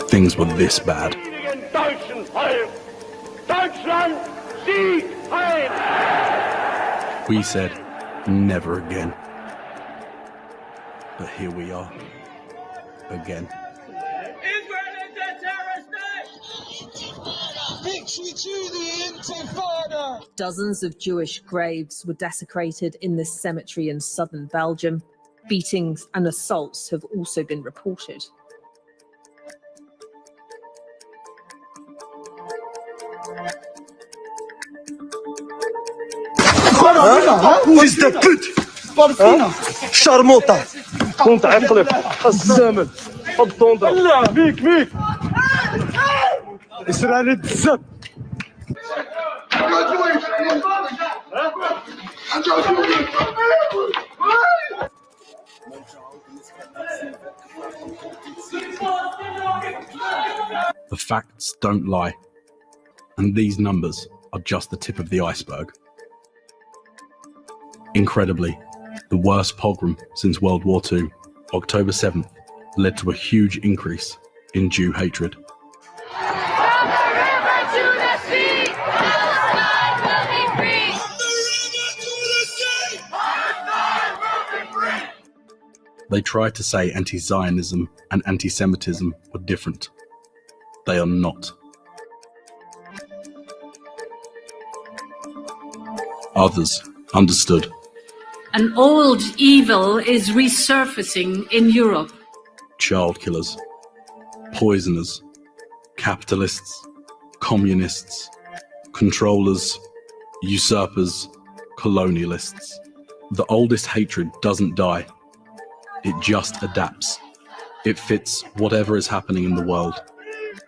things were this bad. We said, never again. But here we are, again. Victory to the Intifada! Dozens of Jewish graves were desecrated in this cemetery in southern Belgium. Beatings and assaults have also been reported. Fils de pute! Charmota! كنت عقلك الزمن حط لا ميك اسرائيل الزب The facts don't lie, and these numbers are just the tip of the iceberg. Incredibly, the worst pogrom since World War II, October 7th, led to a huge increase in Jew hatred. They tried to say anti-Zionism and anti-Semitism were different. They are not. Others understood. An old evil is resurfacing in Europe. Child killers, poisoners, capitalists, communists, controllers, usurpers, colonialists. The oldest hatred doesn't die. It just adapts. It fits whatever is happening in the world.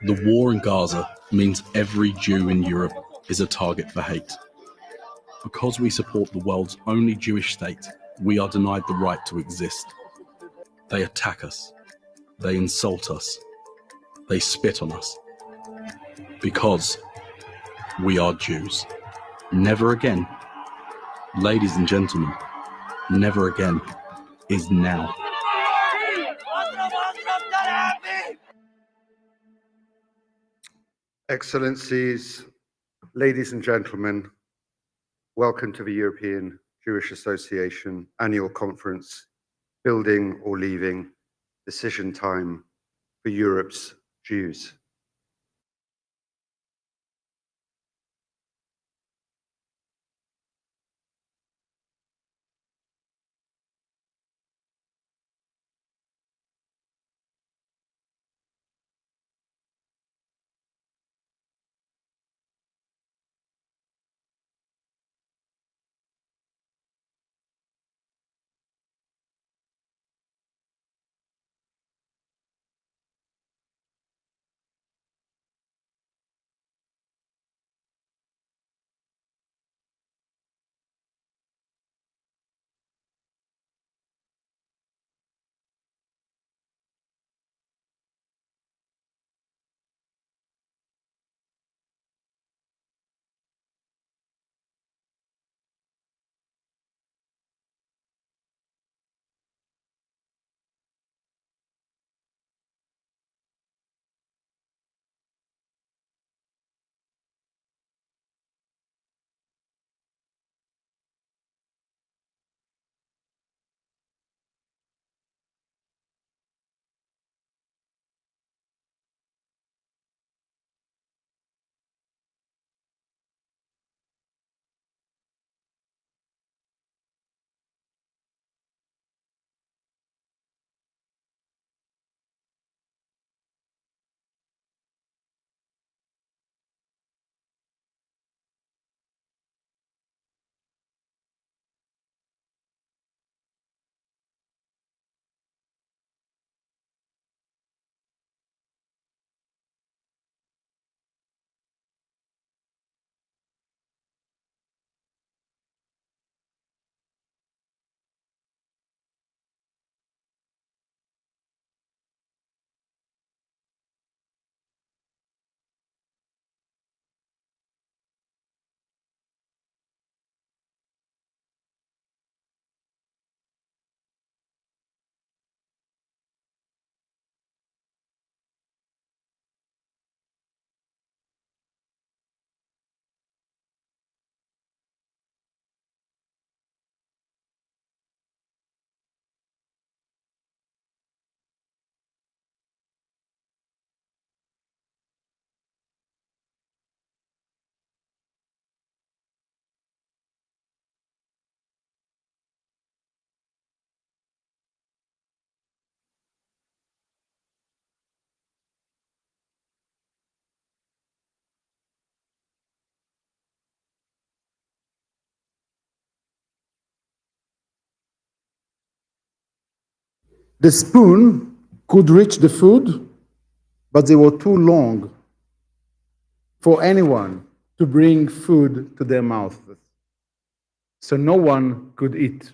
The war in Gaza means every Jew in Europe is a target for hate. Because we support the world's only Jewish state, we are denied the right to exist. They attack us. They insult us. They spit on us. Because we are Jews. Never again. Ladies and gentlemen, never again is now. Excellencies, ladies and gentlemen, welcome to the European Jewish Association Annual Conference, Building or Leaving, Decision Time for Europe's Jews. The spoon could reach the food, but they were too long for anyone to bring food to their mouth. So no one could eat.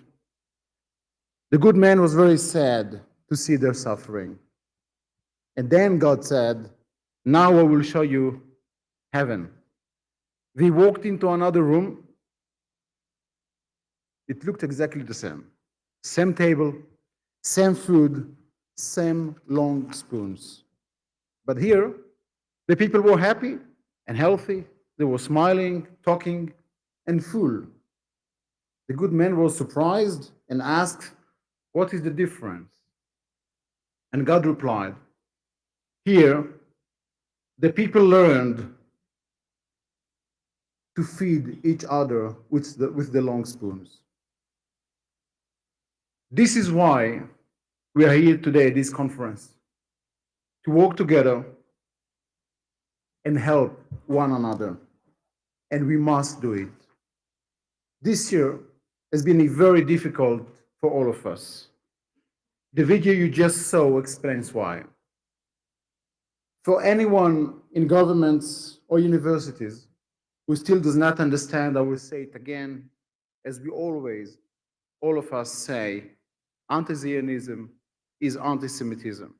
The good man was very sad to see their suffering. And then God said, now I will show you heaven. They walked into another room. It looked exactly the same. Same table, same food, same long spoons. But here, the people were happy and healthy. They were smiling, talking, and full. The good man was surprised and asked, what is the difference? And God replied, here, the people learned to feed each other with the long spoons. This is why we are here today at this conference, to work together and help one another. And we must do it. This year has been very difficult for all of us. The video you just saw explains why. For anyone in governments or universities who still does not understand, I will say it again, as we always, all of us say, anti-Zionism is anti-Semitism.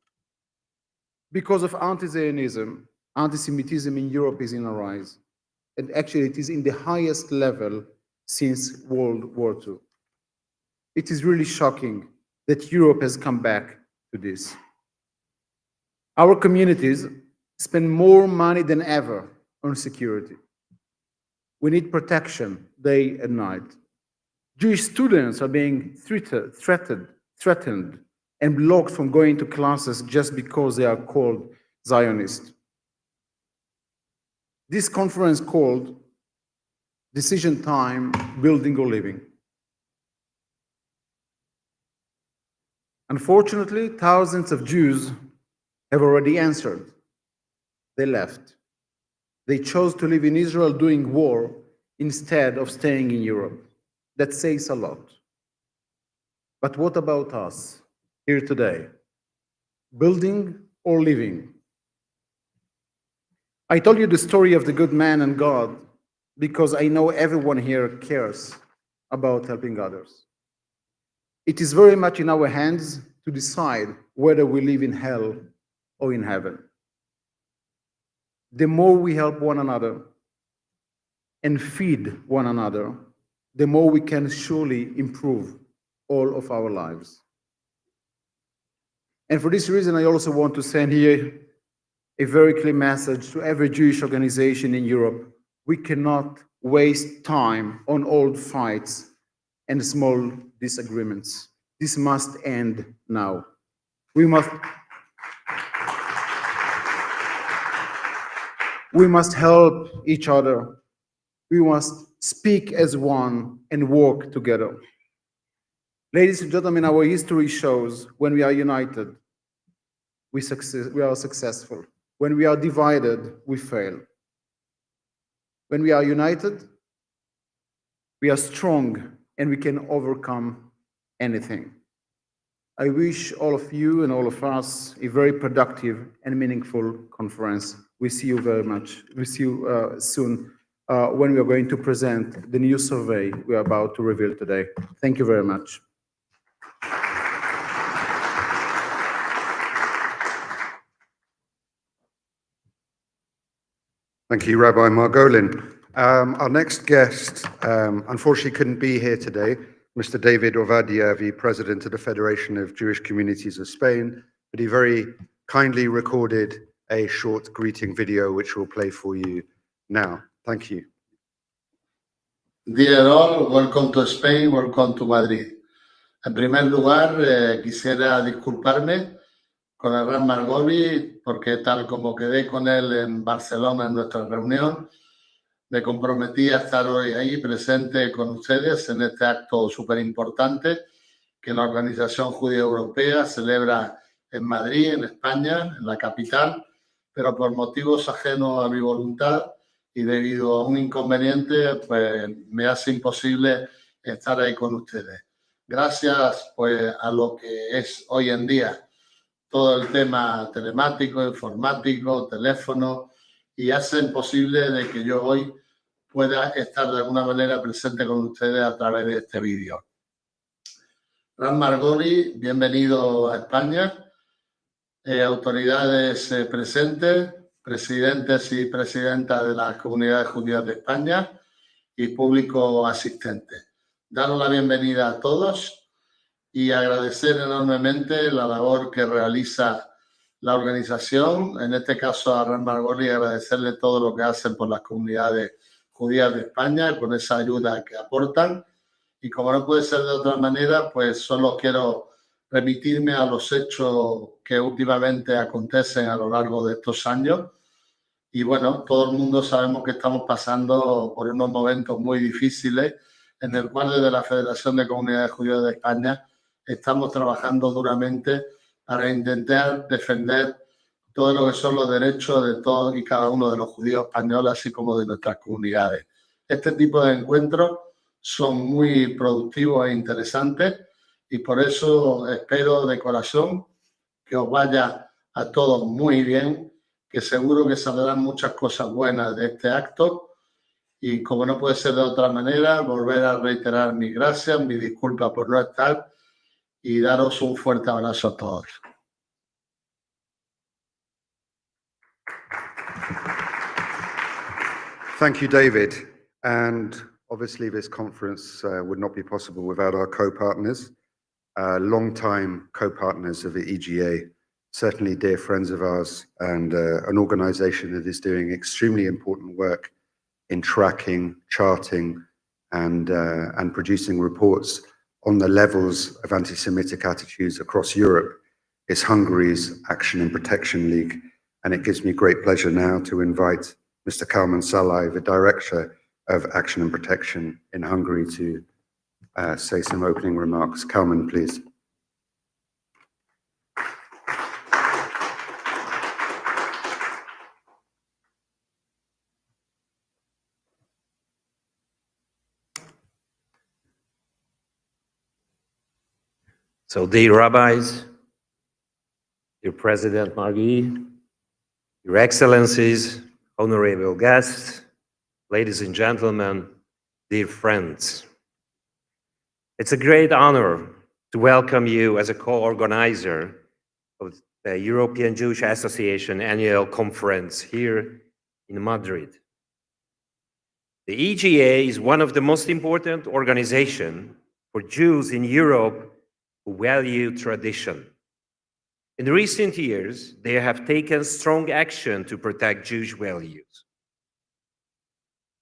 Because of anti-Zionism, anti-Semitism in Europe is in a rise. And actually it is in the highest level since World War II. It is really shocking that Europe has come back to this. Our communities spend more money than ever on security. We need protection day and night. Jewish students are being threatened and blocked from going to classes just because they are called Zionist. This conference called Decision Time, Building or Living. Unfortunately, thousands of Jews have already answered. They left. They chose to live in Israel doing war instead of staying in Europe. That says a lot. But what about us here today? Building or living? I told you the story of the good man and God because I know everyone here cares about helping others. It is very much in our hands to decide whether we live in hell or in heaven. The more we help one another and feed one another, the more we can surely improve all of our lives. And for this reason, I also want to send here a very clear message to every Jewish organization in Europe. We cannot waste time on old fights and small disagreements. This must end now. We must help each other. We must speak as one and work together. Ladies and gentlemen, our history shows when we are united, we are successful. When we are divided, we fail. When we are united, we are strong and we can overcome anything. I wish all of you and all of us a very productive and meaningful conference. We see you very much. We see you soon when we are going to present the new survey we are about to reveal today. Thank you very much. Thank you, Rabbi Margolin. Our next guest, unfortunately, couldn't be here today, Mr. David Ovadia, the President of the Federation of Jewish Communities of Spain, but he very kindly recorded a short greeting video, which we'll play for you now. Thank you. Dear all, welcome to Spain, welcome to Madrid. En primer lugar, quisiera disculparme con el Ram Margoli, porque tal como quedé con él en Barcelona en nuestra reunión, me comprometí a estar hoy ahí presente con ustedes en este acto súper importante que la Organización Judía Europea celebra en Madrid, en España, en la capital, pero por motivos ajenos a mi voluntad y debido a un inconveniente, pues me hace imposible estar ahí con ustedes. gracias pues a lo que es hoy en día todo el tema telemático, informático, teléfono, y hacen posible de que yo hoy pueda estar de alguna manera presente con ustedes a través de este vídeo. Ran Margoli, bienvenido a España. Autoridades presentes, presidentes y presidentas de las comunidades judías de España y público asistente. Daros la bienvenida a todos y agradecer enormemente la labor que realiza la organización, en este caso a Ran Margoli, agradecerle todo lo que hacen por las comunidades judías de España, con esa ayuda que aportan. Y como no puede ser de otra manera, pues solo quiero remitirme a los hechos que últimamente acontecen a lo largo de estos años. Y bueno, todo el mundo sabemos que estamos pasando por unos momentos muy difíciles en el cual desde la Federación de Comunidades Judías de España estamos trabajando duramente para intentar defender todo lo que son los derechos de todos y cada uno de los judíos españoles, así como de nuestras comunidades. Este tipo de encuentros son muy productivos e interesantes y por eso espero de corazón que os vaya a todos muy bien, que seguro que saldrán muchas cosas buenas de este acto y como no puede ser de otra manera, volver a reiterar mis gracias, mis disculpas por no estar y daros un fuerte abrazo a todos. Thank you, David. And obviously this conference would not be possible without our co-partners, long-time co-partners of the EJA, certainly dear friends of ours, and an organization that is doing extremely important work in tracking, charting, and producing reports on the levels of anti-Semitic attitudes across Europe is Hungary's Action and Protection League. And it gives me great pleasure now to invite Mr. Kalman Salai, the Director of Action and Protection in Hungary, to say some opening remarks. Kalman, please. So, dear rabbis, dear President Margui, Your Excellencies, honorable guests, ladies and gentlemen, dear friends. It's a great honor to welcome you as a co-organizer of the European Jewish Association annual conference here in Madrid. The EJA is one of the most important organizations for Jews in Europe who value tradition. In recent years, they have taken strong action to protect Jewish values.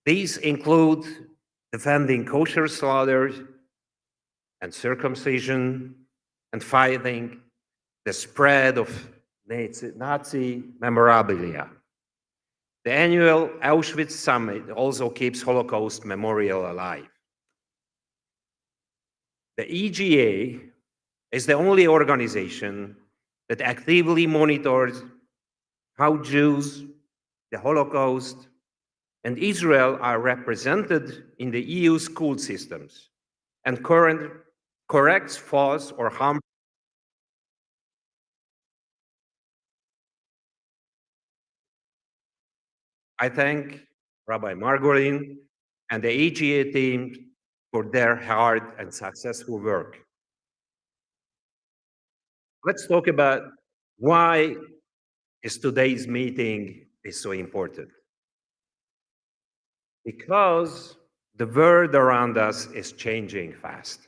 These include defending kosher slaughter and circumcision and fighting the spread of Nazi memorabilia. The annual Auschwitz Summit also keeps Holocaust memorial alive. The EJA is the only organization that actively monitors how Jews, the Holocaust, and Israel are represented in the EU school systems and corrects false or harmful. I thank Rabbi Margolin and the EJA team for their hard and successful work. Let's talk about why is today's meeting is so important. Because the world around us is changing fast.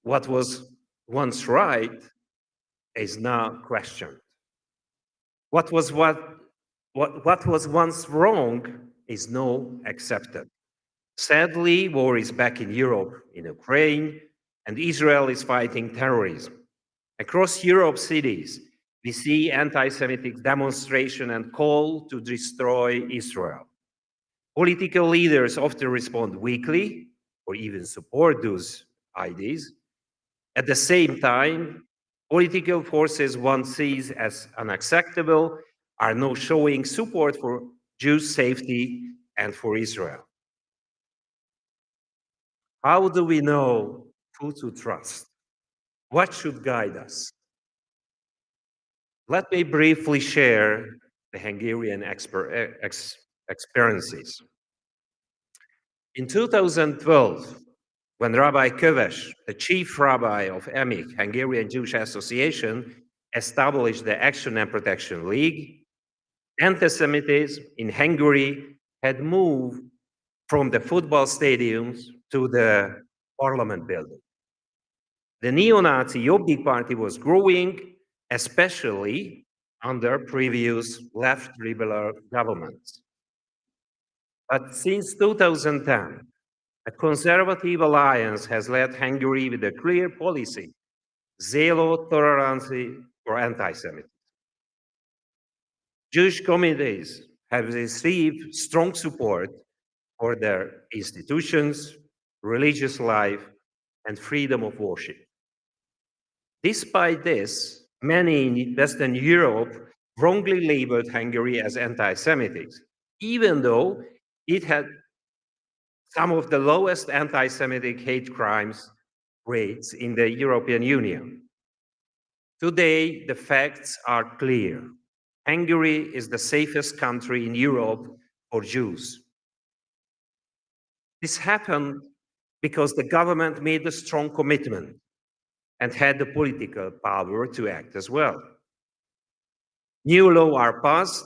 What was once right is now questioned. What was once wrong is now accepted. Sadly, war is back in Europe, in Ukraine, and Israel is fighting terrorism. Across Europe's cities, we see anti-Semitic demonstration and call to destroy Israel. Political leaders often respond weakly or even support those ideas. At the same time, political forces one sees as unacceptable are now showing support for Jews' safety and for Israel. How do we know who to trust? What should guide us? Let me briefly share the Hungarian experiences. In 2012, when Rabbi Köves, the chief rabbi of EMIC, Hungarian Jewish Association, established the Action and Protection League, anti-Semitism in Hungary had moved from the football stadiums to the parliament building. The neo-Nazi Jobbik party was growing, especially under previous left liberal governments. But since 2010, a conservative alliance has led Hungary with a clear policy, zero tolerance for anti-Semitism. Jewish communities have received strong support for their institutions, religious life, and freedom of worship. Despite this, many in Western Europe wrongly labeled Hungary as anti-Semitic, even though it had some of the lowest anti-Semitic hate crimes rates in the European Union. Today, the facts are clear. Hungary is the safest country in Europe for Jews. This happened because the government made a strong commitment and had the political power to act as well. New laws are passed,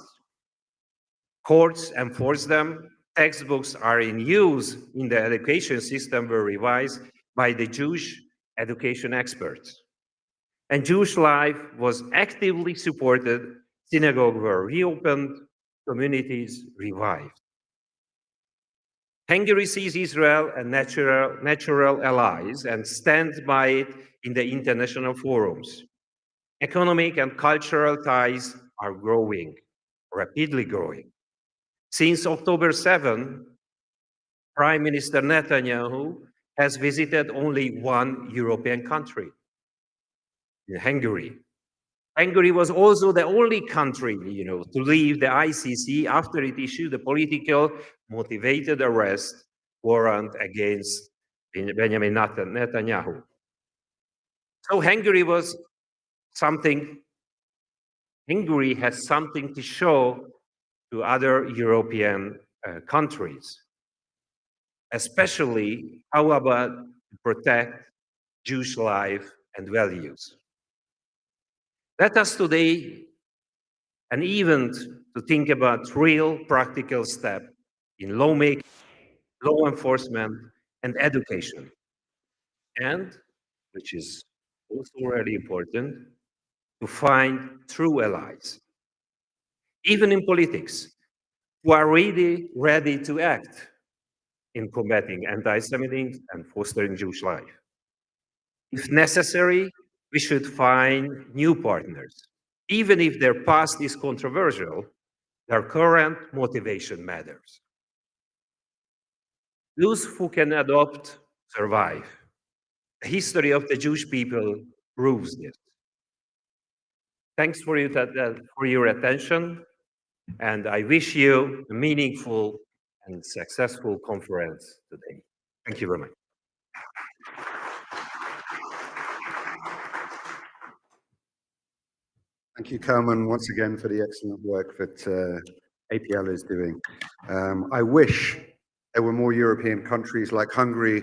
courts enforce them, textbooks are in use in the education system were revised by the Jewish education experts. And Jewish life was actively supported, synagogues were reopened, communities revived. Hungary sees Israel as natural allies and stands by it in the international forums. Economic and cultural ties are growing, rapidly growing. Since October 7, Prime Minister Netanyahu has visited only one European country, in Hungary. Hungary was also the only country, to leave the ICC after it issued a political motivated arrest warrant against Benjamin Netanyahu. So Hungary has something to show to other European countries, especially how about to protect Jewish life and values. Let us today an event to think about real practical steps in lawmaking, law enforcement, and education. And, which is also really important, to find true allies, even in politics, who are really ready to act in combating anti-Semitism and fostering Jewish life. If necessary, we should find new partners. Even if their past is controversial, their current motivation matters. Those who can adopt survive. The history of the Jewish people proves this. Thanks for your attention, and I wish you a meaningful and successful conference today. Thank you very much. Thank you, Kalman, once again for the excellent work that APL is doing. I wish there were more European countries like Hungary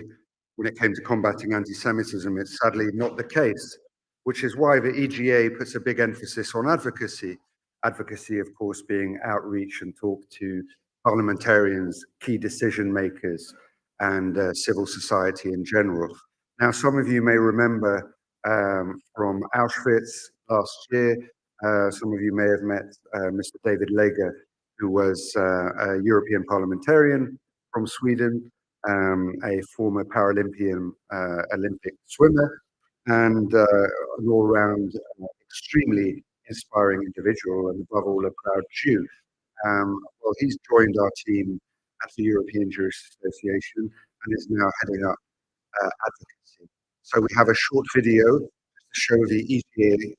when it came to combating anti-Semitism. It's sadly not the case, which is why the EJA puts a big emphasis on advocacy. Advocacy, of course, being outreach and talk to parliamentarians, key decision makers, and civil society in general. Now, some of you may remember from Auschwitz last year, some of you may have met Mr. David Lega, who was a European parliamentarian from Sweden, a former Paralympian Olympic swimmer, and an all-round extremely inspiring individual, and above all, a proud Jew. Well, he's joined our team at the European Jewish Association and is now heading up advocacy. So we have a short video to show the EJA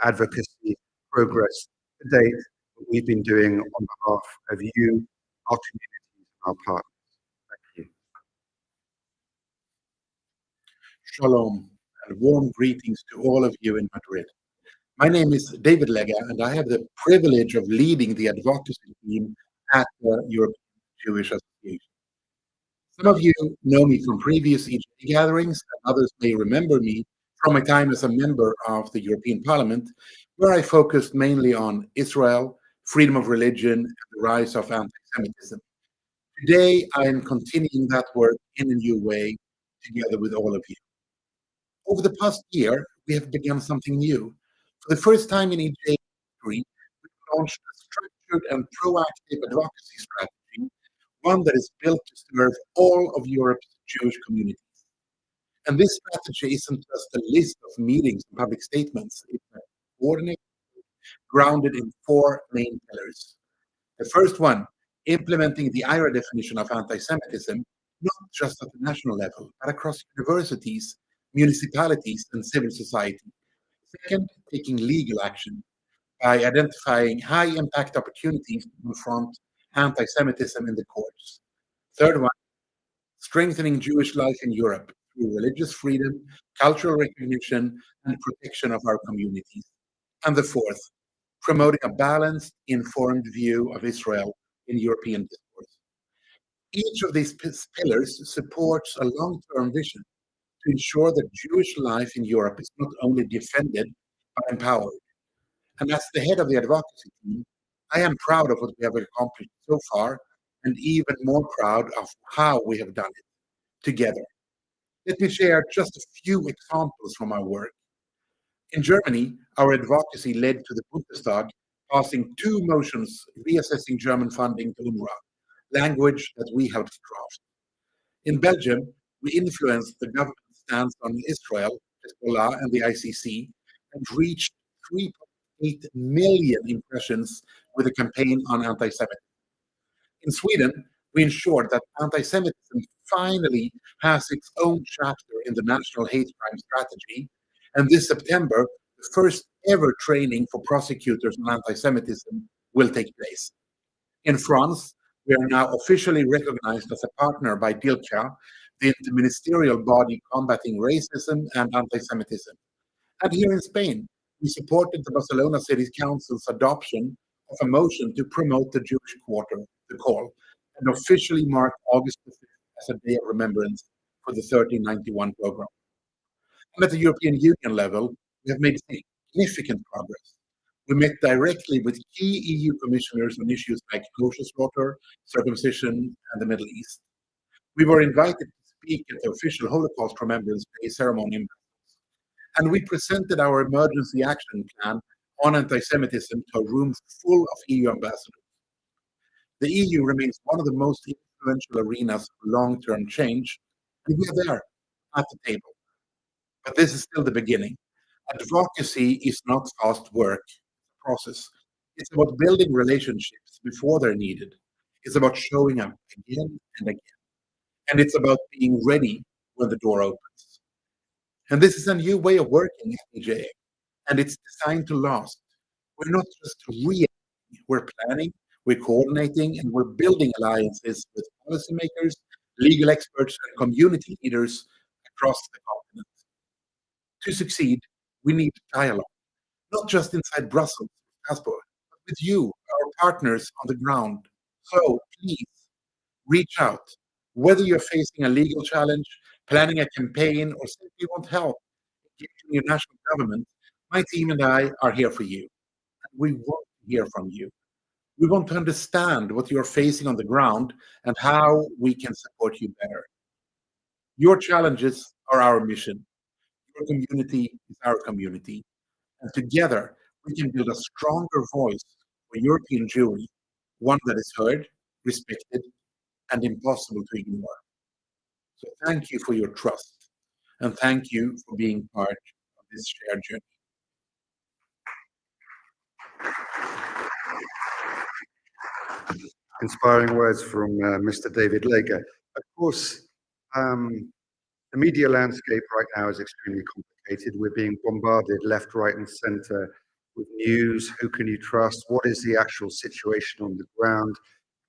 advocacy progress to date that we've been doing on behalf of you, our communities, and our partners. Thank you. Shalom, and warm greetings to all of you in Madrid. My name is David Lega, and I have the privilege of leading the advocacy team at the European Jewish Association. Some of you know me from previous EJA gatherings, and others may remember me from my time as a member of the European Parliament, where I focused mainly on Israel, freedom of religion, and the rise of anti-Semitism. Today, I am continuing that work in a new way, together with all of you. Over the past year, we have begun something new. For the first time in EJA history, we launched a structured and proactive advocacy strategy, one that is built to serve all of Europe's Jewish communities. And this strategy isn't just a list of meetings and public statements. It's a coordinated, grounded in 4 main pillars. The first one, implementing the EJA definition of anti-Semitism, not just at the national level, but across universities, municipalities, and civil society. Second, taking legal action by identifying high-impact opportunities to confront anti-Semitism in the courts. Third one, strengthening Jewish life in Europe through religious freedom, cultural recognition, and protection of our communities. And the fourth, promoting a balanced, informed view of Israel in European discourse. Each of these pillars supports a long-term vision to ensure that Jewish life in Europe is not only defended, but empowered. And as the head of the advocacy team, I am proud of what we have accomplished so far, and even more proud of how we have done it together. Let me share just a few examples from our work. In Germany, our advocacy led to the Bundestag passing 2 motions reassessing German funding to UNRWA, language that we helped draft. In Belgium, we influenced the government's stance on Israel, Hezbollah, and the ICC, and reached 3.8 million impressions with a campaign on anti-Semitism. In Sweden, we ensured that anti-Semitism finally has its own chapter in the National Hate Crime Strategy, and this September, the first ever training for prosecutors on anti-Semitism will take place. In France, we are now officially recognized as a partner by DILCA, the interministerial body combating racism and anti-Semitism. And here in Spain, we supported the Barcelona City Council's adoption of a motion to promote the Jewish Quarter, the call, and officially mark August 5th as a day of remembrance for the 1391 pogrom. And at the European Union level, we have made significant progress. We met directly with key EU commissioners on issues like kosher slaughter, circumcision, and the Middle East. We were invited to speak at the official Holocaust Remembrance Day ceremony in Brussels. And we presented our emergency action plan on anti-Semitism to a room full of EU ambassadors. The EU remains one of the most influential arenas for long-term change, and we are there at the table. But this is still the beginning. Advocacy is not fast work, it's a process. It's about building relationships before they're needed. It's about showing up again and again. And it's about being ready when the door opens. And this is a new way of working at EJA, and it's designed to last. We're not just reacting, we're planning, we're coordinating, and we're building alliances with policymakers, legal experts, and community leaders across the continent. To succeed, we need dialogue, not just inside Brussels, Strasbourg, but with you, our partners on the ground. So please reach out. Whether you're facing a legal challenge, planning a campaign, or simply want help engaging your national government, my team and I are here for you. And we want to hear from you. We want to understand what you're facing on the ground and how we can support you better. Your challenges are our mission. Your community is our community. And together, we can build a stronger voice for European Jewry, one that is heard, respected, and impossible to ignore. So thank you for your trust, and thank you for being part of this shared journey. Inspiring words from Mr. David Lega. Of course, the media landscape right now is extremely complicated. We're being bombarded left, right, and center with news. Who can you trust? What is the actual situation on the ground?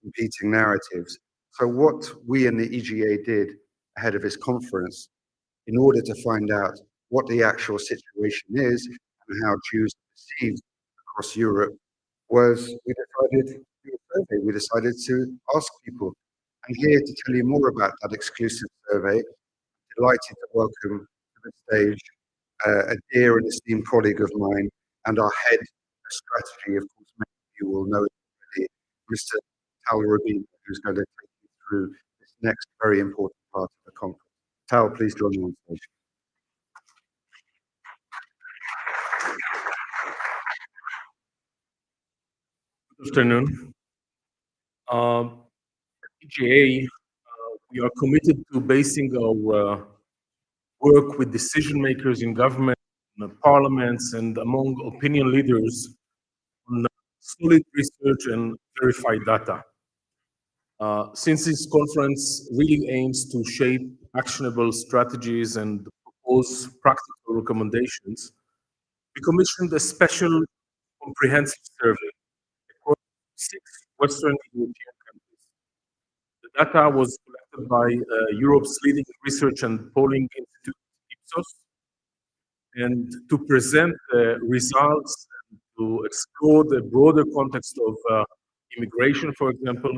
Competing narratives. So what we in the EJA did ahead of this conference in order to find out what the actual situation is and how Jews are perceived across Europe, was we decided to do a survey. We decided to ask people. And here to tell you more about that exclusive survey, delighted to welcome to the stage a dear and esteemed colleague of mine and our head of strategy, of course, many of you will know already, Mr. Tal Rabin, who's going to take you through this next very important part of the conference. Tal, please join me on stage. Good afternoon. EJA, we are committed to basing our work with decision makers in government, parliaments, and among opinion leaders on solid research and verified data. Since this conference really aims to shape actionable strategies and propose practical recommendations, we commissioned a special comprehensive survey across 6 Western European countries. The data was collected by Europe's leading research and polling institute, Ipsos, and to present the results and to explore the broader context of immigration, for example,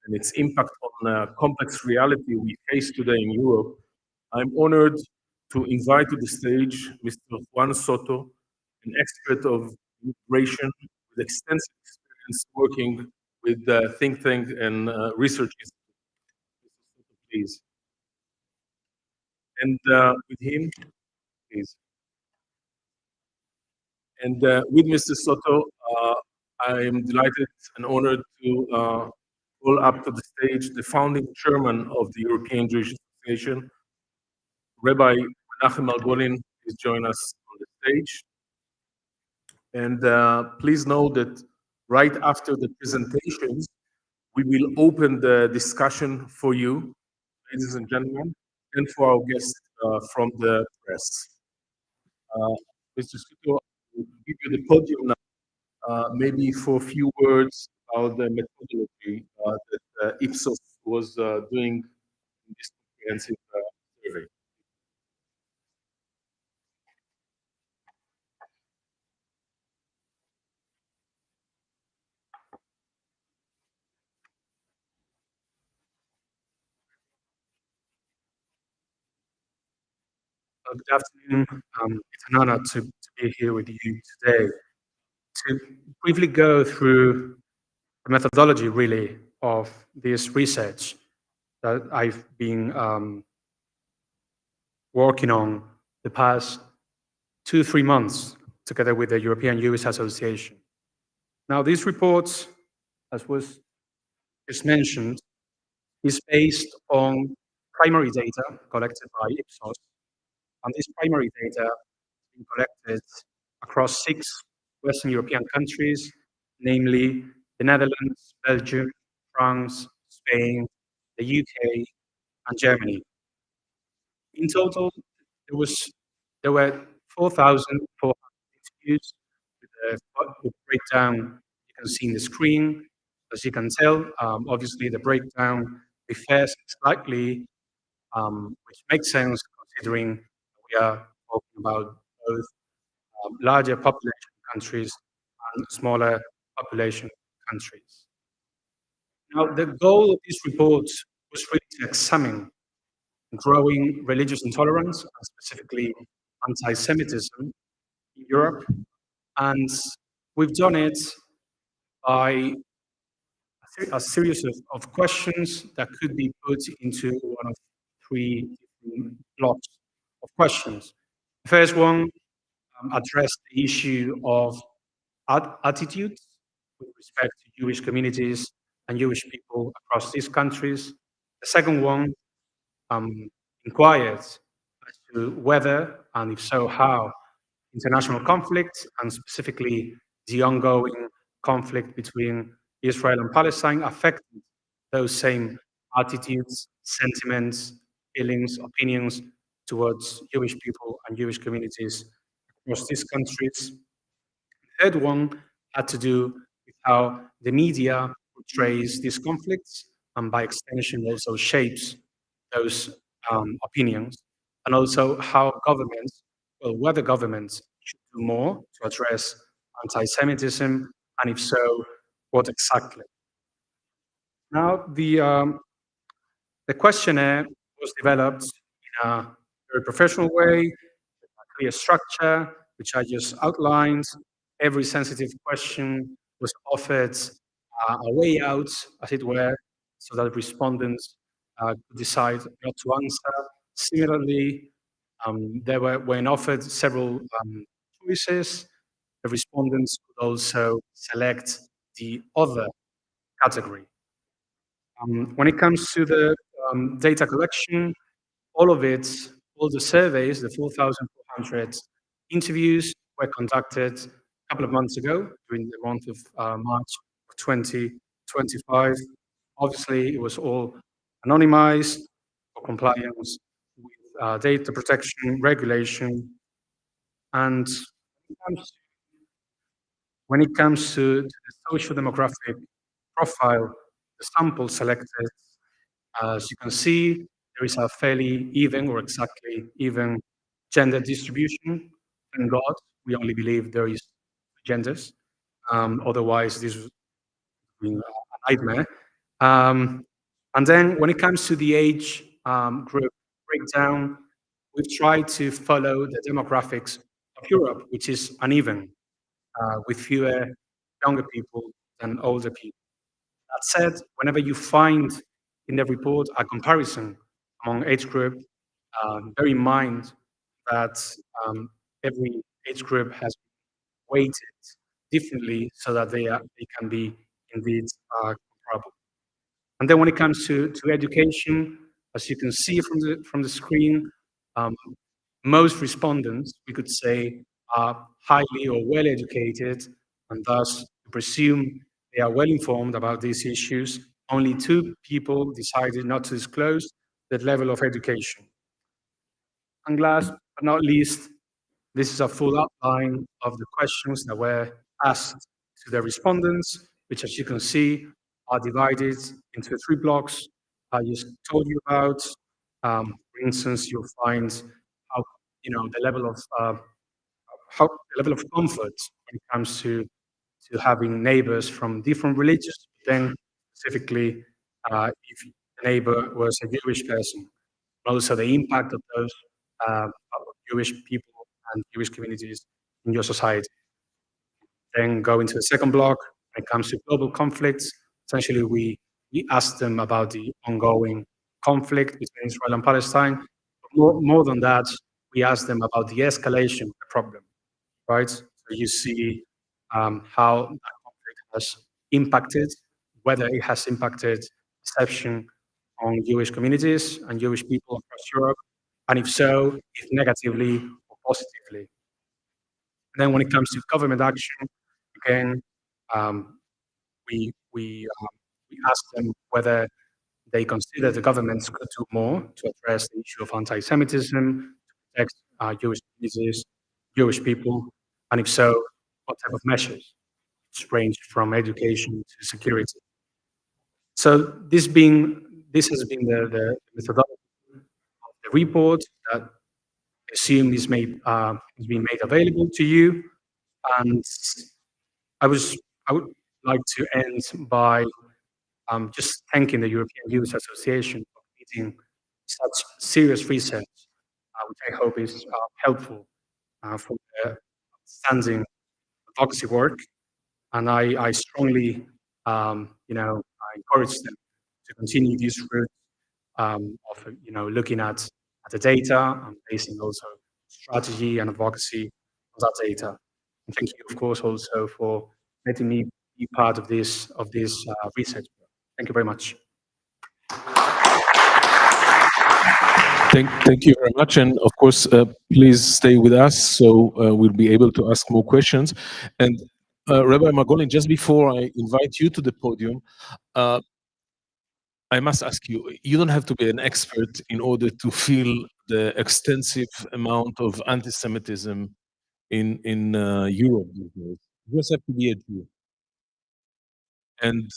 and its impact on the complex reality we face today in Europe, I'm honored to invite to the stage Mr. Juan Soto, an expert of immigration with extensive experience working with think tank and research institutes. Please. And with him, please. And with Mr. Soto, I am delighted and honored to call up to the stage the founding chairman of the European Jewish Association, Rabbi Menachem Margolin, is joining us on the stage. And please know that right after the presentations, we will open the discussion for you, ladies and gentlemen, and for our guests from the press. Mr. Soto, I will give you the podium now, maybe for a few words about the methodology that Ipsos was doing in this comprehensive survey. Good afternoon. It's an honor to be here with you today to briefly go through the methodology, really, of this research that I've been working on the past 2-3 months together with the European Jewish Association. Now, this report, as was just mentioned, is based on primary data collected by Ipsos. And this primary data has been collected across 6 Western European countries, namely the Netherlands, Belgium, France, Spain, the UK, and Germany. In total, there were 4,400 interviews with breakdown you can see in the screen. As you can tell, obviously the breakdown differs slightly, which makes sense considering we are talking about both larger population countries and smaller population countries. Now, the goal of this report was really to examine growing religious intolerance, and specifically anti-Semitism in Europe. And we've done it by a series of questions that could be put into one of 3 different blocks of questions. The first one addressed the issue of attitudes with respect to Jewish communities and Jewish people across these countries. The second one inquired as to whether, and if so, how, international conflict, and specifically the ongoing conflict between Israel and Palestine, affected those same attitudes, sentiments, feelings, opinions towards Jewish people and Jewish communities across these countries. The third one had to do with how the media portrays these conflicts and by extension also shapes those opinions. and also how governments, well, whether governments should do more to address anti-Semitism, and if so, what exactly. Now, the questionnaire was developed in a very professional way, a clear structure, which I just outlined. Every sensitive question was offered a way out, as it were, so that respondents could decide not to answer. Similarly, there were when offered several choices, the respondents could also select the other category. When it comes to the data collection, all of it, all the surveys, the 4,400 interviews were conducted a couple of months ago, during the month of March of 2025. Obviously, it was all anonymized for compliance with data protection regulation. And when it comes to the social demographic profile, the sample selected, as you can see, there is a fairly even or exactly even gender distribution. Thank God, we only believe there is genders. Otherwise, this would be a nightmare. And then when it comes to the age group breakdown, we've tried to follow the demographics of Europe, which is uneven, with fewer younger people than older people. That said, whenever you find in the report a comparison among age group, bear in mind that every age group has weighted differently so that they can be indeed comparable. And then when it comes to education, as you can see from the screen, most respondents, we could say, are highly or well educated, and thus presume they are well informed about these issues. Only 2 people decided not to disclose that level of education. And last but not least, this is a full outline of the questions that were asked to the respondents, which, as you can see, are divided into 3 blocks I just told you about. For instance, you'll find how, the level of comfort when it comes to having neighbors from different religions, then specifically if the neighbor was a Jewish person, and also the impact of those Jewish people and Jewish communities in your society. Then go into the second block. When it comes to global conflicts, essentially we asked them about the ongoing conflict between Israel and Palestine. But more than that, we asked them about the escalation of the problem, right? So you see how that conflict has impacted, whether it has impacted perception on Jewish communities and Jewish people across Europe, and if so, if negatively or positively. Then when it comes to government action, again, we asked them whether they consider the governments could do more to address the issue of anti-Semitism, to protect Jewish communities, Jewish people, and if so, what type of measures, which range from education to security. So this has been the methodology of the report that I assume is being made available to you. And I would like to end by just thanking the European Youth Association for leading such serious research, which I hope is helpful for the outstanding advocacy work. And I strongly, I encourage them to continue this route of, looking at the data and basing also strategy and advocacy on that data. And thank you, of course, also for letting me be part of this research. Thank you very much. Thank you very much. And of course, please stay with us so we'll be able to ask more questions. And Rabbi Margolin, just before I invite you to the podium, I must ask you, you don't have to be an expert in order to feel the extensive amount of anti-Semitism in Europe these days. You just have to be a Jew. And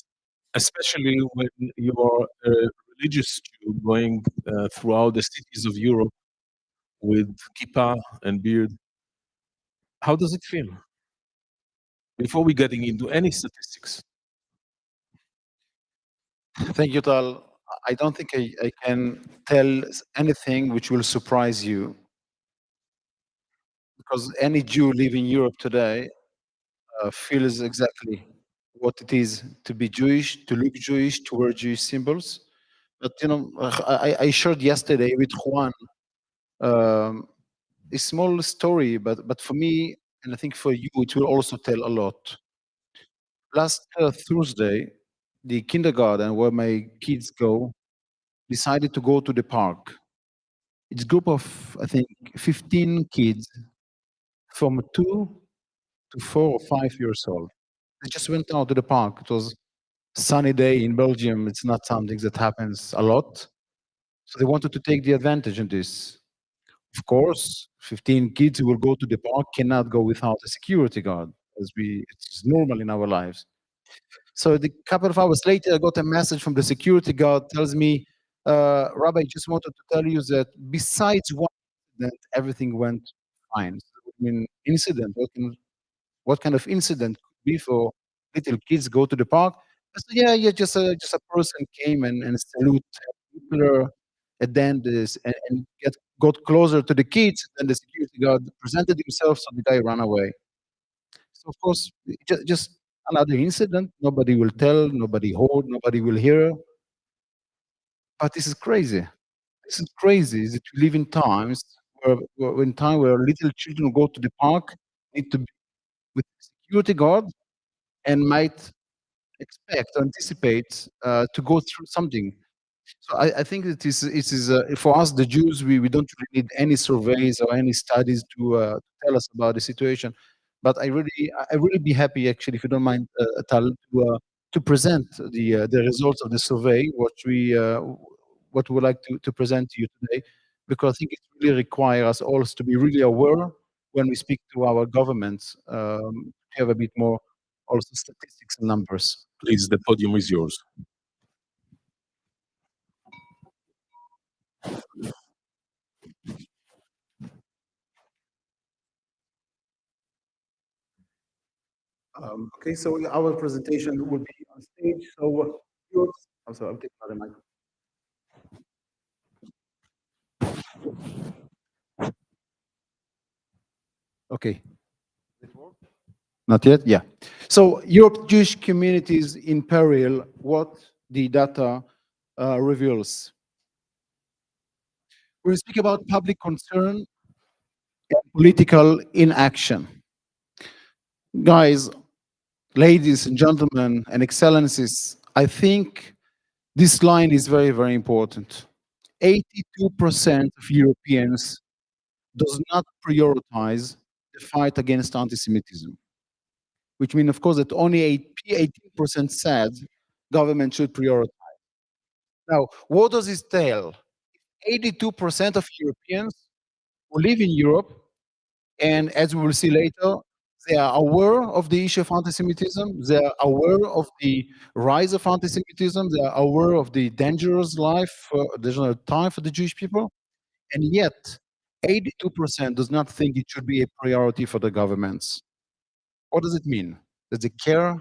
especially when you are a religious Jew going throughout the cities of Europe, with kippah and beard. How does it feel? Before we getting into any statistics. Thank you, Tal. I don't think I can tell anything which will surprise you, because any Jew living in Europe today feels exactly what it is to be Jewish, to look Jewish, to wear Jewish symbols. But I shared yesterday with Juan a small story, but for me, and I think for you, it will also tell a lot. Last Thursday, the kindergarten where my kids go decided to go to the park. It's a group of, I think, 15 kids from 2 to 4 or 5 years old. They just went out to the park. It was a sunny day in Belgium. It's not something that happens a lot. So they wanted to take the advantage of this. Of course, 15 kids who will go to the park cannot go without a security guard, as it's normal in our lives. So the couple of hours later, I got a message from the security guard, tells me, Rabbi, just wanted to tell you that besides one incident, everything went fine. So, I mean, incident, what kind of incident could be for little kids go to the park? I said, yeah, just a person came and salute Hitler, and then got closer to the kids, and the security guard presented himself, so the guy ran away. So of course, just another incident. Nobody will tell, nobody heard, nobody will hear. But this is crazy. This is crazy that we live in times where little children go to the park, need to be with a security guard, and might expect or anticipate to go through something. So I think that it is for us, the Jews, we don't really need any surveys or any studies to tell us about the situation. But I really be happy, actually, if you don't mind, Tal, to present the results of the survey, what we would like to present to you today, because I think it really requires us all to be really aware when we speak to our governments, to have a bit more also statistics and numbers. Please, the podium is yours. Okay, so our presentation will be on stage. So, also, I'll take another mic. Okay. Not yet? Yeah. So, Europe Jewish communities in peril, what the data reveals. We speak about public concern and political inaction. Guys, ladies and gentlemen and excellencies, I think this line is very, very important. 82% of Europeans does not prioritize the fight against anti-Semitism, which means, of course, that only 18% said government should prioritize. Now, what does this tell? 82% of Europeans who live in Europe, and as we will see later, they are aware of the issue of anti-Semitism, they are aware of the rise of anti-Semitism, they are aware of the dangerous time for the Jewish people, and yet 82% does not think it should be a priority for the governments. What does it mean? Does they care?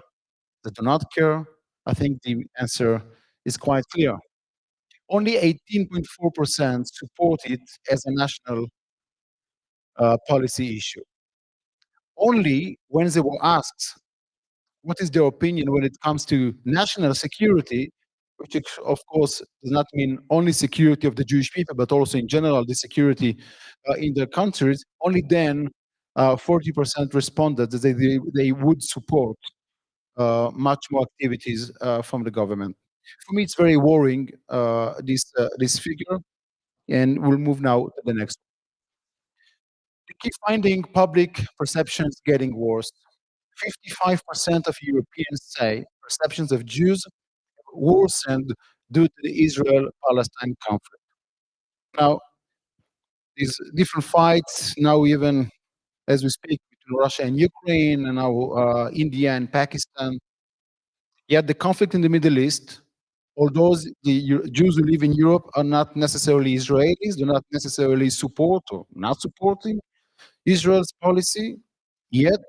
They do not care? I think the answer is quite clear. Only 18.4% support it as a national policy issue. Only when they were asked what is their opinion when it comes to national security, which of course does not mean only security of the Jewish people, but also in general the security in their countries, only then 40% responded that they would support much more activities from the government. For me, it's very worrying, this figure, and we'll move now to the next one. The key finding, public perceptions getting worse. 55% of Europeans say perceptions of Jews worsened due to the Israel-Palestine conflict. Now, these different fights, now even as we speak, between Russia and Ukraine, and now India and Pakistan. Yet the conflict in the Middle East although the Jews who live in Europe are not necessarily Israelis, do not necessarily support or not supporting Israel's policy, yet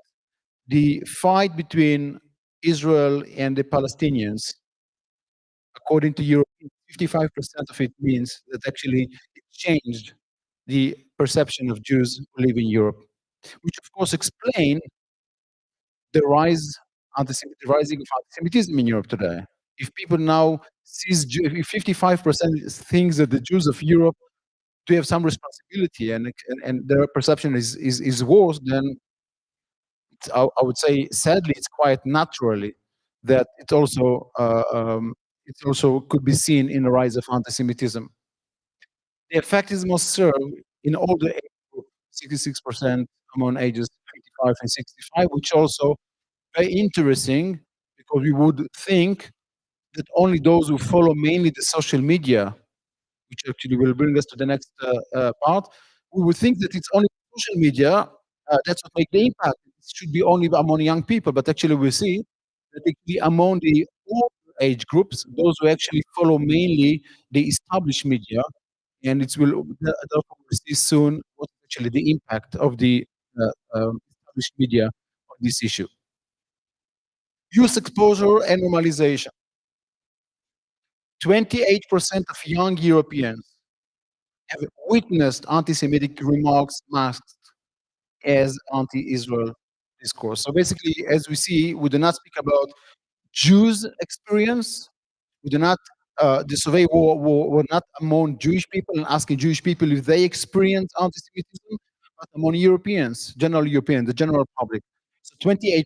the fight between Israel and the Palestinians, according to Europe, 55% of it means that actually it changed the perception of Jews who live in Europe, which of course explain the the rising of anti-Semitism in Europe today. If people now sees, if 55% thinks that the Jews of Europe do have some responsibility and their perception is worse, then I would say sadly it's quite naturally that it also could be seen in the rise of anti-Semitism. The effect is most served in all the age group, 66% among ages 55 and 65, which also very interesting because we would think that only those who follow mainly the social media, which actually will bring us to the next part, we would think that it's only social media that's what make the impact. It should be only among young people, but actually we see that actually among the older age groups, those who actually follow mainly the established media, and it will therefore we see soon what actually the impact of the established media on this issue. Youth exposure and normalization. 28% of young Europeans have witnessed anti-Semitic remarks masked as anti-Israel discourse. So basically, as we see, we do not speak about Jews' experience. We do not, the survey were not among Jewish people and asking Jewish people if they experience anti-Semitism, but among Europeans, general Europeans, the general public. So 28%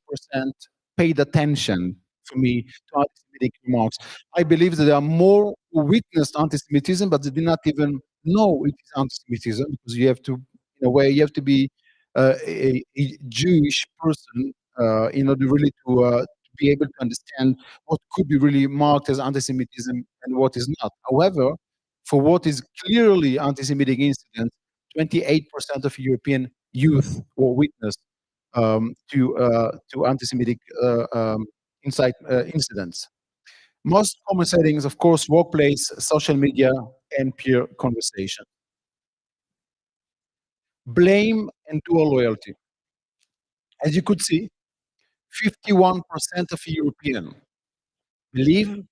paid attention for me to anti-Semitic remarks. I believe that there are more who witnessed anti-Semitism, but they did not even know it is anti-Semitism, because you have to, in a way, you have to be a Jewish person in order really to be able to understand what could be really marked as anti-Semitism and what is not. However, for what is clearly anti-Semitic incidents, 28% of European youth were witness to anti-Semitic incidents. Most common settings, of course, workplace, social media, and peer conversation. Blame and dual loyalty. As you could see, 51% of Europeans believe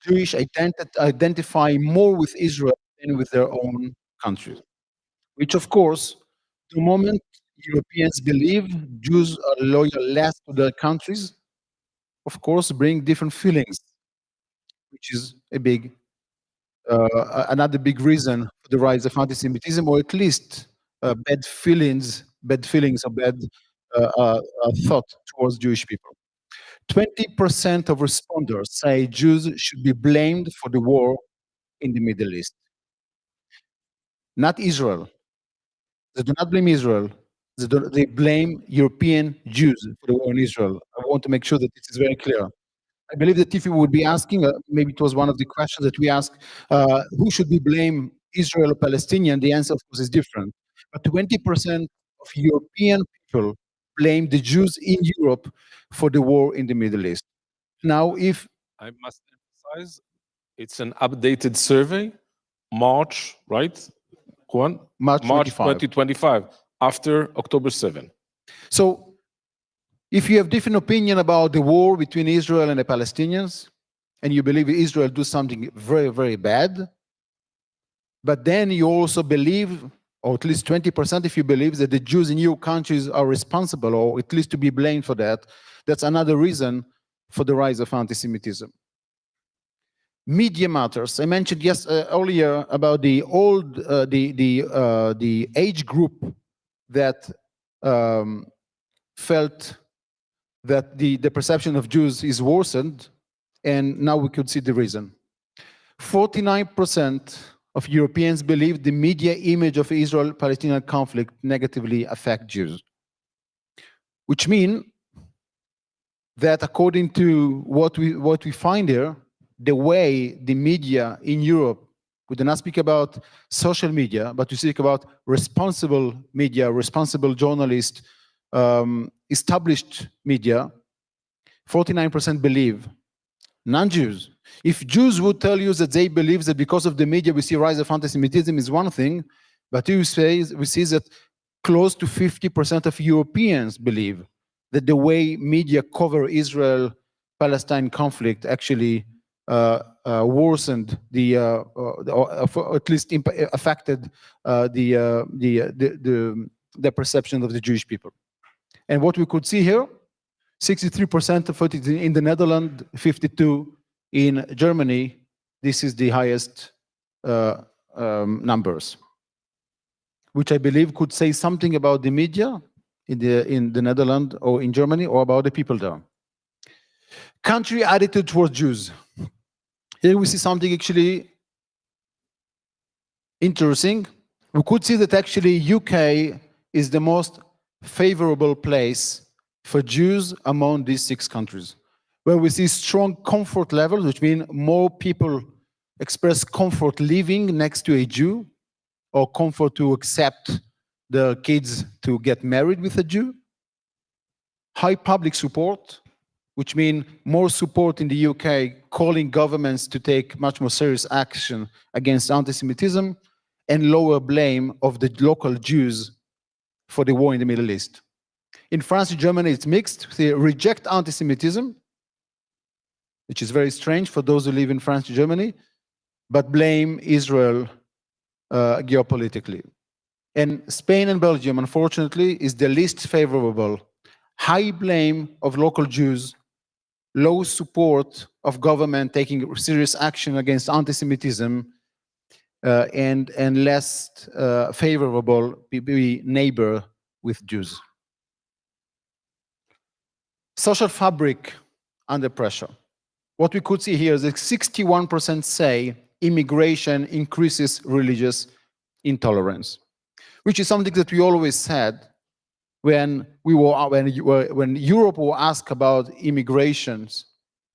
Jewish identify more with Israel than with their own country, which of course, the moment Europeans believe Jews are loyal less to their countries, of course, bring different feelings, which is a big, another big reason for the rise of anti-Semitism, or at least bad feelings or bad thought towards Jewish people. 20% of responders say Jews should be blamed for the war in the Middle East. Not Israel. They do not blame Israel. They blame European Jews for the war in Israel. I want to make sure that this is very clear. I believe that if you would be asking, maybe it was one of the questions that we asked, who should we blame, Israel or Palestinian? The answer, of course, is different. But 20% of European people blame the Jews in Europe for the war in the Middle East. Now, if I must emphasize, it's an updated survey, March, right? Juan? March 2025, after October 7. So, if you have different opinion about the war between Israel and the Palestinians, and you believe Israel do something very, very bad, but then you also believe, or at least 20% if you believe that the Jews in your countries are responsible, or at least to be blamed for that, that's another reason for the rise of anti-Semitism. Media matters. I mentioned earlier about the age group that felt that the perception of Jews is worsened, and now we could see the reason. 49% of Europeans believe the media image of Israel-Palestinian conflict negatively affect Jews, which means that according to what we find here, the way the media in Europe, we do not speak about social media, but we speak about responsible media, responsible journalists, established media, 49% believe non-Jews If Jews would tell you that they believe that because of the media we see rise of anti-Semitism is one thing, but we see that close to 50% of Europeans believe that the way media cover Israel-Palestine conflict actually worsened or at least affected the perception of the Jewish people. And what we could see here, 63% of it in the Netherlands, 52% in Germany. This is the highest numbers, which I believe could say something about the media in the Netherlands or in Germany, or about the people there. Country attitude towards Jews. Here we see something actually interesting. We could see that actually UK is the most favorable place for Jews among these 6 countries, where we see strong comfort levels, which mean more people express comfort living next to a Jew, or comfort to accept their kids to get married with a Jew. High public support, which means more support in the UK, calling governments to take much more serious action against anti-Semitism, and lower blame of the local Jews for the war in the Middle East. In France and Germany, it's mixed. They reject anti-Semitism, which is very strange for those who live in France and Germany, but blame Israel geopolitically. And Spain and Belgium, unfortunately, is the least favorable. High blame of local Jews, low support of government taking serious action against anti-Semitism, and less favorable neighbor with Jews. Social fabric under pressure. What we could see here is that 61% say immigration increases religious intolerance, which is something that we always said when Europe was asked about immigrations,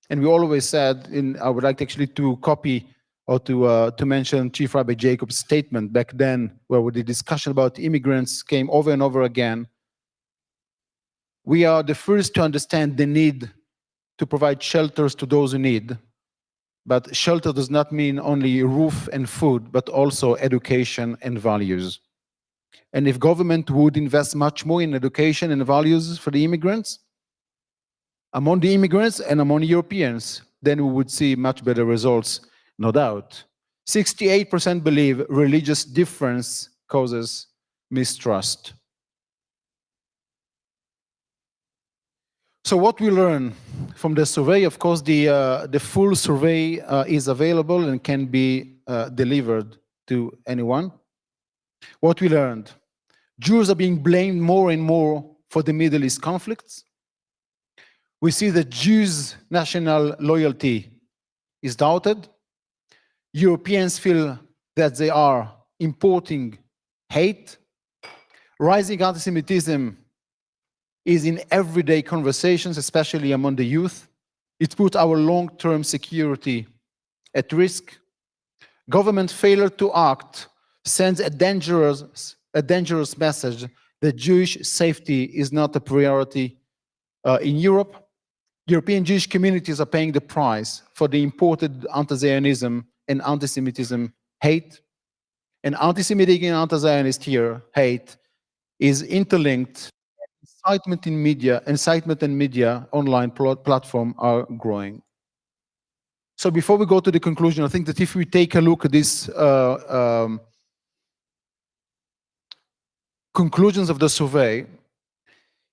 and we always said, I would like actually to copy or to mention Chief Rabbi Jacob's statement back then, where the discussion about immigrants came over and over again. We are the first to understand the need to provide shelters to those who need. But shelter does not mean only roof and food, but also education and values. And if government would invest much more in education and values for the immigrants, among the immigrants and among Europeans, then we would see much better results, no doubt. 68% believe religious difference causes mistrust. So what we learn from the survey, of course, the full survey is available and can be delivered to anyone. What we learned: Jews are being blamed more and more for the Middle East conflicts. We see that Jews' national loyalty is doubted. Europeans feel that they are importing hate. Rising anti-Semitism is in everyday conversations, especially among the youth. It puts our long-term security at risk. Government failure to act sends a dangerous message that Jewish safety is not a priority in Europe. European Jewish communities are paying the price for the imported anti-Zionism and anti-Semitism hate. And anti-Semitic and anti-Zionist hate is interlinked. Incitement and media online platform are growing. So before we go to the conclusion, I think that if we take a look at these conclusions of the survey,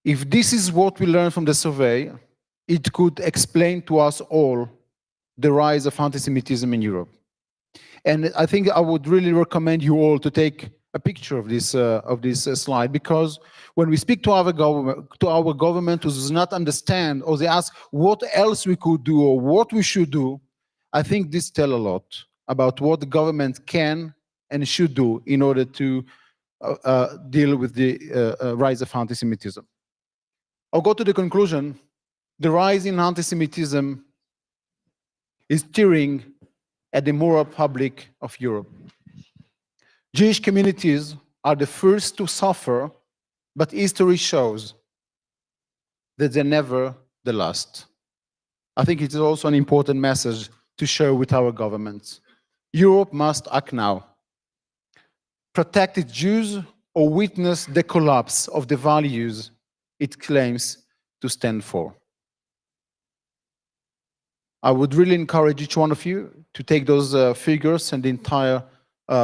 if this is what we learned from the survey, it could explain to us all the rise of anti-Semitism in Europe. And I think I would really recommend you all to take a picture of this slide, because when we speak to our government who does not understand, or they ask what else we could do or what we should do, I think this tells a lot about what the government can and should do in order to deal with the rise of anti-Semitism. I'll go to the conclusion. The rise in anti-Semitism is tearing at the moral fabric of Europe. Jewish communities are the first to suffer, but history shows that they're never the last. I think it is also an important message to share with our governments. Europe must act now. Protect its Jews or witness the collapse of the values it claims to stand for. I would really encourage each one of you to take those figures and the entire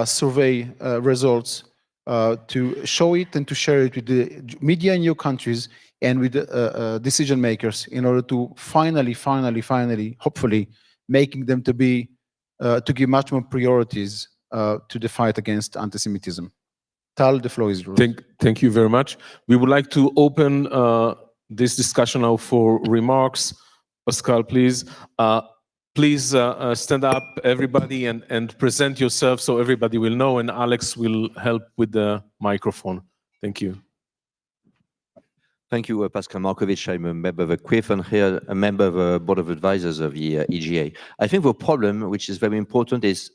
survey results to show it and to share it with the media in your countries and with decision makers in order to finally, hopefully, making them to give much more priorities to the fight against anti-Semitism. Tal, the floor is yours. Thank you very much. We would like to open this discussion now for remarks. Pascal, please. Please stand up, everybody, and present yourself so everybody will know, and Alex will help with the microphone. Thank you. Thank you, Pascal Markovic. I'm a member of the QIF here, a member of the Board of Advisors of the EJA. I think the problem, which is very important, is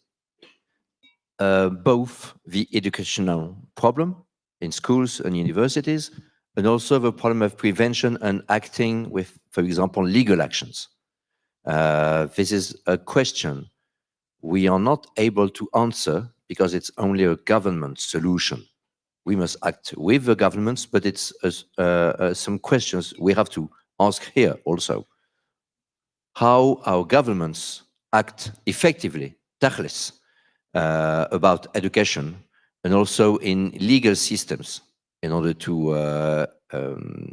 both the educational problem in schools and universities, and also the problem of prevention and acting with, for example, legal actions. This is a question we are not able to answer because it's only a government solution. We must act with the governments, but it's some questions we have to ask here also. How our governments act effectively, tachlis, about education, and also in legal systems in order to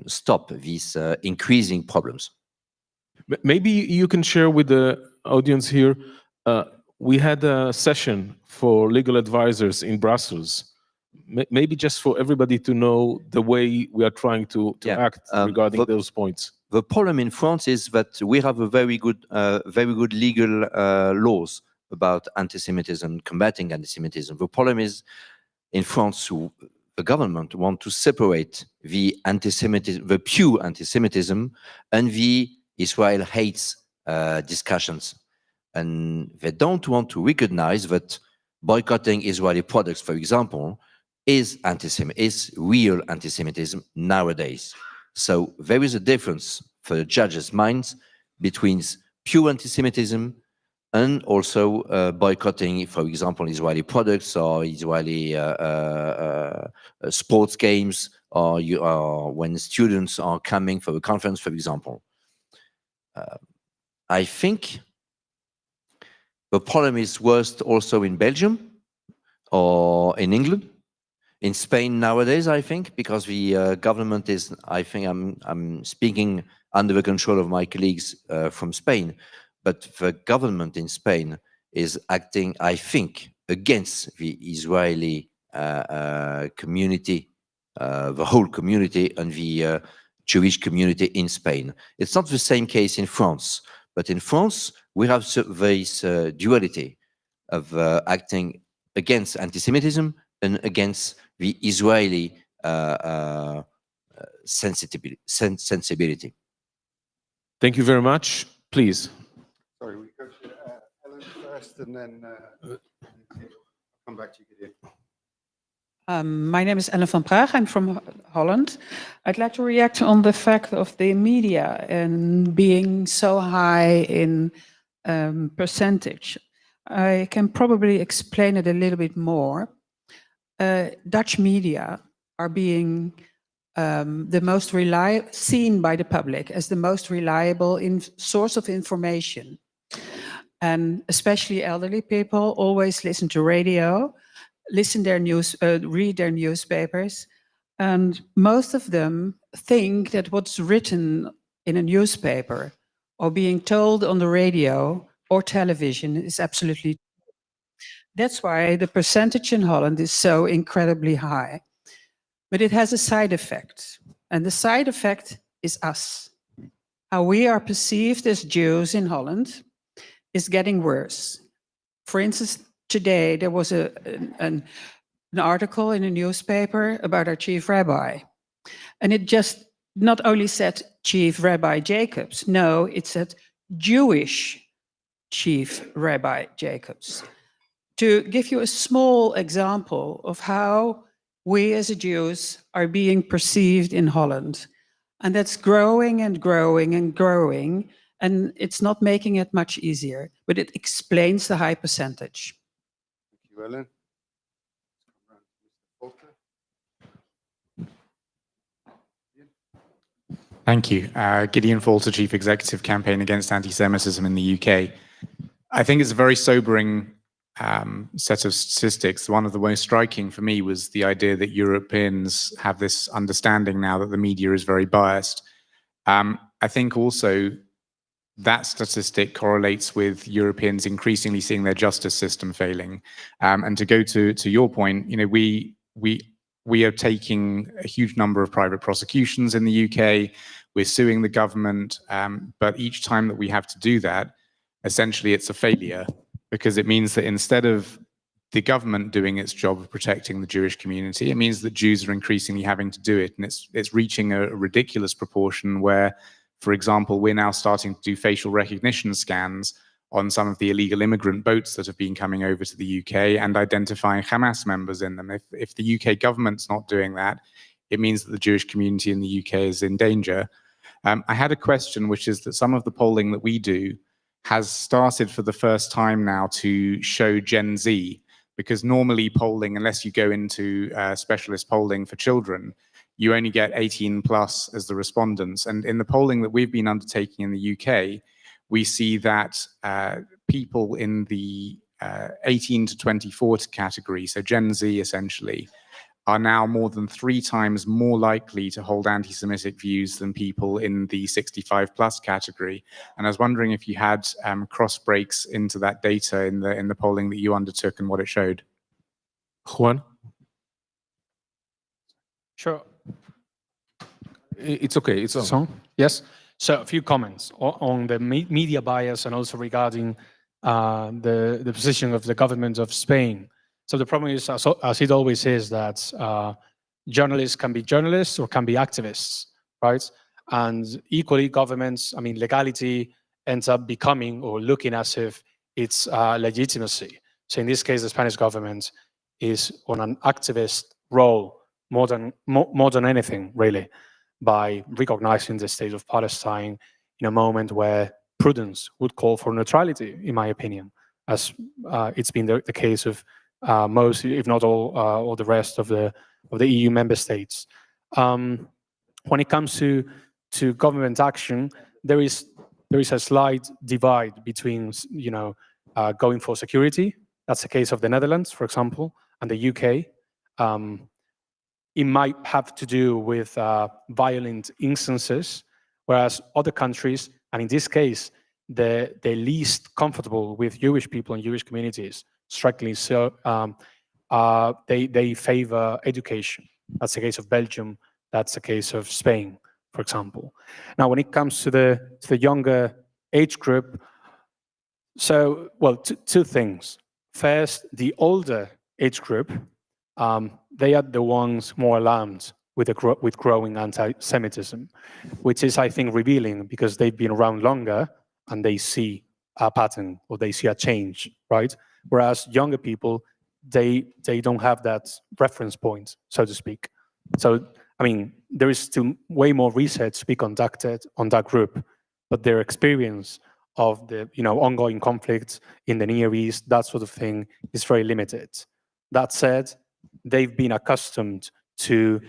stop these increasing problems. Maybe you can share with the audience here, we had a session for legal advisors in Brussels. Maybe just for everybody to know the way we are trying to act regarding those points. The problem in France is that we have a very good legal laws about anti-Semitism, combating anti-Semitism. The problem is in France, the government want to separate the anti-Semitism, the pure anti-Semitism, and the Israel hates discussions. And they don't want to recognize that boycotting Israeli products, for example, is real anti-Semitism nowadays. So there is a difference for the judges' minds between pure anti-Semitism and also boycotting, for example, Israeli products or Israeli sports games, or when students are coming for a conference, for example. I think the problem is worst also in Belgium or in England. In Spain nowadays, I think, because the government is, I think I'm speaking under the control of my colleagues from Spain, but the government in Spain is acting, I think, against the Israeli community, the whole community, and the Jewish community in Spain. It's not the same case in France, but in France, we have this duality of acting against anti-Semitism and against the Israeli sensibility. Thank you very much. Please. Sorry, we go to Ellen first, and then come back to you, Gideon. My name is Ellen van Praag. I'm from Holland. I'd like to react on the fact of the media and being so high in percentage. I can probably explain it a little bit more. Dutch media are being the most seen by the public as the most reliable source of information. And especially elderly people always listen to radio, read their newspapers, and most of them think that what's written in a newspaper or being told on the radio or television is absolutely true. That's why the percentage in Holland is so incredibly high. But it has a side effect, and the side effect is us. How we are perceived as Jews in Holland is getting worse. For instance, today there was an article in a newspaper about our chief rabbi. And it just not only said Chief Rabbi Jacobs, no, it said Jewish Chief Rabbi Jacobs. To give you a small example of how we as Jews are being perceived in Holland. And that's growing and growing and growing. And it's not making it much easier, but it explains the high percentage. Thank you, Ellen. Thank you. Gideon Falter, Chief Executive Campaign Against Anti-Semitism in the UK. I think it's a very sobering set of statistics. One of the most striking for me was the idea that Europeans have this understanding now that the media is very biased. I think also that statistic correlates with Europeans increasingly seeing their justice system failing. And to go to your point, you know, we are taking a huge number of private prosecutions in the UK. We're suing the government, but each time that we have to do that, essentially it's a failure, because it means that instead of the government doing its job of protecting the Jewish community, it means that Jews are increasingly having to do it. And it's reaching a ridiculous proportion where, for example, we're now starting to do facial recognition scans on some of the illegal immigrant boats that have been coming over to the UK and identifying Hamas members in them. If the UK government's not doing that, it means that the Jewish community in the UK is in danger. I had a question, which is that some of the polling that we do has started for the first time now to show Gen Z, because normally polling, unless you go into specialist polling for children, you only get 18 plus as the respondents. And in the polling that we've been undertaking in the UK, we see that people in the 18 to 24 category, so Gen Z essentially, are now more than 3 times more likely to hold anti-Semitic views than people in the 65 plus category. And I was wondering if you had cross breaks into that data in the polling that you undertook and what it showed. Juan? Sure. It's okay. It's on. So, yes. So a few comments on the media bias and also regarding the position of the government of Spain. So the problem is, as it always is, that journalists can be journalists or can be activists, right? And equally, governments, I mean, legality ends up becoming or looking as if it's legitimacy. So in this case, the Spanish government is on an activist role more than anything, really, by recognizing the state of Palestine in a moment where prudence would call for neutrality, in my opinion, as it's been the case of most, if not all the rest of the EU member states. When it comes to government action, there is a slight divide between, you know, going for security. That's the case of the Netherlands, for example, and the UK. It might have to do with violent instances, whereas other countries, and in this case, the least comfortable with Jewish people and Jewish communities, strikingly so, they favor education. That's the case of Belgium. That's the case of Spain, for example. Now, when it comes to the younger age group, so, well, two things. First, the older age group, they are the ones more alarmed with growing anti-Semitism, which is, I think, revealing because they've been around longer and they see a pattern or they see a change, right? Whereas younger people, they don't have that reference point, so to speak. So, I mean, there is still way more research to be conducted on that group, but their experience of the, you know, ongoing conflicts in the Near East, that sort of thing, is very limited. That said, they've been accustomed to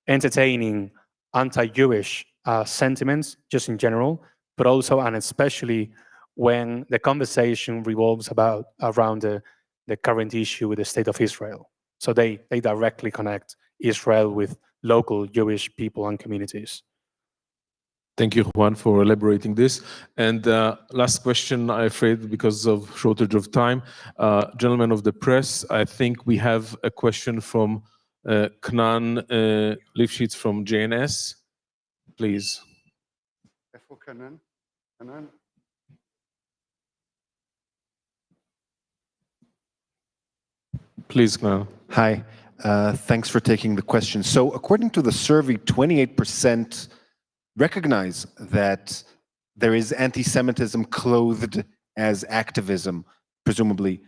entertaining anti-Jewish sentiments, just in general, but also and especially when the conversation revolves around the current issue with the state of Israel. So they directly connect Israel with local Jewish people and communities. Thank you, Juan, for elaborating this. And last question, I'm afraid, because of shortage of time. Gentlemen of the press, I think we have a question from Knan Lifshitz from JNS. Please. Please, Knan. Hi. Thanks for taking the question. So according to the survey, 28% recognize that there is anti-Semitism clothed as activism, presumably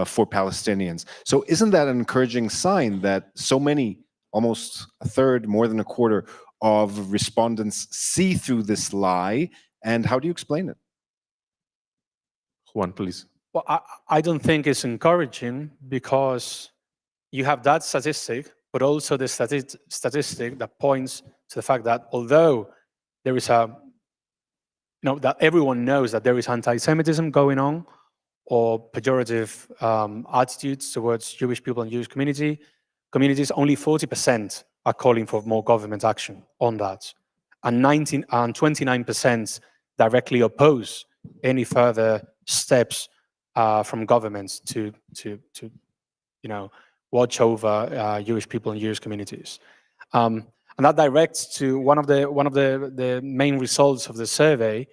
for Palestinians. So isn't that an encouraging sign that so many, almost a third, more than a quarter, of respondents see through this lie, and how do you explain it? Juan, please. Well, I don't think it's encouraging because you have that statistic, but also the statistic that points to the fact that although there is that everyone knows that there is anti-Semitism going on or pejorative attitudes towards Jewish people and Jewish communities, only 40% are calling for more government action on that. And 29% directly oppose any further steps from governments to watch over Jewish people and Jewish communities. And that directs to one of the main results of the survey,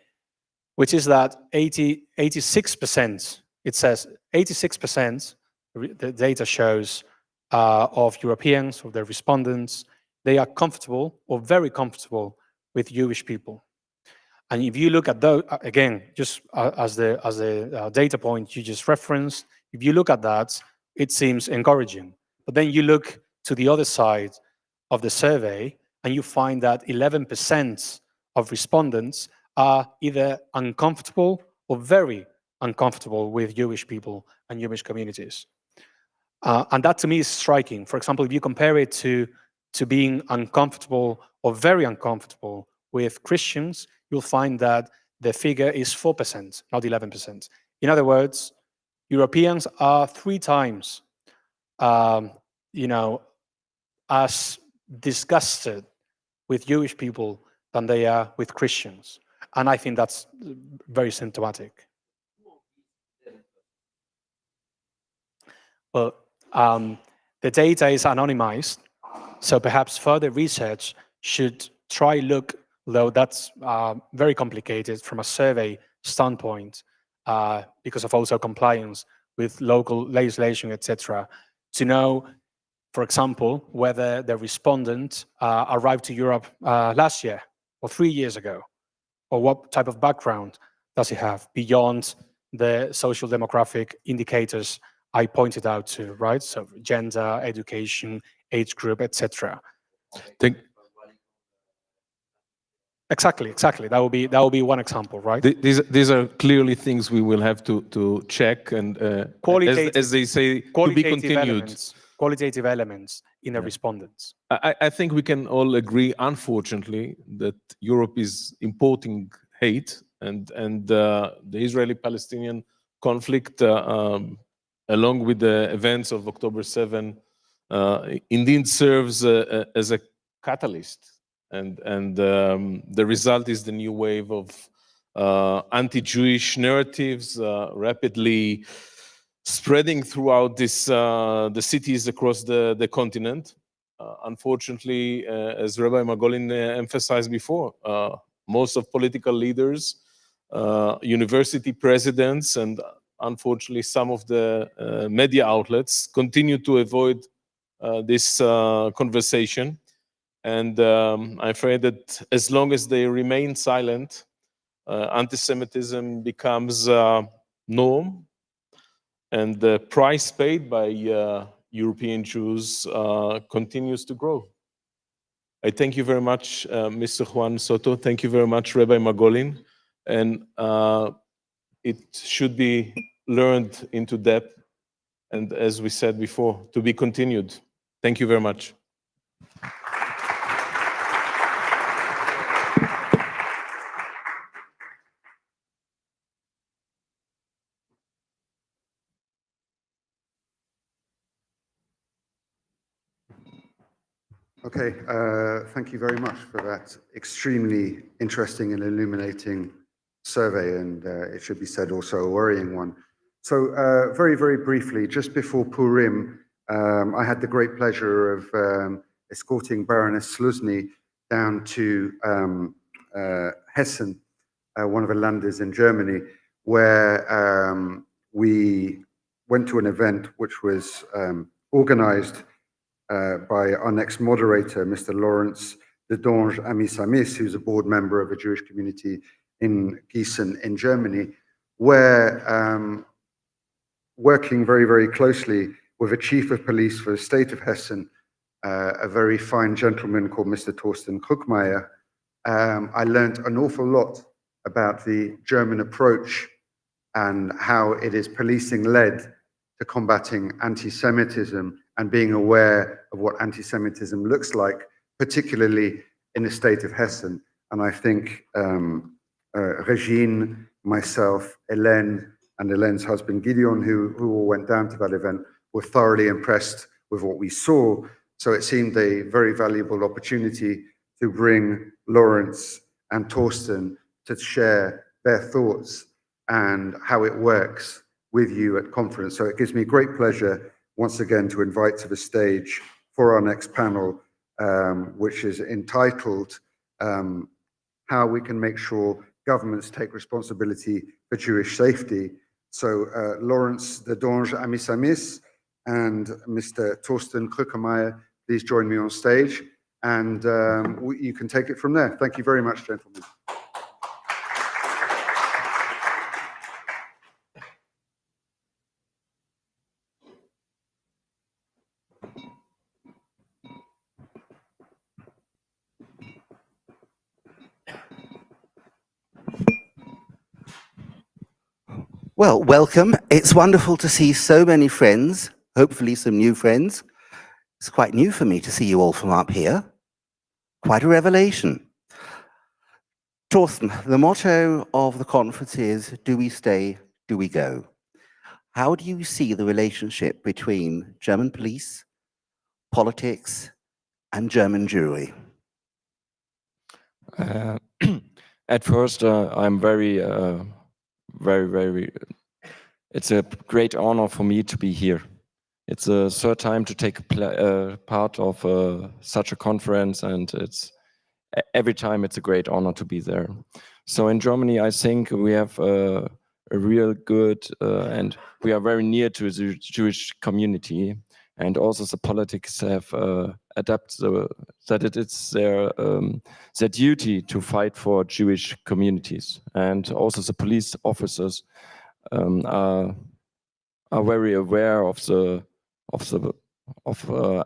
which is that 86%, it says 86%, the data shows, of Europeans, of their respondents, they are comfortable or very comfortable with Jewish people. And if you look at those, again, just as the data point you just referenced, if you look at that, it seems encouraging. But then you look to the other side of the survey and you find that 11% of respondents are either uncomfortable or very uncomfortable with Jewish people and Jewish communities. And that to me is striking. For example, if you compare it to being uncomfortable or very uncomfortable with Christians, you'll find that the figure is 4%, not 11%. In other words, Europeans are 3 times, as disgusted with Jewish people than they are with Christians. And I think that's very symptomatic. Well, the data is anonymized, so perhaps further research should try look, though that's very complicated from a survey standpoint, because of also compliance with local legislation, etc., to know, for example, whether the respondent arrived to Europe last year or 3 years ago, or what type of background does he have beyond the social demographic indicators I pointed out to, right? So gender, education, age group, etc. Exactly. That will be one example, right? These are clearly things we will have to check and, as they say, to be continued. Qualitative elements in the respondents. I think we can all agree, unfortunately, that Europe is importing hate, and the Israeli-Palestinian conflict, along with the events of October 7, indeed serves as a catalyst. And the result is the new wave of anti-Jewish narratives rapidly spreading throughout the cities across the continent. Unfortunately, as Rabbi Margolin emphasized before, most of political leaders, university presidents, and unfortunately some of the media outlets continue to avoid this conversation. And I'm afraid that as long as they remain silent, anti-Semitism becomes norm, and the price paid by European Jews continues to grow. I thank you very much, Mr. Juan Soto. Thank you very much, Rabbi Margolin. And it should be learned into depth, and as we said before, to be continued. Thank you very much. Okay, thank you very much for that extremely interesting and illuminating survey, and it should be said also a worrying one. So very, very briefly, just before Purim, I had the great pleasure of escorting Baroness Sluzny down to Hessen, one of the Landes in Germany, where we went to an event which was organized by our next moderator, Mr. Lawrence Dedange Amisamis, who's a board member of a Jewish community in Gießen in Germany, where working very, very closely with a chief of police for the state of Hessen, a very fine gentleman called Mr. Thorsten Krugmeier, I learned an awful lot about the German approach and how it is policing-led to combating anti-Semitism and being aware of what anti-Semitism looks like, particularly in the state of Hessen. And I think Regine, myself, Hélène, and Hélène's husband Gideon, who all went down to that event, were thoroughly impressed with what we saw. So it seemed a very valuable opportunity to bring Lawrence and Torsten to share their thoughts and how it works with you at conference. So it gives me great pleasure once again to invite to the stage for our next panel, which is entitled How We Can Make Sure Governments Take Responsibility for Jewish Safety. So Lawrence de Donge Amisamis and Mr. Thorsten Krugmeier, please join me on stage, and you can take it from there. Thank you very much, gentlemen. Well, welcome. It's wonderful to see so many friends, hopefully some new friends. It's quite new for me to see you all from up here. Quite a revelation. Thorsten, the motto of the conference is, do we stay, do we go? How do you see the relationship between German police, politics, and German Jewry? At first, I'm very, it's a great honor for me to be here. It's a third time to take part of such a conference, and every time it's a great honor to be there. So in Germany, I think we have a real good, and we are very near to the Jewish community, and also the politics have adapted that it is their duty to fight for Jewish communities, and also the police officers are very aware of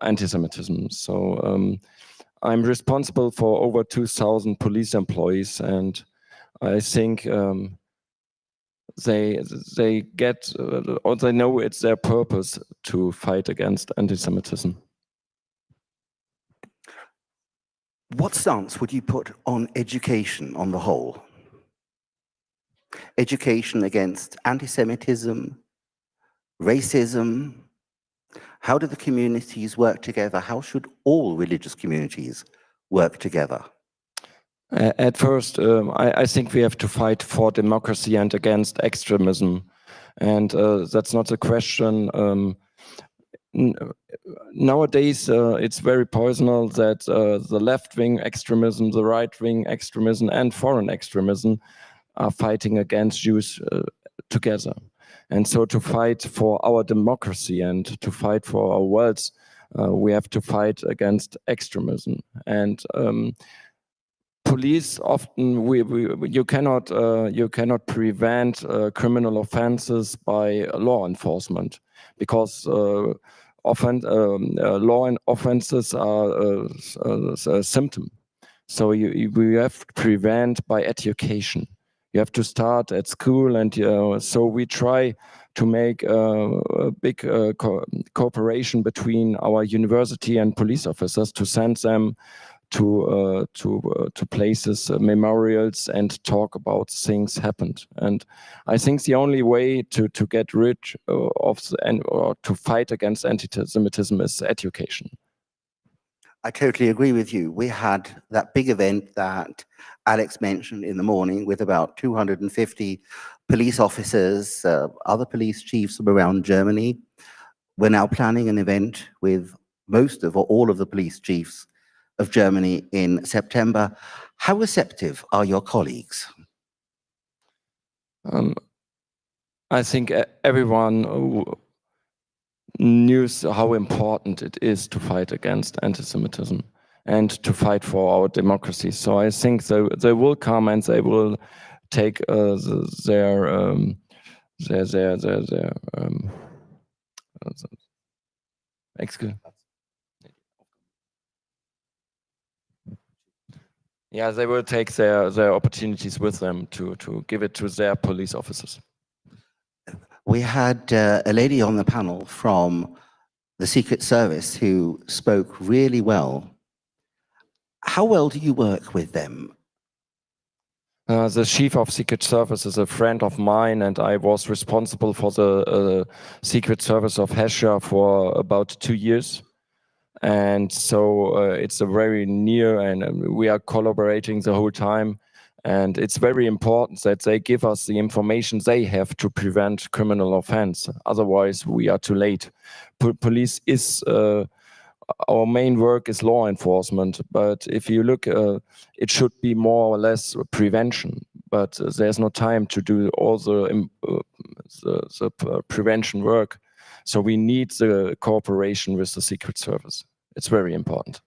anti-Semitism. So I'm responsible for over 2,000 police employees, and I think they get or they know it's their purpose to fight against anti-Semitism. What stance would you put on education on the whole? Education against anti-Semitism, racism. How do the communities work together? How should all religious communities work together? At first, I think we have to fight for democracy and against extremism. And that's not a question. Nowadays, it's very poisonal that the left-wing extremism, the right-wing extremism, and foreign extremism are fighting against Jews together. And so to fight for our democracy and to fight for our worlds, we have to fight against extremism. And police often, you cannot prevent criminal offenses by law enforcement, because often law and offenses are a symptom. So we have to prevent by education. You have to start at school, and so we try to make a big cooperation between our university and police officers to send them to places, memorials, and talk about things happened. And I think the only way to get rid of or to fight against anti-Semitism is education. I totally agree with you. We had that big event that Alex mentioned in the morning with about 250 police officers, other police chiefs from around Germany. We're now planning an event with most of or all of the police chiefs of Germany in September. How receptive are your colleagues? I think everyone knows how important it is to fight against anti-Semitism and to fight for our democracy. So I think they will come and they will take their Yeah, they will take their opportunities with them to give it to their police officers. We had a lady on the panel from the Secret Service who spoke really well. How well do you work with them? The chief of Secret Service is a friend of mine, and I was responsible for the Secret Service of Hesha for about 2 years. And so it's a very near, and we are collaborating the whole time. And it's very important that they give us the information they have to prevent criminal offense. Otherwise, we are too late. Police is our main work is law enforcement, but if you look, it should be more or less prevention. But there's no time to do all the prevention work. So we need the cooperation with the Secret Service. It's very important.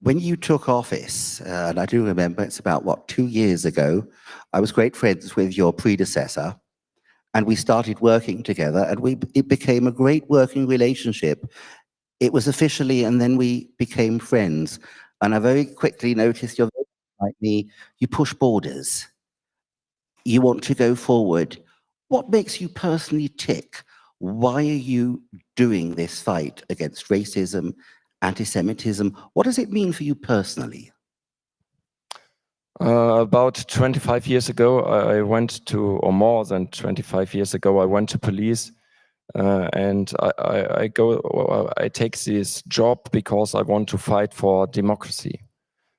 When you took office, and I do remember it's about, what, 2 years ago, I was great friends with your predecessor, and we started working together, and it became a great working relationship. It was officially, and then we became friends. And I very quickly noticed you're very like me, you push borders. You want to go forward. What makes you personally tick? Why are you doing this fight against racism, anti-Semitism? What does it mean for you personally? About 25 years ago, I went to, or more than 25 years ago, I went to police. And I take this job because I want to fight for democracy.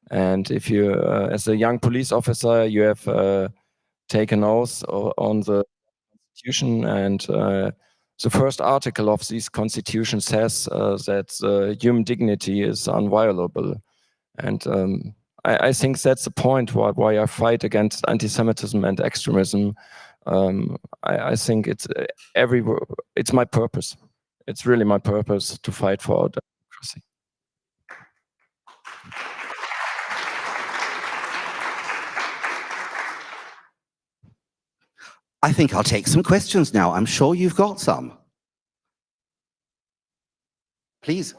And if you, as a young police officer, you have taken oath on the Constitution, and the first article of this Constitution says that human dignity is inviolable. And I think that's the point why I fight against anti-Semitism and extremism. I think it's my purpose. It's really my purpose to fight for democracy. I think I'll take some questions now. I'm sure you've got some. Please.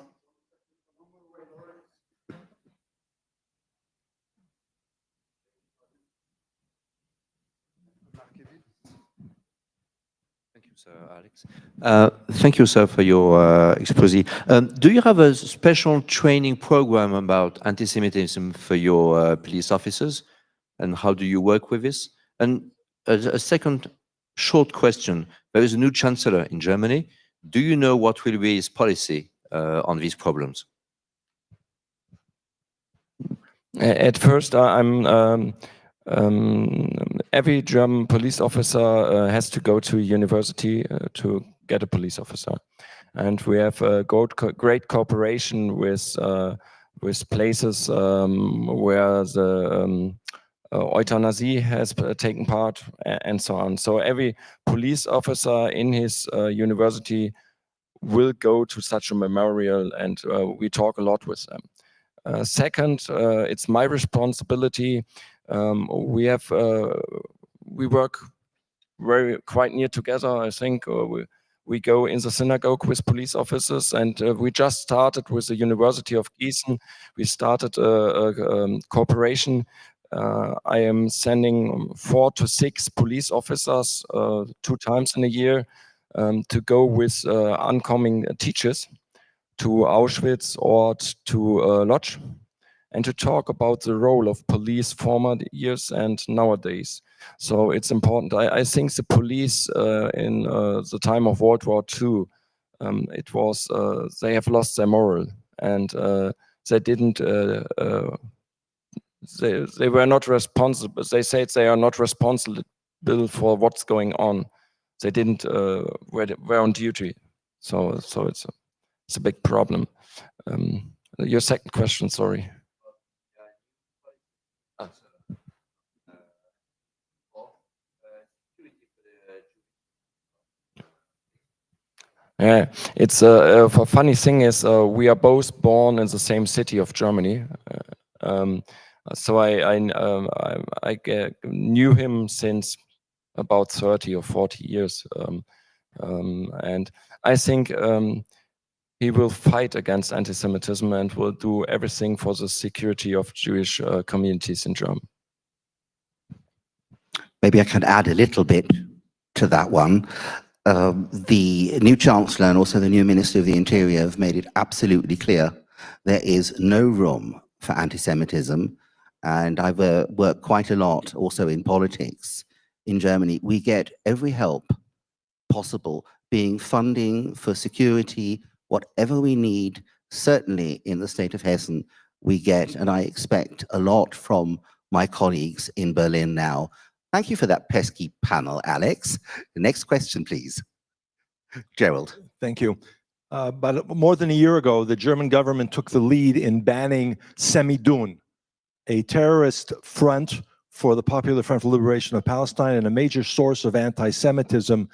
Alex. Thank you, sir, for your exposé. Do you have a special training program about anti-Semitism for your police officers? And how do you work with this? And a second short question. There is a new chancellor in Germany. Do you know what will be his policy on these problems? At first, every German police officer has to go to university to get a police officer, and we have great cooperation with places where the euthanasia has taken part, and so on. So every police officer in his university will go to such a memorial, and we talk a lot with them. Second, it's my responsibility. We work quite near together. I think we go in the synagogue with police officers, and we just started with the University of Gießen. We started a cooperation. I am sending 4 to 6 police officers 2 times in a year to go with oncoming teachers to Auschwitz or to Lodz, and to talk about the role of police former years and nowadays. So it's important. I think the police in the time of World War II, it was they have lost their moral, and they didn't. They were not responsible. They said they are not responsible for what's going on. They didn't were on duty. So it's a big problem. Your second question, sorry. Yeah, it's a funny thing is we are both born in the same city of Germany, so I knew him since about 30 or 40 years, and I think he will fight against anti-Semitism and will do everything for the security of Jewish communities in Germany. Maybe I can add a little bit to that one. The new Chancellor and also the new Minister of the Interior have made it absolutely clear there is no room for anti-Semitism. And I've worked quite a lot also in politics in Germany. We get every help possible, being funding for security, whatever we need, certainly in the state of Hessen, we get, and I expect a lot from my colleagues in Berlin now. Thank you for that pesky panel, Alex. The next question, please. Gerald. Thank you. But more than a year ago, the German government took the lead in banning Semidun, a terrorist front for the Popular Front for Liberation of Palestine and a major source of anti-Semitism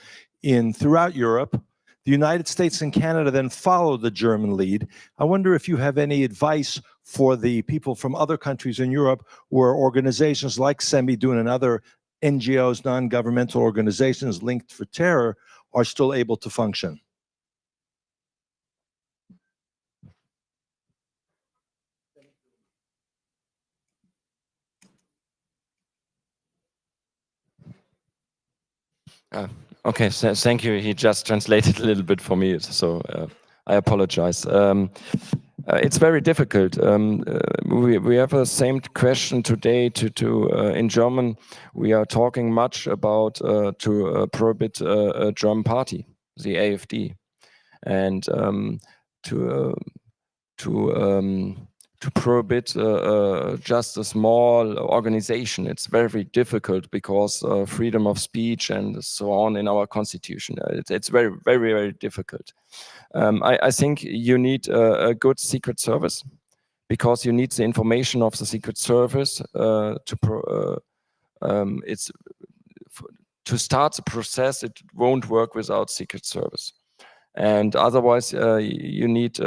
throughout Europe. The United States and Canada then followed the German lead. I wonder if you have any advice for the people from other countries in Europe where organizations like Semidun and other NGOs, non-governmental organizations linked for terror, are still able to function. Okay, so thank you. He just translated a little bit for me, so I apologize. It's very difficult. We have the same question today in German. We are talking much about to prohibit a German party, the AfD, and to prohibit just a small organization. It's very difficult because freedom of speech and so on in our constitution. It's very difficult. I think you need a good secret service because you need the information of the secret service to start the process. It won't work without secret service. And otherwise, you need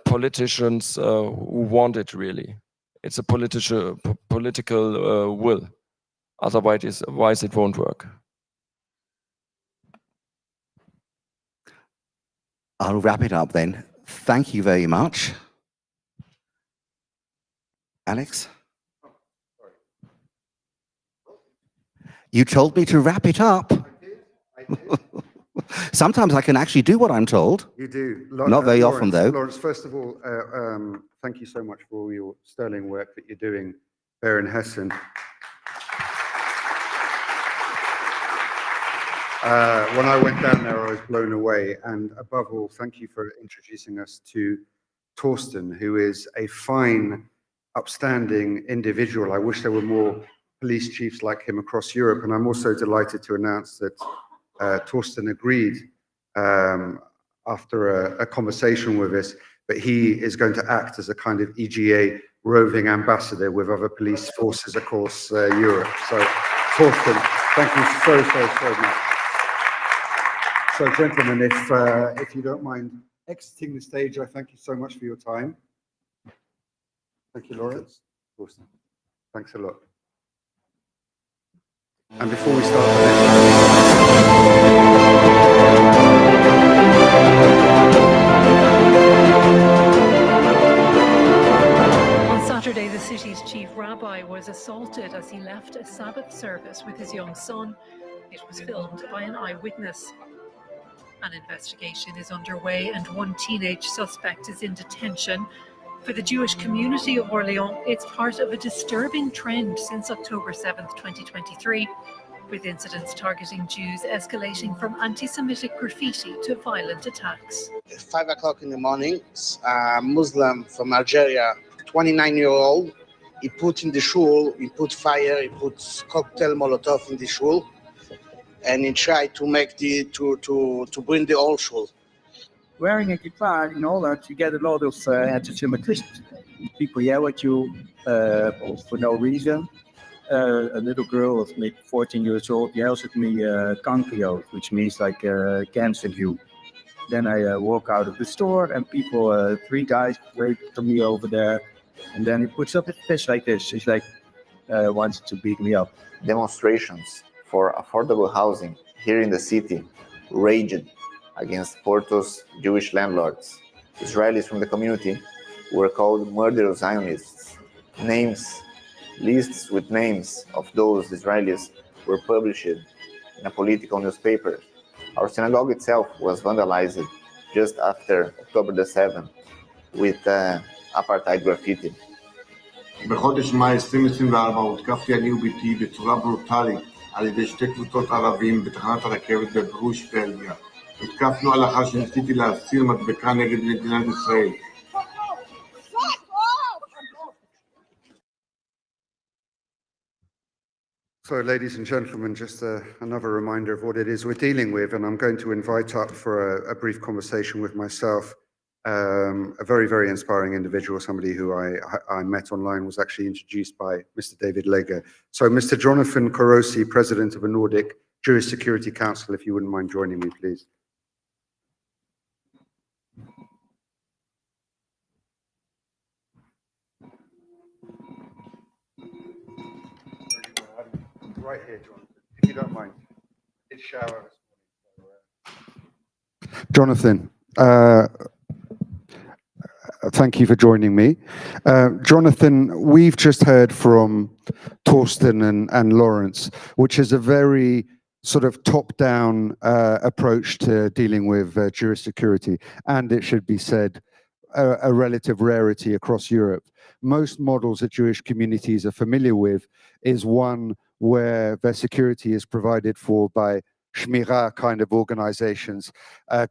politicians who want it really. It's a political will. Otherwise, it won't work. I'll wrap it up then. Thank you very much. Alex? You told me to wrap it up. I did. Sometimes I can actually do what I'm told. You do. Not very often, though. Lawrence, first of all, thank you so much for all your sterling work that you're doing there in Hessen. When I went down there, I was blown away. And above all, thank you for introducing us to Torsten, who is a fine, upstanding individual. I wish there were more police chiefs like him across Europe. And I'm also delighted to announce that Torsten agreed after a conversation with us that he is going to act as a kind of EJA roving ambassador with other police forces across Europe. So, Torsten, thank you so much. So, gentlemen, if you don't mind exiting the stage, I thank you so much for your time. Thank you, Lawrence. Torsten, thanks a lot. And before we start the On Saturday, the city's chief rabbi was assaulted as he left a Sabbath service with his young son. It was filmed by an eyewitness. An investigation is underway and one teenage suspect is in detention. For the Jewish community of Orléans, it's part of a disturbing trend since October 7th, 2023, with incidents targeting Jews escalating from anti-Semitic graffiti to violent attacks. 5 o'clock in the morning, a Muslim from Algeria, 29-year-old, he put in the shul, he put fire, he put cocktail Molotov in the shul, and he tried to make to bring the whole shul. Wearing a kippah in order to get a lot of anti-Semitism. People yell at you for no reason. A little girl of maybe 14 years old yells at me, "Kankio," which means like cancer you. Then I walk out of the store and people, 3 guys wait for me over there. And then he puts up his fist like this. He's like, wants to beat me up. Demonstrations for affordable housing here in the city raged against Porto's Jewish landlords. Israelis from the community were called murderous Zionists. Lists with names of those Israelis were published in a political newspaper. Our synagogue itself was vandalized just after October the 7th with apartheid graffiti. בחודש מאי 2024 הותקפתי אני וביתי בצורה ברוטלית על ידי שתי קבוצות ערבים בתחנת הרכבת בגרוש בלגיה. הותקפנו לאחר שניסיתי להסיר מדבקה נגד מדינת ישראל. So, ladies and gentlemen, just another reminder of what it is we're dealing with, and I'm going to invite up for a brief conversation with myself a very, very inspiring individual, somebody who I met online, was actually introduced by Mr. David Lega. So, Mr. Jonathan Korosi, President of the Nordic Jewish Security Council, if you wouldn't mind joining me, please. Right here, Jonathan, if you don't mind. I did shower this morning. Jonathan, thank you for joining me. Jonathan, we've just heard from Torsten and Lawrence, which is a very sort of top-down approach to dealing with Jewish security, and it should be said, a relative rarity across Europe. Most models that Jewish communities are familiar with is one where their security is provided for by Shmirah kind of organizations,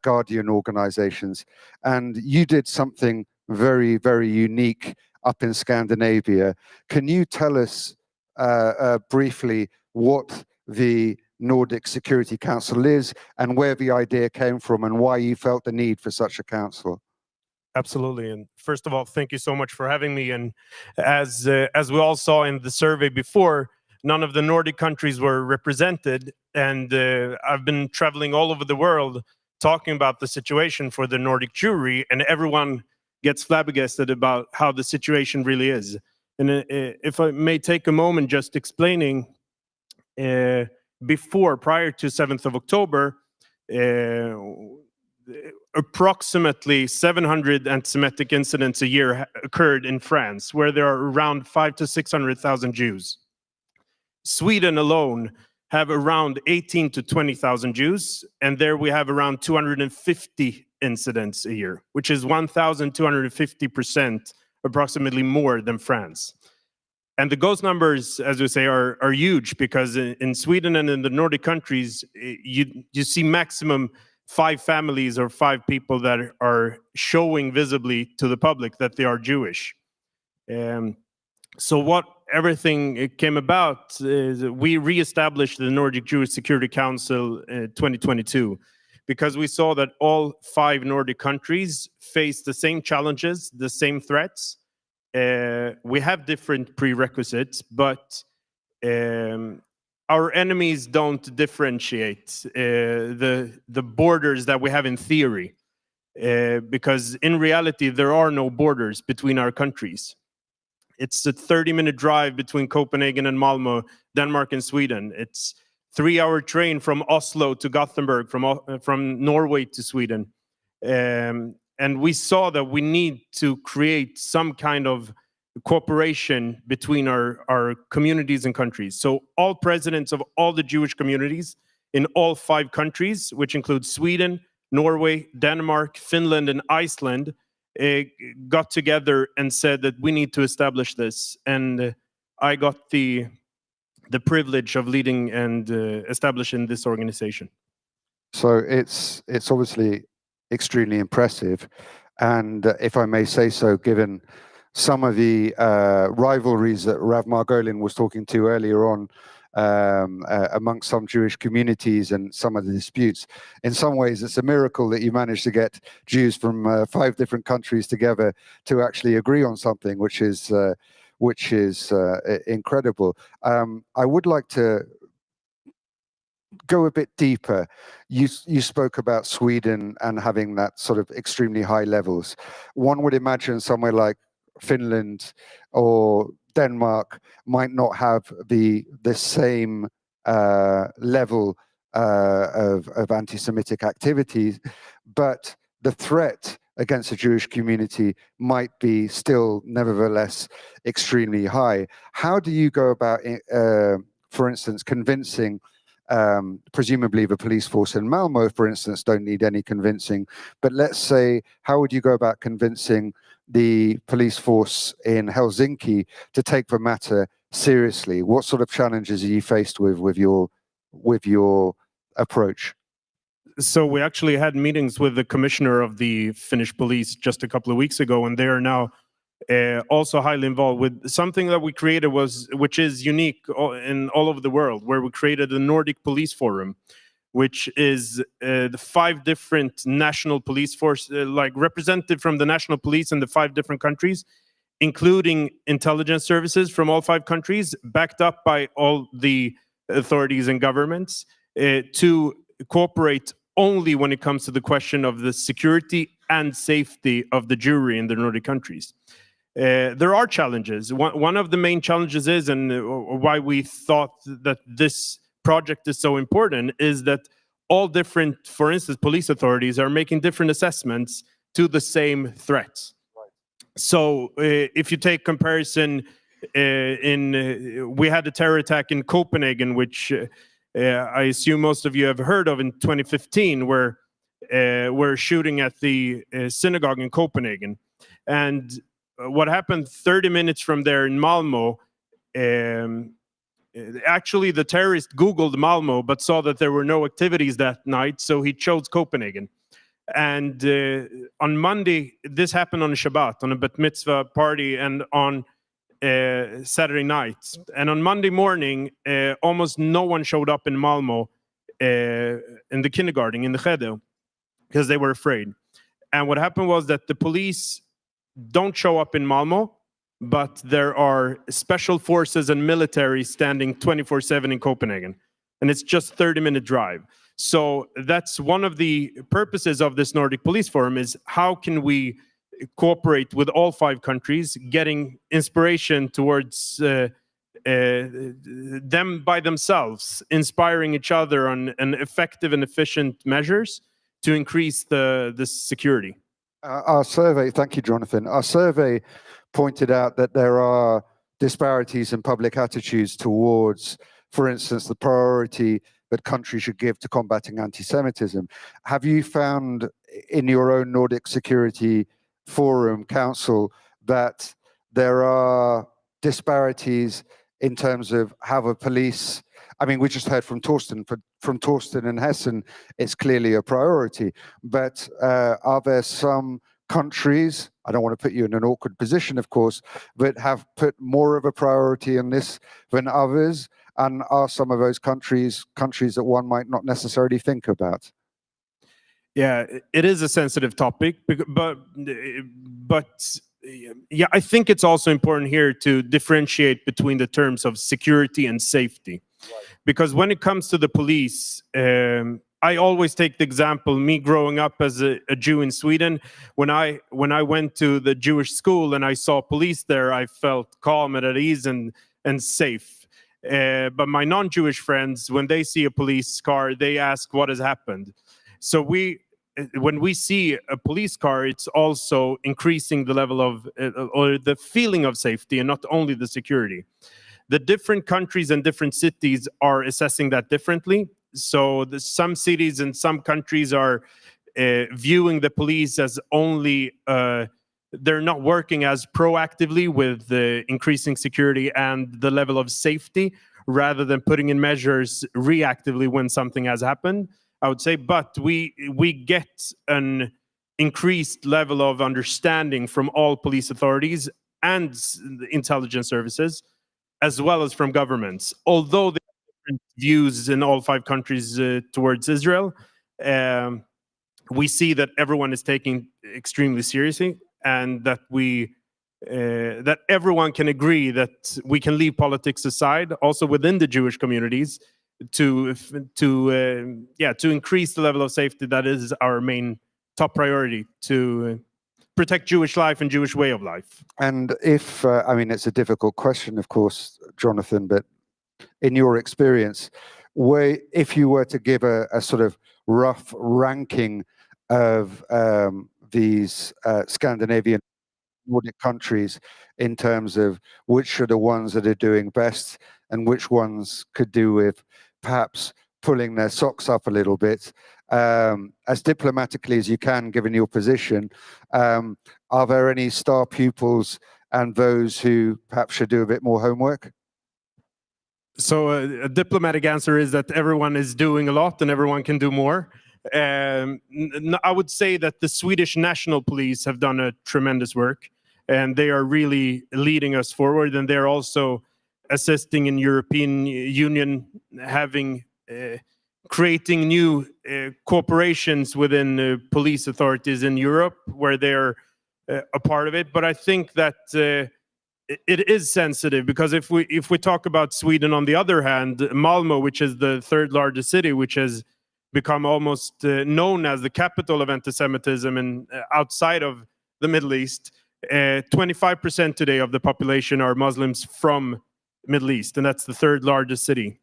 guardian organizations. And you did something very, very unique up in Scandinavia. Can you tell us briefly what the Nordic Security Council is and where the idea came from and why you felt the need for such a council? Absolutely. And first of all, thank you so much for having me. And as we all saw in the survey before, none of the Nordic countries were represented. And I've been traveling all over the world talking about the situation for the Nordic Jewry, and everyone gets flabbergasted about how the situation really is. And if I may take a moment just explaining, prior to 7th of October, approximately 700 anti-Semitic incidents a year occurred in France, where there are around 500,000 to 600,000 Jews. Sweden alone have around 18 to 20,000 Jews, and there we have around 250 incidents a year, which is 1,250%, approximately more than France. And the ghost numbers, as we say, are huge, because in Sweden and in the Nordic countries, you see maximum 5 families or 5 people that are showing visibly to the public that they are Jewish. So what everything came about is we reestablished the Nordic Jewish Security Council in 2022, because we saw that all 5 Nordic countries face the same challenges, the same threats. We have different prerequisites, but our enemies don't differentiate the borders that we have in theory, because in reality there are no borders between our countries. It's a 30-minute drive between Copenhagen and Malmö, Denmark and Sweden. It's 3-hour train from Oslo to Gothenburg, from Norway to Sweden. And we saw that we need to create some kind of cooperation between our communities and countries. So all presidents of all the Jewish communities in all 5 countries, which include Sweden, Norway, Denmark, Finland, and Iceland, got together and said that we need to establish this. And I got the privilege of leading and establishing this organization. So it's obviously extremely impressive. And if I may say so, given some of the rivalries that Rav Margolin was talking to earlier on amongst some Jewish communities and some of the disputes, in some ways it's a miracle that you managed to get Jews from 5 different countries together to actually agree on something, which is incredible. I would like to go a bit deeper. You spoke about Sweden and having that sort of extremely high levels. One would imagine somewhere like Finland or Denmark might not have the same level of anti-Semitic activities, but the threat against the Jewish community might be still nevertheless extremely high. How do you go about, for instance, convincing, presumably the police force in Malmo, for instance, don't need any convincing, but let's say, how would you go about convincing the police force in Helsinki to take the matter seriously? What sort of challenges are you faced with your approach? So we actually had meetings with the commissioner of the Finnish police just a couple of weeks ago, and they are now also highly involved with something that we created, which is unique in all over the world, where we created a Nordic Police Forum, which is the 5 different national police force, like representative from the national police in the 5 different countries, including intelligence services from all 5 countries, backed up by all the authorities and governments, to cooperate only when it comes to the question of the security and safety of the Jewry in the Nordic countries. There are challenges. One of the main challenges is, and why we thought that this project is so important, is that all different, for instance, police authorities are making different assessments to the same threats. So if you take comparison, we had a terror attack in Copenhagen, which I assume most of you have heard of, in 2015, where we're shooting at the synagogue in Copenhagen. And what happened 30 minutes from there in Malmo, actually the terrorist Googled Malmo, but saw that there were no activities that night, so he chose Copenhagen. And on Monday, this happened on Shabbat, on a bat mitzvah party, and on Saturday night. And on Monday morning, almost no one showed up in Malmo, in the kindergarten, in the cheder, because they were afraid. And what happened was that the police don't show up in Malmo, but there are special forces and military standing 24/7 in Copenhagen. And it's just 30-minute drive. So that's one of the purposes of this Nordic Police Forum, is how can we cooperate with all 5 countries, getting inspiration towards them by themselves, inspiring each other on an effective and efficient measures to increase the security. Our survey, thank you, Jonathan. Our survey pointed out that there are disparities in public attitudes towards, for instance, the priority that countries should give to combating anti-Semitism. Have you found in your own Nordic Security Forum Council that there are disparities in terms of how the police, I mean, we just heard from Torsten, from Torsten and Hessen, it's clearly a priority, but are there some countries, I don't want to put you in an awkward position, of course, that have put more of a priority on this than others? And are some of those countries that one might not necessarily think about? Yeah, it is a sensitive topic, but yeah, I think it's also important here to differentiate between the terms of security and safety. Right. Because when it comes to the police, I always take the example, me growing up as a Jew in Sweden, when I went to the Jewish school and I saw police there, I felt calm and at ease and safe. But my non-Jewish friends, when they see a police car, they ask what has happened. So when we see a police car, it's also increasing the level of, or the feeling of safety, and not only the security. The different countries and different cities are assessing that differently. So some cities and some countries are viewing the police as only, they're not working as proactively with the increasing security and the level of safety, rather than putting in measures reactively when something has happened, I would say. But we get an increased level of understanding from all police authorities and intelligence services, as well as from governments. Although there are different views in all 5 countries towards Israel, we see that everyone is taking extremely seriously, and that that everyone can agree that we can leave politics aside, also within the Jewish communities, to increase the level of safety. That is our main top priority, to protect Jewish life and Jewish way of life. And if, I mean, it's a difficult question, of course, Jonathan, but in your experience, if you were to give a sort of rough ranking of these Scandinavian Nordic countries in terms of which are the ones that are doing best and which ones could do with perhaps pulling their socks up a little bit, as diplomatically as you can, given your position, are there any star pupils and those who perhaps should do a bit more homework? So a diplomatic answer is that everyone is doing a lot and everyone can do more. I would say that the Swedish National Police have done a tremendous work, and they are really leading us forward, and they're also assisting in European Union having creating new corporations within police authorities in Europe where they're a part of it. But I think that it is sensitive, because if we talk about Sweden, on the other hand, Malmö, which is the third largest city, which has become almost known as the capital of anti-Semitism and outside of the Middle East, 25% today of the population are Muslims from Middle East, and that's the third largest city.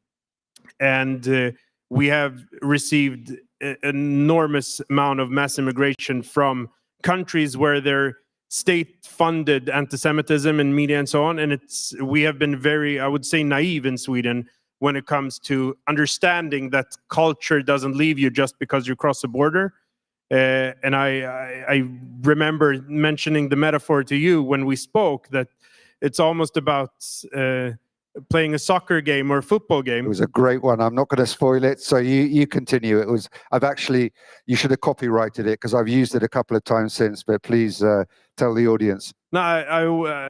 And we have received an enormous amount of mass immigration from countries where they're state-funded anti-Semitism and media and so on, and we have been very, I would say, naive in Sweden when it comes to understanding that culture doesn't leave you just because you cross a border. And I remember mentioning the metaphor to you when we spoke, that it's almost about playing a soccer game or a football game. It was a great one. I'm not going to spoil it, so you continue. You should have copyrighted it, because I've used it a couple of times since, but please tell the audience. No, I will.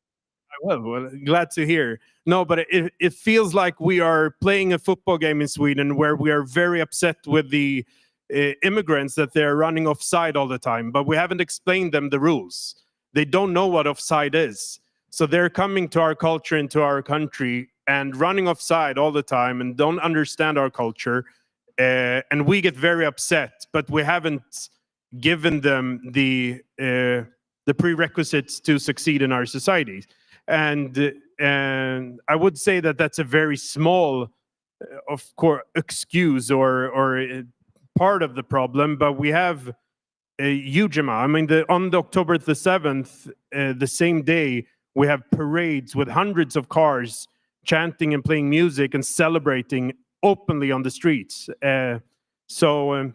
Well, glad to hear. No, but it feels like we are playing a football game in Sweden where we are very upset with the immigrants that they're running offside all the time, but we haven't explained them the rules. They don't know what offside is. So they're coming to our culture, into our country, and running offside all the time and don't understand our culture. And we get very upset, but we haven't given them the prerequisites to succeed in our societies. And I would say that that's a very small, of course, excuse or part of the problem, but we have a huge amount. I mean, on October the 7th, the same day, we have parades with hundreds of cars chanting and playing music and celebrating openly on the streets. So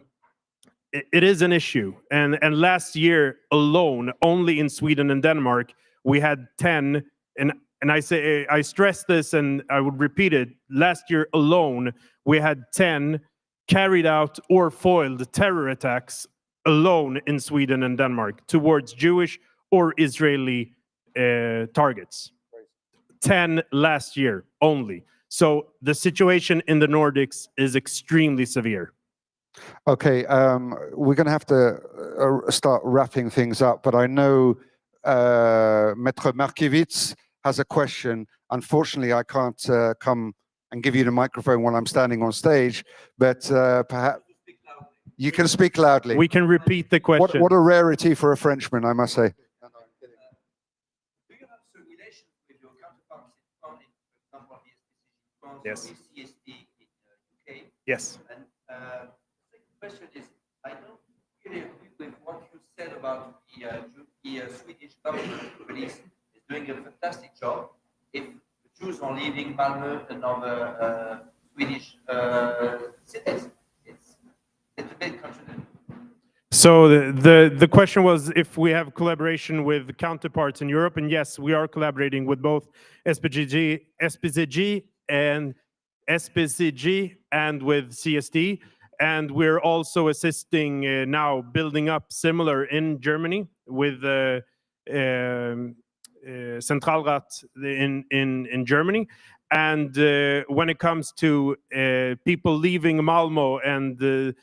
it is an issue. And last year alone, only in Sweden and Denmark, we had 10, and I stress this and I would repeat it, last year alone, we had 10 carried out or foiled terror attacks alone in Sweden and Denmark towards Jewish or Israeli targets. 10 last year only. So the situation in the Nordics is extremely severe. Okay, we're going to have to start wrapping things up, but I know Maître Markiewicz has a question. Unfortunately, I can't come and give you the microphone while I'm standing on stage, but perhaps you can speak loudly. We can repeat the question. What a rarity for a Frenchman, I must say. Yes. Yes. And the second question is, I don't really agree with what you said about the Swedish government. Police is doing a fantastic job. If the Jews are leaving Malmö and other Swedish cities, it's a bit contradictory. So the question was if we have collaboration with counterparts in Europe, and yes, we are collaborating with both SPCG and with CSD, and we're also assisting now building up similar in Germany with Zentralrat in Germany. And when it comes to people leaving Malmö and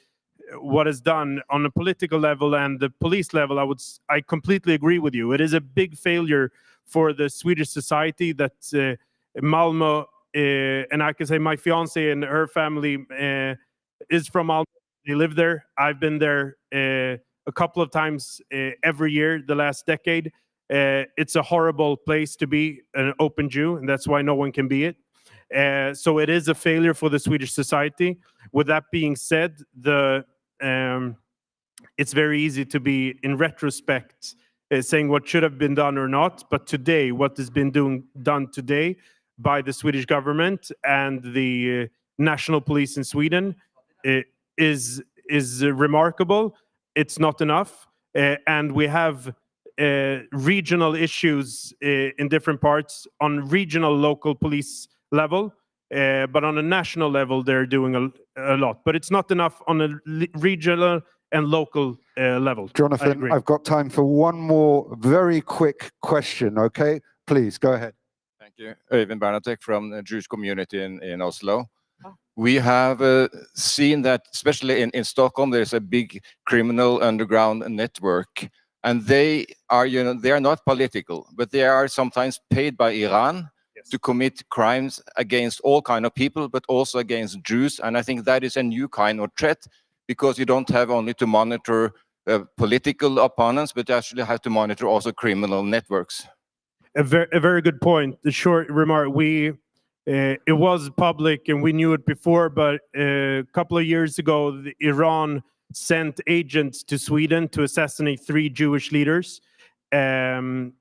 what is done on a political level and the police level, I completely agree with you. It is a big failure for the Swedish society that Malmö, and I can say my fiance and her family is from Malmö. They live there. I've been there a couple of times every year the last decade. It's a horrible place to be an open Jew, and that's why no one can be it. So it is a failure for the Swedish society. With that being said, it's very easy to be, in retrospect, saying what should have been done or not. But today, what has been done today by the Swedish government and the national police in Sweden is remarkable. It's not enough, and we have regional issues in different parts on regional local police level. But on a national level, they're doing a lot. But it's not enough on a regional and local level. Jonathan, I've got time for one more very quick question, okay? Please, go ahead. Thank you. Øyvind Bernatek from the Jewish community in Oslo. We have seen that, especially in Stockholm, there's a big criminal underground network. And they are, they are not political, but they are sometimes paid by Iran to commit crimes against all kind of people, but also against Jews. And I think that is a new kind of threat, because you don't have only to monitor political opponents, but you actually have to monitor also criminal networks. A very good point. The short remark, it was public and we knew it before, but a couple of years ago, Iran sent agents to Sweden to assassinate 3 Jewish leaders. And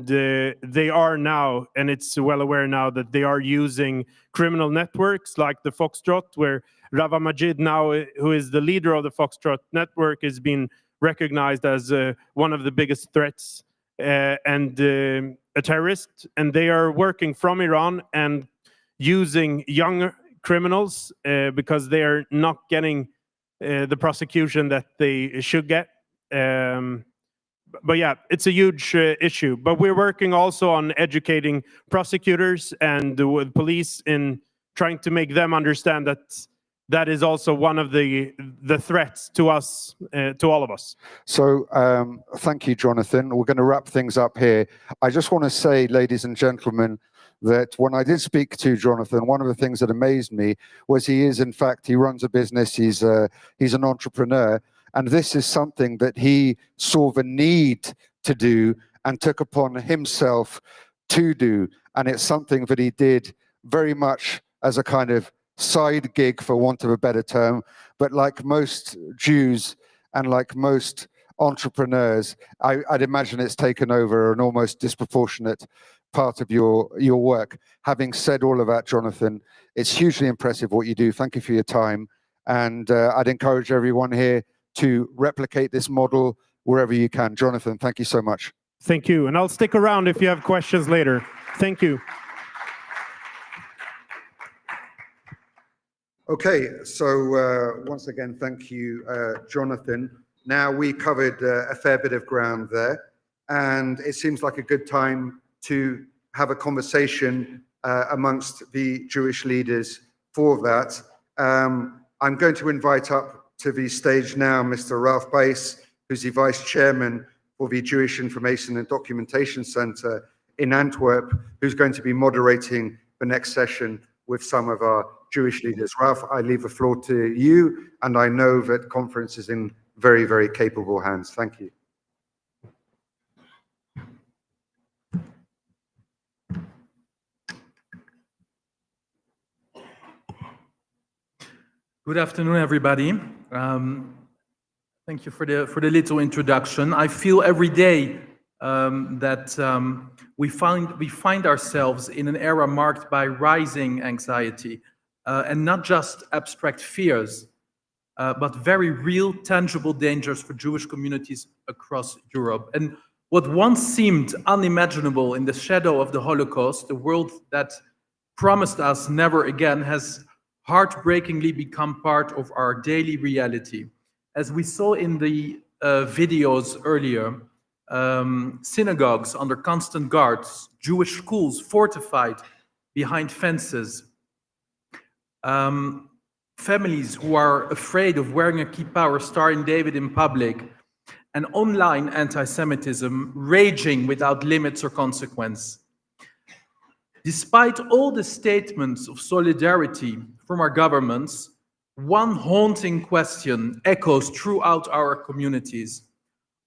they are now, and it's well aware now, that they are using criminal networks like the Foxtrot, where Rava Majid now, who is the leader of the Foxtrot network, has been recognized as one of the biggest threats and a terrorist. And they are working from Iran and using young criminals because they are not getting the prosecution that they should get. But yeah, it's a huge issue. But we're working also on educating prosecutors and with police in trying to make them understand that that is also one of the threats to us, to all of us. So thank you, Jonathan. We're going to wrap things up here. I just want to say, ladies and gentlemen, that when I did speak to Jonathan, one of the things that amazed me was he runs a business, he's an entrepreneur, and this is something that he saw the need to do and took upon himself to do. And it's something that he did very much as a kind of side gig, for want of a better term. But like most Jews and like most entrepreneurs, I'd imagine it's taken over an almost disproportionate part of your work. Having said all of that, Jonathan, it's hugely impressive what you do. Thank you for your time. And I'd encourage everyone here to replicate this model wherever you can. Jonathan, thank you so much. Thank you. And I'll stick around if you have questions later. Thank you. Okay, so once again, thank you, Jonathan. Now, we covered a fair bit of ground there, and it seems like a good time to have a conversation amongst the Jewish leaders for that. I'm going to invite up to the stage now Mr. Ralph Bais, who's the Vice Chairman for the Jewish Information and Documentation Center in Antwerp, who's going to be moderating the next session with some of our Jewish leaders. Ralph, I leave the floor to you, and I know that conference is in very, very capable hands. Thank you. Good afternoon, everybody. Thank you for the little introduction. I feel every day that we find ourselves in an era marked by rising anxiety, and not just abstract fears, but very real, tangible dangers for Jewish communities across Europe. And what once seemed unimaginable in the shadow of the Holocaust, the world that promised us never again, has heartbreakingly become part of our daily reality. As we saw in the videos earlier, synagogues under constant guards, Jewish schools fortified behind fences, families who are afraid of wearing a kippah or Star in David in public, and online anti-Semitism raging without limits or consequence. Despite all the statements of solidarity from our governments, one haunting question echoes throughout our communities.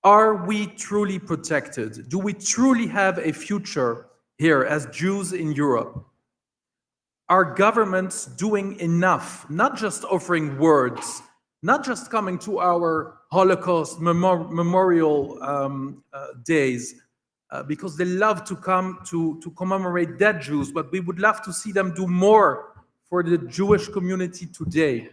Are we truly protected? Do we truly have a future here as Jews in Europe? Are governments doing enough? Not just offering words, not just coming to our Holocaust memorial days, because they love to come to commemorate dead Jews, but we would love to see them do more for the Jewish community today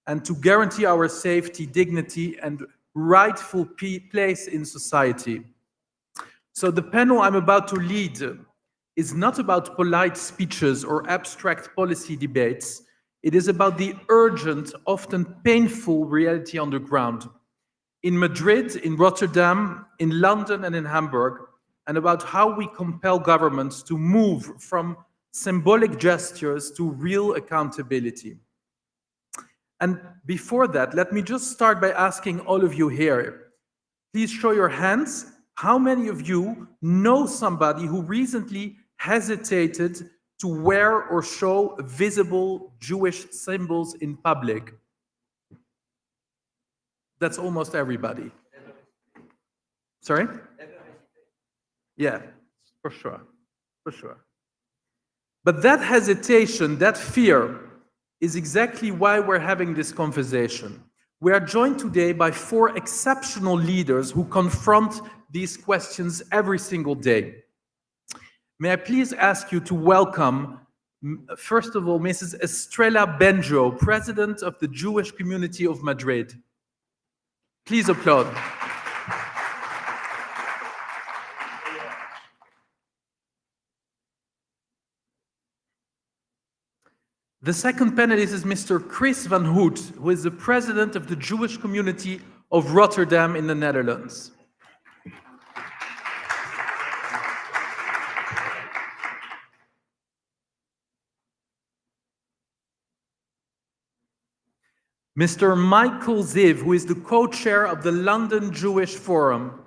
and to guarantee our safety, dignity, and rightful place in society. So the panel I'm about to lead is not about polite speeches or abstract policy debates. It is about the urgent, often painful reality on the ground. In Madrid, in Rotterdam, in London, and in Hamburg, and about how we compel governments to move from symbolic gestures to real accountability. And before that, let me just start by asking all of you here, please show your hands. How many of you know somebody who recently hesitated to wear or show visible Jewish symbols in public? That's almost everybody. Sorry? Yeah, for sure, for sure. But that hesitation, that fear, is exactly why we're having this conversation. We are joined today by 4 exceptional leaders who confront these questions every single day. May I please ask you to welcome, first of all, Mrs. Estrella Benjo, President of the Jewish Community of Madrid. Please applaud. The second panelist is Mr. Chris van Hout, who is the president of the Jewish Community of Rotterdam in the Netherlands. Mr. Michael Ziv, who is the co-chair of the London Jewish Forum.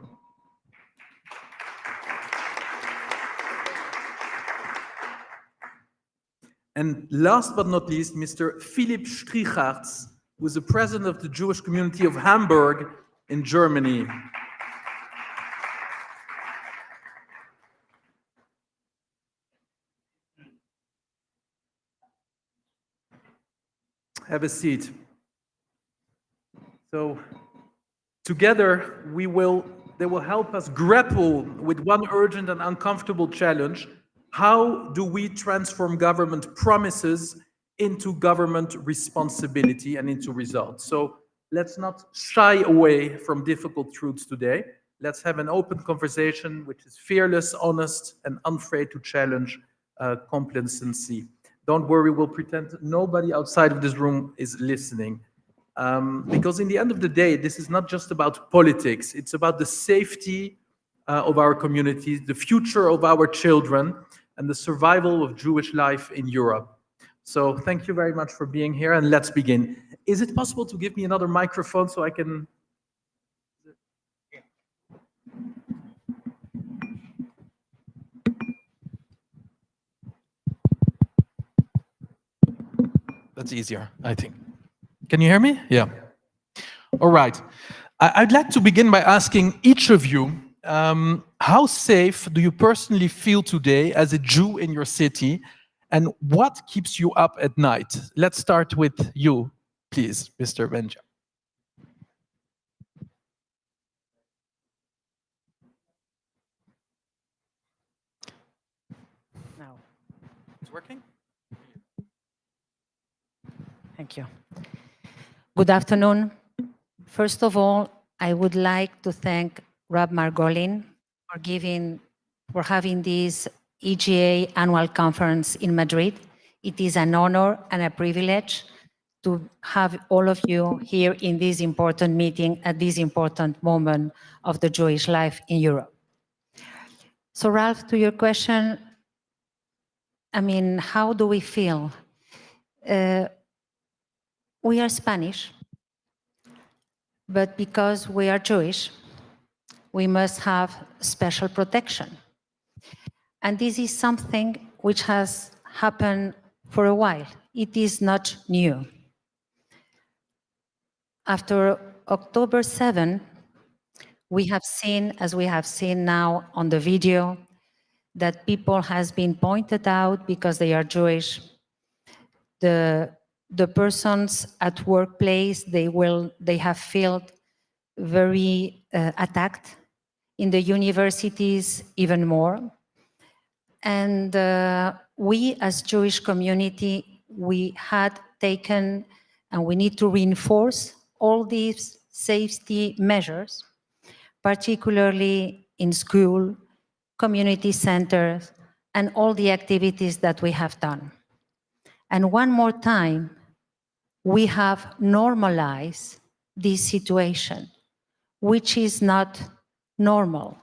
And last but not least, Mr. Philipp Strichartz, who is the president of the Jewish Community of Hamburg in Germany. Have a seat. So together they will help us grapple with one urgent and uncomfortable challenge. How do we transform government promises into government responsibility and into results? So let's not shy away from difficult truths today. Let's have an open conversation which is fearless, honest, and unafraid to challenge complacency. Don't worry, we'll pretend nobody outside of this room is listening. Because in the end of the day, this is not just about politics. It's about the safety of our communities, the future of our children, and the survival of Jewish life in Europe. So thank you very much for being here, and let's begin. Is it possible to give me another microphone so I can... That's easier, I think. Can you hear me? Yeah. All right. I'd like to begin by asking each of you, how safe do you personally feel today as a Jew in your city, and what keeps you up at night? Let's start with you, please, Mr. Benja. Now. It's working? Thank you. Good afternoon. First of all, I would like to thank Rab Margolin for having this EJA annual conference in Madrid. It is an honor and a privilege to have all of you here in this important meeting at this important moment of the Jewish life in Europe. So Ralph, to your question, I mean, how do we feel? We are Spanish, but because we are Jewish, we must have special protection. And this is something which has happened for a while. It is not new. After October 7, we have seen, as we have seen now on the video, that people has been pointed out because they are Jewish, the persons at workplace, they have felt very attacked. In the universities, even more. And we as Jewish community, we had taken, and we need to reinforce all these safety measures, particularly in school, community centers, and all the activities that we have done. And one more time, we have normalized this situation, which is not normal.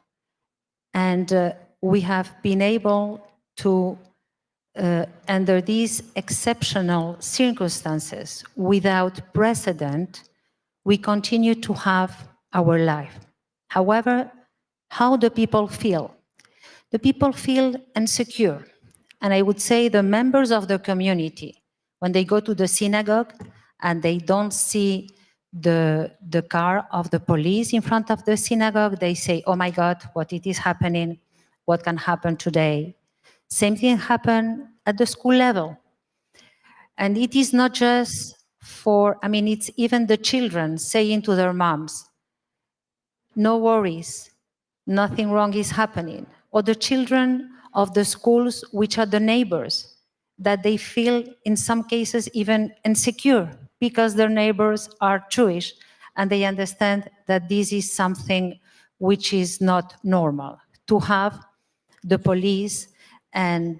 And we have been able to, under these exceptional circumstances, without precedent, we continue to have our life. However, how do people feel? The people feel insecure. And I would say the members of the community, when they go to the synagogue and they don't see the car of the police in front of the synagogue, they say, oh my God, what it is happening? What can happen today? Same thing happened at the school level. And it is not just for, I mean, it's even the children saying to their moms, no worries, nothing wrong is happening. Or the children of the schools, which are the neighbors, that they feel in some cases even insecure because their neighbors are Jewish and they understand that this is something which is not normal. To have the police and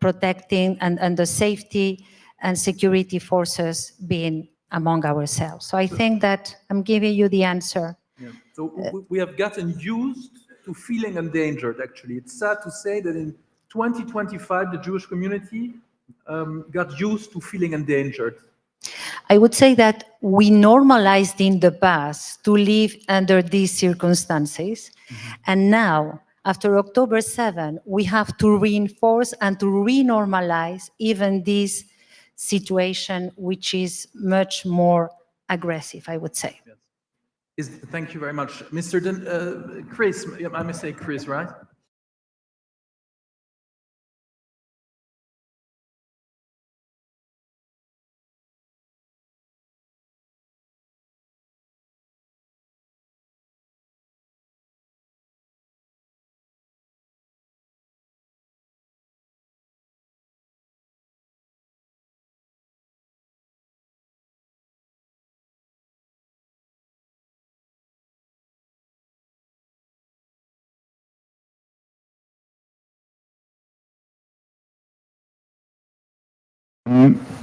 protecting and the safety and security forces being among ourselves. So I think that I'm giving you the answer. Yeah. So we have gotten used to feeling endangered, actually. It's sad to say that in 2025, the Jewish community got used to feeling endangered. I would say that we normalized in the past to live under these circumstances. And now, after October 7, we have to reinforce and to re-normalize even this situation, which is much more aggressive, I would say. Yes. Thank you very much. Mr. Chris, I must say Chris, right?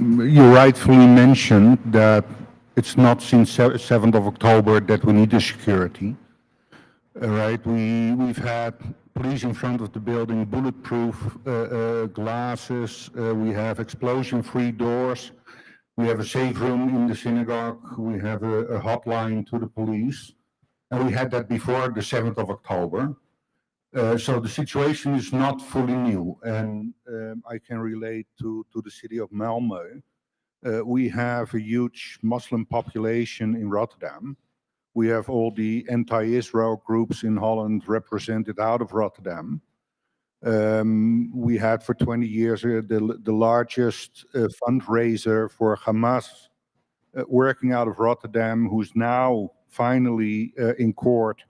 You rightfully mentioned that it's not since 7th of October that we need the security. Right, we've had police in front of the building, bulletproof glasses, we have explosion-free doors, we have a safe room in the synagogue, we have a hotline to the police, and we had that before the 7th of October. So the situation is not fully new, and I can relate to the city of Malmö. We have a huge Muslim population in Rotterdam. We have all the anti-Israel groups in Holland represented out of Rotterdam. We had for 20 years the largest fundraiser for Hamas working out of Rotterdam, who's now finally in court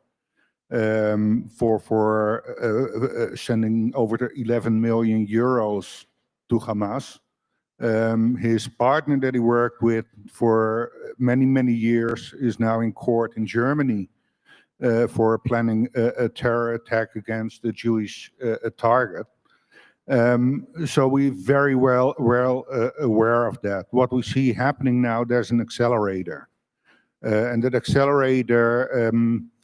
for sending over 11 million euros to Hamas. His partner that he worked with for many years is now in court in Germany for planning a terror attack against a Jewish target. So we're very well aware of that. What we see happening now, there's an accelerator. And that accelerator,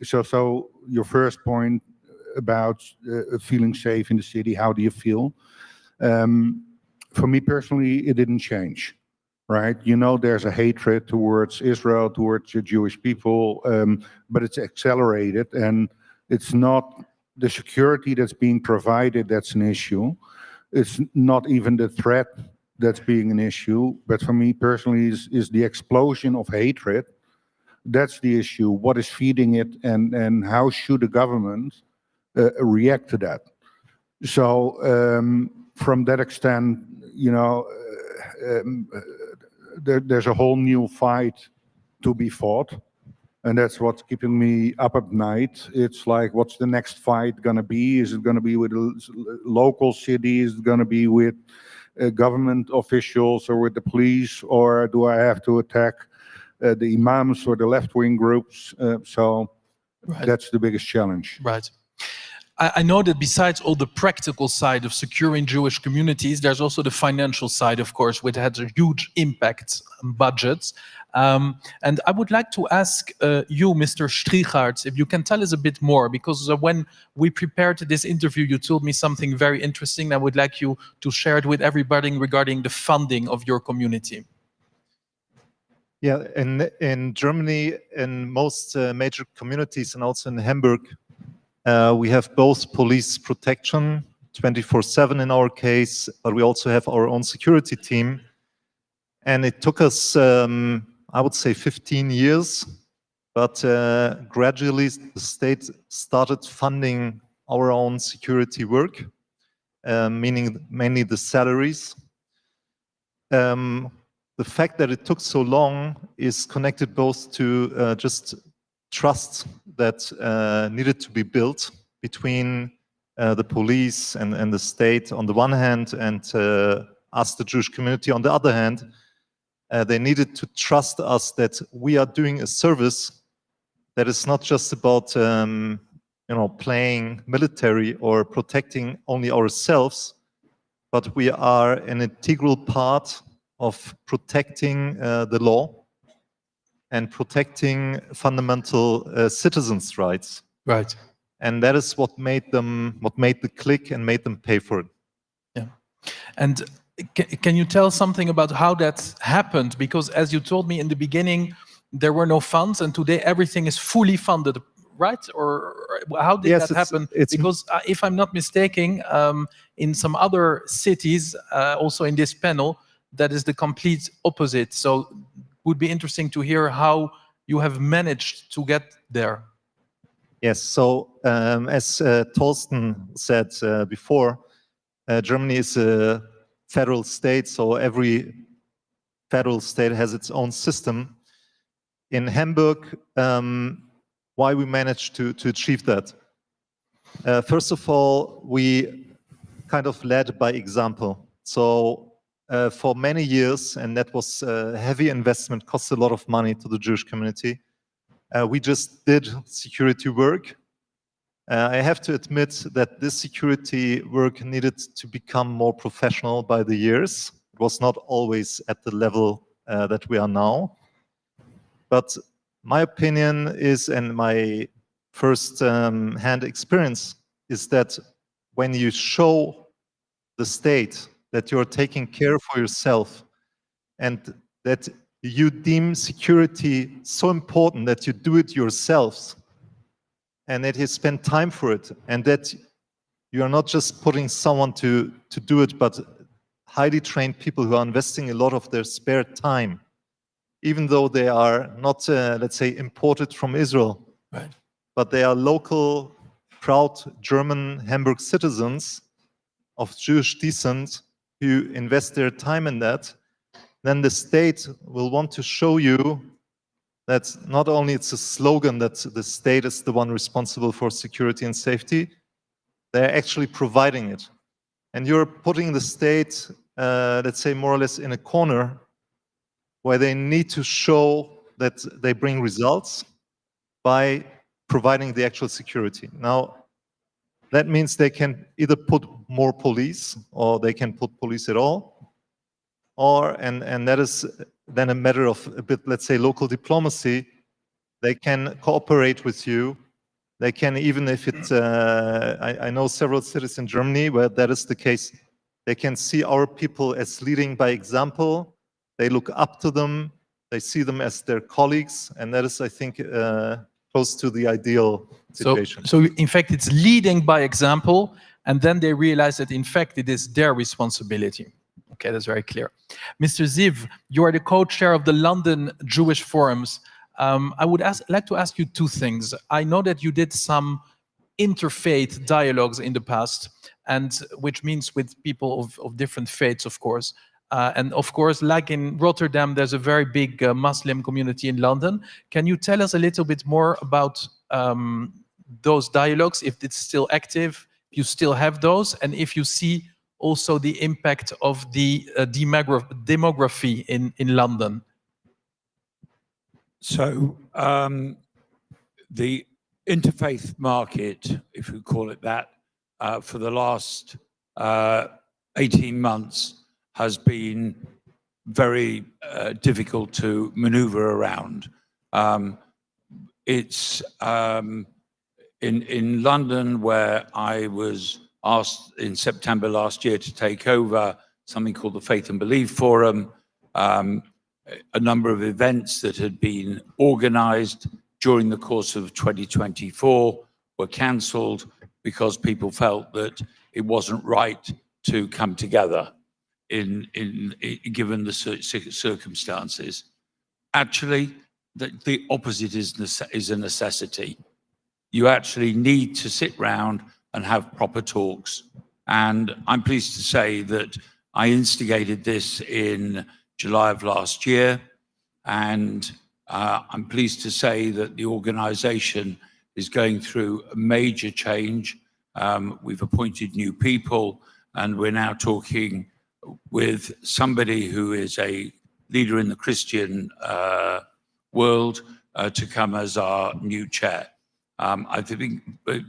so your first point about feeling safe in the city, how do you feel? For me personally, it didn't change, right? You know, there's a hatred towards Israel, towards the Jewish people, but it's accelerated, and it's not the security that's being provided that's an issue. It's not even the threat that's being an issue, but for me personally is the explosion of hatred. That's the issue. What is feeding it, and how should the government react to that? So from that extent, you know, there's a whole new fight to be fought. And that's what's keeping me up at night. It's like, what's the next fight going to be? Is it going to be with local cities? Is it going to be with government officials or with the police? Or do I have to attack the imams or the left-wing groups? So that's the biggest challenge. Right. I know that besides all the practical side of securing Jewish communities, there's also the financial side, of course, which has a huge impact on budgets. And I would like to ask you, Mr. Strigaerts, if you can tell us a bit more, because when we prepared this interview, you told me something very interesting. I would like you to share it with everybody regarding the funding of your community. Yeah, in Germany, in most major communities and also in Hamburg, we have both police protection, 24/7 in our case, but we also have our own security team. And it took us, I would say, 15 years, but gradually the state started funding our own security work, meaning mainly the salaries. The fact that it took so long is connected both to just trust that needed to be built between the police and the state on the one hand, and us, the Jewish community, on the other hand. They needed to trust us that we are doing a service that is not just about playing military or protecting only ourselves, but we are an integral part of protecting the law and protecting fundamental citizens' rights. Right. And that is what made the click and made them pay for it. Yeah. And can you tell something about how that happened? Because as you told me in the beginning, there were no funds, and today everything is fully funded, right? Or how did that happen? Because if I'm not mistaken, in some other cities, also in this panel, that is the complete opposite. So it would be interesting to hear how you have managed to get there. Yes, so as Torsten said before, Germany is a federal state, so every federal state has its own system. In Hamburg, why we managed to achieve that? First of all, we kind of led by example. So for many years, and that was a heavy investment, cost a lot of money to the Jewish community, we just did security work. I have to admit that this security work needed to become more professional by the years. It was not always at the level that we are now. But my opinion is, and my first-hand experience is, that when you show the state that you're taking care for yourself and that you deem security so important that you do it yourselves, and that you spend time for it, and that you are not just putting someone to do it, but highly trained people who are investing a lot of their spare time, even though they are not, let's say, imported from Israel, right, but they are local, proud German Hamburg citizens of Jewish descent who invest their time in that, then the state will want to show you that not only it's a slogan that the state is the one responsible for security and safety, they're actually providing it. And you're putting the state, let's say, more or less in a corner where they need to show that they bring results by providing the actual security. Now, that means they can either put more police, or they can put police at all, or, and that is then a matter of a bit, let's say, local diplomacy. They can cooperate with you. They can, even if it, I know several cities in Germany where that is the case, they can see our people as leading by example. They look up to them. They see them as their colleagues. And that is, I think, close to the ideal situation. So in fact, it's leading by example, and then they realize that, in fact, it is their responsibility. Okay, that's very clear. Mr. Ziv, you are the co-chair of the London Jewish Forums. I would like to ask you two things. I know that you did some interfaith dialogues in the past, and which means with people of different faiths, of course. And of course, like in Rotterdam, there's a very big Muslim community in London. Can you tell us a little bit more about those dialogues, if it's still active, if you still have those, and if you see also the impact of the demography in London? So the interfaith market, if we call it that, for the last 18 months has been very difficult to maneuver around. It's in London, where I was asked in September last year to take over something called the Faith and Belief Forum. A number of events that had been organized during the course of 2024 were cancelled because people felt that it wasn't right to come together given the circumstances. Actually, the opposite is a necessity. You actually need to sit round and have proper talks. And I'm pleased to say that I instigated this in July of last year. And I'm pleased to say that the organization is going through a major change. We've appointed new people, and we're now talking with somebody who is a leader in the Christian world to come as our new chair. I've been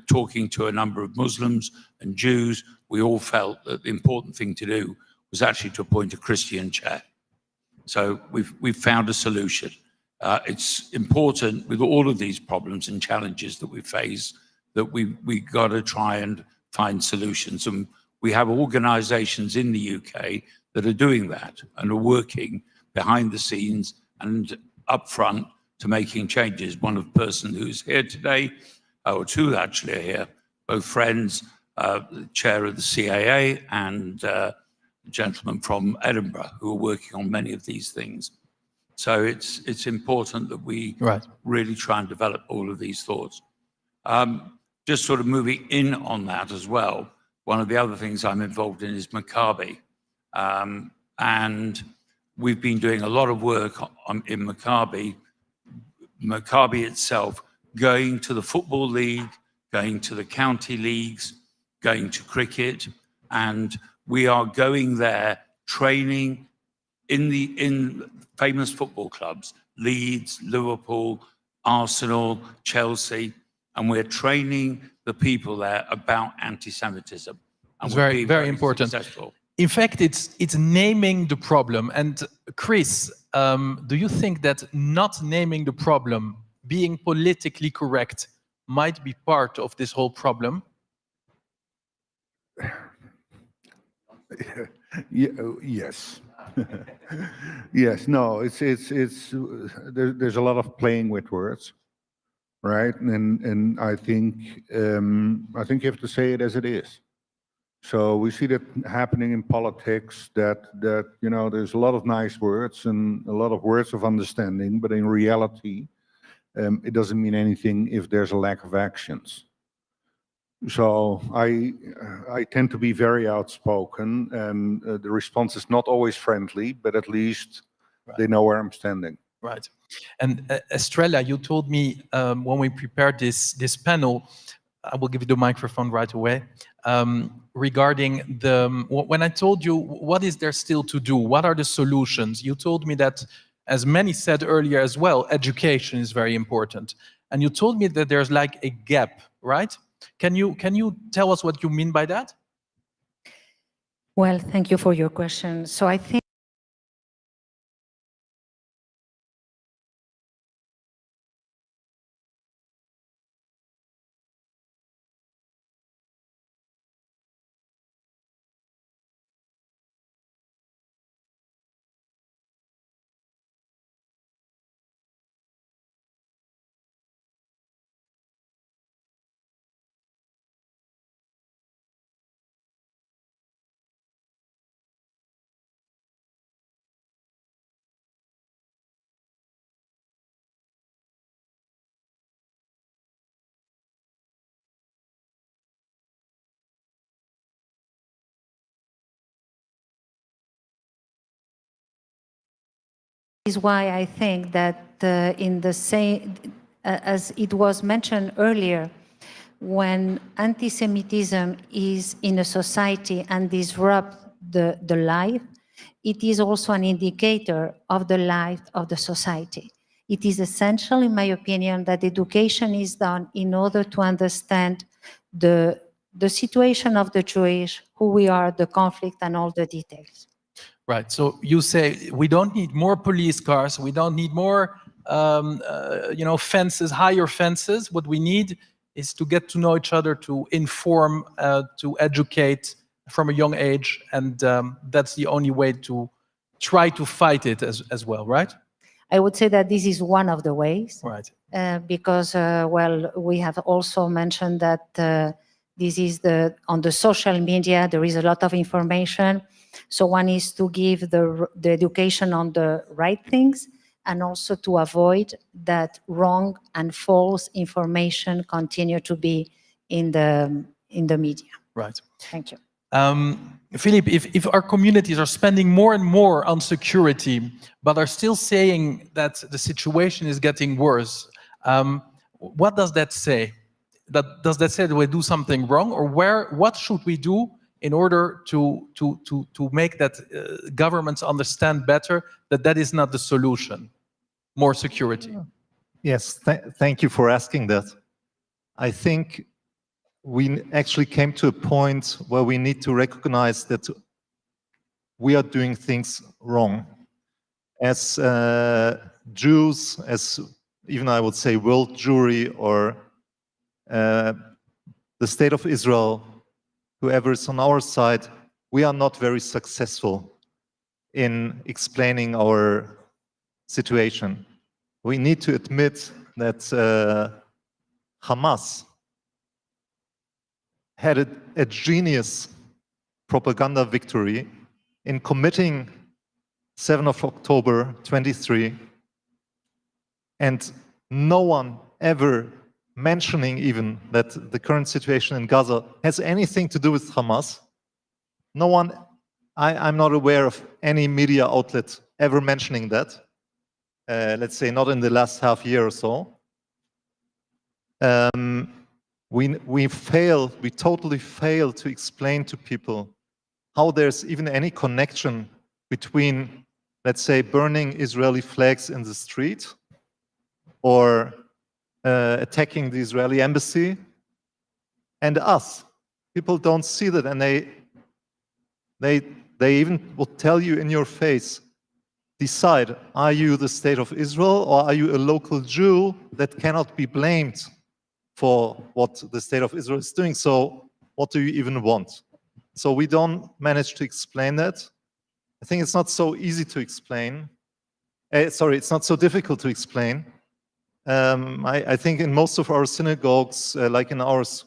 talking to a number of Muslims and Jews. We all felt that the important thing to do was actually to appoint a Christian chair. So we've found a solution. It's important with all of these problems and challenges that we face that we got to try and find solutions. And we have organizations in the UK that are doing that and are working behind the scenes and up front to making changes. One of the person who's here today, or two actually are here, both friends, the chair of the CAA and a gentleman from Edinburgh who are working on many of these things. So it's important that we really try and develop all of these thoughts. Just sort of moving in on that as well, one of the other things I'm involved in is Maccabi. And we've been doing a lot of work in Maccabi itself, going to the Football League, going to the county leagues, going to cricket, and we are going there training in famous football clubs, Leeds, Liverpool, Arsenal, Chelsea, and we're training the people there about anti-Semitism. And It's very important. Successful. In fact, it's naming the problem. And Chris, do you think that not naming the problem, being politically correct, might be part of this whole problem? Yes. Yes. No. There's a lot of playing with words, right? And I think you have to say it as it is. So we see that happening in politics. That there's a lot of nice words and a lot of words of understanding, but in reality, it doesn't mean anything if there's a lack of actions. So I tend to be very outspoken, and the response is not always friendly, but at least they know where I'm standing. Right. And Estrella, you told me when we prepared this panel, I will give you the microphone right away, regarding when I told you what is there still to do, what are the solutions, you told me that, as many said earlier as well, education is very important. And you told me that there's like a gap, right? Can you tell us what you mean by that? Well, thank you for your question. So I think Is why I think that in the same, as it was mentioned earlier, when anti-Semitism is in a society and disrupt the life, it is also an indicator of the life of the society. It is essential, in my opinion, that education is done in order to understand the situation of the Jewish, who we are, the conflict, and all the details. Right. So you say we don't need more police cars. We don't need more, fences, higher fences. What we need is to get to know each other, to inform, to educate from a young age, and that's the only way to try to fight it as well, right? I would say that this is one of the ways. Right. Because, we have also mentioned that this is on the social media, there is a lot of information. So one is to give the education on the right things, and also to avoid that wrong and false information continue to be in the media. Right. Thank you. Philippe, if our communities are spending more and more on security, but are still saying that the situation is getting worse, what does that say? Does that say that we do something wrong, or what should we do in order to make that governments understand better that that is not the solution? More security. Yes, thank you for asking that. I think we actually came to a point where we need to recognize that we are doing things wrong. As Jews, as even I would say world Jewry, or the State of Israel, whoever is on our side, we are not very successful in explaining our situation. We need to admit that Hamas had a genius propaganda victory in committing 7th of October 23, and no one ever mentioning even that the current situation in Gaza has anything to do with Hamas. No one, I'm not aware of any media outlet ever mentioning that. Let's say not in the last half year or so. We totally fail to explain to people how there's even any connection between, let's say, burning Israeli flags in the street or attacking the Israeli embassy and us. People don't see that, and they even will tell you in your face, decide, are you the State of Israel, or are you a local Jew that cannot be blamed for what the State of Israel is doing? So what do you even want? So we don't manage to explain that. I think it's not so easy to explain. It's not so difficult to explain. I think in most of our synagogues, like in ours,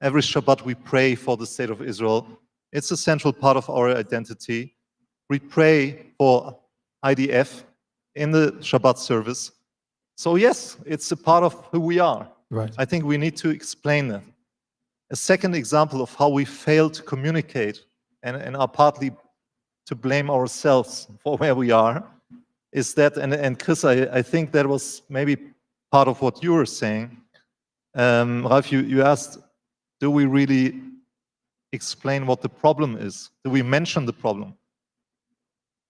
every Shabbat we pray for the State of Israel. It's a central part of our identity. We pray for IDF in the Shabbat service. So yes, it's a part of who we are. Right. I think we need to explain that. A second example of how we fail to communicate and are partly to blame ourselves for where we are is that, and Chris, I think that was maybe part of what you were saying. Ralph, you asked, do we really explain what the problem is? Do we mention the problem?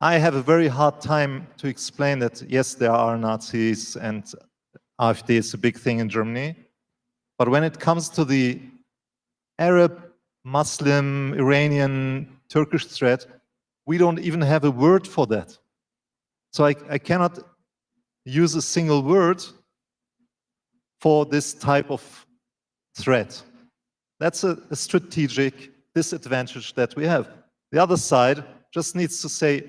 I have a very hard time to explain that, yes, there are Nazis and AfD is a big thing in Germany. But when it comes to the Arab, Muslim, Iranian, Turkish threat, we don't even have a word for that. So I cannot use a single word for this type of threat. That's a strategic disadvantage that we have. The other side just needs to say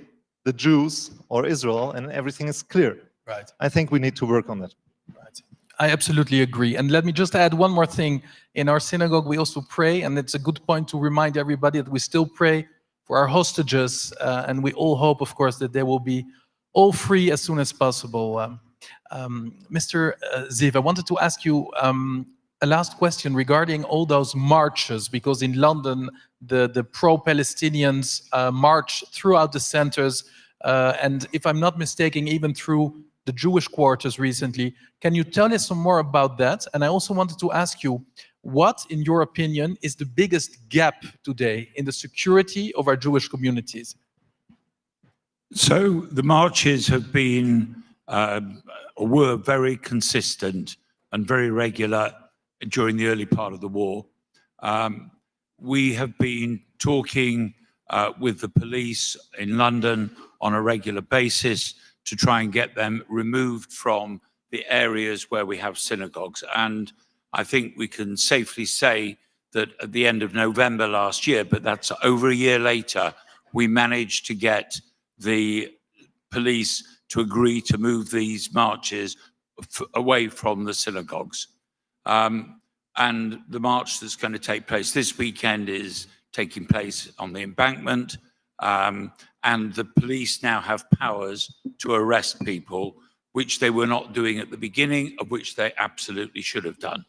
the Jews or Israel, and everything is clear. Right. I think we need to work on that. Right. I absolutely agree. And let me just add one more thing. In our synagogue, we also pray, and it's a good point to remind everybody that we still pray for our hostages, and we all hope, of course, that they will be all free as soon as possible. Mr. Ziv, I wanted to ask you a last question regarding all those marches, because in London, the pro-Palestinians march throughout the centers and if I'm not mistaken, even through the Jewish quarters recently. Can you tell us some more about that? And I also wanted to ask you, what, in your opinion, is the biggest gap today in the security of our Jewish communities? So the marches have been, were very consistent and very regular during the early part of the war. We have been talking with the police in London on a regular basis to try and get them removed from the areas where we have synagogues. And I think we can safely say that at the end of November last year, but that's over a year later, we managed to get the police to agree to move these marches away from the synagogues. And the march that's going to take place this weekend is taking place on the embankment. And the police now have powers to arrest people, which they were not doing at the beginning, of which they absolutely should have done.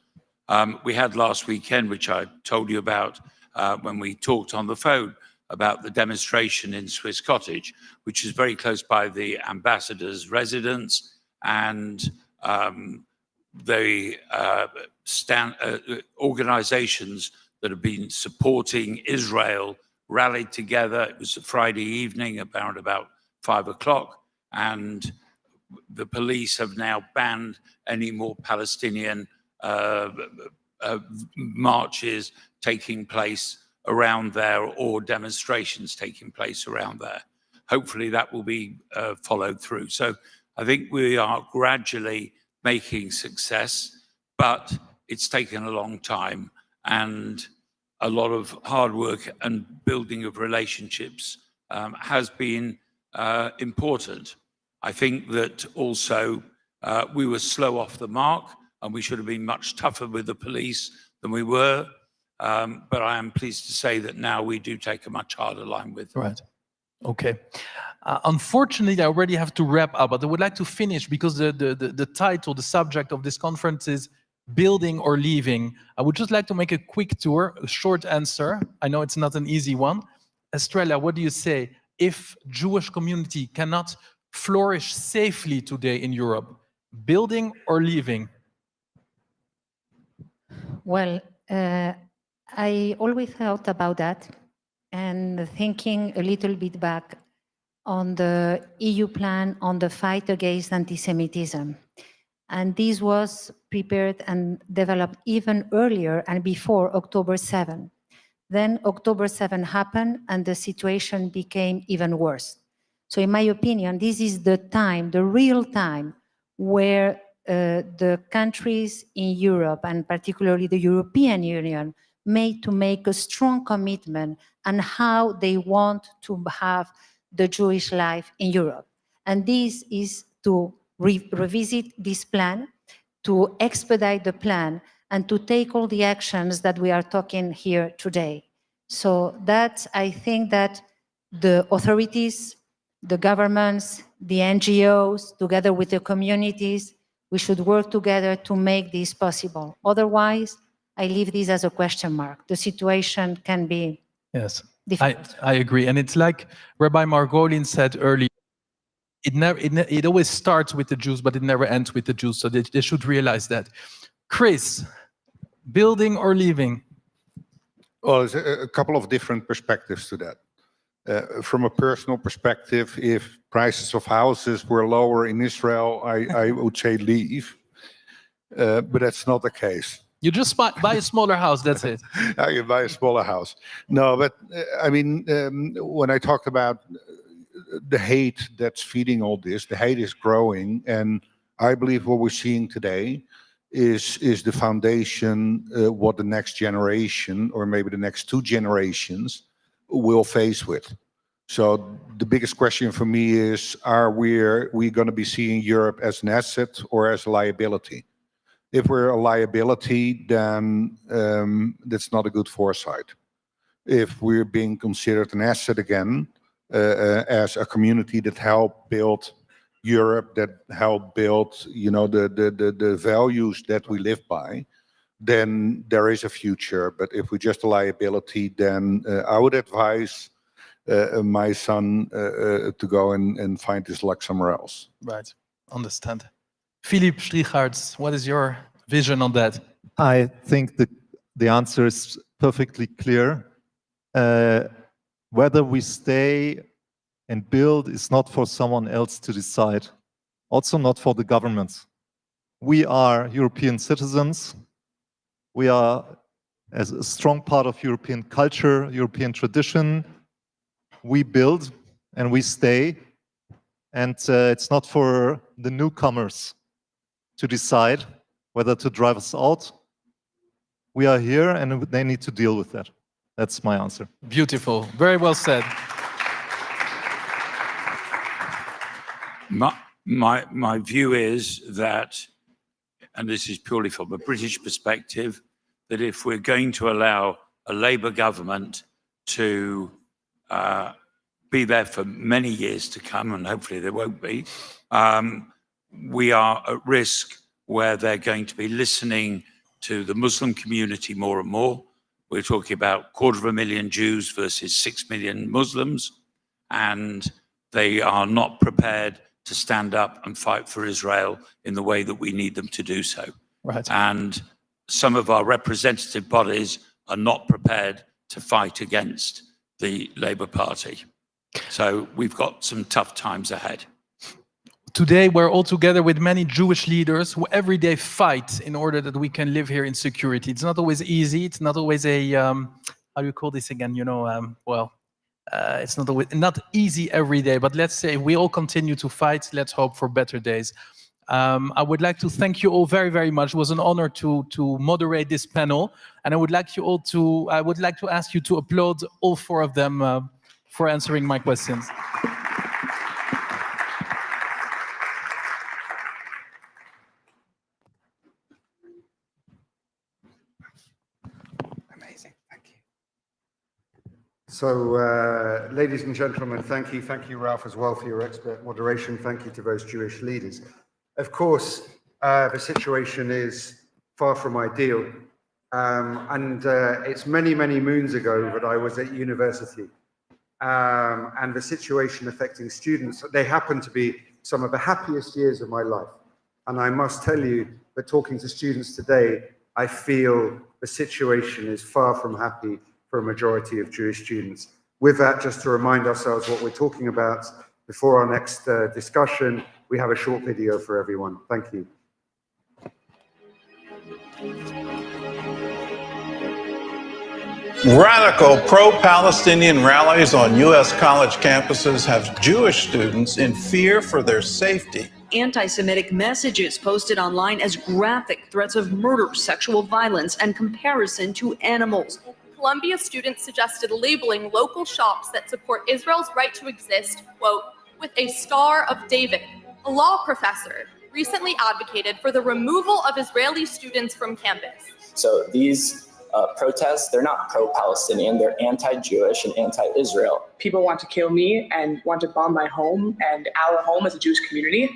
We had last weekend, which I told you about when we talked on the phone, about the demonstration in Swiss Cottage, which is very close by the ambassador's residence, and the organizations that have been supporting Israel rallied together. It was a Friday evening about 5 o'clock, and the police have now banned any more Palestinian marches taking place around there or demonstrations taking place around there. Hopefully that will be followed through. So I think we are gradually making success, but it's taken a long time, and a lot of hard work and building of relationships has been important. I think that also we were slow off the mark, and we should have been much tougher with the police than we were. But I am pleased to say that now we do take a much harder line with them. Right. Okay. Unfortunately, I already have to wrap up, but I would like to finish because the title, the subject of this conference is Building or Leaving. I would just like to make a quick tour, a short answer. I know it's not an easy one. Estrella, what do you say? If Jewish community cannot flourish safely today in Europe, building or leaving? Well, I always thought about that, and thinking a little bit back on the EU plan on the fight against anti-Semitism. And this was prepared and developed even earlier and before October 7. Then October 7 happened and the situation became even worse. So in my opinion, this is the time, the real time, where the countries in Europe, and particularly the European Union, to make a strong commitment on how they want to have the Jewish life in Europe. And this is to revisit this plan, to expedite the plan, and to take all the actions that we are talking here today. So that, I think that the authorities, the governments, the NGOs, together with the communities, we should work together to make this possible. Otherwise, I leave this as a question mark. The situation can be difficult. I agree. And it's like Rabbi Margolin said earlier, it always starts with the Jews, but it never ends with the Jews. So they should realize that. Chris, building or leaving? Well, there's a couple of different perspectives to that. From a personal perspective, if prices of houses were lower in Israel, I would say leave. But that's not the case. You just buy a smaller house, that's it. You buy a smaller house. No, but I mean, when I talked about the hate that's feeding all this, the hate is growing. And I believe what we're seeing today is the foundation, what the next generation, or maybe the next 2 generations, will face with. So the biggest question for me is, are we going to be seeing Europe as an asset or as a liability? If we're a liability, then that's not a good foresight. If we're being considered an asset again, as a community that helped build Europe, that helped build, you know, the values that we live by, then there is a future. But if we're just a liability, then I would advise my son to go and find his luck somewhere else. Right, understand. Philippe Strichaerts, what is your vision on that? I think the answer is perfectly clear. Whether we stay and build is not for someone else to decide, also not for the governments. We are European citizens. We are as a strong part of European culture, European tradition. We build and we stay. And it's not for the newcomers to decide whether to drive us out. We are here and they need to deal with that. That's my answer. Beautiful, very well said. My view is that, and this is purely from a British perspective, that if we're going to allow a Labour government to be there for many years to come, and hopefully there won't be, we are at risk where they're going to be listening to the Muslim community more and more. We're talking about 250,000 Jews versus 6 million Muslims, and they are not prepared to stand up and fight for Israel in the way that we need them to do so. Right. And some of our representative bodies are not prepared to fight against the Labour Party. So we've got some tough times ahead. Today, we're all together with many Jewish leaders who every day fight in order that we can live here in security. It's not always easy. It's not always a, how do you call this again? You know, it's not easy every day, but let's say we all continue to fight. Let's hope for better days. I would like to thank you all very, very much. It was an honor to moderate this panel. And I would like to ask you to applaud all four of them for answering my questions. So, ladies and gentlemen, thank you. Thank you, Ralph, as well, for your expert moderation. Thank you to those Jewish leaders. Of course, the situation is far from ideal. It's many, many moons ago that I was at university. And the situation affecting students, they happen to be some of the happiest years of my life. And I must tell you that talking to students today, I feel the situation is far from happy for a majority of Jewish students. With that, just to remind ourselves what we're talking about, before our next discussion, we have a short video for everyone. Thank you. Radical pro-Palestinian rallies on U.S. college campuses have Jewish students in fear for their safety. Anti-Semitic messages posted online as graphic threats of murder, sexual violence, and comparison to animals. Columbia students suggested labeling local shops that support Israel's right to exist, quote, with a Star of David. A law professor recently advocated for the removal of Israeli students from campus. So these protests, they're not pro-Palestinian, they're anti-Jewish and anti-Israel. People want to kill me and want to bomb my home and our home as a Jewish community.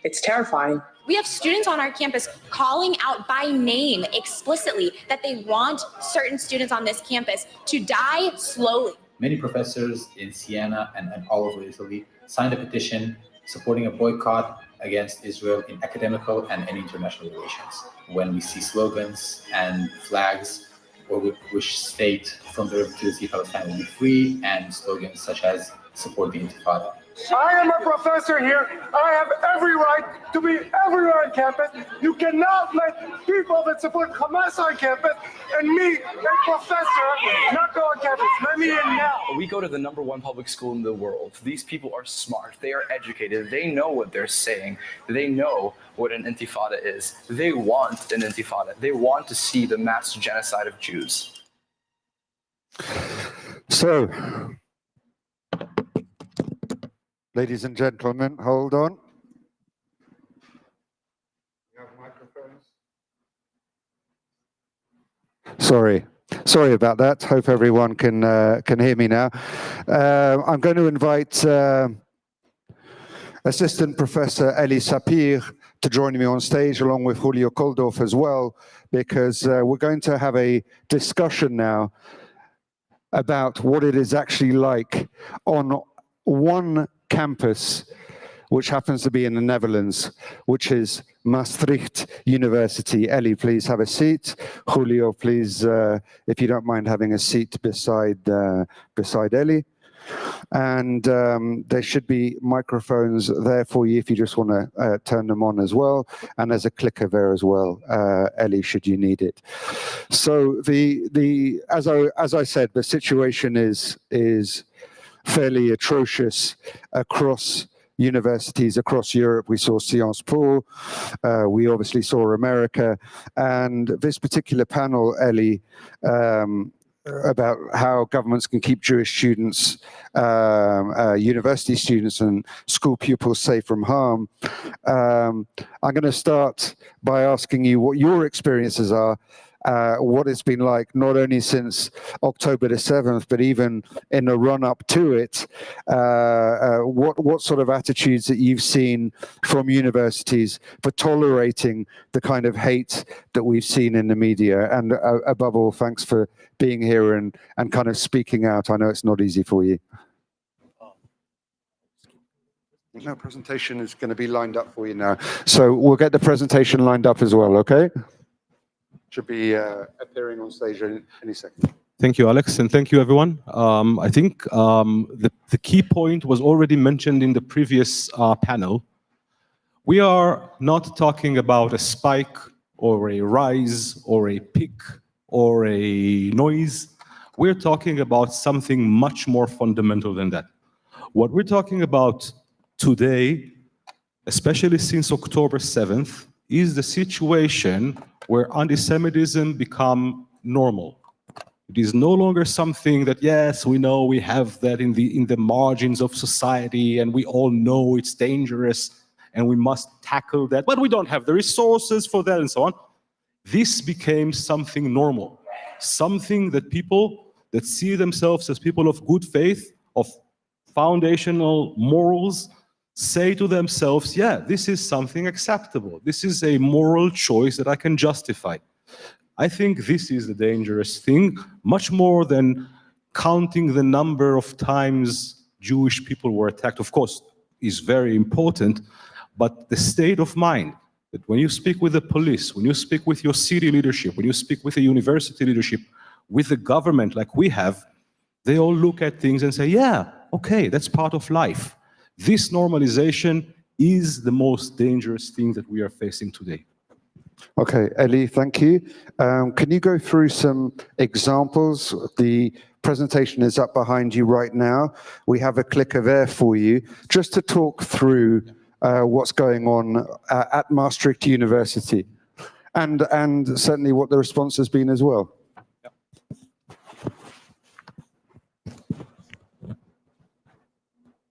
It's terrifying. We have students on our campus calling out by name explicitly that they want certain students on this campus to die slowly. Many professors in Siena and all over Italy signed a petition supporting a boycott against Israel in academical and any international relations. When we see slogans and flags which state from the refugee Palestine will be free, and slogans such as support the Intifada. I am a professor here. I have every right to be everywhere on campus. You cannot let people that support Hamas on campus and me, a professor, not go on campus. Let me in now. We go to the #1 public school in the world. These people are smart. They are educated. They know what they're saying. They know what an intifada is. They want an intifada. They want to see the mass genocide of Jews. So, ladies and gentlemen, hold on. You have microphones? Sorry about that. Hope everyone can hear me now. I'm going to invite Assistant Professor Eli Sapir to join me on stage, along with Julio Koldorf as well, because we're going to have a discussion now about what it is actually like on one campus, which happens to be in the Netherlands, which is Maastricht University. Ellie, please have a seat. Julio, please, if you don't mind having a seat beside Ellie. And there should be microphones there for you if you just want to turn them on as well. And there's a clicker there as well, Ellie, should you need it. So as I said, the situation is fairly atrocious across universities across Europe. We saw Sciences Po, we obviously saw America, and this particular panel, Ellie, about how governments can keep Jewish students, university students and school pupils safe from harm. I'm going to start by asking you what your experiences are, what it's been like, not only since October the 7th, but even in the run-up to it, what sort of attitudes that you've seen from universities for tolerating the kind of hate that we've seen in the media. And above all, thanks for being here and kind of speaking out. I know it's not easy for you. No, presentation is going to be lined up for you now. So we'll get the presentation lined up as well, okay? Should be appearing on stage any second. Thank you, Alex, and thank you, everyone. I think the key point was already mentioned in the previous panel. We are not talking about a spike or a rise or a peak or a noise. We're talking about something much more fundamental than that. What we're talking about today, especially since October 7th, is the situation where anti-Semitism become normal. It is no longer something that, yes, we know we have that in the margins of society and we all know it's dangerous and we must tackle that, but we don't have the resources for that and so on. This became something normal, something that people that see themselves as people of good faith, of foundational morals, say to themselves, yeah, this is something acceptable. This is a moral choice that I can justify. I think this is the dangerous thing, much more than counting the number of times Jewish people were attacked. Of course, is very important, but the state of mind, that when you speak with the police, when you speak with your city leadership, when you speak with the university leadership, with the government like we have, they all look at things and say, yeah, okay, that's part of life. This normalization is the most dangerous thing that we are facing today. Okay, Eli, thank you. Can you go through some examples? The presentation is up behind you right now. We have a clicker there for you, just to talk through what's going on at Maastricht University, and certainly what the response has been as well.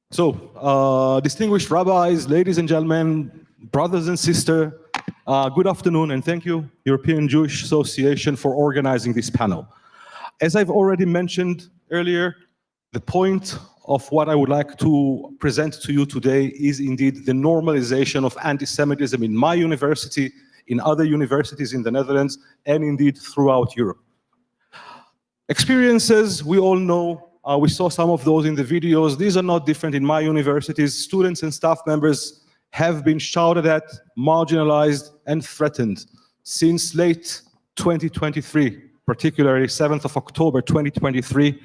So, distinguished rabbis, ladies and gentlemen, brothers and sisters, good afternoon, and thank you, European Jewish Association, for organizing this panel. As I've already mentioned earlier, the point of what I would like to present to you today is indeed the normalization of anti-Semitism in my university, in other universities in the Netherlands, and indeed throughout Europe. Experiences, we all know, we saw some of those in the videos. These are not different in my universities. Students and staff members have been shouted at, marginalized, and threatened since late 2023, particularly 7th of October 2023.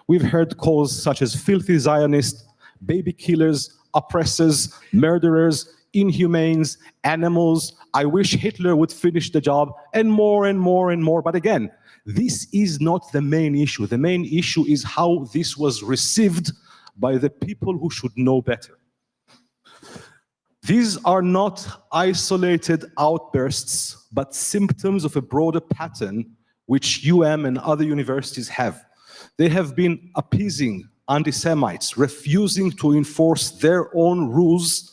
We've heard calls such as filthy Zionists, baby killers, oppressors, murderers, inhumanes, animals, I wish Hitler would finish the job, and more and more and more. But again, this is not the main issue. The main issue is how this was received by the people who should know better. These are not isolated outbursts, but symptoms of a broader pattern which and other universities have. They have been appeasing anti-Semites, refusing to enforce their own rules,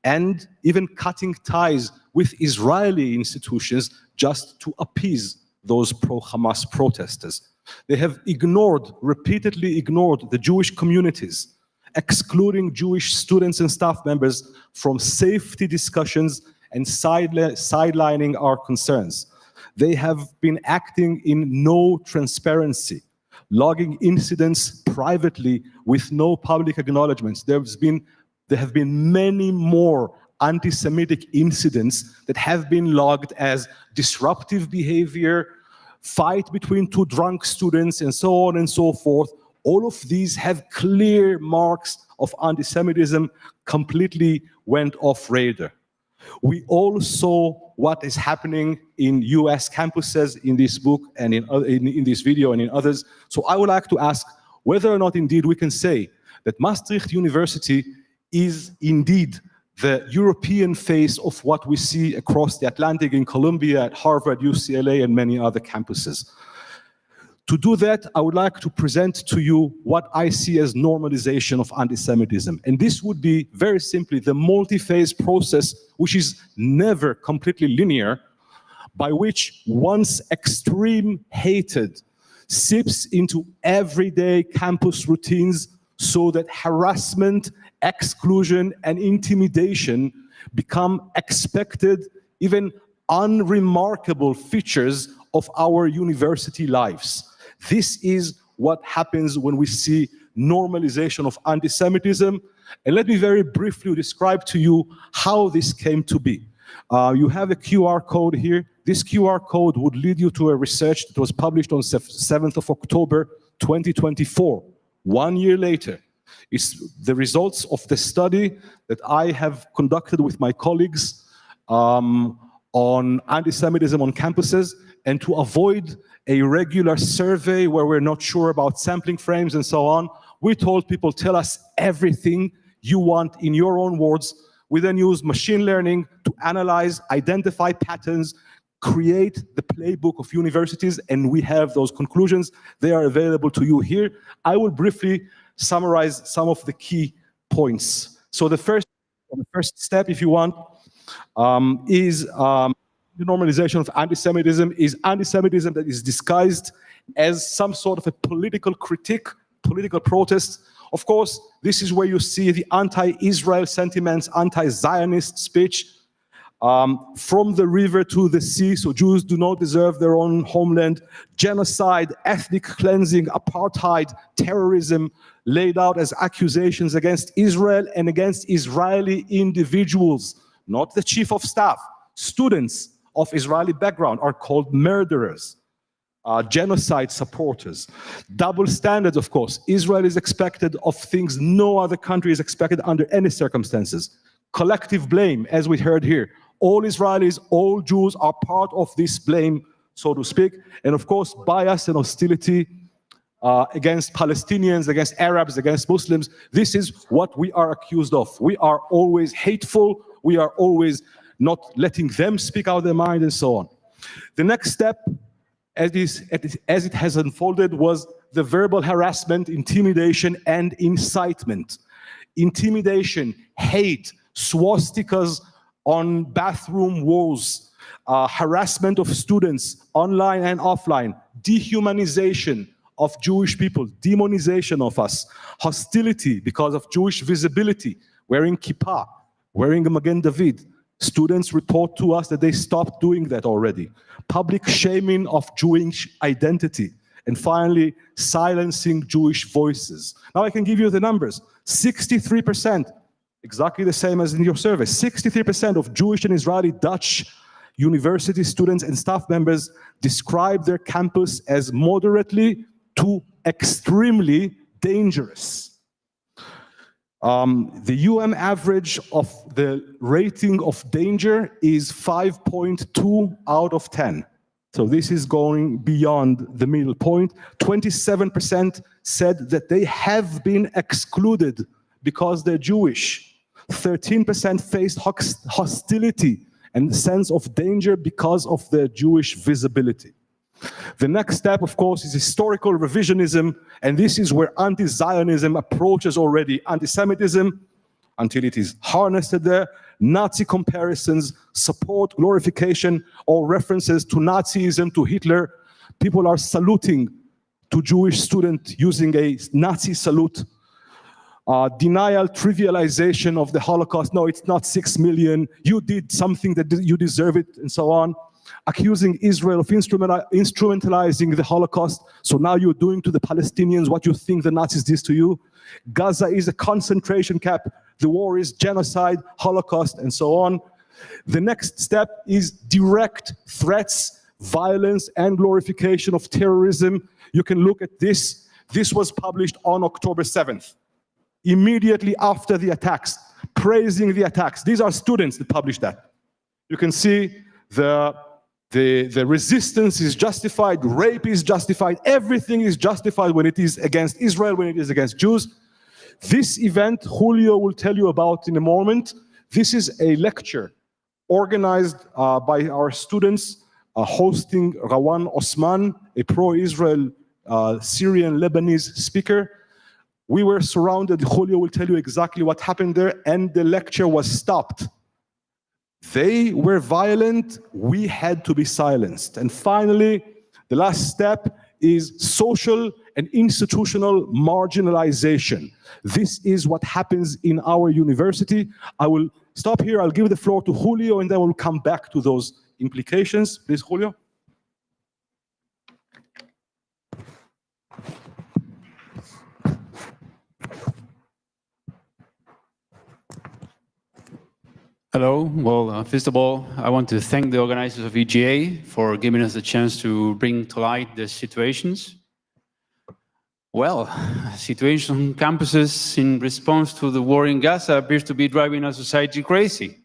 and even cutting ties with Israeli institutions just to appease those pro-Hamas protesters. They have repeatedly ignored the Jewish communities, excluding Jewish students and staff members from safety discussions and sidelining our concerns. They have been acting in no transparency, logging incidents privately with no public acknowledgements. There have been many more anti-Semitic incidents that have been logged as disruptive behavior, fight between two drunk students, and so on and so forth. All of these have clear marks of anti-Semitism, completely went off radar. We all saw what is happening in US campuses in this book and in this video and in others. So I would like to ask whether or not indeed we can say that Maastricht University is indeed the European face of what we see across the Atlantic in Columbia, at Harvard, UCLA, and many other campuses. To do that, I would like to present to you what I see as normalization of anti-Semitism. And this would be very simply the multi-phase process, which is never completely linear, by which once extreme hatred seeps into everyday campus routines so that harassment, exclusion, and intimidation become expected, even unremarkable features of our university lives. This is what happens when we see normalization of anti-Semitism. And let me very briefly describe to you how this came to be. You have a QR code here. This QR code would lead you to a research that was published on 7th of October, 2024. 1 year later, it's the results of the study that I have conducted with my colleagues on anti-Semitism on campuses, and to avoid a regular survey where we're not sure about sampling frames and so on, we told people, tell us everything you want in your own words. We then use machine learning to analyze, identify patterns, create the playbook of universities, and we have those conclusions. They are available to you here. I will briefly summarize some of the key points. So the first step, if you want, is the normalization of anti-Semitism is anti-Semitism that is disguised as some sort of a political critique, political protest. Of course, this is where you see the anti-Israel sentiments, anti-Zionist speech, from the river to the sea, so Jews do not deserve their own homeland, genocide, ethnic cleansing, apartheid, terrorism, laid out as accusations against Israel and against Israeli individuals, not the chief of staff. Students of Israeli background are called murderers, genocide supporters. Double standards, of course. Israel is expected of things no other country is expected under any circumstances. Collective blame, as we heard here. All Israelis, all Jews are part of this blame, so to speak. And of course, bias and hostility against Palestinians, against Arabs, against Muslims. This is what we are accused of. We are always hateful. We are always not letting them speak out their mind and so on. The next step, as it has unfolded, was the verbal harassment, intimidation, and incitement. Intimidation, hate, swastikas on bathroom walls, harassment of students online and offline, dehumanization of Jewish people, demonization of us, hostility because of Jewish visibility, wearing kippah, wearing a Magen David. Students report to us that they stopped doing that already. Public shaming of Jewish identity. And finally, silencing Jewish voices. Now I can give you the numbers. 63%, exactly the same as in your survey, 63% of Jewish and Israeli Dutch university students and staff members describe their campus as moderately to extremely dangerous. The average of the rating of danger is 5.2 out of 10. So this is going beyond the middle point. 27% said that they have been excluded because they're Jewish. 13% faced hostility and sense of danger because of their Jewish visibility. The next step, of course, is historical revisionism, and this is where anti-Zionism approaches already anti-Semitism until it is harnessed there. Nazi comparisons, support, glorification, or references to Nazism, to Hitler. People are saluting to Jewish students using a Nazi salute. denial, trivialization of the Holocaust. No, it's not 6 million. You did something that you deserve it, and so on. Accusing Israel of instrumentalizing the Holocaust. So now you're doing to the Palestinians what you think the Nazis did to you. Gaza is a concentration camp. The war is genocide, Holocaust, and so on. The next step is direct threats, violence, and glorification of terrorism. You can look at this. This was published on October 7th. Immediately after the attacks, praising the attacks. These are students that published that. You can see the resistance is justified, rape is justified, everything is justified when it is against Israel, when it is against Jews. This event, Julio will tell you about in a moment. This is a lecture organized by our students, hosting Rawan Osman, a pro-Israel Syrian Lebanese speaker. We were surrounded. Julio will tell you exactly what happened there, and the lecture was stopped. They were violent. We had to be silenced. And finally, the last step is social and institutional marginalization. This is what happens in our university. I will stop here. I'll give the floor to Julio, and then we'll come back to those implications. Please, Julio. Hello. Well, first of all, I want to thank the organizers of EJA for giving us the chance to bring to light the situations. Well, situation on campuses in response to the war in Gaza appears to be driving our society crazy.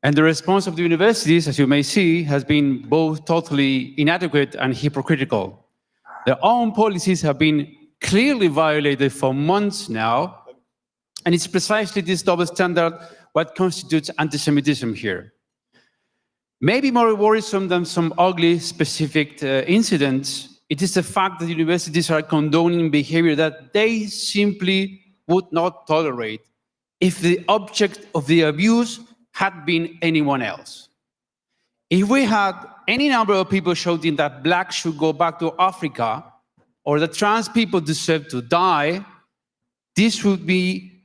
And the response of the universities, as you may see, has been both totally inadequate and hypocritical. Their own policies have been clearly violated for months now, and it's precisely this double standard what constitutes anti-Semitism here. Maybe more worrisome than some ugly specific incidents, it is the fact that universities are condoning behavior that they simply would not tolerate if the object of the abuse had been anyone else. If we had any number of people shouting that blacks should go back to Africa or that trans people deserve to die, this would be,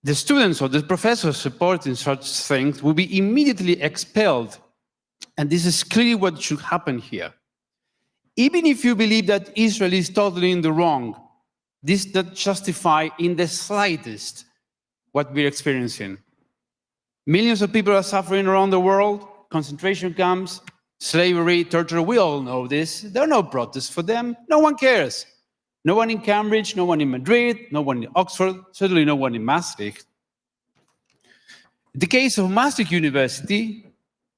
the students or the professors supporting such things will be immediately expelled. And this is clearly what should happen here. Even if you believe that Israel is totally in the wrong, this does not justify in the slightest what we're experiencing. Millions of people are suffering around the world, concentration camps, slavery, torture, we all know this. There are no protests for them, no one cares. No one in Cambridge, no one in Madrid, no one in Oxford, certainly no one in Maastricht. In the case of Maastricht University,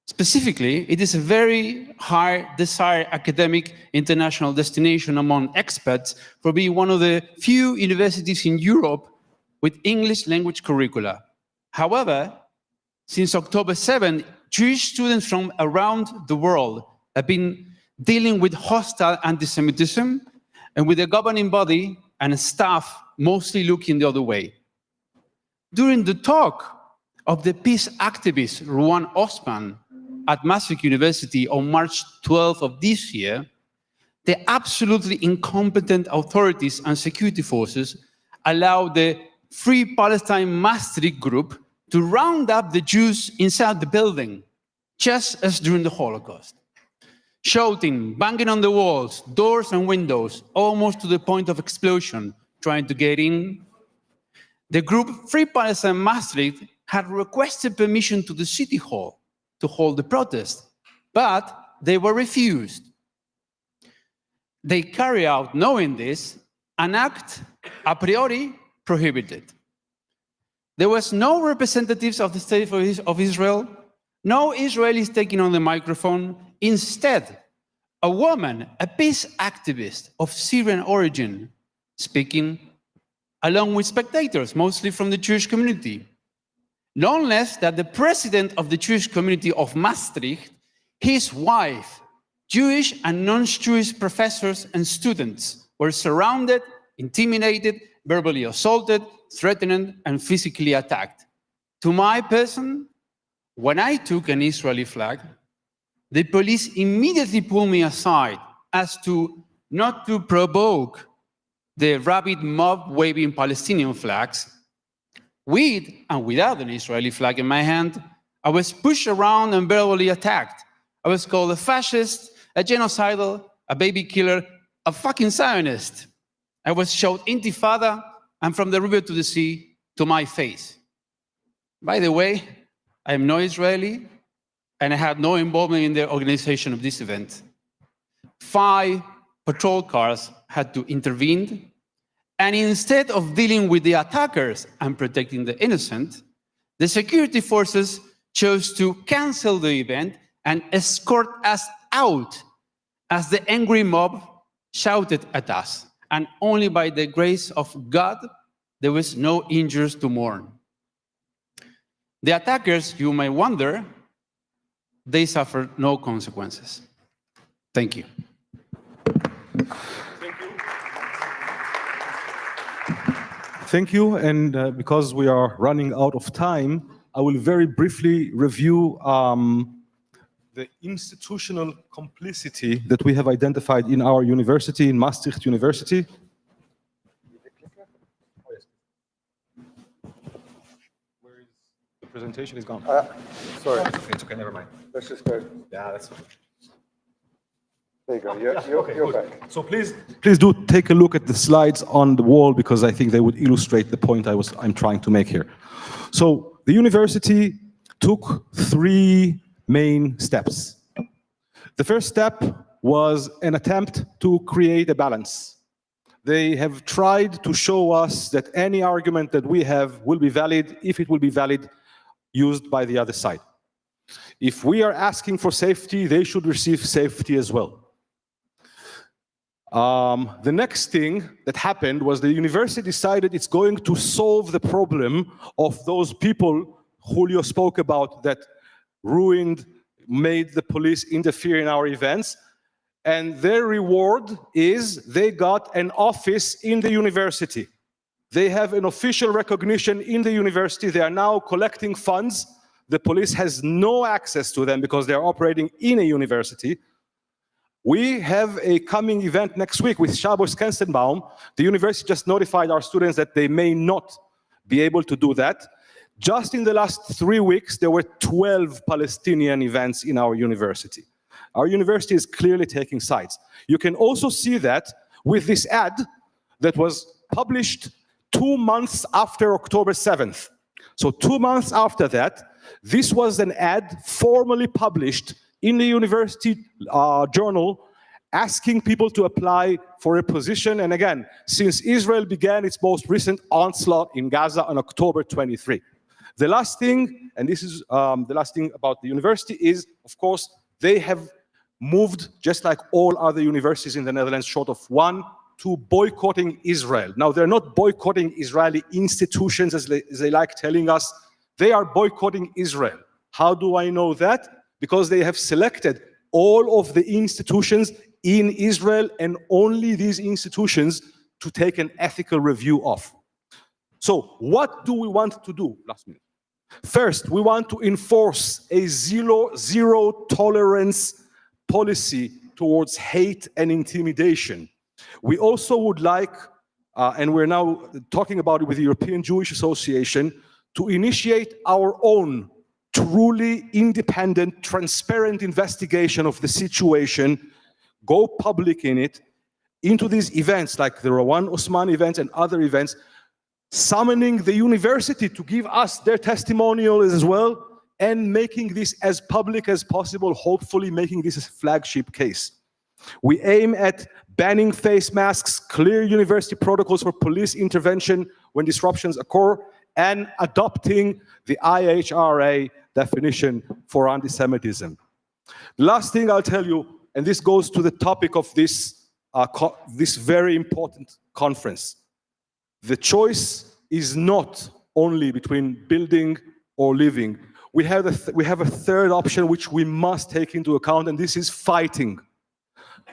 specifically, it is a very high desired academic international destination among experts for being one of the few universities in Europe with English language curricula. However, since October 7, Jewish students from around the world have been dealing with hostile anti-Semitism and with the governing body and staff mostly looking the other way. During the talk of the peace activist Rawan Osman at Maastricht University on March 12 of this year, the absolutely incompetent authorities and security forces allowed the Free Palestine Maastricht group to round up the Jews inside the building, just as during the Holocaust. Shouting, banging on the walls, doors and windows, almost to the point of explosion, trying to get in. The group Free Palestine Maastricht had requested permission to the city hall to hold the protest, but they were refused. They carry out, knowing this, an act a priori prohibited. There was no representatives of the State of Israel, no Israelis taking on the microphone. Instead, a woman, a peace activist of Syrian origin, speaking, along with spectators, mostly from the Jewish community. None less than the president of the Jewish community of Maastricht, his wife, Jewish and non-Jewish professors and students were surrounded, intimidated, verbally assaulted, threatened, and physically attacked. To my person, when I took an Israeli flag, the police immediately pulled me aside as to not to provoke the rabid mob waving Palestinian flags, with and without an Israeli flag in my hand, I was pushed around and verbally attacked. I was called a fascist, a genocidal, a baby killer, a fucking Zionist. I was shouted Intifada and from the river to the sea to my face. By the way, I am no Israeli and I had no involvement in the organization of this event. 5 patrol cars had to intervene, and instead of dealing with the attackers and protecting the innocent, the security forces chose to cancel the event and escort us out as the angry mob shouted at us. And only by the grace of God, there was no injuries to mourn. The attackers, you may wonder, they suffered no consequences. Thank you. Thank you, and because we are running out of time, I will very briefly review the institutional complicity that we have identified in our university, in Maastricht University. Where is the presentation? Is gone. Sorry. It's okay, never mind. Let's just go. Yeah, that's fine. There you go. You're back. So please do take a look at the slides on the wall, because I think they would illustrate the point I'm trying to make here. So the university took 3 main steps. The first step was an attempt to create a balance. They have tried to show us that any argument that we have will be valid if it will be valid used by the other side. If we are asking for safety, they should receive safety as well. The next thing that happened was the university decided it's going to solve the problem of those people Julio spoke about that made the police interfere in our events. And their reward is they got an office in the university. They have an official recognition in the university. They are now collecting funds. The police has no access to them because they are operating in a university. We have a coming event next week with Shabbos Kenstenbaum. The university just notified our students that they may not be able to do that. Just in the last 3 weeks, there were 12 Palestinian events in our university. Our university is clearly taking sides. You can also see that with this ad that was published 2 months after October 7th. So 2 months after that, this was an ad formally published in the university journal asking people to apply for a position. And again, since Israel began its most recent onslaught in Gaza on October 23. The last thing, and this is the last thing about the university, is, of course, they have moved, just like all other universities in the Netherlands, short of one, to boycotting Israel. Now, they're not boycotting Israeli institutions, as they like telling us. They are boycotting Israel. How do I know that? Because they have selected all of the institutions in Israel and only these institutions to take an ethical review of. So what do we want to do? Last minute. First, we want to enforce a zero tolerance policy towards hate and intimidation. We also would like, and we're now talking about it with the European Jewish Association, to initiate our own truly independent, transparent investigation of the situation, go public in it, into these events like the Rawan Osman events and other events, summoning the university to give us their testimonials as well, and making this as public as possible, hopefully making this a flagship case. We aim at banning face masks, clear university protocols for police intervention when disruptions occur, and adopting the IHRA definition for anti-Semitism. The last thing I'll tell you, and this goes to the topic of this very important conference. The choice is not only between building or living. We have a third option which we must take into account, and this is fighting.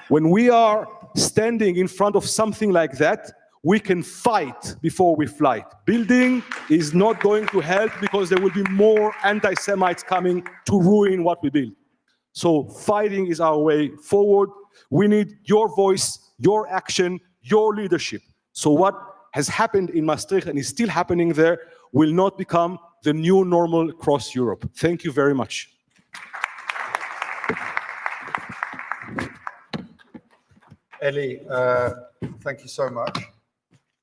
When we are standing in front of something like that, we can fight before we flight. Building is not going to help because there will be more anti-Semites coming to ruin what we build. So fighting is our way forward. We need your voice, your action, your leadership. So what has happened in Maastricht and is still happening there will not become the new normal across Europe. Thank you very much. Eli, thank you so much.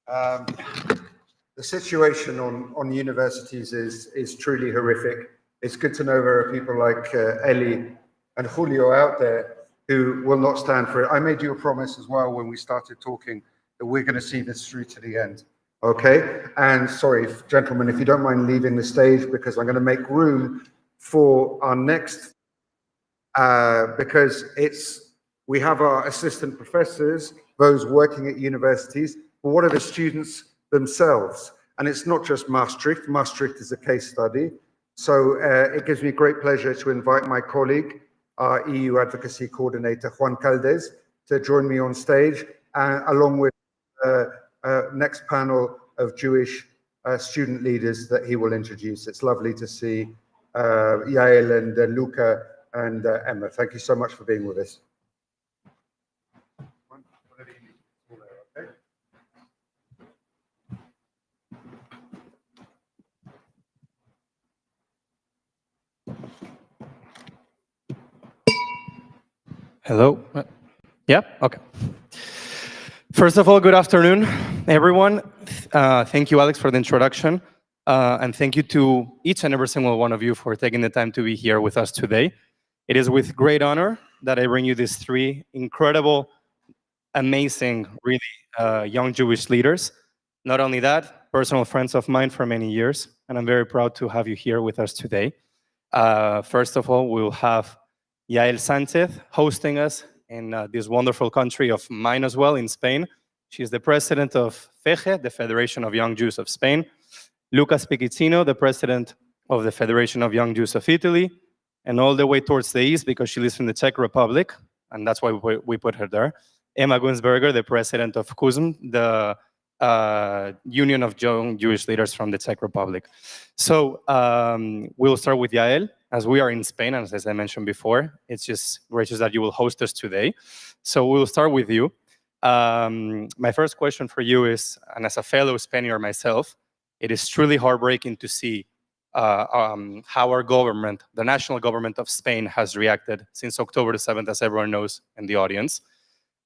The situation on universities is truly horrific. It's good to know there are people like Eli and Julio out there who will not stand for it. I made you a promise as well when we started talking that we're going to see this through to the end. Okay? And sorry, gentlemen, if you don't mind leaving the stage, because I'm going to make room for our next, because we have our assistant professors, those working at universities, but what are the students themselves? And it's not just Maastricht. Maastricht is a case study. So it gives me great pleasure to invite my colleague, our EU advocacy coordinator, Juan Caldes, to join me on stage, along with next panel of Jewish student leaders that he will introduce. It's lovely to see Yael and Luca and Emma. Thank you so much for being with us. Hello. Yeah, okay. First of all, good afternoon, everyone. Thank you, Alex, for the introduction. And thank you to each and every single one of you for taking the time to be here with us today. It is with great honor that I bring you these three incredible, amazing, really young Jewish leaders. Not only that, personal friends of mine for many years, and I'm very proud to have you here with us today. First of all, we'll have Yael Sanchez hosting us in this wonderful country of mine as well, in Spain. She's the president of FEJE, the Federation of Young Jews of Spain. Lucas Pichizzino, the president of the Federation of Young Jews of Italy, and all the way towards the east, because she lives in the Czech Republic, and that's why we put her there. Emma Gunsberger, the president of KUZM, the Union of Young Jewish Leaders from the Czech Republic. So we'll start with Yael, as we are in Spain, and as I mentioned before, it's just gracious that you will host us today. So we'll start with you. My first question for you is, and as a fellow Spaniard myself, it is truly heartbreaking to see how our government, the national government of Spain, has reacted since October the 7th, as everyone knows in the audience.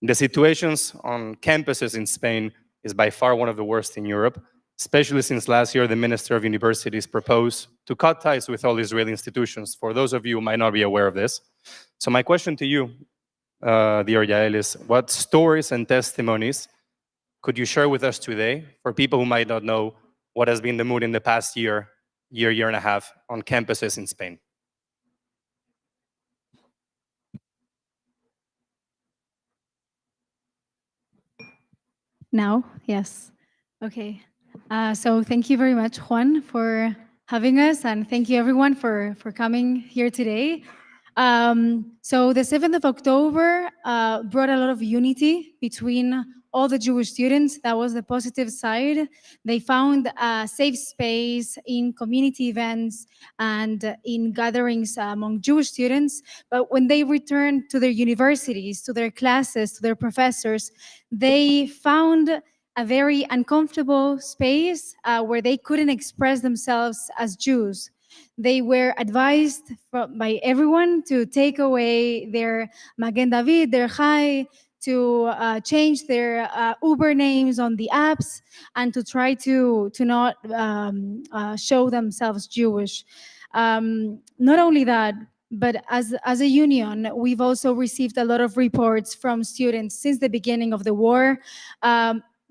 The situations on campuses in Spain is by far one of the worst in Europe, especially since last year the Minister of Universities proposed to cut ties with all Israeli institutions, for those of you who might not be aware of this. So my question to you, dear Yael, is what stories and testimonies could you share with us today for people who might not know what has been the mood in the past year and a half on campuses in Spain? Now, yes. Okay. So thank you very much, Juan, for having us, and thank you everyone for coming here today. So the 7th of October brought a lot of unity between all the Jewish students. That was the positive side. They found a safe space in community events and in gatherings among Jewish students. But when they returned to their universities, to their classes, to their professors, they found a very uncomfortable space where they couldn't express themselves as Jews. They were advised by everyone to take away their Magen David, their Chai, to change their Uber names on the apps, and to try to not show themselves Jewish. Not only that, but as a union, we've also received a lot of reports from students since the beginning of the war,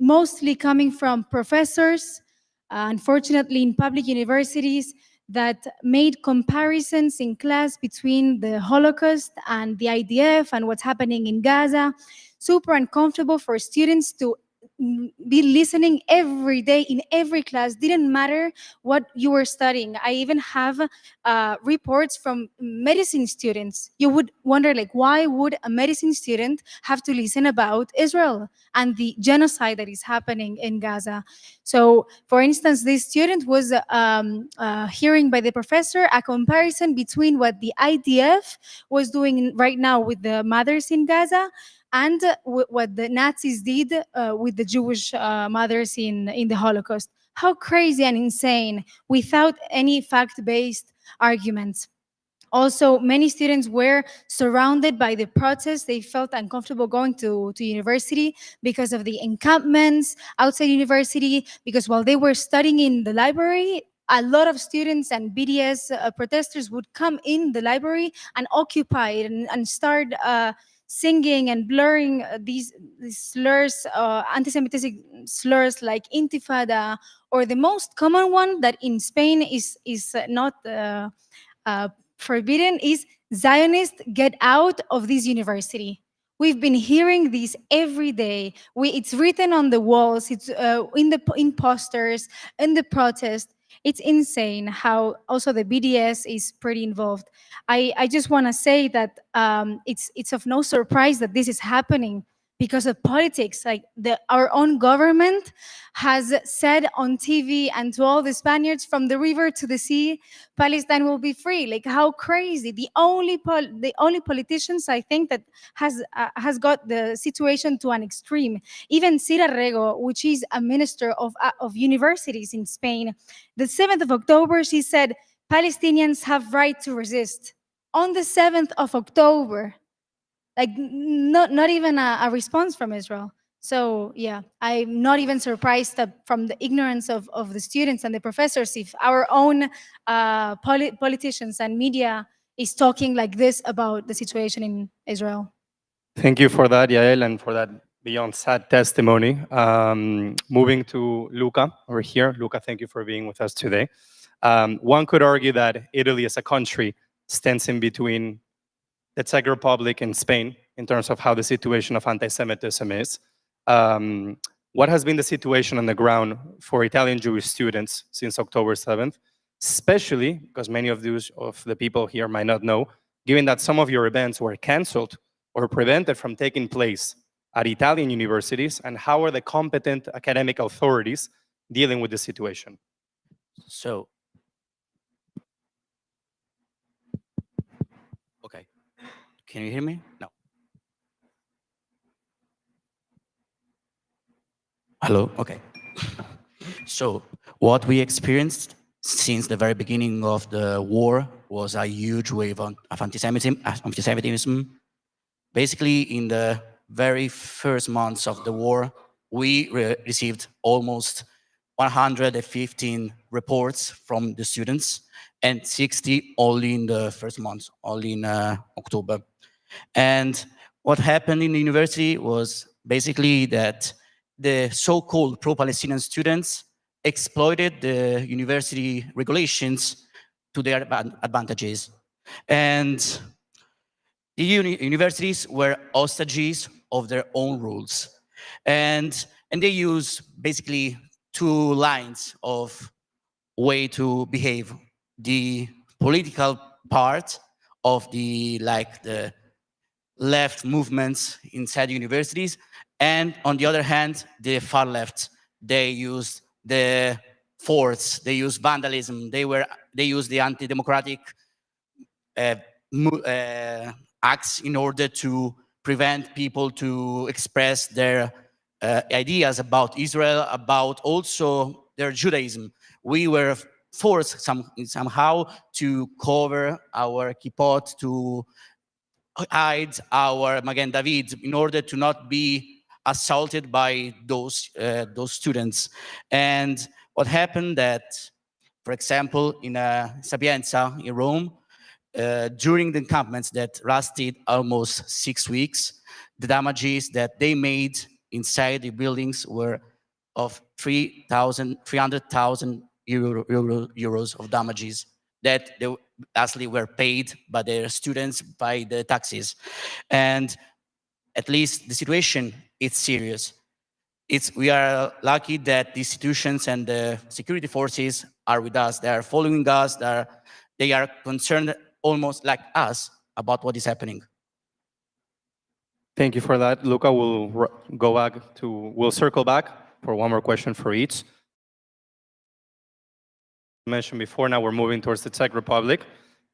mostly coming from professors, unfortunately in public universities, that made comparisons in class between the Holocaust and the IDF and what's happening in Gaza. Super uncomfortable for students to be listening every day in every class. Didn't matter what you were studying. I even have reports from medicine students. You would wonder, like, why would a medicine student have to listen about Israel and the genocide that is happening in Gaza? So, for instance, this student was hearing by the professor a comparison between what the IDF was doing right now with the mothers in Gaza and what the Nazis did with the Jewish mothers in the Holocaust. How crazy and insane, without any fact-based arguments. Also, many students were surrounded by the protests. They felt uncomfortable going to university because of the encampments outside university, because while they were studying in the library, a lot of students and BDS protesters would come in the library and occupy it and start singing and blurring these slurs, anti-Semitic slurs like intifada, or the most common one that in Spain is not forbidden is Zionist, get out of this university. We've been hearing this every day. It's written on the walls, it's in posters, in the protest. It's insane how also the BDS is pretty involved. I just want to say that it's of no surprise that this is happening because of politics. Like our own government has said on TV and to all the Spaniards, from the river to the sea, Palestine will be free. Like, how crazy! The only politicians I think that has got the situation to an extreme. Even Cira Rego, which is a minister of universities in Spain, the 7th of October, she said Palestinians have right to resist. On the 7th of October. Like not even a response from Israel. So yeah, I'm not even surprised that from the ignorance of the students and the professors, if our own politicians and media is talking like this about the situation in Israel. Thank you for that, Yael, and for that beyond sad testimony. Moving to Luca over here. Luca, thank you for being with us today. One could argue that Italy as a country stands in between the Czech Republic and Spain in terms of how the situation of anti-Semitism is. What has been the situation on the ground for Italian Jewish students since October 7th, especially because many of the people here might not know, given that some of your events were canceled or prevented from taking place at Italian universities, and how are the competent academic authorities dealing with the situation? So, okay. Can you hear me? No. Hello? Okay. So, what we experienced since the very beginning of the war was a huge wave of anti-Semitism. Basically, in the very first months of the war, we received almost 115 reports from the students and 60 only in the first month, only in October. And what happened in the university was basically that the so-called pro-Palestinian students exploited the university regulations to their advantages. And the universities were hostages of their own rules. And they use basically two lines of way to behave. The political part of the left movements inside universities, and on the other hand, the far left. They used the force, they used vandalism, they used the anti-democratic acts in order to prevent people to express their ideas about Israel, about also their Judaism. We were forced somehow to cover our kippot, to hide our Magen David in order to not be assaulted by those students. And what happened that, for example, in Sapienza in Rome, during the encampments that lasted almost 6 weeks, the damages that they made inside the buildings were of 300,000 euros of damages that they actually were paid by their students, by the taxes. And at least the situation is serious. We are lucky that the institutions and the security forces are with us. They are following us. They are concerned almost like us about what is happening. Thank you for that. Luca, we'll circle back for one more question for each. Mentioned before, now we're moving towards the Czech Republic.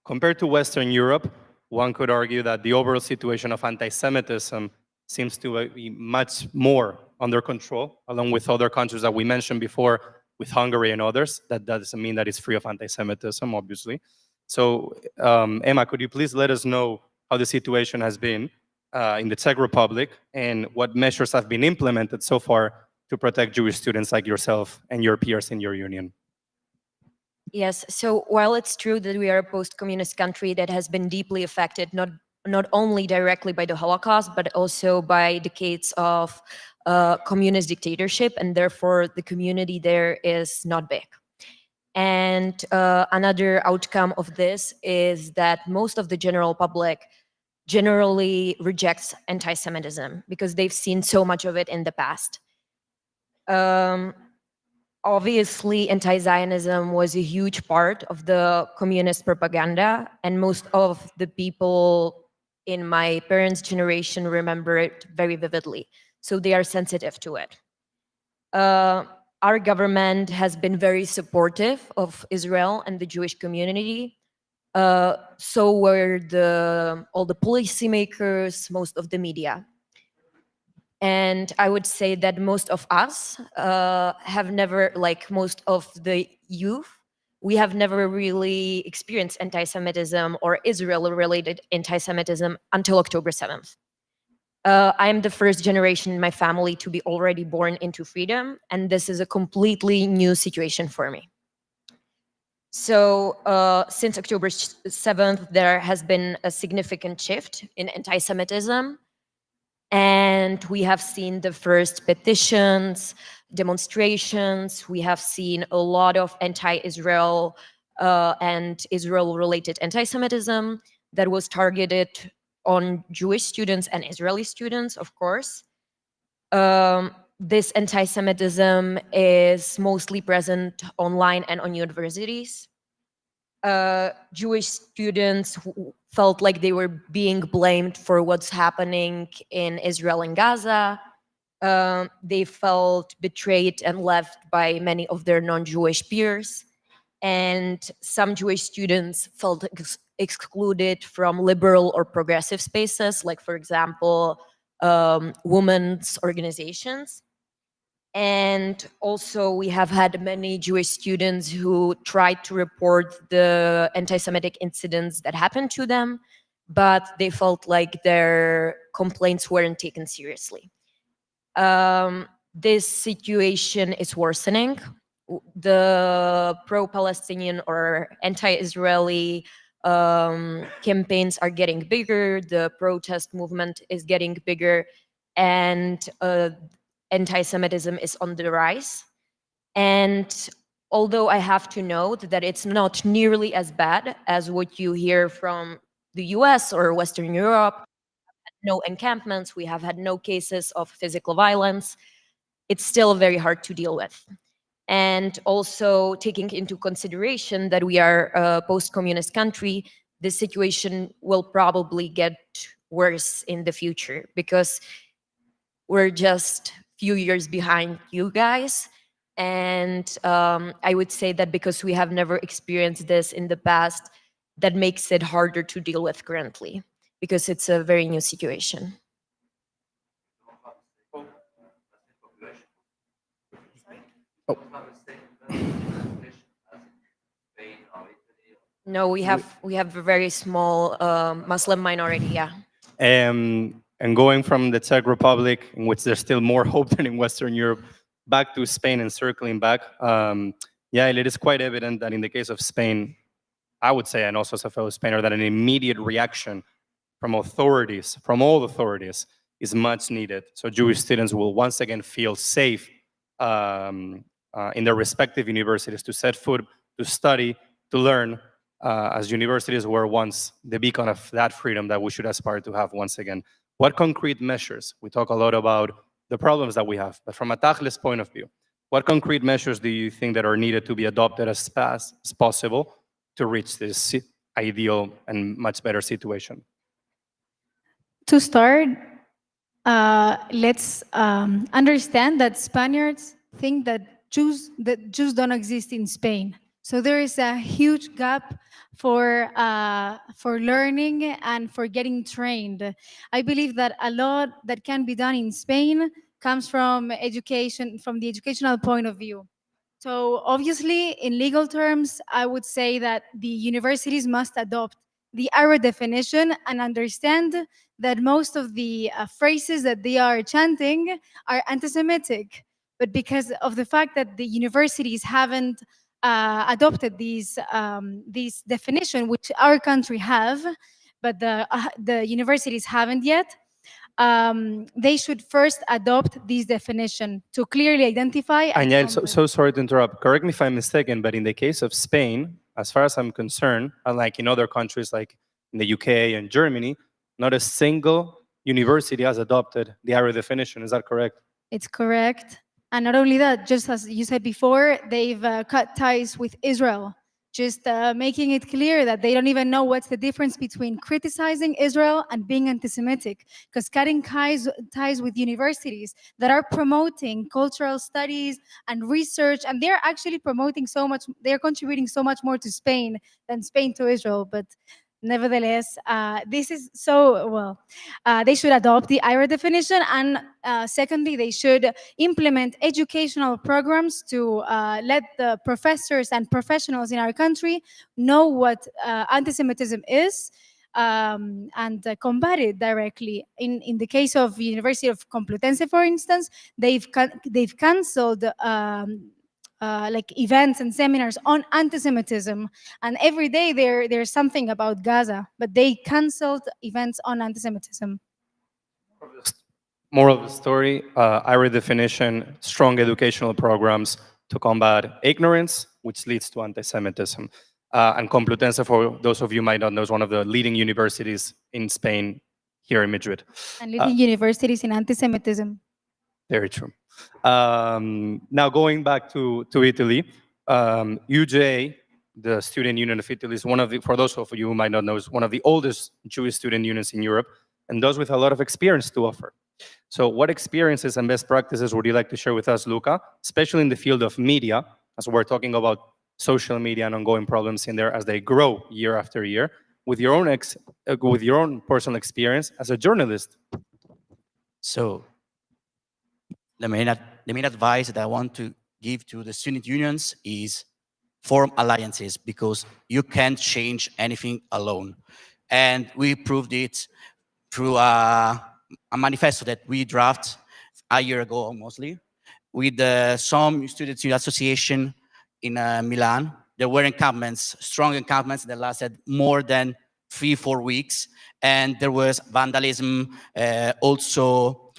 Compared to Western Europe, one could argue that the overall situation of anti-Semitism seems to be much more under control, along with other countries that we mentioned before, with Hungary and others. That doesn't mean that it's free of anti-Semitism, obviously. So, Emma, could you please let us know how the situation has been in the Czech Republic and what measures have been implemented so far to protect Jewish students like yourself and your peers in your union? Yes, so while it's true that we are a post-communist country that has been deeply affected, not only directly by the Holocaust, but also by decades of communist dictatorship, and therefore the community there is not big. And another outcome of this is that most of the general public generally rejects anti-Semitism because they've seen so much of it in the past. Obviously, anti-Zionism was a huge part of the communist propaganda, and most of the people in my parents' generation remember it very vividly, so they are sensitive to it. Our government has been very supportive of Israel and the Jewish community. So were all the policymakers, most of the media. And I would say that most of us have never, like most of the youth, we have never really experienced anti-Semitism or Israel-related anti-Semitism until October 7th. I am the first generation in my family to be already born into freedom, and this is a completely new situation for me. So since October 7th, there has been a significant shift in anti-Semitism, and we have seen the first petitions, demonstrations. We have seen a lot of anti-Israel and Israel-related anti-Semitism that was targeted on Jewish students and Israeli students, of course. This anti-Semitism is mostly present online and on universities. Jewish students felt like they were being blamed for what's happening in Israel and Gaza. They felt betrayed and left by many of their non-Jewish peers. And some Jewish students felt excluded from liberal or progressive spaces, like, for example, women's organizations. And also we have had many Jewish students who tried to report the anti-Semitic incidents that happened to them, but they felt like their complaints weren't taken seriously. This situation is worsening. The pro-Palestinian or anti-Israeli campaigns are getting bigger, the protest movement is getting bigger, and anti-Semitism is on the rise. And although I have to note that it's not nearly as bad as what you hear from the US or Western Europe, no encampments, we have had no cases of physical violence, it's still very hard to deal with. And also taking into consideration that we are a post-communist country, the situation will probably get worse in the future because we're just few years behind you guys. And I would say that because we have never experienced this in the past, that makes it harder to deal with currently because it's a very new situation. No, we have a very small Muslim minority, yeah. And going from the Czech Republic, in which there's still more hope than in Western Europe, back to Spain and circling back, yeah, it is quite evident that in the case of Spain, I would say, and also as a fellow Spainer, that an immediate reaction from authorities, from all authorities, is much needed. So Jewish students will once again feel safe in their respective universities to set foot, to study, to learn, as universities were once the beacon of that freedom that we should aspire to have once again. What concrete measures? We talk a lot about the problems that we have, but from a Tachlis point of view, what concrete measures do you think that are needed to be adopted as fast as possible to reach this ideal and much better situation? To start, let's understand that Spaniards think that Jews don't exist in Spain. So there is a huge gap for learning and for getting trained. I believe that a lot that can be done in Spain comes from education, from the educational point of view. So obviously, in legal terms, I would say that the universities must adopt the ERA definition and understand that most of the phrases that they are chanting are anti-Semitic. But because of the fact that the universities haven't adopted these definition, which our country have, but the universities haven't yet, they should first adopt this definition to clearly identify. And Anya, so sorry to interrupt. Correct me if I'm mistaken, but in the case of Spain, as far as I'm concerned, unlike in other countries like in the UK and Germany, not a single university has adopted the ERA definition. Is that correct? It's correct. And not only that, just as you said before, they've cut ties with Israel, just making it clear that they don't even know what's the difference between criticizing Israel and being anti-Semitic. Because cutting ties with universities that are promoting cultural studies and research, and they're actually promoting so much, they're contributing so much more to Spain than Spain to Israel. But nevertheless, this is so, well, they should adopt the ERA definition, and secondly, they should implement educational programs to let the professors and professionals in our country know what anti-Semitism is, and combat it directly. In the case of University of Complutense, for instance, they've canceled like events and seminars on anti-Semitism, and every day there's something about Gaza, but they canceled events on anti-Semitism. Moral of the story, ERA definition, strong educational programs to combat ignorance, which leads to anti-Semitism. And Complutense, for those of you who might not know, is one of the leading universities in Spain, here in Madrid. And leading universities in anti-Semitism. Very true. Now going back to Italy, EJA, the student union of Italy, is one of the, for those of you who might not know, is one of the oldest Jewish student unions in Europe, and those with a lot of experience to offer. So what experiences and best practices would you like to share with us, Luca, especially in the field of media, as we're talking about social media and ongoing problems in there as they grow year after year, with your own personal experience as a journalist? So the main advice that I want to give to the student unions is form alliances, because you can't change anything alone. And we proved it through a manifesto that we drafted a year ago, mostly, with some students' association in Milan. There were encampments, strong encampments that lasted more than 3-4 weeks. And there was vandalism, also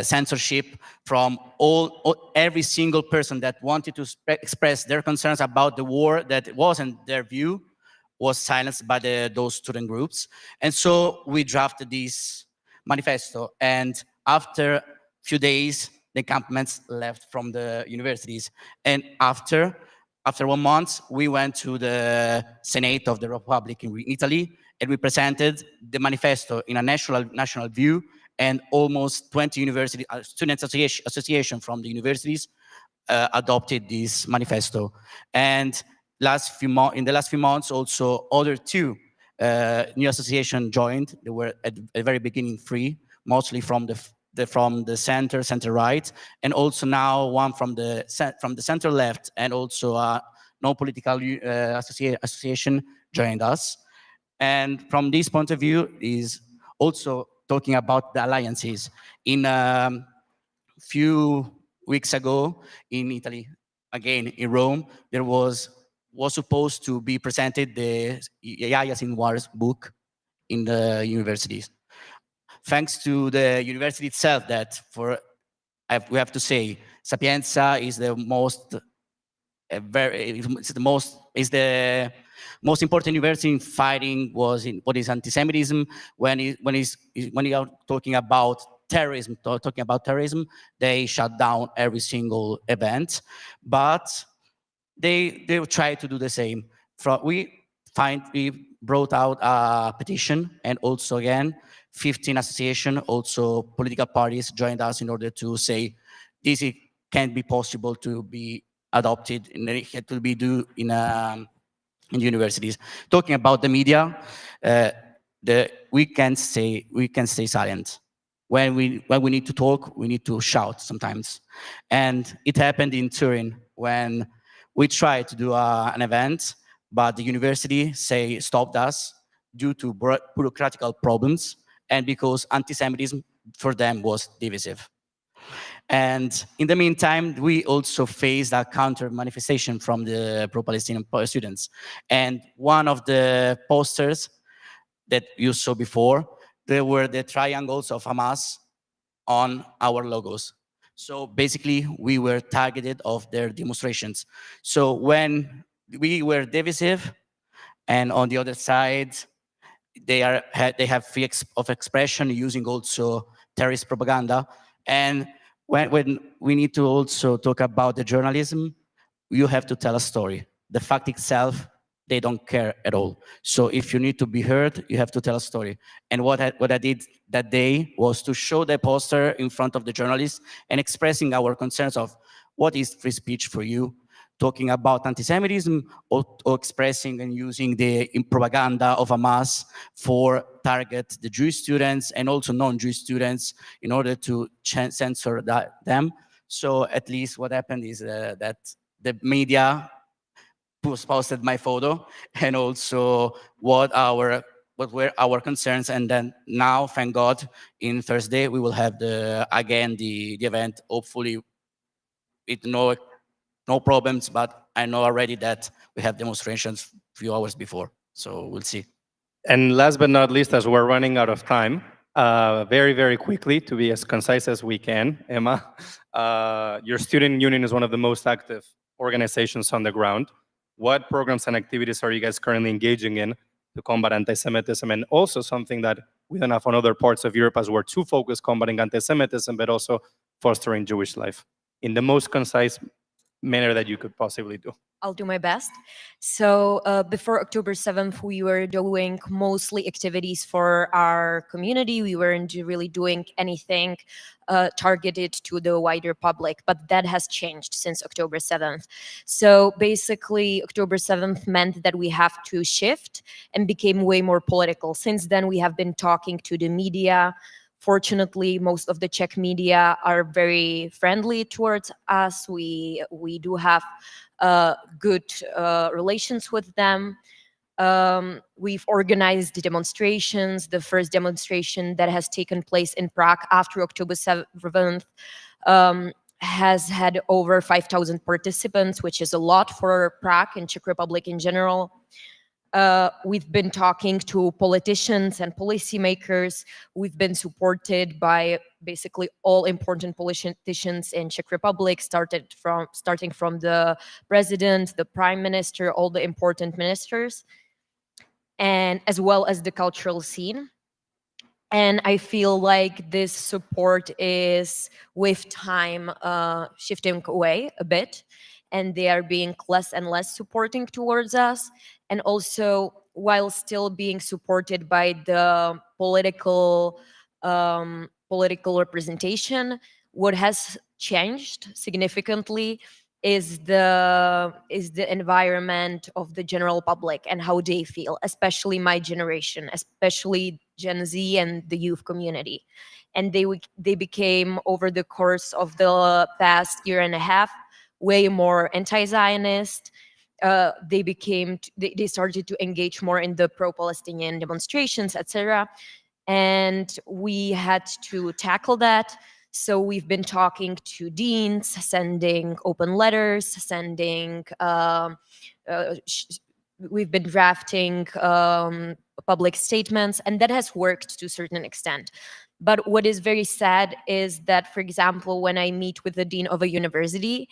censorship from every single person that wanted to express their concerns about the war that wasn't their view was silenced by those student groups. And so we drafted this manifesto, and after a few days, the encampments left from the universities. And after 1 month, we went to the Senate of the Republic in Italy, and we presented the manifesto in a national view, and almost 20 university student association from the universities adopted this manifesto. And in the last few months, also other 2 new associations joined. They were at the very beginning 3, mostly from the center right, and also now one from the center left, and also a non-political association joined us. And from this point of view is also talking about the alliances. In few weeks ago in Italy, again in Rome, there was supposed to be presented the EJA in Wars book in the universities. Thanks to the university itself, that we have to say, Sapienza is the most most important university in fighting what is anti-Semitism. When you are talking about terrorism, they shut down every single event. But they will try to do the same. We brought out a petition, and also again 15 associations, also political parties joined us in order to say this can't be possible to be adopted and it had to be do in universities. Talking about the media, we can stay silent. When we need to talk, we need to shout sometimes. And it happened in Turin when we tried to do an event, but the university stopped us due to bureaucratical problems and because anti-Semitism for them was divisive. And in the meantime, we also faced a counter manifestation from the pro-Palestinian students. And one of the posters that you saw before, there were the triangles of Hamas on our logos. So basically, we were targeted of their demonstrations. So when we were divisive, and on the other side, they have free of expression using also terrorist propaganda. And when we need to also talk about the journalism, you have to tell a story. The fact itself, they don't care at all. So if you need to be heard, you have to tell a story. And what I did that day was to show the poster in front of the journalists and expressing our concerns of what is free speech for you, talking about anti-Semitism or expressing and using the propaganda of Hamas for target the Jewish students and also non-Jewish students in order to censor them. So at least what happened is that the media posted my photo and also what were our concerns. And then now, thank God, in Thursday, we will have the event, hopefully with no problems, but I know already that we have demonstrations a few hours before, so we'll see. And last but not least, as we're running out of time, very, very quickly, to be as concise as we can, Emma, your student union is one of the most active organizations on the ground. What programs and activities are you guys currently engaging in to combat anti-Semitism? And also something that we don't have on other parts of Europe as we're too focused combating anti-Semitism, but also fostering Jewish life in the most concise manner that you could possibly do. I'll do my best. So before October 7th, we were doing mostly activities for our community. We weren't really doing anything targeted to the wider public, but that has changed since October 7th. So basically, October 7th meant that we have to shift and became way more political. Since then, we have been talking to the media. Fortunately, most of the Czech media are very friendly towards us. We do have good relations with them. We've organized demonstrations. The first demonstration that has taken place in Prague after October 7th has had over 5,000 participants, which is a lot for Prague and Czech Republic in general. We've been talking to politicians and policymakers. We've been supported by basically all important politicians in Czech Republic, starting from the president, the prime minister, all the important ministers, and as well as the cultural scene. And I feel like this support is, with time, shifting away a bit, and they are being less and less supporting towards us. And also, while still being supported by the political representation, what has changed significantly is the environment of the general public and how they feel, especially my generation, especially Gen Z and the youth community. And they became, over the course of the past year and a half, way more anti-Zionist. They started to engage more in the pro-Palestinian demonstrations, etc. And we had to tackle that. So we've been talking to deans, sending open letters, we've been drafting public statements, and that has worked to a certain extent. But what is very sad is that, for example, when I meet with the dean of a university,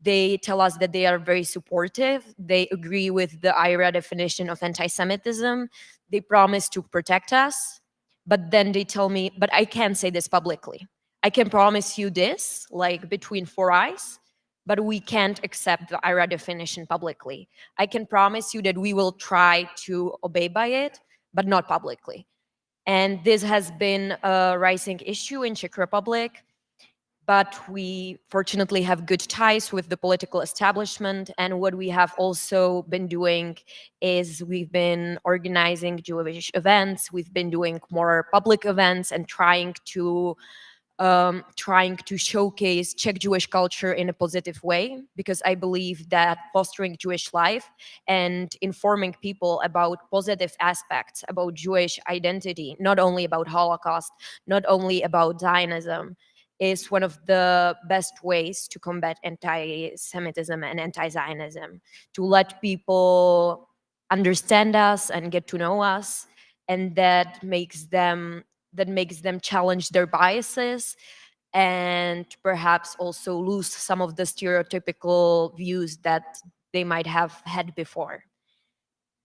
they tell us that they are very supportive. They agree with the EJA definition of anti-Semitism. They promise to protect us. But then they tell me, but I can't say this publicly. I can promise you this, like between four eyes, but we can't accept the EJA definition publicly. I can promise you that we will try to obey by it, but not publicly. And this has been a rising issue in Czech Republic. but we fortunately have good ties with the political establishment. And what we have also been doing is we've been organizing Jewish events, we've been doing more public events and trying to showcase Czech Jewish culture in a positive way, because I believe that fostering Jewish life and informing people about positive aspects about Jewish identity, not only about Holocaust, not only about Zionism, is one of the best ways to combat anti-Semitism and anti-Zionism, to let people understand us and get to know us, and that makes them challenge their biases and perhaps also lose some of the stereotypical views that they might have had before.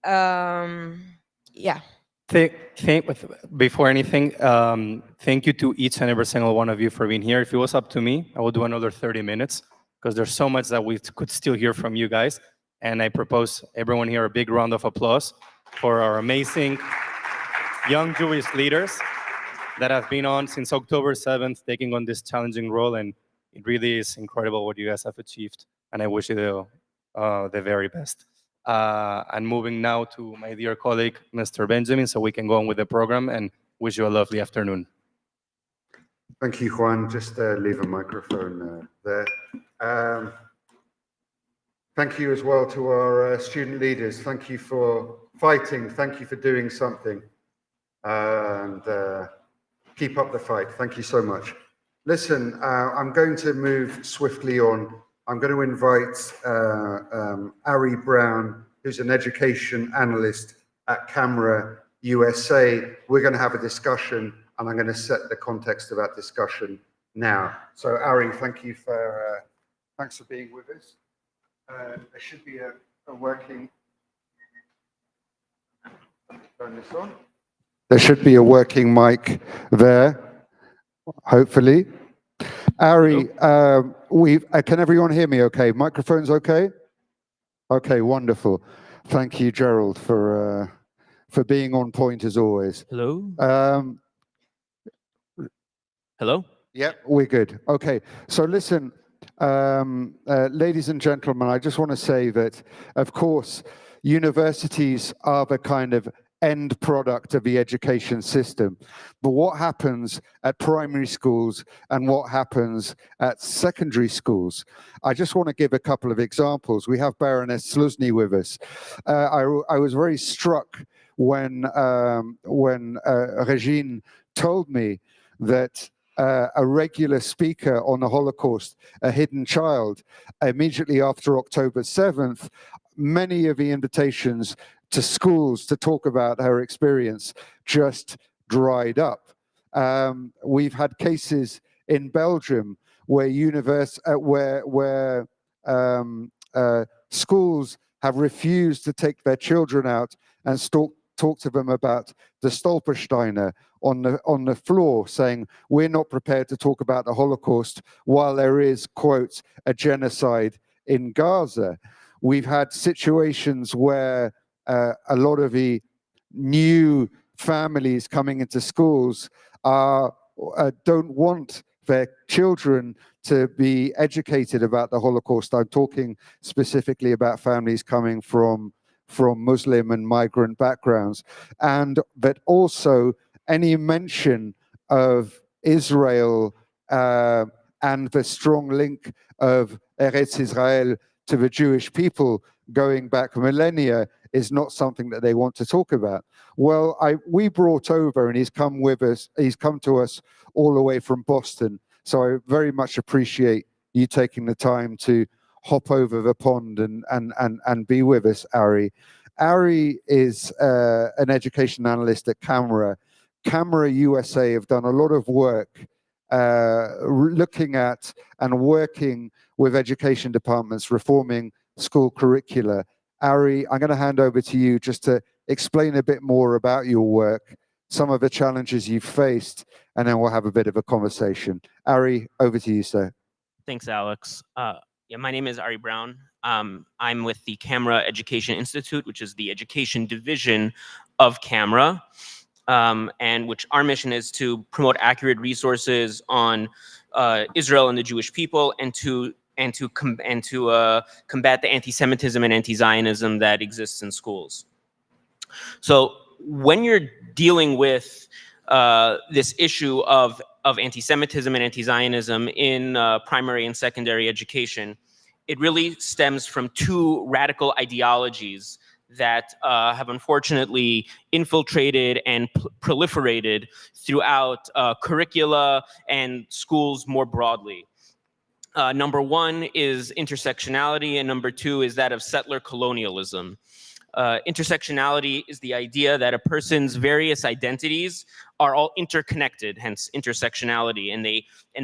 Yeah. Before anything, thank you to each and every single one of you for being here. If it was up to me, I would do another 30 minutes because there's so much that we could still hear from you guys. And I propose everyone here a big round of applause for our amazing young Jewish leaders that have been on since October 7th, taking on this challenging role. And it really is incredible what you guys have achieved. And I wish you the very best. And moving now to my dear colleague, Mr. Benjamin, so we can go on with the program, and wish you a lovely afternoon. Thank you, Juan. Just leave a microphone there. Thank you as well to our student leaders. Thank you for fighting. Thank you for doing something. And keep up the fight. Thank you so much. Listen, I'm going to move swiftly on. I'm going to invite Ari Brown, who's an education analyst at Camera USA. We're going to have a discussion, and I'm going to set the context of that discussion now. So, Ari, thanks for being with us. There should be a working. Turn this on. There should be a working mic there, hopefully. Ari, can everyone hear me okay? Microphone's okay? Okay, wonderful. Thank you, Gerald, for being on point as always. Hello? Hello? Yeah, we're good. Okay, so listen, ladies and gentlemen, I just want to say that, of course, universities are the kind of end product of the education system. But what happens at primary schools and what happens at secondary schools? I just want to give a couple of examples. We have Baroness Sluzny with us. I was very struck when Regine told me that a regular speaker on the Holocaust, a hidden child, immediately after October 7th, many of the invitations to schools to talk about her experience just dried up. We've had cases in Belgium where schools have refused to take their children out and talk to them about the Stolpersteiner on the floor, saying we're not prepared to talk about the Holocaust while there is, quote, a genocide in Gaza. We've had situations where a lot of the new families coming into schools don't want their children to be educated about the Holocaust. I'm talking specifically about families coming from Muslim and migrant backgrounds, but also any mention of Israel and the strong link of Eretz Israel to the Jewish people going back millennia is not something that they want to talk about. Well, we brought over, and he's come to us all the way from Boston. So I very much appreciate you taking the time to hop over the pond and be with us, Ari. Ari is an education analyst at Camera. Camera USA have done a lot of work looking at and working with education departments, reforming school curricula. Ari, I'm going to hand over to you just to explain a bit more about your work, some of the challenges you've faced, and then we'll have a bit of a conversation. Ari, over to you, sir. Thanks, Alex. Yeah, my name is Ari Brown. I'm with the Camera Education Institute, which is the education division of Camera, and which our mission is to promote accurate resources on Israel and the Jewish people, and to combat the anti-Semitism and anti-Zionism that exists in schools. So when you're dealing with this issue of anti-Semitism and anti-Zionism in primary and secondary education, it really stems from two radical ideologies that have unfortunately infiltrated and proliferated throughout curricula and schools more broadly. Number one is intersectionality, and number two is that of settler colonialism. Intersectionality is the idea that a person's various identities are all interconnected, hence intersectionality, and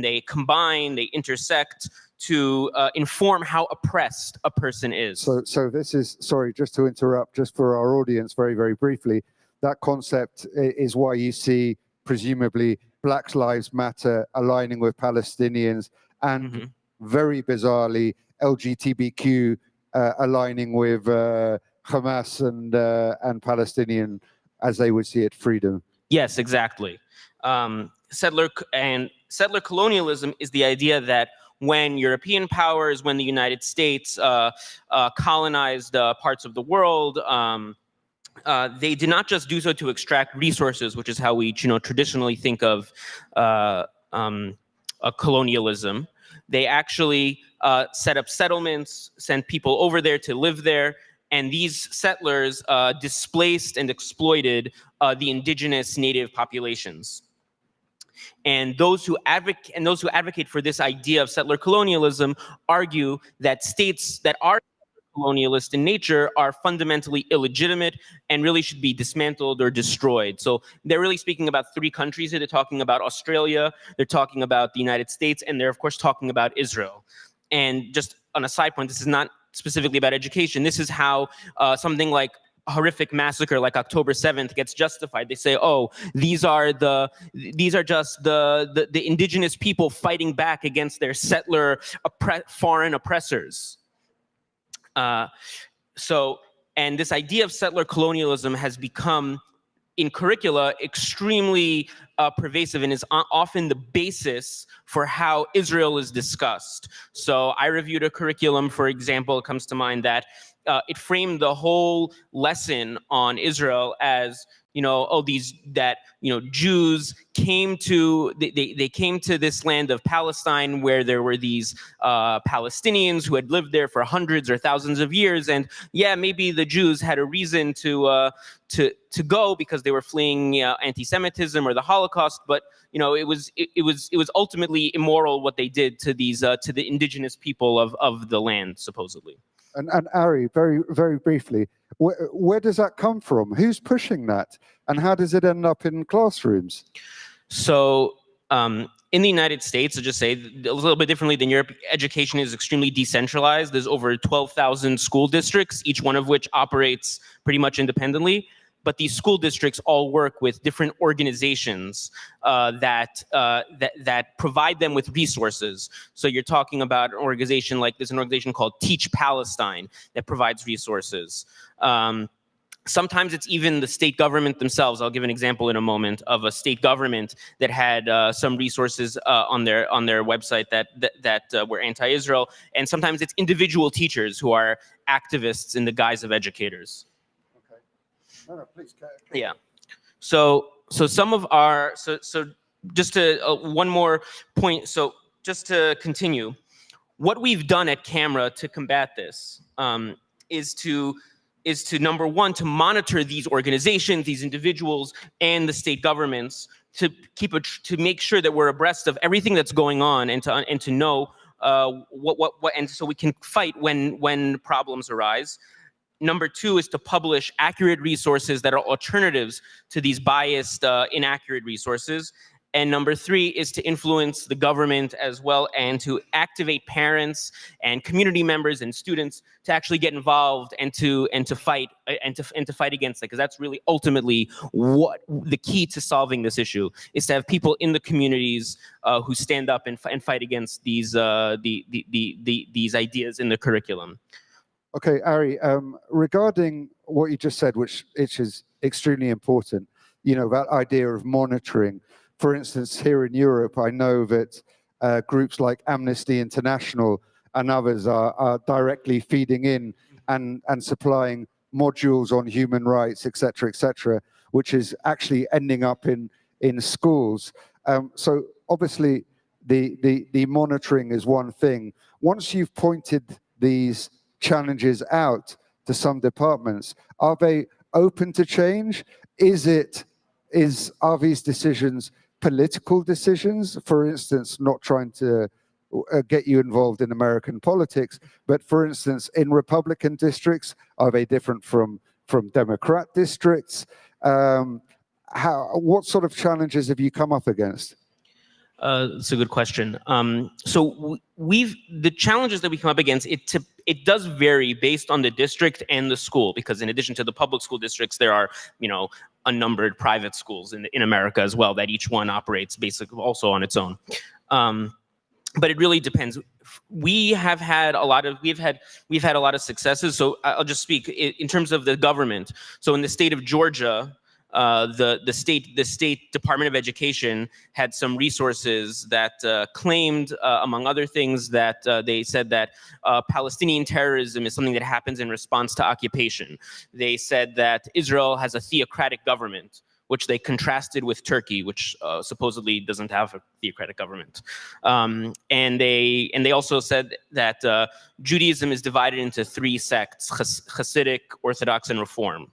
they combine, they intersect to inform how oppressed a person is. So this is, sorry, just to interrupt, just for our audience very, very briefly, that concept is why you see presumably Black Lives Matter aligning with Palestinians and very bizarrely LGBTQ aligning with Hamas and Palestinian, as they would see it, freedom. Yes, exactly. Settler colonialism is the idea that when European powers, when the United States colonized parts of the world, they did not just do so to extract resources, which is how we traditionally think of colonialism. They actually set up settlements, sent people over there to live there, and these settlers displaced and exploited the indigenous native populations. And those who advocate for this idea of settler colonialism argue that states that are colonialist in nature are fundamentally illegitimate and really should be dismantled or destroyed. So they're really speaking about three countries here. They're talking about Australia, they're talking about the United States, and they're of course talking about Israel. And just on a side point, this is not specifically about education. This is how something like a horrific massacre like October 7th gets justified. They say, oh, these are just the indigenous people fighting back against their settler foreign oppressors. And this idea of settler colonialism has become in curricula extremely pervasive and is often the basis for how Israel is discussed. So I reviewed a curriculum, for example, it comes to mind that it framed the whole lesson on Israel as, Jews came to, they came to this land of Palestine where there were these Palestinians who had lived there for hundreds or thousands of years. And yeah, maybe the Jews had a reason to go because they were fleeing anti-Semitism or the Holocaust, but it was ultimately immoral what they did to these to the indigenous people of the land, supposedly. And Ari, very, very briefly, where does that come from? Who's pushing that? And how does it end up in classrooms? So in the United States, I'll just say a little bit differently than Europe, education is extremely decentralized. There's over 12,000 school districts, each one of which operates pretty much independently. But these school districts all work with different organizations that provide them with resources. So you're talking about an organization like there's an organization called Teach Palestine that provides resources. Sometimes it's even the state government themselves. I'll give an example in a moment of a state government that had some resources on their website that were anti-Israel, and sometimes it's individual teachers who are activists in the guise of educators. No, please. Yeah. So some of our so just to one more point. So just to continue, what we've done at Camera to combat this is to number one, to monitor these organizations, these individuals, and the state governments to make sure that we're abreast of everything that's going on and to know what and so we can fight when problems arise. Number two is to publish accurate resources that are alternatives to these biased, inaccurate resources. And number three is to influence the government as well and to activate parents and community members and students to actually get involved and to fight against it, because that's really ultimately what the key to solving this issue is, to have people in the communities who stand up and fight against these these ideas in the curriculum. Okay, Ari, regarding what you just said, which is extremely important, that idea of monitoring. For instance, here in Europe, I know that groups like Amnesty International and others are directly feeding in and supplying modules on human rights, etc., which is actually ending up in schools. So obviously the monitoring is one thing. Once you've pointed these challenges out to some departments, are they open to change? Are these decisions political decisions? For instance, not trying to get you involved in American politics, but for instance, in Republican districts, are they different from Democrat districts? What sort of challenges have you come up against? It's a good question. So the challenges that we come up against, it does vary based on the district and the school, because in addition to the public school districts, there are, unnumbered private schools in America as well, that each one operates basically also on its own. But it really depends. We've had a lot of successes. So I'll just speak in terms of the government. So in the state of Georgia, the state Department of Education had some resources that claimed, among other things, that they said that Palestinian terrorism is something that happens in response to occupation. They said that Israel has a theocratic government, which they contrasted with Turkey, which supposedly doesn't have a theocratic government. And they also said that Judaism is divided into three sects: Hasidic, Orthodox, and Reform.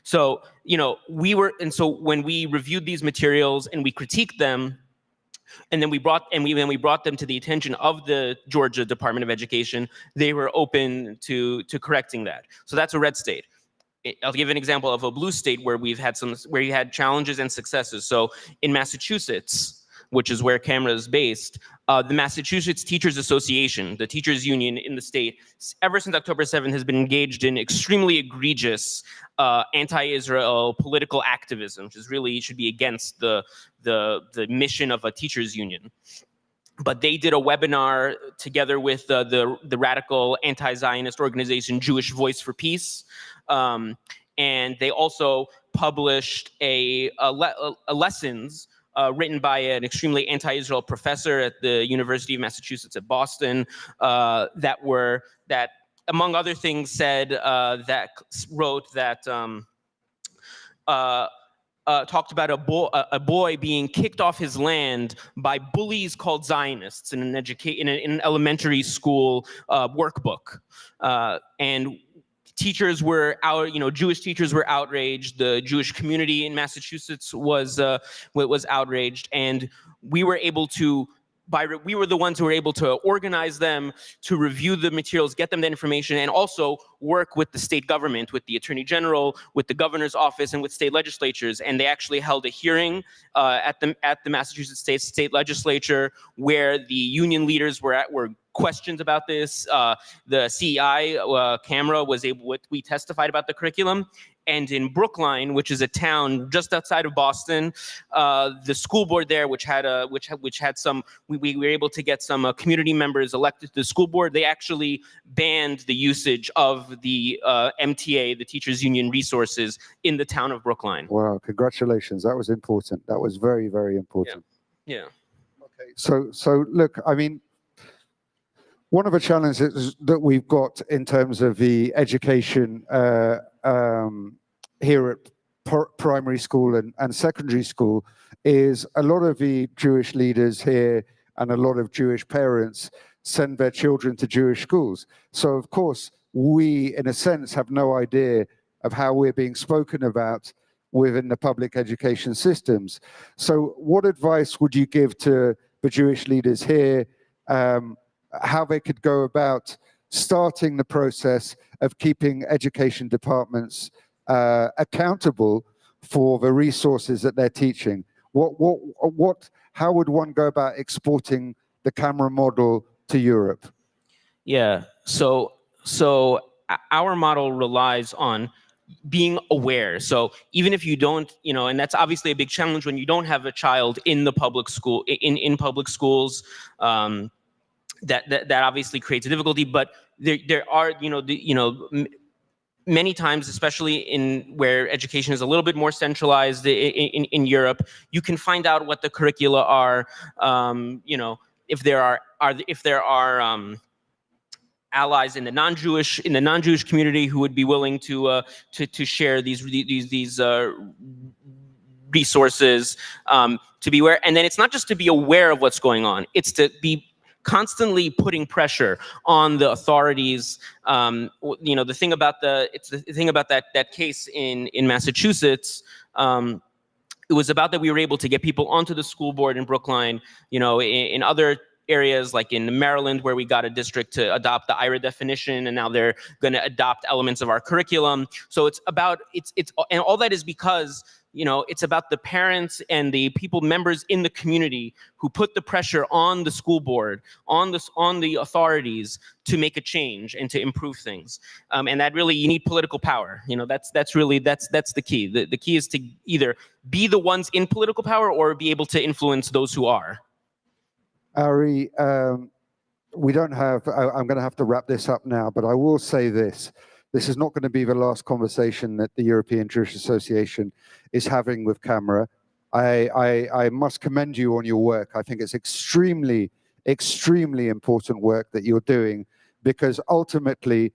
So, when we reviewed these materials and we critiqued them, and then we brought them to the attention of the Georgia Department of Education, they were open to correcting that. So that's a red state. I'll give an example of a blue state where you had challenges and successes. So in Massachusetts, which is where Camera is based, the Massachusetts Teachers Association, the teachers union in the state, ever since October 7th has been engaged in extremely egregious anti-Israel political activism, which is really should be against the mission of a teachers union. But they did a webinar together with the radical anti-Zionist organization Jewish Voice for Peace, and they also published a lessons written by an extremely anti-Israel professor at the University of Massachusetts at Boston that among other things said talked about a boy being kicked off his land by bullies called Zionists in an elementary school workbook, and teachers were out. Jewish teachers were outraged. The Jewish community in Massachusetts was outraged, and we were able to. We were the ones who were able to organize them, to review the materials, get them the information, and also work with the state government, with the attorney general, with the governor's office, and with state legislatures. And they actually held a hearing at the Massachusetts state legislature where the union leaders were questions about this. The CEI Camera we testified about the curriculum. And in Brookline, which is a town just outside of Boston, the school board there, we were able to get some community members elected to the school board. They actually banned the usage of the MTA, the teachers union resources, in the town of Brookline. Wow, congratulations. That was important. That was very, very important. Yeah. Okay. So look, I mean, one of the challenges that we've got in terms of the education here at primary school and secondary school is a lot of the Jewish leaders here and a lot of Jewish parents send their children to Jewish schools. So of course, we, in a sense, have no idea of how we're being spoken about within the public education systems. So what advice would you give to the Jewish leaders here, how they could go about starting the process of keeping education departments accountable for the resources that they're teaching? How would one go about exporting the Camera model to Europe? Yeah, so our model relies on being aware. So even if you don't, and that's obviously a big challenge when you don't have a child in the public school, in public schools, that obviously creates a difficulty. But there are, many times, especially in where education is a little bit more centralized in Europe, you can find out what the curricula are. You know, if there are allies in the non-Jewish community who would be willing to share these resources, to be aware. And then it's not just to be aware of what's going on; it's to be constantly putting pressure on the authorities. You know, the thing about that case in Massachusetts. It was about that we were able to get people onto the school board in Brookline. You know, in other areas like in Maryland, where we got a district to adopt the IRA definition, and now they're going to adopt elements of our curriculum. So it's about and all that is because, you know, it's about the parents and the members in the community who put the pressure on the school board, on the authorities to make a change and to improve things. And that really, you need political power. You know, that's the key. The key is to either be the ones in political power or be able to influence those who are. Ari, we don't have, I'm going to have to wrap this up now, but I will say this. This is not going to be the last conversation that the European Jewish Association is having with Camera. I must commend you on your work. I think it's extremely, extremely important work that you're doing, because ultimately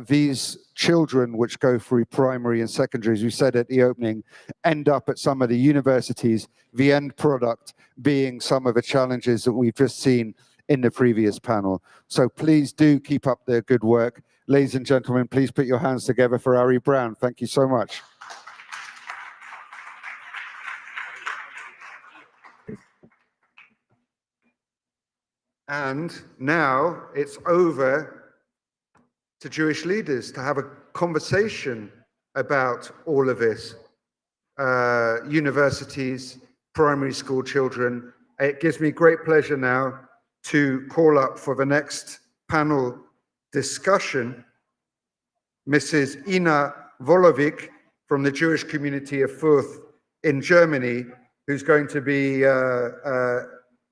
these children which go through primary and secondary, as you said at the opening, end up at some of the universities, the end product being some of the challenges that we've just seen in the previous panel. So please do keep up the good work. Ladies and gentlemen, please put your hands together for Ari Brown. Thank you so much. And now it's over to Jewish leaders to have a conversation about all of this. Universities, primary school children. It gives me great pleasure now to call up for the next panel discussion Mrs. Ina Volovic from the Jewish community of Fürth in Germany, who's going to be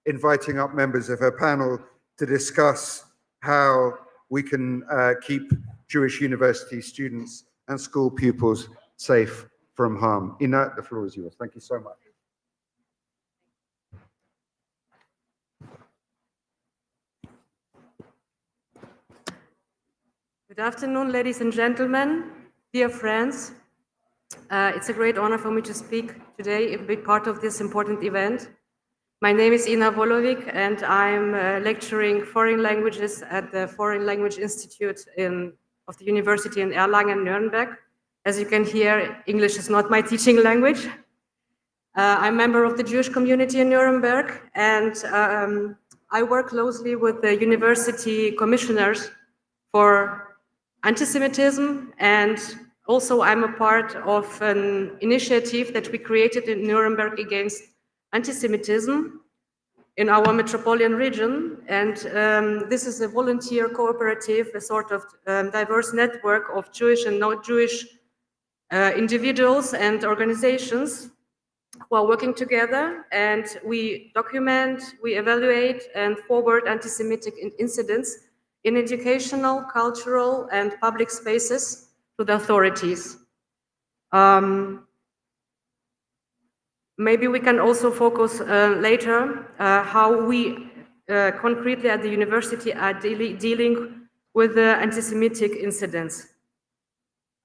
inviting up members of her panel to discuss how we can keep Jewish university students and school pupils safe from harm. Ina, the floor is yours. Thank you so much. Good afternoon, ladies and gentlemen, dear friends. It's a great honor for me to speak today, a big part of this important event. My name is Ina Volovic, and I'm lecturing foreign languages at the Foreign Language Institute of the University in Erlangen, Nuremberg. As you can hear, English is not my teaching language. I'm a member of the Jewish community in Nuremberg, and I work closely with the university commissioners for anti-Semitism, and also I'm a part of an initiative that we created in Nuremberg against anti-Semitism in our metropolitan region. And this is a volunteer cooperative, a sort of diverse network of Jewish and not Jewish individuals and organizations who are working together, and we document, we evaluate and forward anti-Semitic incidents in educational, cultural, and public spaces to the authorities. Maybe we can also focus later how we concretely at the university are dealing with the anti-Semitic incidents.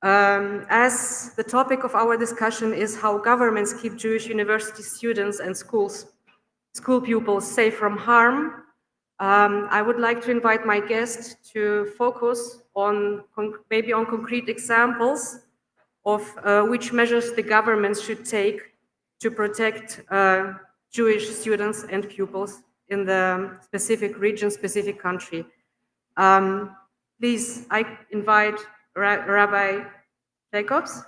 As the topic of our discussion is how governments keep Jewish university students and school pupils safe from harm, I would like to invite my guest to focus on maybe on concrete examples of which measures the governments should take to protect Jewish students and pupils in the specific region, specific country. Please, I invite Rabbi Jacobs.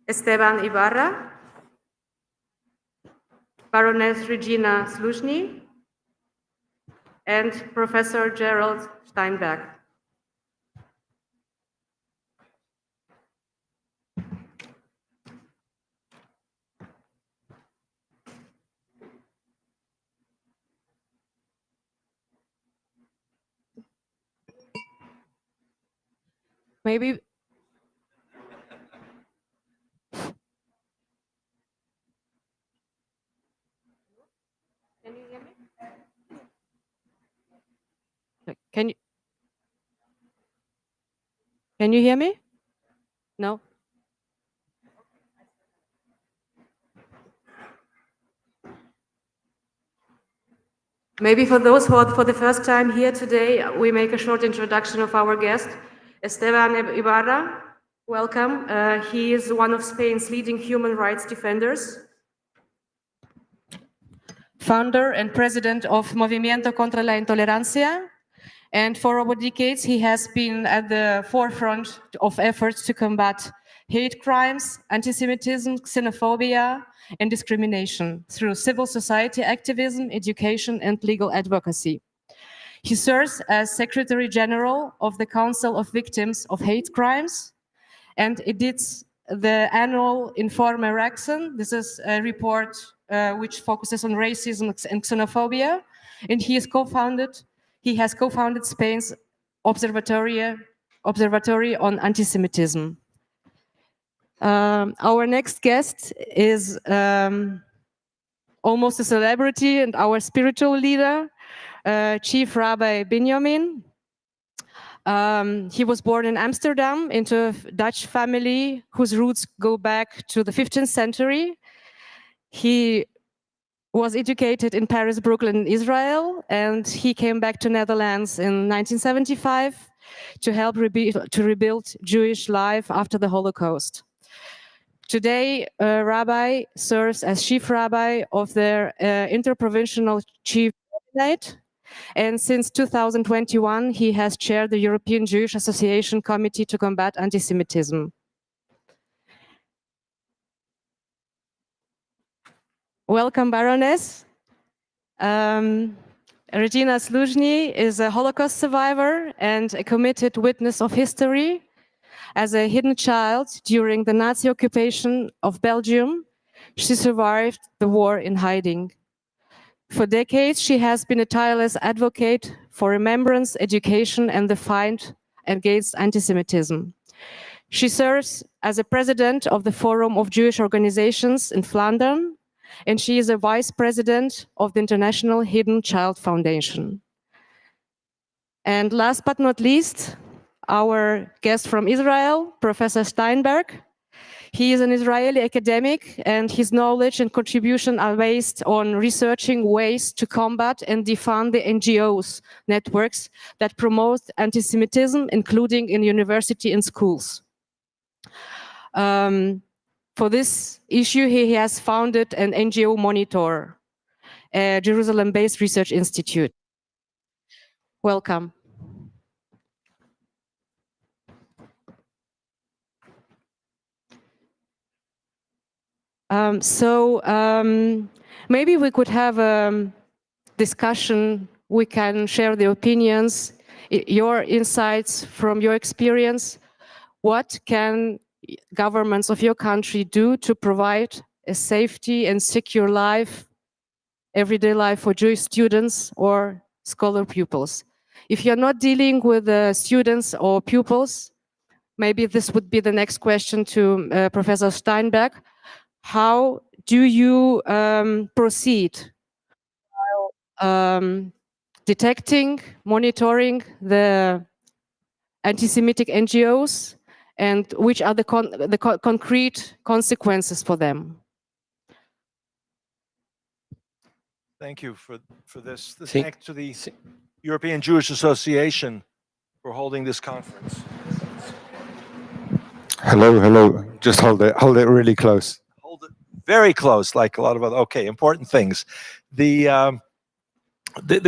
Esteban Ibarra, Baroness Regina Slushny, and Professor Gerald Steinberg. Maybe. Can you hear me? No. Maybe for those who are for the first time here today, we make a short introduction of our guest, Esteban Ibarra. Welcome. He is one of Spain's leading human rights defenders, founder and president of Movimiento contra la Intolerancia, and for over decades he has been at the forefront of efforts to combat hate crimes, anti-Semitism, xenophobia, and discrimination through civil society activism, education, and legal advocacy. He serves as Secretary General of the Council of Victims of Hate Crimes and edits the annual Informe Raxon. This is a report which focuses on racism and xenophobia, and he has co-founded Spain's Observatory on Anti-Semitism. Our next guest is almost a celebrity and our spiritual leader, Chief Rabbi Benjamin. He was born in Amsterdam into a Dutch family whose roots go back to the 15th century. He was educated in Paris, Brooklyn, Israel, and he came back to Netherlands in 1975 to help rebuild Jewish life after the Holocaust. Today, Rabbi serves as chief rabbi of the interprovincial chief rabbinate, and since 2021, he has chaired the European Jewish Association Committee to Combat Anti-Semitism. Welcome, Baroness. Regina Sluzhny is a Holocaust survivor and a committed witness of history. As a hidden child during the Nazi occupation of Belgium, she survived the war in hiding. For decades, she has been a tireless advocate for remembrance, education, and the fight against anti-Semitism. She serves as a president of the Forum of Jewish Organizations in Flanders, and she is a vice president of the International Hidden Child Foundation. And last but not least, our guest from Israel, Professor Steinberg. He is an Israeli academic, and his knowledge and contribution are based on researching ways to combat and defund the NGOs networks that promote anti-Semitism, including in university and schools. For this issue, he has founded an NGO Monitor, a Jerusalem-based research institute. Welcome. Maybe we could have a discussion. We can share the opinions, your insights from your experience. What can governments of your country do to provide a safety and secure life, everyday life for Jewish students or scholar pupils? If you're not dealing with students or pupils, maybe this would be the next question to Professor Steinberg. How do you proceed while detecting, monitoring the anti-Semitic NGOs, and which are the concrete consequences for them? Thank you for this. Thanks to the European Jewish Association for holding this conference. Hello. Just hold it really close. Very close, like a lot of other, important things. The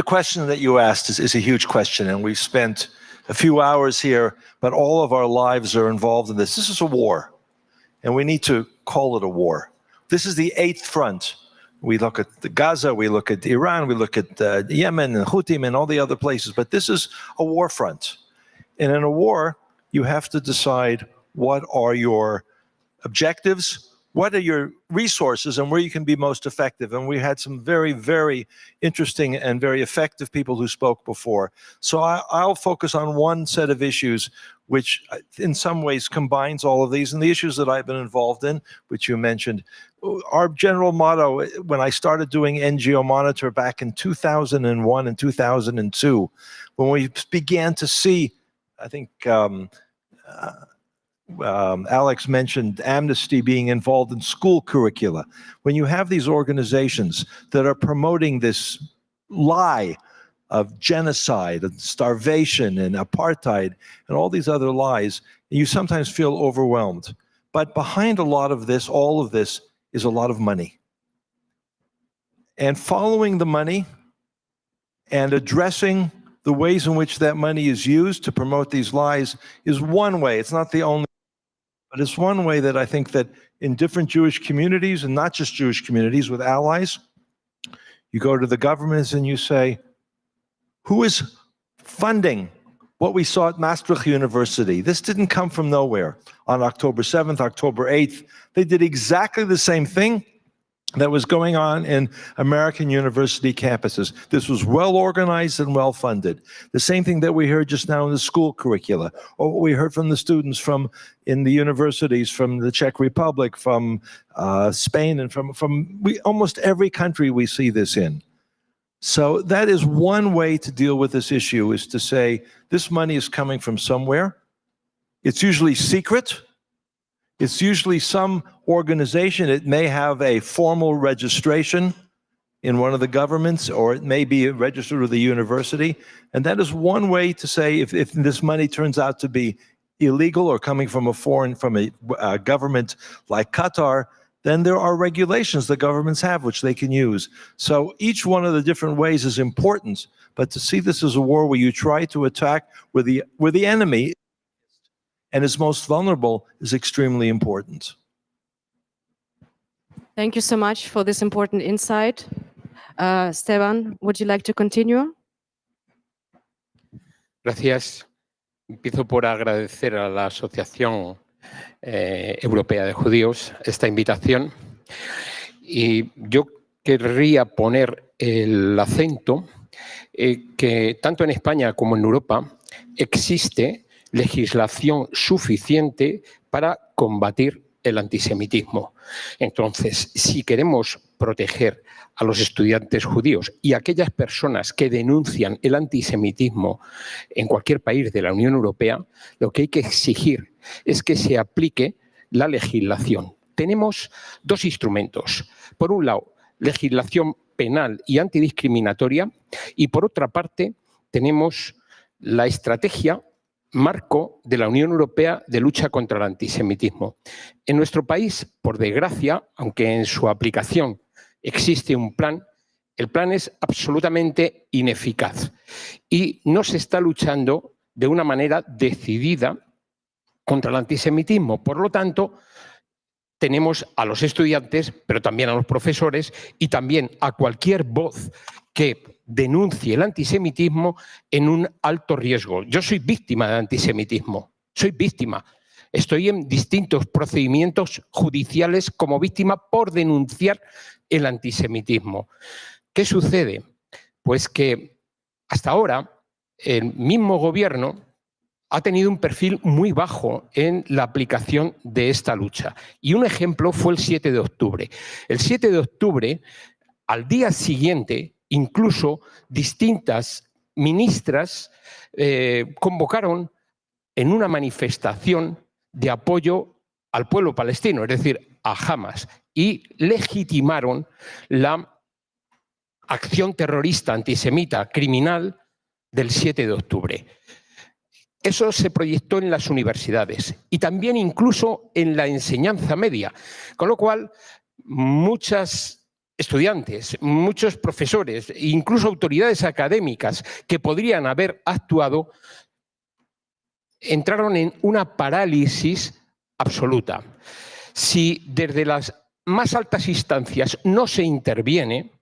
question that you asked is a huge question, and we've spent a few hours here, but all of our lives are involved in this. This is a war, and we need to call it a war. This is the eighth front. We look at the Gaza, we look at Iran, we look at Yemen and Houthim and all the other places, but this is a war front. And in a war, you have to decide what are your objectives, what are your resources and where you can be most effective. And we had some very, very interesting and very effective people who spoke before. So I'll focus on one set of issues which in some ways combines all of these, and the issues that I've been involved in, which you mentioned. Our general motto, when I started doing NGO Monitor back in 2001 and 2002, when we began to see, I think Alex mentioned Amnesty being involved in school curricula. When you have these organizations that are promoting this lie of genocide and starvation and apartheid and all these other lies, you sometimes feel overwhelmed. But behind a lot of this, all of this, is a lot of money. And following the money and addressing the ways in which that money is used to promote these lies is one way. It's not the only, but it's one way that I think that in different Jewish communities, and not just Jewish communities, with allies, you go to the governments and you say, who is funding what we saw at Maastricht University? This didn't come from nowhere. On October 7th, October 8th, they did exactly the same thing that was going on in American university campuses. This was well organized and well funded. The same thing that we heard just now in the school curricula, or what we heard from the students in the universities from the Czech Republic, from Spain, and from almost every country we see this in. So that is one way to deal with this issue, is to say, this money is coming from somewhere. It's usually secret. It's usually some organization. It may have a formal registration in one of the governments, or it may be registered with a university. And that is one way to say, if this money turns out to be illegal or coming from a government like Qatar, then there are regulations the governments have which they can use. So each one of the different ways is important, but to see this as a war where you try to attack where the enemy and is most vulnerable is extremely important. Thank you so much for this important insight. Esteban, would you like to continue? Gracias. Empiezo por agradecer a la Asociación Europea de Judíos esta invitación, y yo querría poner el acento que tanto en España como en Europa existe legislación suficiente para combatir el antisemitismo. Entonces, si queremos proteger a los estudiantes judíos y a aquellas personas que denuncian el antisemitismo en cualquier país de la Unión Europea, lo que hay que exigir es que se aplique la legislación. Tenemos dos instrumentos. Por un lado, legislación penal y antidiscriminatoria, y por otra parte, tenemos la estrategia marco de la Unión Europea de lucha contra el antisemitismo. En nuestro país, por desgracia, aunque en su aplicación existe un plan, el plan es absolutamente ineficaz y no se está luchando de una manera decidida contra el antisemitismo. Por lo tanto, tenemos a los estudiantes, pero también a los profesores y también a cualquier voz que denuncie el antisemitismo en un alto riesgo. Yo soy víctima de antisemitismo, soy víctima. Estoy en distintos procedimientos judiciales como víctima por denunciar el antisemitismo. ¿Qué sucede? Pues que hasta ahora el mismo gobierno ha tenido un perfil muy bajo en la aplicación de esta lucha. Y un ejemplo fue el 7 de octubre. El 7 de octubre, al día siguiente, incluso distintas ministras convocaron en una manifestación de apoyo al pueblo palestino, es decir, a Hamas, y legitimaron la acción terrorista antisemita criminal del 7 de octubre. Eso se proyectó en las universidades y también incluso en la enseñanza media, con lo cual muchos estudiantes, muchos profesores, incluso autoridades académicas que podrían haber actuado, entraron en una parálisis absoluta. Si desde las más altas instancias no se interviene,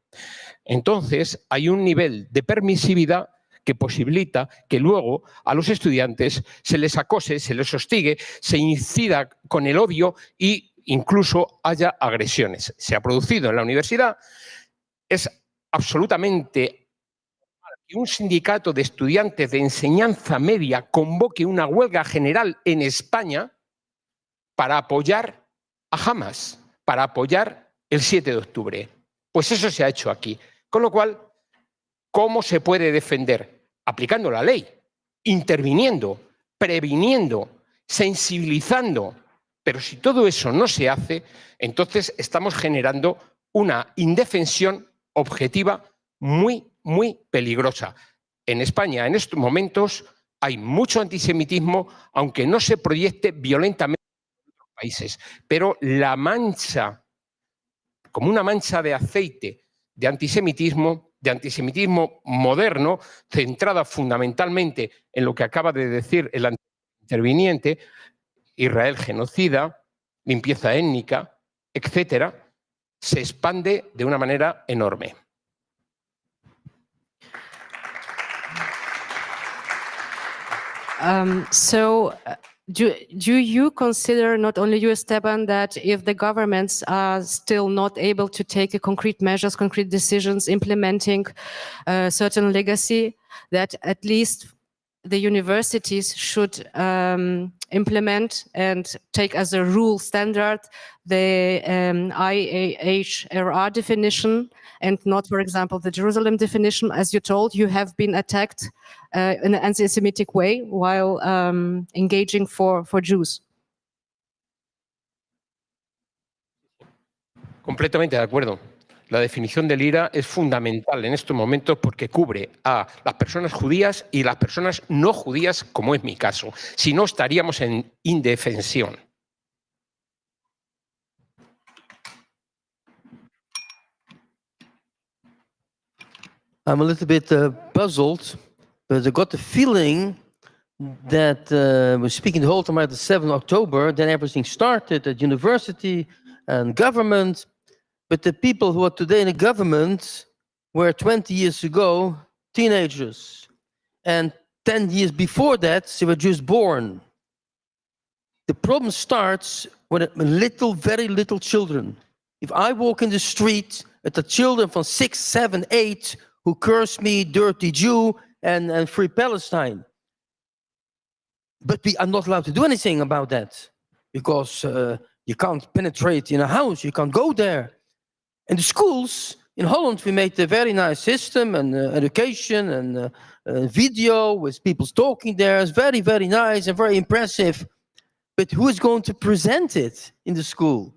entonces hay un nivel de permisividad que posibilita que luego a los estudiantes se les acose, se les hostigue, se incida con el odio y incluso haya agresiones. Se ha producido en la universidad. Es absolutamente que un sindicato de estudiantes de enseñanza media convoque una huelga general en España para apoyar a Hamas, para apoyar el 7 de octubre. Pues eso se ha hecho aquí. Con lo cual, ¿cómo se puede defender? Aplicando la ley, interviniendo, previniendo, sensibilizando. Pero si todo eso no se hace, entonces estamos generando una indefensión objetiva muy, muy peligrosa. En España, en estos momentos, hay mucho antisemitismo, aunque no se proyecte violentamente en otros países. Pero la mancha, como una mancha de aceite de antisemitismo moderno, centrada fundamentalmente en lo que acaba de decir el interviniente, Israel genocida, limpieza étnica, etcétera, se expande de una manera enorme. Do you consider, not only you, Esteban, that if the governments are still not able to take concrete measures, concrete decisions, implementing certain legacy, that at least the universities should implement and take as a rule standard the EJA definition and not, for example, the Jerusalem definition? As you told, you have been attacked in an anti-Semitic way while engaging for Jews. Completamente de acuerdo. La definición del IRA es fundamental en estos momentos porque cubre a las personas judías y las personas no judías, como es mi caso. Si no, estaríamos en indefensión. I'm a little bit puzzled, but I got the feeling that we're speaking the whole time about the 7th of October, then everything started at university and government. But the people who are today in the government were 20 years ago teenagers. And 10 years before that, they were just born. The problem starts with little, very little children. If I walk in the street at the children from 6, 7, 8 who curse me, dirty Jew, and free Palestine. But we are not allowed to do anything about that because you can't penetrate in a house, you can't go there. And the schools, in Holland, we made a very nice system and education and video with people talking there. It's very, very nice and very impressive. But who is going to present it in the school?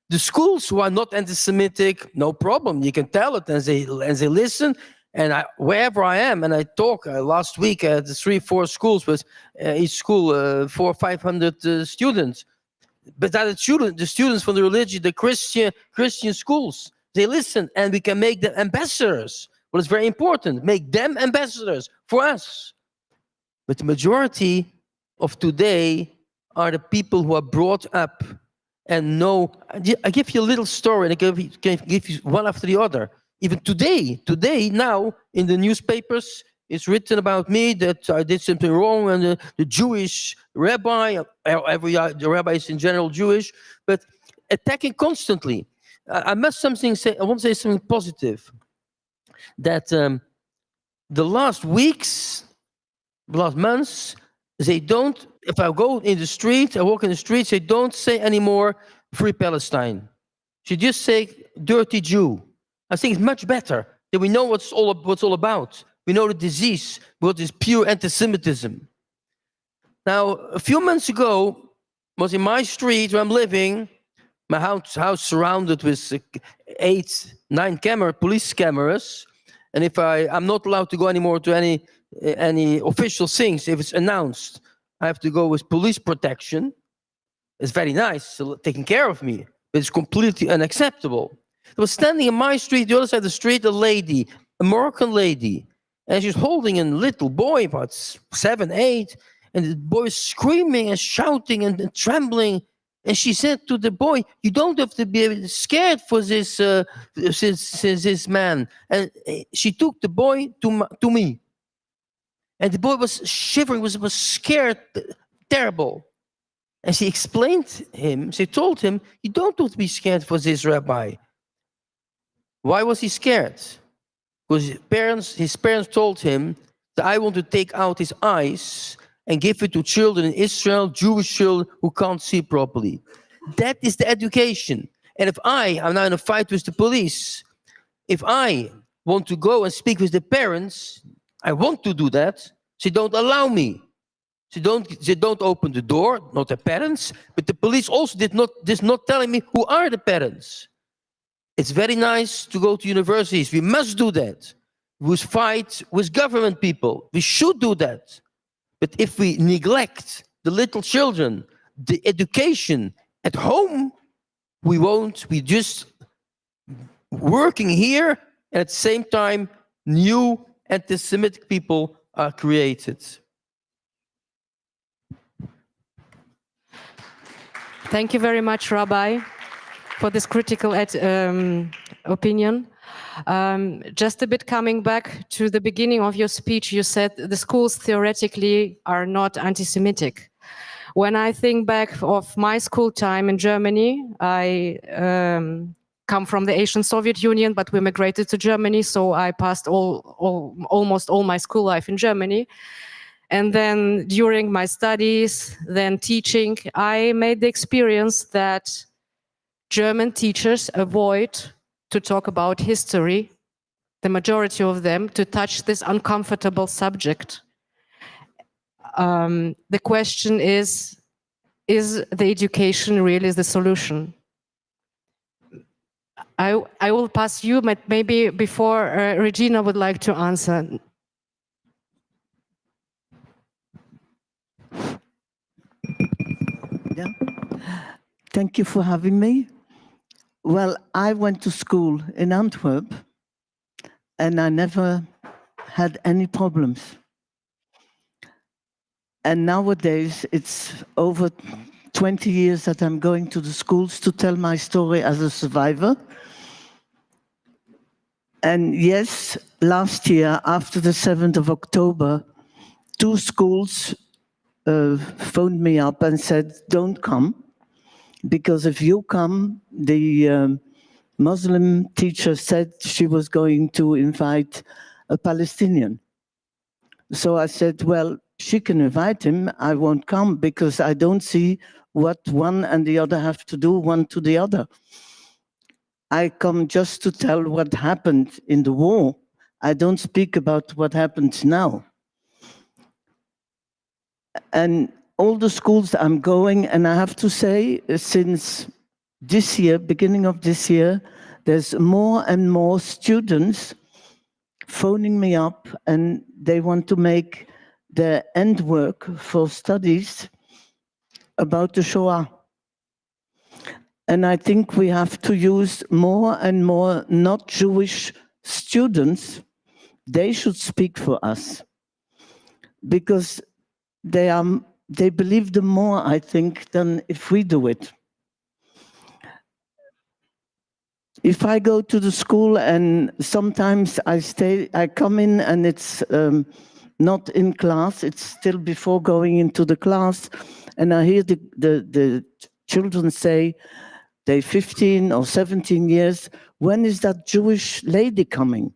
The schools who are not anti-Semitic, no problem. You can tell it and they listen. And wherever I am, and I talk last week at the 3-4 schools with each school 400 or 500 students. But that the students from the religion, the Christian schools, they listen, and we can make them ambassadors. Well, it's very important. Make them ambassadors for us. But the majority of today are the people who are brought up and know. I give you a little story, and I can give you one after the other. Even today, now, in the newspapers, it's written about me that I did something wrong, and the Jewish rabbi, the rabbis in general Jewish, but attacking constantly. I want to say something positive. That the last weeks, last months, they don't, if I go in the street, I walk in the streets, they don't say anymore free Palestine. They just say dirty Jew. I think it's much better that we know what's all about. We know the disease, what is pure anti-Semitism. Now, a few months ago, was in my street where I'm living, my house surrounded with 8, 9 police cameras, and if I'm not allowed to go anymore to any official things, if it's announced, I have to go with police protection. It's very nice, taking care of me, but it's completely unacceptable. There was standing in my street, the other side of the street, a lady, a Moroccan lady, and she's holding a little boy, about 7, 8, and the boy is screaming and shouting and trembling. And she said to the boy, "You don't have to be scared for this man." And she took the boy to me. And the boy was shivering, was scared, terrible. And she told him, you don't have to be scared for this, Rabbi. Why was he scared? Because his parents told him that I want to take out his eyes and give it to children in Israel, Jewish children who can't see properly. That is the education. And if I'm now in a fight with the police, if I want to go and speak with the parents, I want to do that, they don't allow me. They don't open the door, not the parents, but the police also did not telling me who are the parents. It's very nice to go to universities. We must do that. We must fight with government people. We should do that. But if we neglect the little children, the education at home, we won't. We just working here, and at the same time, new anti-Semitic people are created. Thank you very much, Rabbi, for this critical opinion. Just a bit coming back to the beginning of your speech, you said the schools theoretically are not anti-Semitic. When I think back of my school time in Germany, I come from the Asian Soviet Union, but we migrated to Germany, so I passed almost all my school life in Germany. And then during my studies, then teaching, I made the experience that German teachers avoid to talk about history, the majority of them, to touch this uncomfortable subject. The question is the education really the solution? I will pass you, but maybe before Regina would like to answer. Yeah. Thank you for having me. Well, I went to school in Antwerp and I never had any problems. And nowadays, it's over 20 years that I'm going to the schools to tell my story as a survivor. And yes, last year, after the 7th of October, 2 schools phoned me up and said, don't come, because if you come, the Muslim teacher said she was going to invite a Palestinian. So I said, well, she can invite him, I won't come, because I don't see what one and the other have to do one to the other. I come just to tell what happened in the war. I don't speak about what happens now. And all the schools I'm going, and I have to say, since this year, beginning of this year, there's more and more students phoning me up and they want to make their end work for studies about the Shoah. And I think we have to use more and more not Jewish students. They should speak for us because they believe them more, I think, than if we do it. If I go to the school and sometimes I come in and it's not in class, it's still before going into the class, and I hear the children say, they're 15 or 17 years, when is that Jewish lady coming?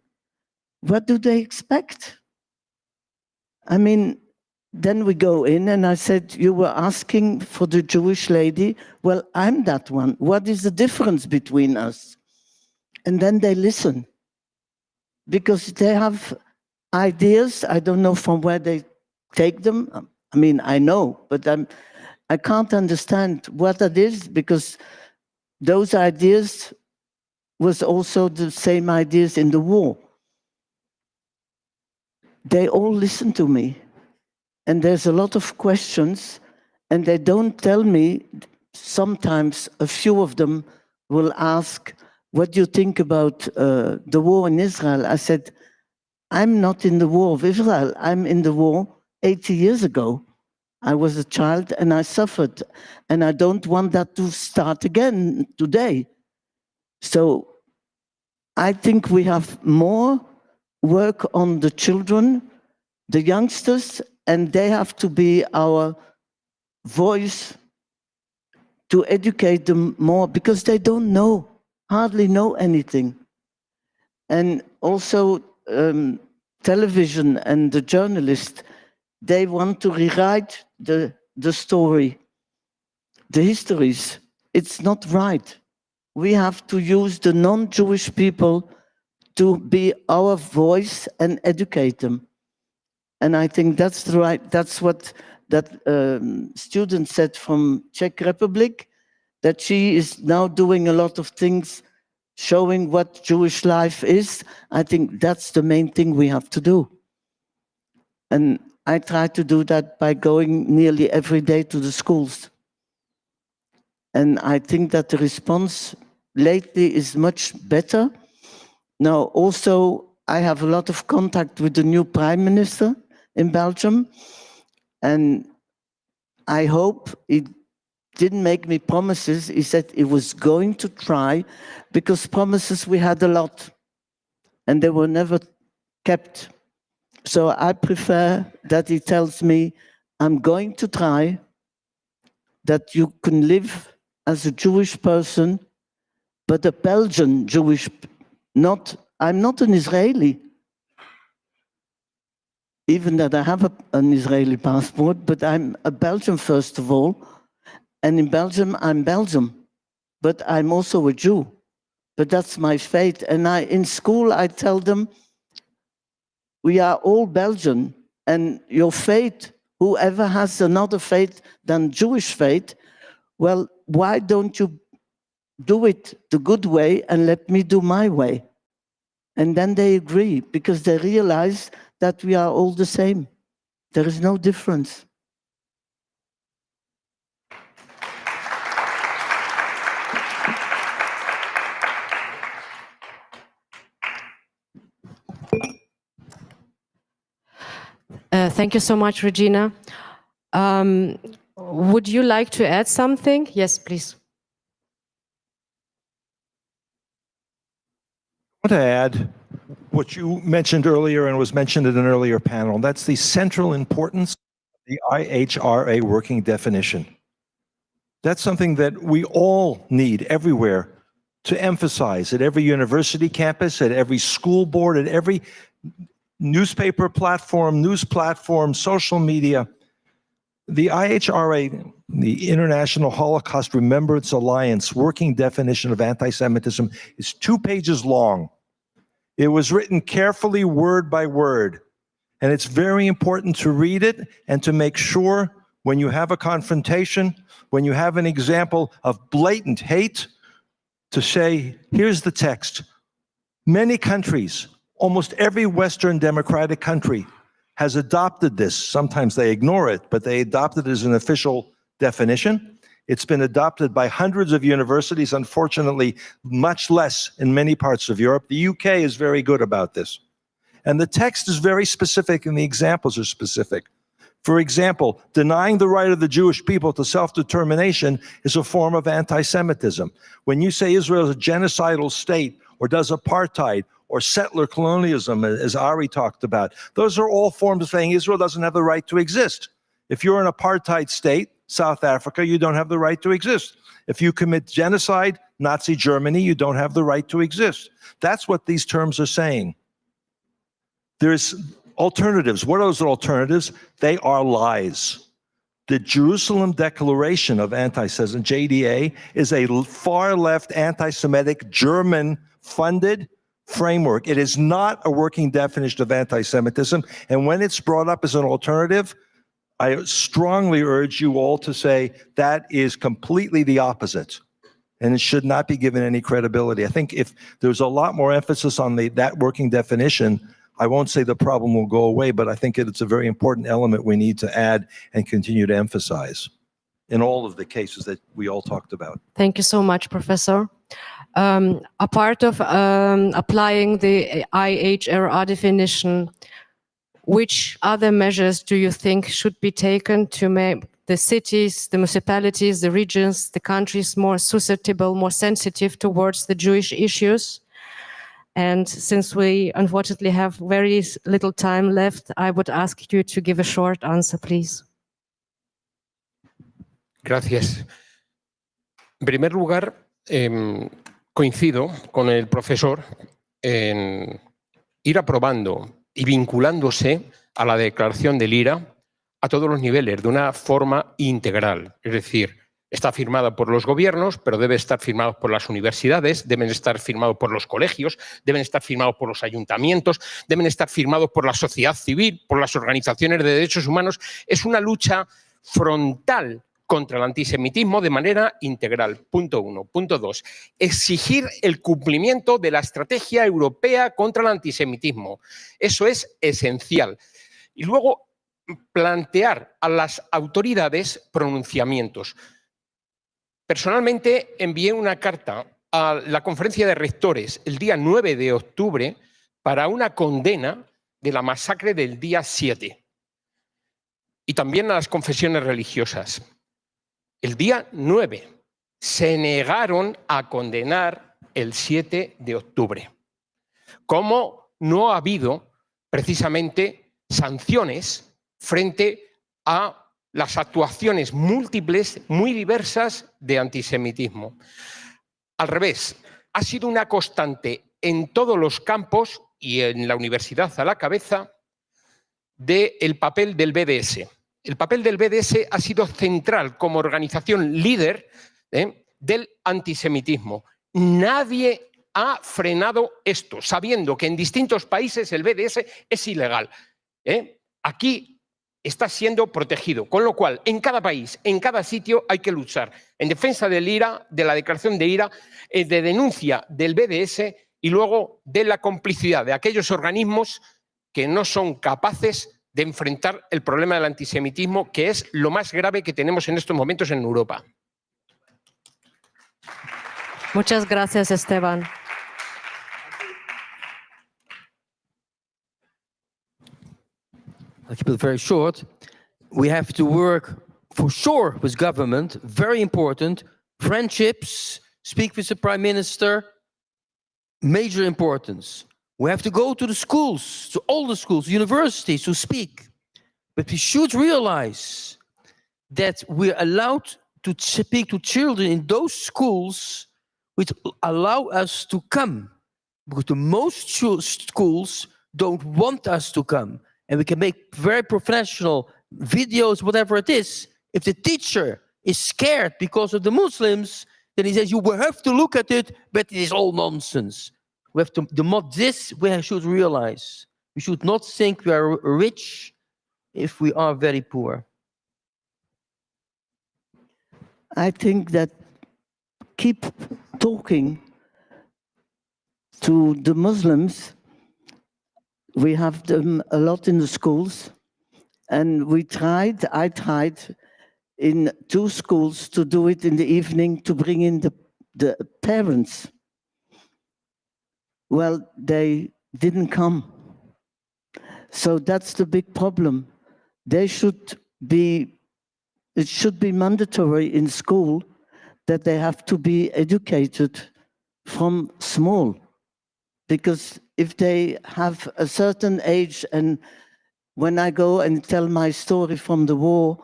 What do they expect? I mean, then we go in and I said, you were asking for the Jewish lady. Well, I'm that one. What is the difference between us? And then they listen because they have ideas. I don't know from where they take them. I mean, I know, but I can't understand what it is because those ideas was also the same ideas in the war. They all listen to me. And there's a lot of questions, and they don't tell me. Sometimes a few of them will ask, what do you think about the war in Israel? I said, I'm not in the war of Israel. I'm in the war 80 years ago. I was a child and I suffered, and I don't want that to start again today. So I think we have more work on the children, the youngsters, and they have to be our voice to educate them more, because they don't know, hardly know anything. And also television and the journalists, they want to rewrite the story, the histories. It's not right. We have to use the non-Jewish people to be our voice and educate them. And I think that's the right, that's what that student said from Czech Republic, that she is now doing a lot of things showing what Jewish life is. I think that's the main thing we have to do. And I try to do that by going nearly every day to the schools. And I think that the response lately is much better. Now, also, I have a lot of contact with the new Prime Minister in Belgium. And I hope he didn't make me promises. He said he was going to try, because promises we had a lot and they were never kept. So I prefer that he tells me, I'm going to try, that you can live as a Jewish person, but a Belgian Jewish, I'm not an Israeli. Even that I have an Israeli passport, but I'm a Belgian first of all. And in Belgium, I'm Belgium, but I'm also a Jew. But that's my faith. And in school, I tell them, we are all Belgian, and your faith, whoever has another faith than Jewish faith, well, why don't you do it the good way and let me do my way? And then they agree, because they realize that we are all the same. There is no difference. Thank you so much, Regina. Would you like to add something? Yes, please. I want to add what you mentioned earlier and was mentioned in an earlier panel. That's the central importance of the IHRA working definition. That's something that we all need everywhere to emphasize at every university campus, at every school board, at every newspaper platform, news platform, social media. The IHRA, the International Holocaust Remembrance Alliance working definition of anti-Semitism, is 2 pages long. It was written carefully, word by word. And it's very important to read it and to make sure when you have a confrontation, when you have an example of blatant hate, to say, here's the text. Many countries, almost every Western democratic country, has adopted this. Sometimes they ignore it, but they adopted it as an official definition. It's been adopted by hundreds of universities, unfortunately, much less in many parts of Europe. The UK is very good about this. And the text is very specific and the examples are specific. For example, denying the right of the Jewish people to self-determination is a form of anti-Semitism. When you say Israel is a genocidal state or does apartheid or settler colonialism, as Ari talked about, those are all forms of saying Israel doesn't have the right to exist. If you're an apartheid state, South Africa, you don't have the right to exist. If you commit genocide, Nazi Germany, you don't have the right to exist. That's what these terms are saying. There's alternatives. What are those alternatives? They are lies. The Jerusalem Declaration of Anti-Semitism, JDA, is a far-left anti-Semitic German-funded framework. It is not a working definition of anti-Semitism, and when it's brought up as an alternative, I strongly urge you all to say that is completely the opposite, and it should not be given any credibility. I think if there's a lot more emphasis on that working definition, I won't say the problem will go away, but I think it's a very important element we need to add and continue to emphasize in all of the cases that we all talked about. Thank you so much, Professor. A part of applying the IHRA definition, which other measures do you think should be taken to make the cities, the municipalities, the regions, the countries more susceptible, more sensitive towards the Jewish issues? And since we unfortunately have very little time left, I would ask you to give a short answer, please. Gracias. En primer lugar, coincido con el profesor en ir aprobando y vinculándose a la declaración del IRA a todos los niveles, de una forma integral. Es decir, está firmada por los gobiernos, pero debe estar firmada por las universidades, deben estar firmados por los colegios, deben estar firmados por los ayuntamientos, deben estar firmados por la sociedad civil, por las organizaciones de derechos humanos. Es una lucha frontal contra el antisemitismo de manera integral. Punto 1. Punto 2. Exigir el cumplimiento de la estrategia europea contra el antisemitismo. Eso es esencial. Y luego plantear a las autoridades pronunciamientos. Personalmente envié una carta a la conferencia de rectores el día 9 de octubre para una condena de la masacre del día 7 y también a las confesiones religiosas. El día 9 se negaron a condenar el 7 de octubre. Como no ha habido precisamente sanciones frente a las actuaciones múltiples, muy diversas de antisemitismo. Al revés, ha sido una constante en todos los campos y en la universidad a la cabeza del papel del BDS. El papel del BDS ha sido central como organización líder del antisemitismo. Nadie ha frenado esto, sabiendo que en distintos países el BDS es ilegal. Aquí está siendo protegido, con lo cual en cada país, en cada sitio hay que luchar en defensa del IRA, de la declaración de IRA, de denuncia del BDS y luego de la complicidad de aquellos organismos que no son capaces de enfrentar el problema del antisemitismo, que es lo más grave que tenemos en estos momentos en Europa. Muchas gracias, Esteban. I'll keep it very short. We have to work for sure with government, very important. Friendships, speak with the Prime Minister, major importance. We have to go to the schools, to all the schools, universities to speak. But we should realize that we're allowed to speak to children in those schools which allow us to come. Because the most schools don't want us to come. And we can make very professional videos, whatever it is. If the teacher is scared because of the Muslims, then he says, you will have to look at it, but it is all nonsense. We have to, we should realize. We should not think we are rich if we are very poor. I think that keep talking to the Muslims. We have them a lot in the schools, and I tried in 2 schools to do it in the evening to bring in the parents. Well, they didn't come. So that's the big problem. It should be mandatory in school that they have to be educated from small. Because if they have a certain age, and when I go and tell my story from the war,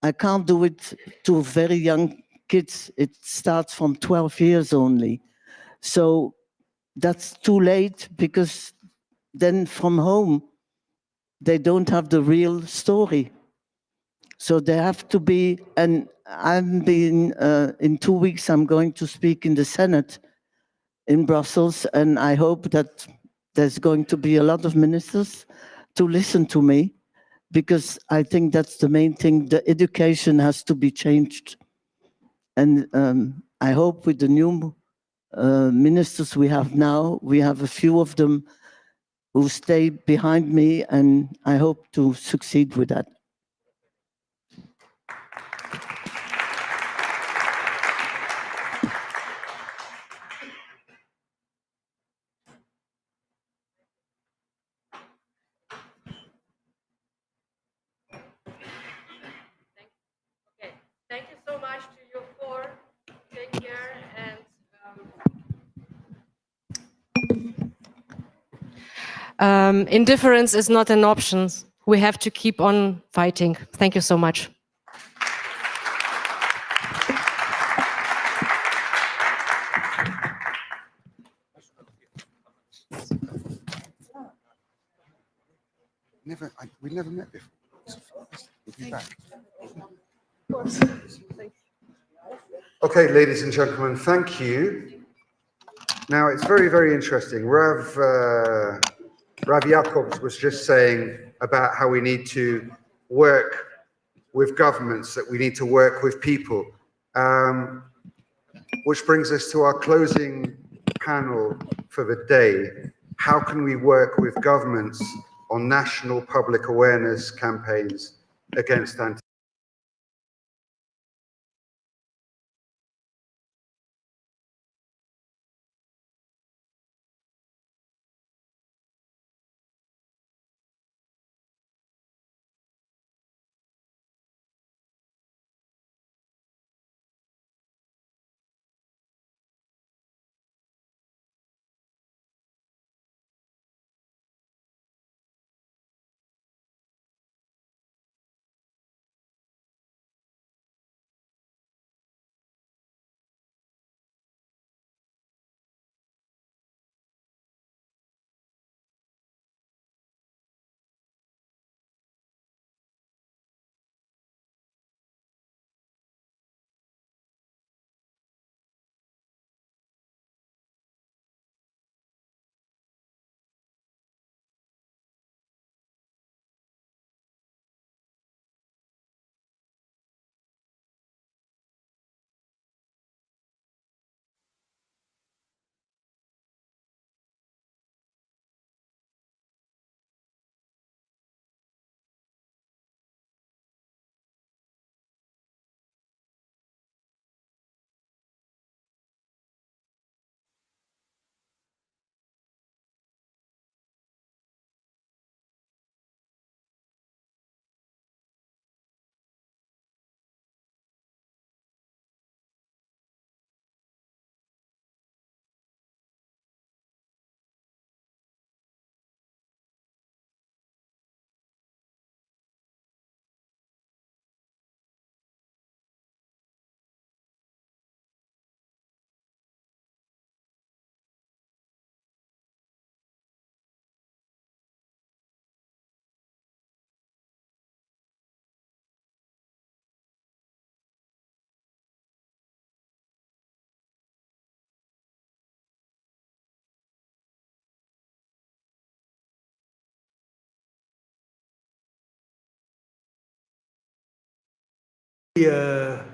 I can't do it to very young kids. It starts from 12 years only. So that's too late, because then from home, they don't have the real story. So they have to be, and in 2 weeks, I'm going to speak in the Senate in Brussels, and I hope that there's going to be a lot of ministers to listen to me, because I think that's the main thing. The education has to be changed. And I hope with the new ministers we have now, we have a few of them who stay behind me, and I hope to succeed with that. Thank you so much to you four. Take care and indifference is not an option. We have to keep on fighting. Thank you so much. we've never met before. We'll be back. Okay, ladies and gentlemen, thank you. Now, it's very, very interesting. Rav Jacobs was just saying about how we need to work with governments, that we need to work with people, which brings us to our closing panel for the day. How can we work with governments on national public awareness campaigns against anti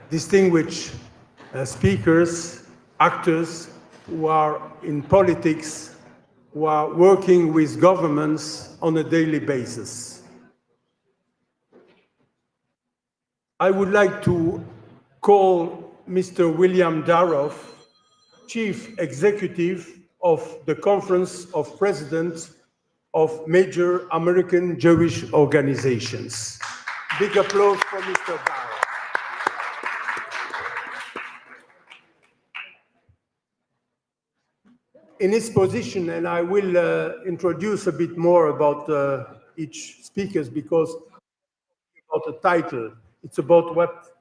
distinguished speakers, actors who are in politics, who are working with governments on a daily basis. I would like to call Mr. William Daroff, Chief Executive of the Conference of Presidents of Major American Jewish Organizations. Big applause for Mr. Daroff. In his position, and I will introduce a bit more about each speaker because about the title, it's about what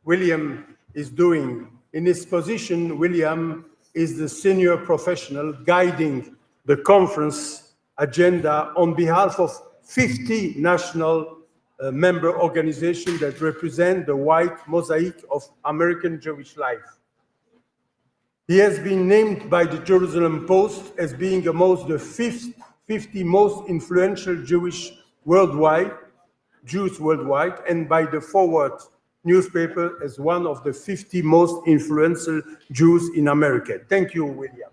William is doing. In his position, William is the senior professional guiding the conference agenda on behalf of 50 national member organizations that represent the white mosaic of American Jewish life. He has been named by the Jerusalem Post as being amongst the 50 most influential Jews worldwide, and by the Forward newspaper as one of the 50 most influential Jews in America. Thank you, William.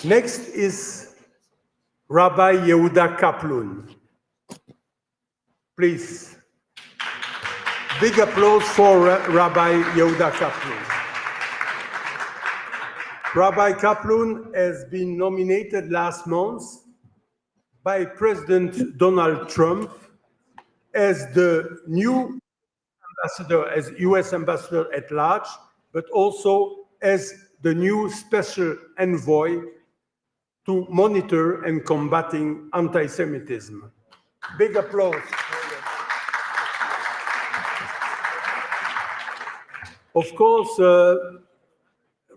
Next is Rabbi Yehuda Kaplun. Please. Big applause for Rabbi Yehuda Kaplun. Rabbi Kaplun has been nominated last month by President Donald Trump as the new ambassador, as US ambassador at large, but also as the new special envoy to monitor and combating anti-Semitism. Big applause. Of course,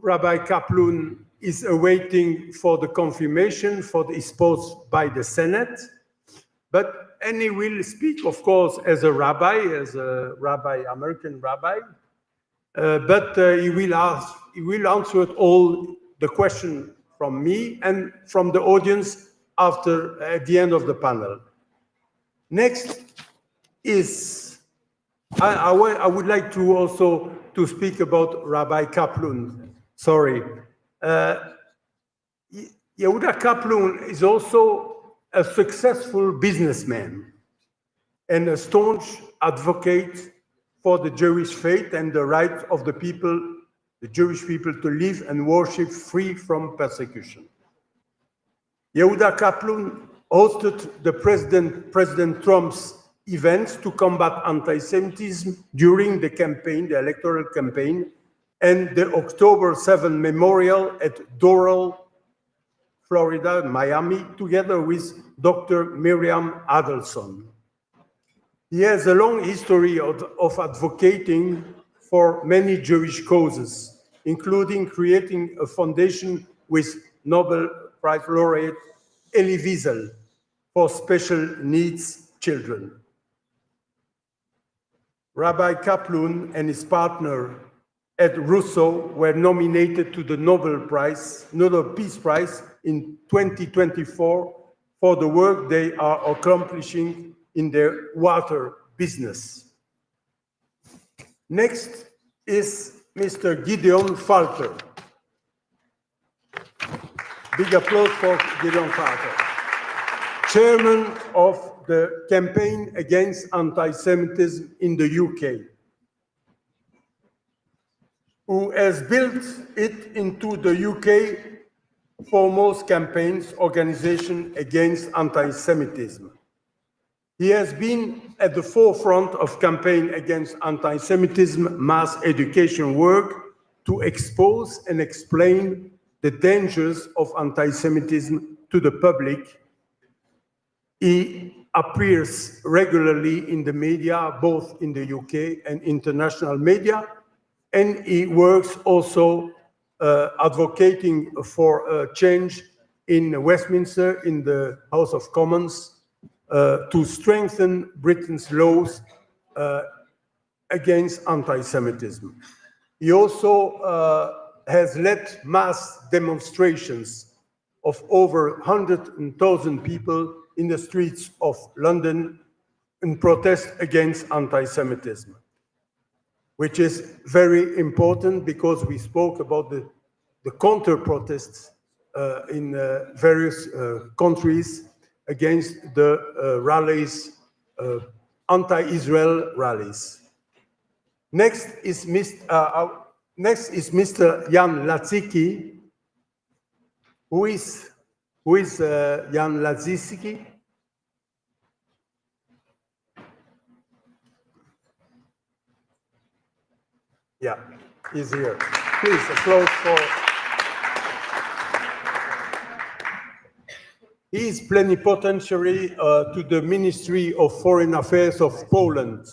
Rabbi Kaplun is awaiting for the confirmation for the exposed by the Senate. And he will speak, of course, as a rabbi, American rabbi. He will answer all the question from me and from the audience at the end of the panel. Next is, I would like to also to speak about Rabbi Kaplun. Sorry. Yehuda Kaplun is also a successful businessman and a staunch advocate for the Jewish faith and the right of the Jewish people to live and worship free from persecution. Yehuda Kaplun hosted the President Trump's events to combat anti-Semitism during the campaign, the electoral campaign, and the October 7 memorial at Doral, Florida, Miami, together with Dr. Miriam Adelson. He has a long history of advocating for many Jewish causes, including creating a foundation with Nobel Prize laureate Elie Wiesel for special needs children. Rabbi Kaplun and his partner Ed Russo were nominated to the Nobel Peace Prize in 2024 for the work they are accomplishing in their water business. Next is Mr. Gideon Falter. Big applause for Gideon Falter, chairman of the Campaign Against Anti-Semitism in the UK, who has built it into the UK foremost campaigns organization against anti-Semitism. He has been at the forefront of campaign against anti-Semitism mass education work to expose and explain the dangers of anti-Semitism to the public. He appears regularly in the media, both in the UK and international media, and he works also advocating for change in Westminster, in the House of Commons, to strengthen Britain's laws against anti-Semitism. He also has led mass demonstrations of over 100,000 people in the streets of London in protest against anti-Semitism, which is very important because we spoke about the counter-protests in various countries against the rallies, anti-Israel rallies. Next is Mr. Jan Latzicki. Who is Jan Latzicki? Yeah, he's here. Please, applause for. He is plenipotentiary to the Ministry of Foreign Affairs of Poland.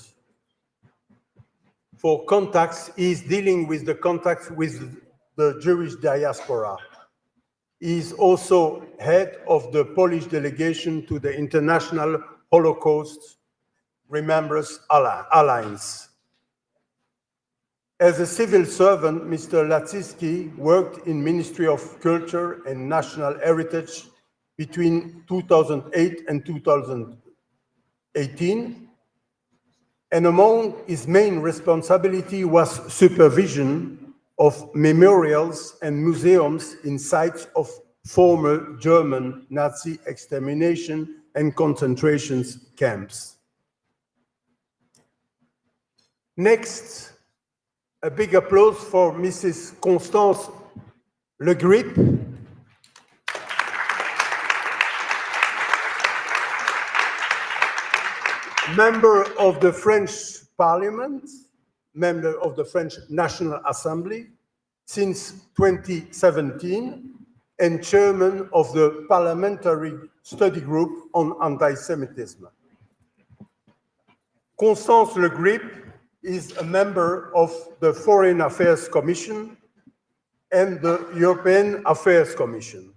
For contacts, he is dealing with the contacts with the Jewish diaspora. He is also head of the Polish delegation to the International Holocaust Remembrance Alliance. As a civil servant, Mr. Latzicki worked in Ministry of Culture and National Heritage between 2008 and 2018. And among his main responsibility was supervision of memorials and museums in sites of former German Nazi extermination and concentration camps. Next, a big applause for Mrs. Constance Le Grip, member of the French Parliament, member of the French National Assembly since 2017, and chairman of the Parliamentary Study Group on Anti-Semitism. Constance Le Grip is a member of the Foreign Affairs Commission and the European Affairs Commission.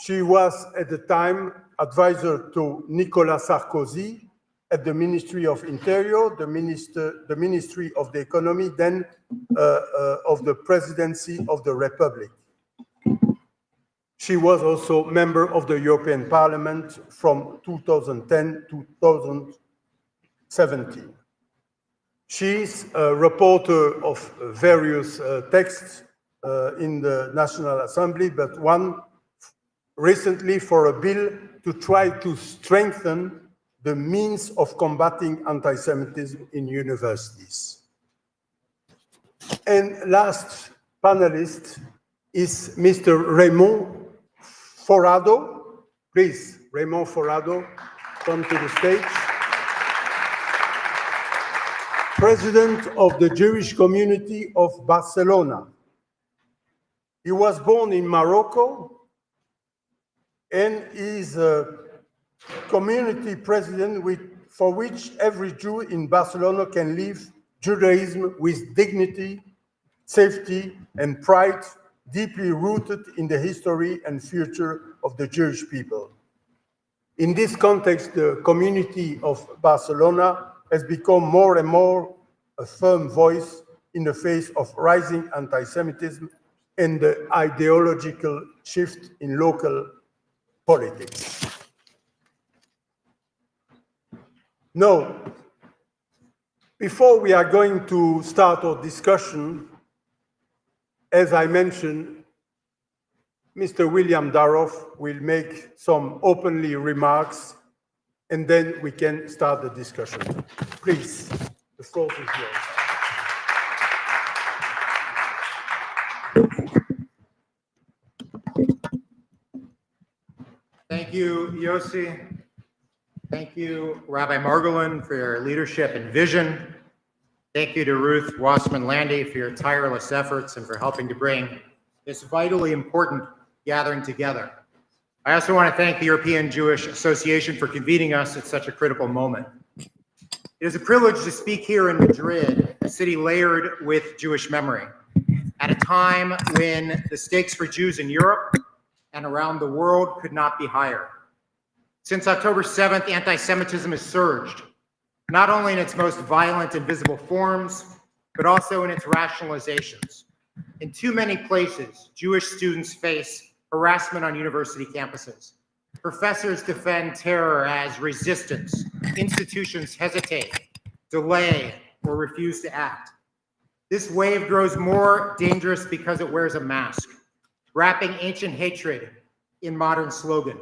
She was at the time advisor to Nicolas Sarkozy at the Ministry of Interior, the Ministry of the Economy, then of the Presidency of the Republic. She was also member of the European Parliament from 2010 to 2017. She's a reporter of various texts in the National Assembly, but one recently for a bill to try to strengthen the means of combating anti-Semitism in universities. And last panelist is Mr. Raymond Forado. Please, Raymond Forado, come to the stage. President of the Jewish community of Barcelona. He was born in Morocco and is a community president for which every Jew in Barcelona can live Judaism with dignity, safety, and pride, deeply rooted in the history and future of the Jewish people. In this context, the community of Barcelona has become more and more a firm voice in the face of rising anti-Semitism and the ideological shift in local politics. Now, before we are going to start our discussion, as I mentioned, Mr. William Daroff will make some openly remarks, and then we can start the discussion. Please, the floor is yours. Thank you, Yossi. Thank you, Rabbi Margolin, for your leadership and vision. Thank you to Ruth Wassman-Landy for your tireless efforts and for helping to bring this vitally important gathering together. I also want to thank the European Jewish Association for convening us at such a critical moment. It is a privilege to speak here in Madrid, a city layered with Jewish memory, at a time when the stakes for Jews in Europe and around the world could not be higher. Since October 7th, anti-Semitism has surged, not only in its most violent and visible forms, but also in its rationalizations. In too many places, Jewish students face harassment on university campuses. Professors defend terror as resistance. Institutions hesitate, delay, or refuse to act. This wave grows more dangerous because it wears a mask, wrapping ancient hatred in modern slogan.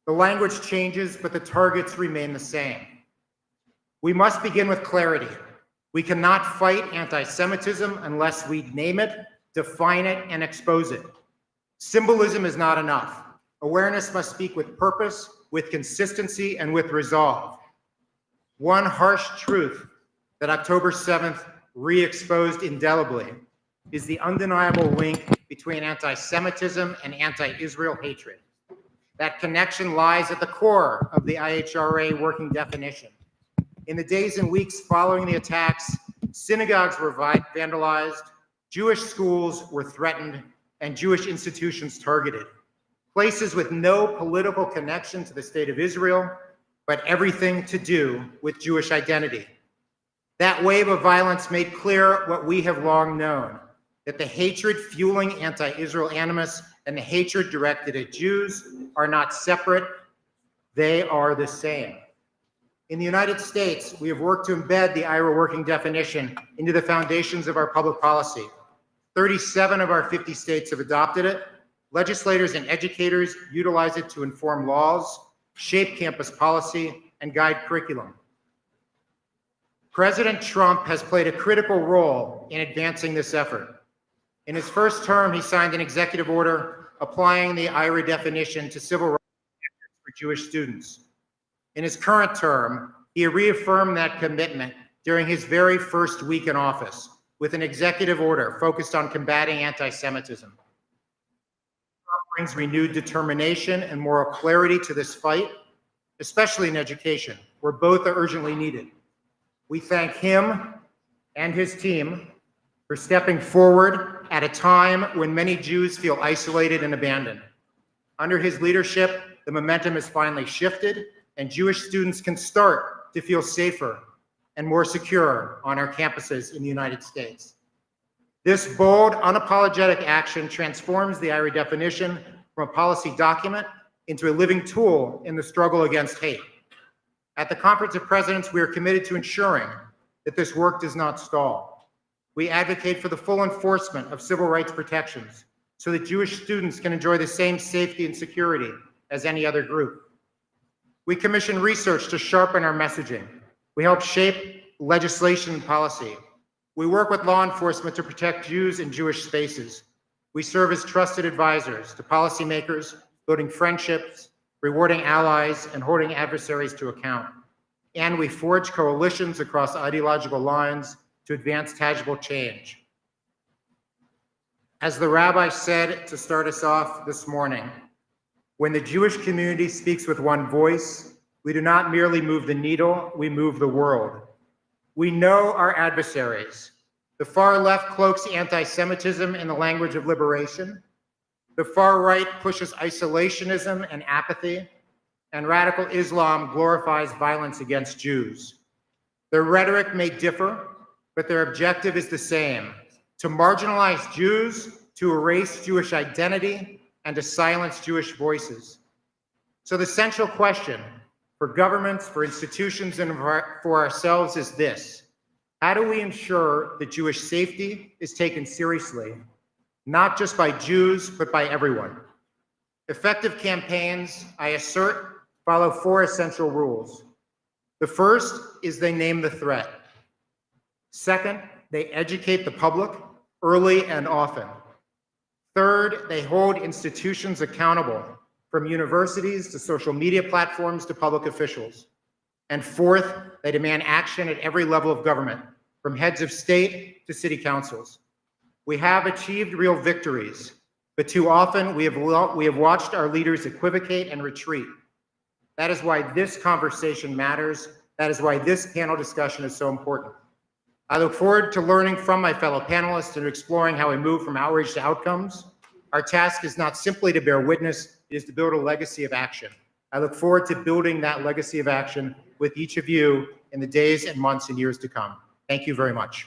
The language changes, but the targets remain the same. We must begin with clarity. We cannot fight anti-Semitism unless we name it, define it, and expose it. Symbolism is not enough. Awareness must speak with purpose, with consistency, and with resolve. One harsh truth that October 7th re-exposed indelibly is the undeniable link between anti-Semitism and anti-Israel hatred. That connection lies at the core of the IHRA working definition. In the days and weeks following the attacks, synagogues were vandalized, Jewish schools were threatened, and Jewish institutions targeted. Places with no political connection to the state of Israel, but everything to do with Jewish identity. That wave of violence made clear what we have long known, that the hatred fueling anti-Israel animus and the hatred directed at Jews are not separate, they are the same. In the United States, we have worked to embed the IHRA working definition into the foundations of our public policy. 37 of our 50 states have adopted it. Legislators and educators utilize it to inform laws, shape campus policy, and guide curriculum. President Trump has played a critical role in advancing this effort. In his first term, he signed an executive order applying the IHRA definition to civil rights for Jewish students. In his current term, he reaffirmed that commitment during his very first week in office with an executive order focused on combating anti-Semitism. Trump brings renewed determination and moral clarity to this fight, especially in education, where both are urgently needed. We thank him and his team for stepping forward at a time when many Jews feel isolated and abandoned. Under his leadership, the momentum has finally shifted, and Jewish students can start to feel safer and more secure on our campuses in the United States. This bold, unapologetic action transforms the IRA definition from a policy document into a living tool in the struggle against hate. At the Conference of Presidents, we are committed to ensuring that this work does not stall. We advocate for the full enforcement of civil rights protections so that Jewish students can enjoy the same safety and security as any other group. We commission research to sharpen our messaging. We help shape legislation and policy. We work with law enforcement to protect Jews in Jewish spaces. We serve as trusted advisors to policymakers, building friendships, rewarding allies, and holding adversaries to account. And we forge coalitions across ideological lines to advance tangible change. As the rabbi said to start us off this morning, when the Jewish community speaks with one voice, we do not merely move the needle, we move the world. We know our adversaries. The far left cloaks anti-Semitism in the language of liberation. The far right pushes isolationism and apathy, and radical Islam glorifies violence against Jews. Their rhetoric may differ, but their objective is the same: to marginalize Jews, to erase Jewish identity, and to silence Jewish voices. So the central question for governments, for institutions, and for ourselves is this: how do we ensure that Jewish safety is taken seriously, not just by Jews, but by everyone? Effective campaigns, I assert, follow 4 essential rules. The first is they name the threat. Second, they educate the public early and often. Third, they hold institutions accountable, from universities to social media platforms to public officials. And fourth, they demand action at every level of government, from heads of state to city councils. We have achieved real victories, but too often we have watched our leaders equivocate and retreat. That is why this conversation matters. That is why this panel discussion is so important. I look forward to learning from my fellow panelists and exploring how we move from outrage to outcomes. Our task is not simply to bear witness, it is to build a legacy of action. I look forward to building that legacy of action with each of you in the days and months and years to come. Thank you very much.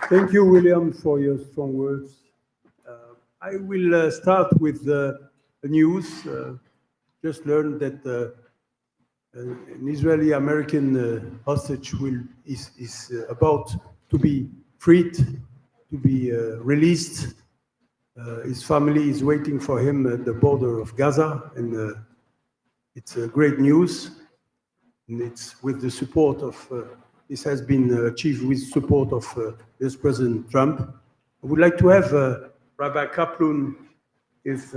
Thank you, William, for your strong words. I will start with the news. Just learned that an Israeli-American hostage is about to be freed, to be released. His family is waiting for him at the border of Gaza, and it's great news. And it's with the support of, this has been achieved with support of US President Trump. I would like to have Rabbi Kaplan his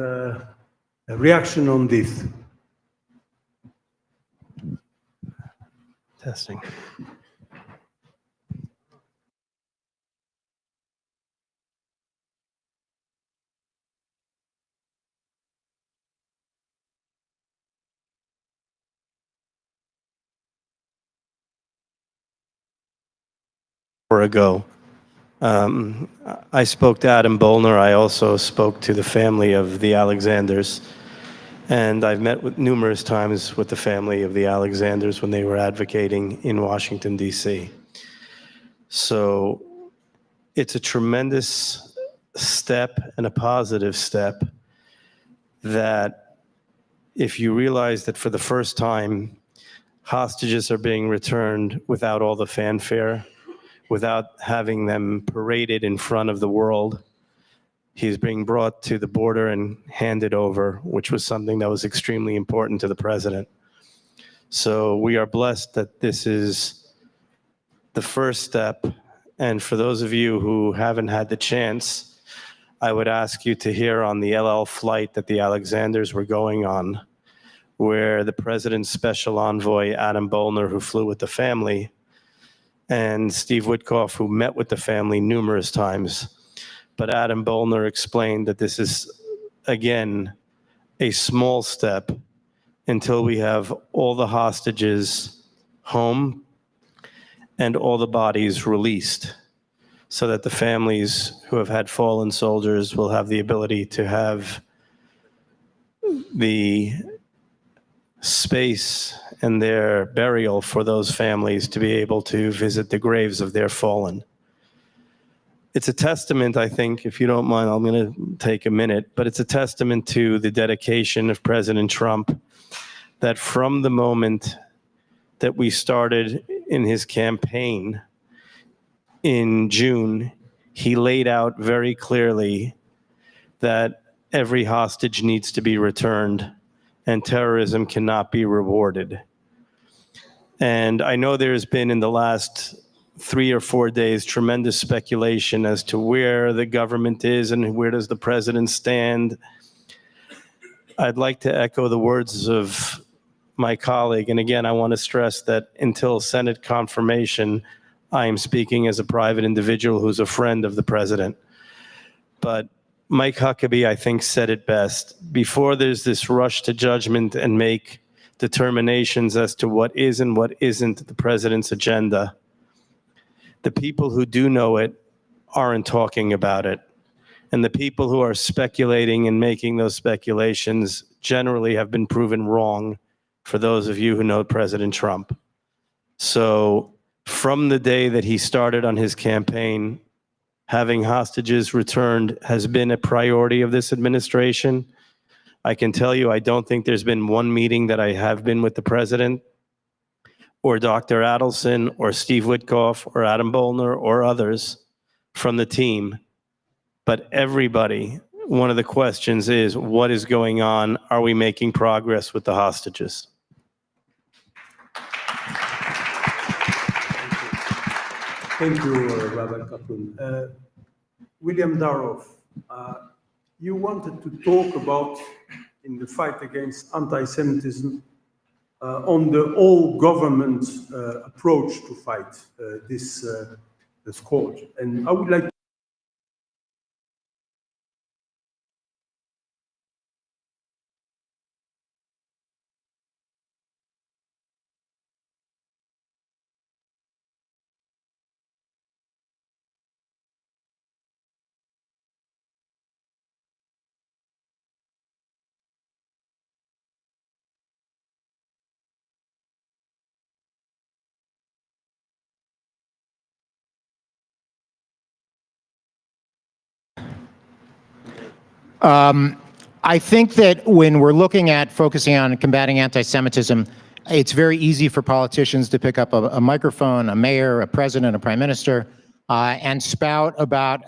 a reaction on this. Testing. Ago. I spoke to Adam Bolner. I also spoke to the family of the Alexanders. And I've met with numerous times with the family of the Alexanders when they were advocating in Washington, D.C. So it's a tremendous step and a positive step that if you realize that for the first time, hostages are being returned without all the fanfare, without having them paraded in front of the world. He's being brought to the border and handed over, which was something that was extremely important to the president. So we are blessed that this is the first step. And for those of you who haven't had the chance, I would ask you to hear on the LL flight that the Alexanders were going on, where the president's special envoy, Adam Bolner, who flew with the family, and Steve Witkoff, who met with the family numerous times. But Adam Bolner explained that this is, again, a small step until we have all the hostages home and all the bodies released, so that the families who have had fallen soldiers will have the ability to have the space and their burial for those families to be able to visit the graves of their fallen. It's a testament, I think, if you don't mind, I'm going to take a minute, but it's a testament to the dedication of President Trump, that from the moment that we started in his campaign in June, he laid out very clearly that every hostage needs to be returned and terrorism cannot be rewarded. And I know there's been in the last 3 or 4 days tremendous speculation as to where the government is and where does the president stand. I'd like to echo the words of my colleague. And again, I want to stress that until Senate confirmation, I am speaking as a private individual who's a friend of the president. But Mike Huckabee, I think, said it best. Before there's this rush to judgment and make determinations as to what is and what isn't the president's agenda, the people who do know it aren't talking about it. And the people who are speculating and making those speculations generally have been proven wrong, for those of you who know President Trump. So from the day that he started on his campaign, having hostages returned has been a priority of this administration. I can tell you, I don't think there's been one meeting that I have been with the president or Dr. Adelson or Steve Witkoff or Adam Bollner or others from the team. But everybody, one of the questions is, what is going on? Are we making progress with the hostages? Thank you, Rabbi Kaplan. William Daroff, you wanted to talk about, in the fight against anti-Semitism, on the all-government approach to fight this scourge. And I would like I think that when we're looking at focusing on combating anti-Semitism, it's very easy for politicians to pick up a microphone, a mayor, a president, a prime minister, and spout about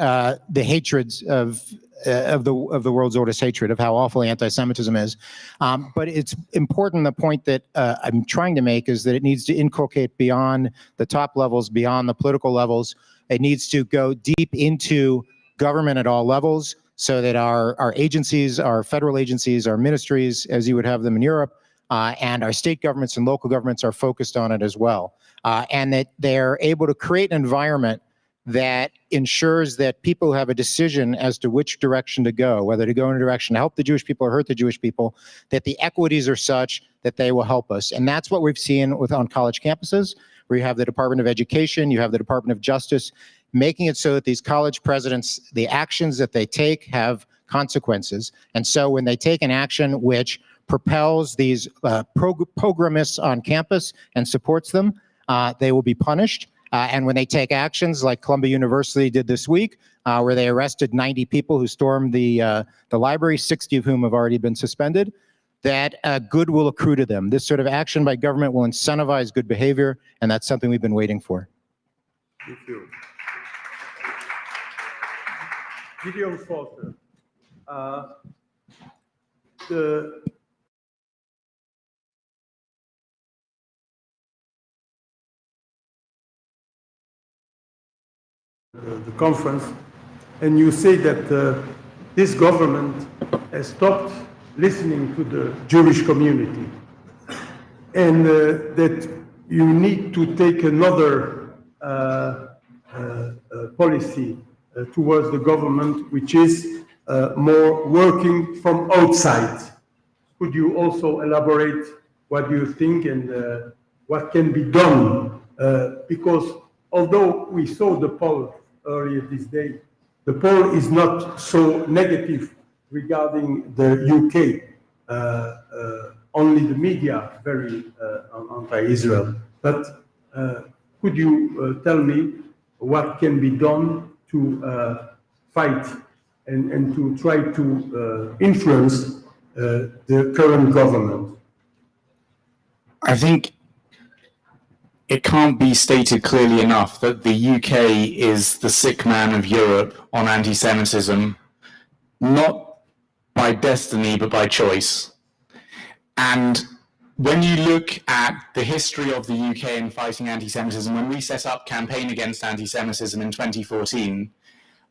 the hatreds of the world's oldest hatred, of how awful anti-Semitism is. But it's important, the point that I'm trying to make is that it needs to inculcate beyond the top levels, beyond the political levels. It needs to go deep into government at all levels, so that our agencies, our federal agencies, our ministries, as you would have them in Europe, and our state governments and local governments are focused on it as well. And that they're able to create an environment that ensures that people have a decision as to which direction to go, whether to go in a direction to help the Jewish people or hurt the Jewish people, that the equities are such that they will help us. And that's what we've seen on college campuses, where you have the Department of Education, you have the Department of Justice, making it so that these college presidents, the actions that they take have consequences. And so when they take an action which propels these pogromists on campus and supports them, they will be punished. And when they take actions like Columbia University did this week, where they arrested 90 people who stormed the library, 60 of whom have already been suspended, that good will accrue to them. This sort of action by government will incentivize good behavior, and that's something we've been waiting for. Thank you. Gideon Salter. The conference, and you say that this government has stopped listening to the Jewish community, and that you need to take another policy towards the government, which is more working from outside. Could you also elaborate what you think and what can be done, because although we saw the poll earlier this day, the poll is not so negative regarding the UK. Only the media very anti-Israel. But could you tell me what can be done to fight and to try to influence the current government? I think it can't be stated clearly enough that the UK is the sick man of Europe on anti-Semitism, not by destiny, but by choice. And when you look at the history of the UK in fighting anti-Semitism, when we set up Campaign Against Anti-Semitism in 2014,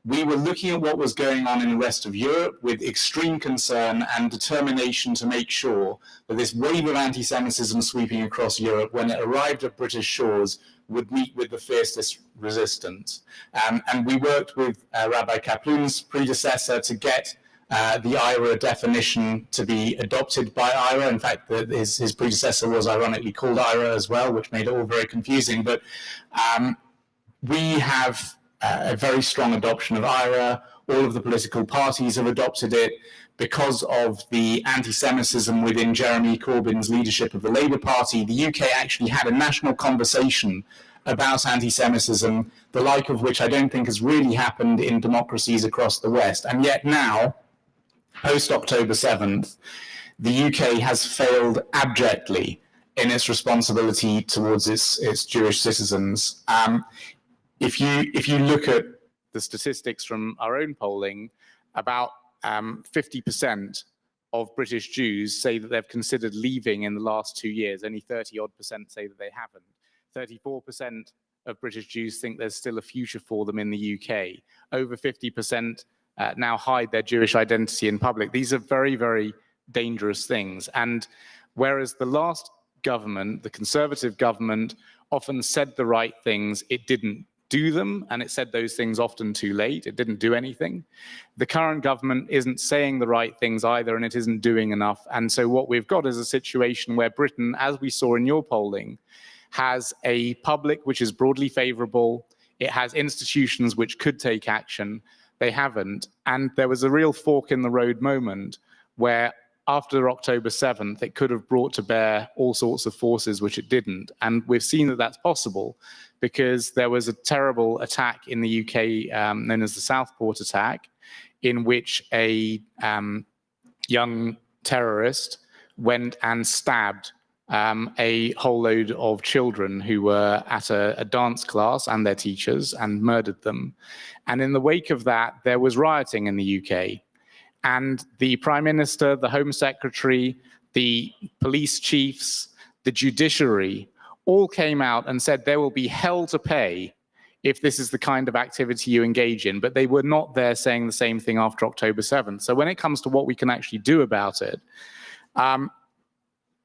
we were looking at what was going on in the rest of Europe with extreme concern and determination to make sure that this wave of anti-Semitism sweeping across Europe, when it arrived at British shores, would meet with the fiercest resistance. And we worked with Rabbi Kaplan's predecessor to get the EJA definition to be adopted by EJA. In fact, his predecessor was ironically called EJA as well, which made it all very confusing. But we have a very strong adoption of EJA. All of the political parties have adopted it because of the anti-Semitism within Jeremy Corbyn's leadership of the Labour Party. The UK actually had a national conversation about anti-Semitism, the like of which I don't think has really happened in democracies across the West. And yet now, post-October 7th, the UK has failed abjectly in its responsibility towards its Jewish citizens. If you look at the statistics from our own polling, about 50% of British Jews say that they've considered leaving in the last 2 years. Only 30-odd% say that they haven't. 34% of British Jews think there's still a future for them in the UK. Over 50% now hide their Jewish identity in public. These are very, very dangerous things. And whereas the last government, the Conservative government, often said the right things, it didn't do them, and it said those things often too late. It didn't do anything. The current government isn't saying the right things either, and it isn't doing enough. And so what we've got is a situation where Britain, as we saw in your polling, has a public which is broadly favorable. It has institutions which could take action. They haven't. And there was a real fork in the road moment where after October 7th, it could have brought to bear all sorts of forces, which it didn't. And we've seen that that's possible because there was a terrible attack in the UK known as the Southport attack, in which a young terrorist went and stabbed a whole load of children who were at a dance class and their teachers and murdered them. And in the wake of that, there was rioting in the UK. And the Prime Minister, the Home Secretary, the police chiefs, the judiciary all came out and said there will be hell to pay if this is the kind of activity you engage in. But they were not there saying the same thing after October 7th. So when it comes to what we can actually do about it,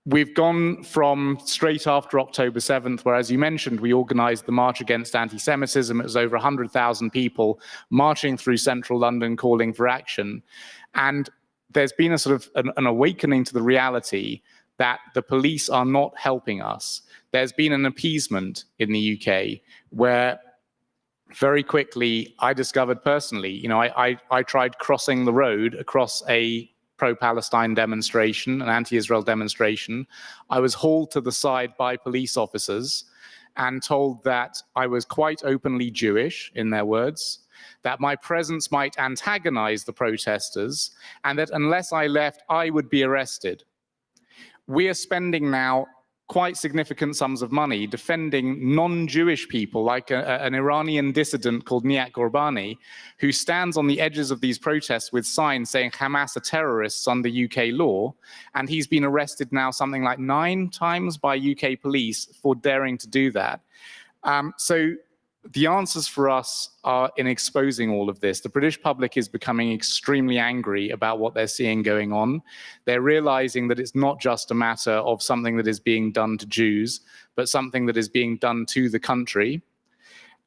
we've gone from straight after October 7th, where, as you mentioned, we organized the March Against Anti-Semitism. It was over 100,000 people marching through central London calling for action. And there's been a sort of an awakening to the reality that the police are not helping us. There's been an appeasement in the UK where very quickly I discovered personally, I tried crossing the road across a pro-Palestine demonstration, an anti-Israel demonstration. I was hauled to the side by police officers and told that I was quite openly Jewish, in their words, that my presence might antagonize the protesters, and that unless I left, I would be arrested. We are spending now quite significant sums of money defending non-Jewish people, like an Iranian dissident called Nihat Ghorbrani, who stands on the edges of these protests with signs saying Hamas are terrorists under UK law, and he's been arrested now something like 9 times by UK police for daring to do that. So the answers for us are in exposing all of this. The British public is becoming extremely angry about what they're seeing going on. They're realizing that it's not just a matter of something that is being done to Jews, but something that is being done to the country.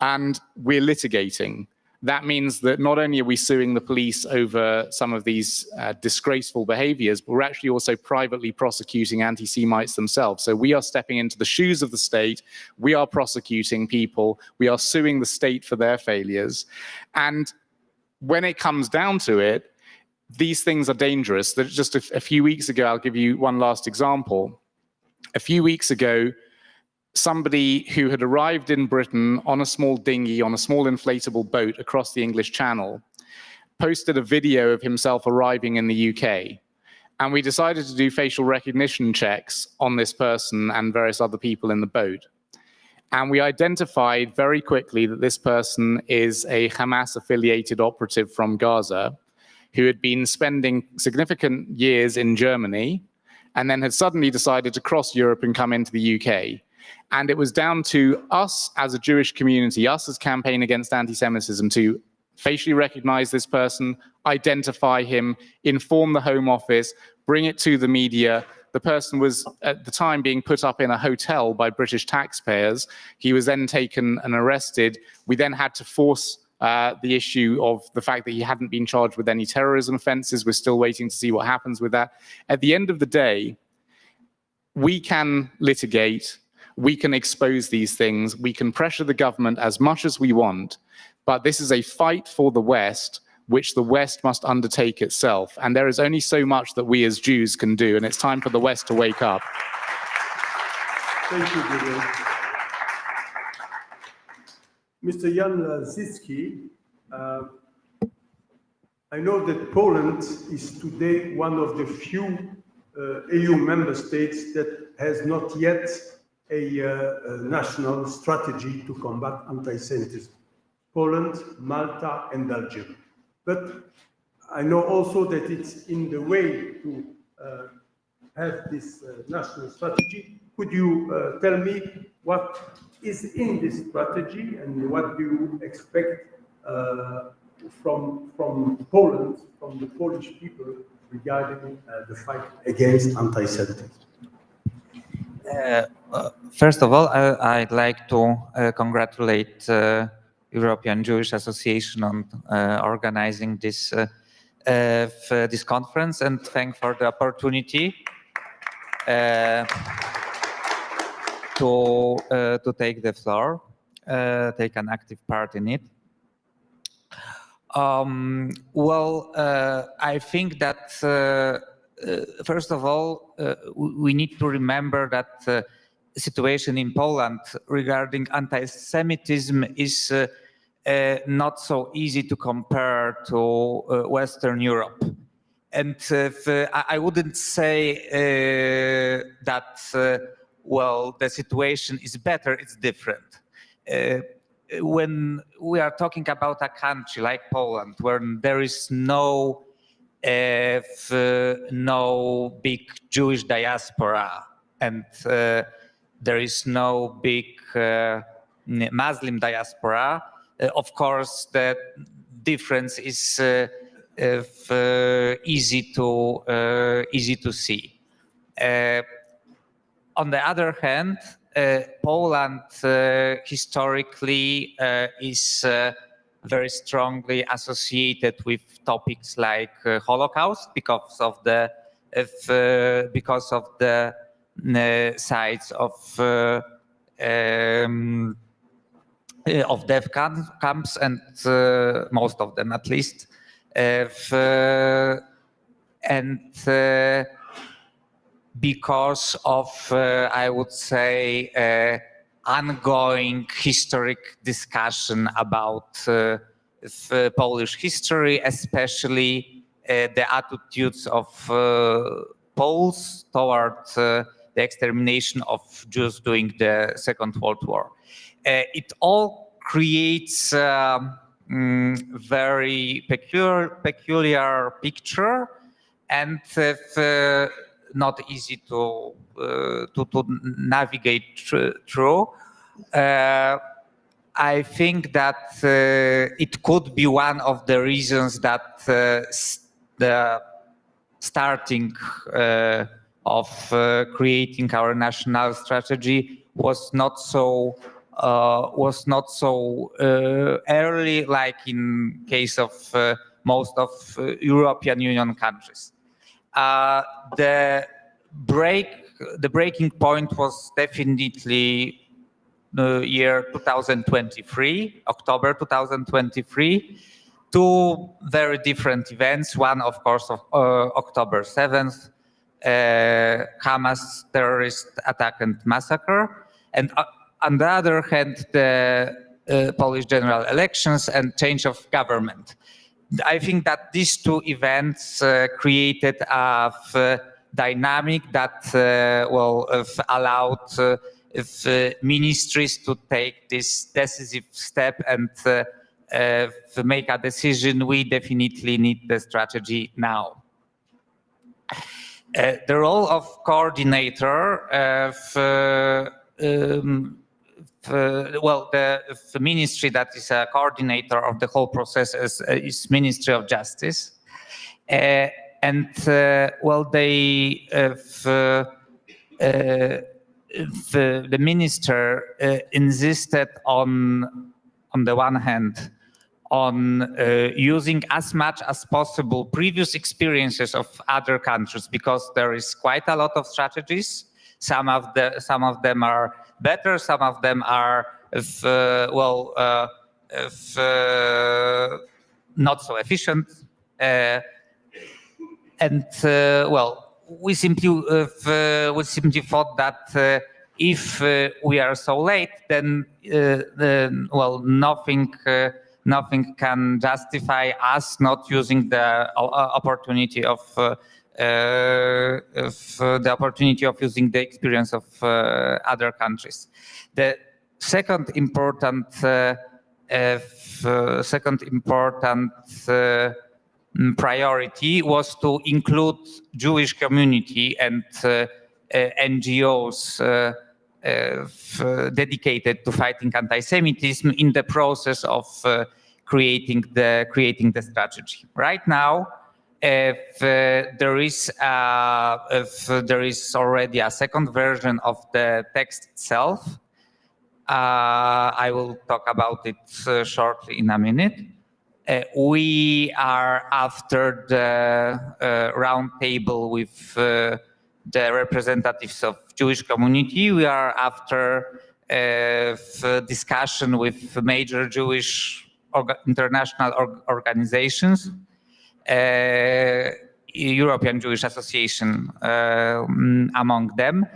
And we're litigating. that means that not only are we suing the police over some of these disgraceful behaviors, but we're actually also privately prosecuting anti-Semites themselves. So we are stepping into the shoes of the state, we are prosecuting people, we are suing the state for their failures. And when it comes down to it, these things are dangerous. Just a few weeks ago, I'll give you one last example. A few weeks ago, somebody who had arrived in Britain on a small dinghy, on a small inflatable boat across the English Channel, posted a video of himself arriving in the UK. And we decided to do facial recognition checks on this person and various other people in the boat. And we identified very quickly that this person is a Hamas-affiliated operative from Gaza who had been spending significant years in Germany and then had suddenly decided to cross Europe and come into the UK. And it was down to us as a Jewish community, us as Campaign Against Anti-Semitism, to facially recognize this person, identify him, inform the Home Office, bring it to the media. The person was, at the time, being put up in a hotel by British taxpayers. He was then taken and arrested. We then had to force the issue of the fact that he hadn't been charged with any terrorism offenses. We're still waiting to see what happens with that. At the end of the day, we can litigate, we can expose these things, we can pressure the government as much as we want, but this is a fight for the West, which the West must undertake itself. And there is only so much that we as Jews can do, and it's time for the West to wake up. Thank you, Gideon. Mr. Jan Zicki, I know that Poland is today one of the few EU member states that has not yet a national strategy to combat anti-Semitism. Poland, Malta, and Belgium. But I know also that it's in the way to have this national strategy. Could you tell me what is in this strategy and what do you expect from Poland, from the Polish people regarding the fight against anti-Semitism? First of all, I'd like to congratulate European Jewish Association on organizing this this conference and thank for the opportunity to take the floor, take an active part in it. Well, I think that first of all, we need to remember that the situation in Poland regarding anti-Semitism is not so easy to compare to Western Europe. And I wouldn't say that, well, the situation is better, it's different. When we are talking about a country like Poland, where there is no big Jewish diaspora and there is no big Muslim diaspora, of course, the difference is easy to see. On the other hand, Poland historically is very strongly associated with topics like Holocaust because of the sites of death camps, and most of them at least, and because of I would say ongoing historic discussion about Polish history, especially the attitudes of Poles towards the extermination of Jews during the Second World War. It all creates very peculiar picture, and not easy to navigate through. I think that it could be one of the reasons that the starting of creating our national strategy was not so was not so early, like in case of most of European Union countries. The breaking point was definitely the year 2023, October 2023. Two very different events. One, of course, of October 7th, Hamas terrorist attack and massacre, and on the other hand, the Polish general elections and change of government. I think that these two events created a dynamic that allowed ministries to take this decisive step and to make a decision. We definitely need the strategy now. The role of coordinator, the ministry that is a coordinator of the whole process is Ministry of Justice, the minister insisted on the one hand on using as much as possible previous experiences of other countries, because there is quite a lot of strategies. Some of them are better, some of them are not so efficient, we simply thought that if we are so late, then nothing can justify us not using the opportunity of using the experience of other countries. The second important priority was to include Jewish community and NGOs dedicated to fighting anti-Semitism in the process of creating the strategy. Right now, there is already a second version of the text itself. I will talk about it shortly in a minute. We are after the round table with the representatives of Jewish community. We are after discussion with major Jewish international organizations, European Jewish Association among them.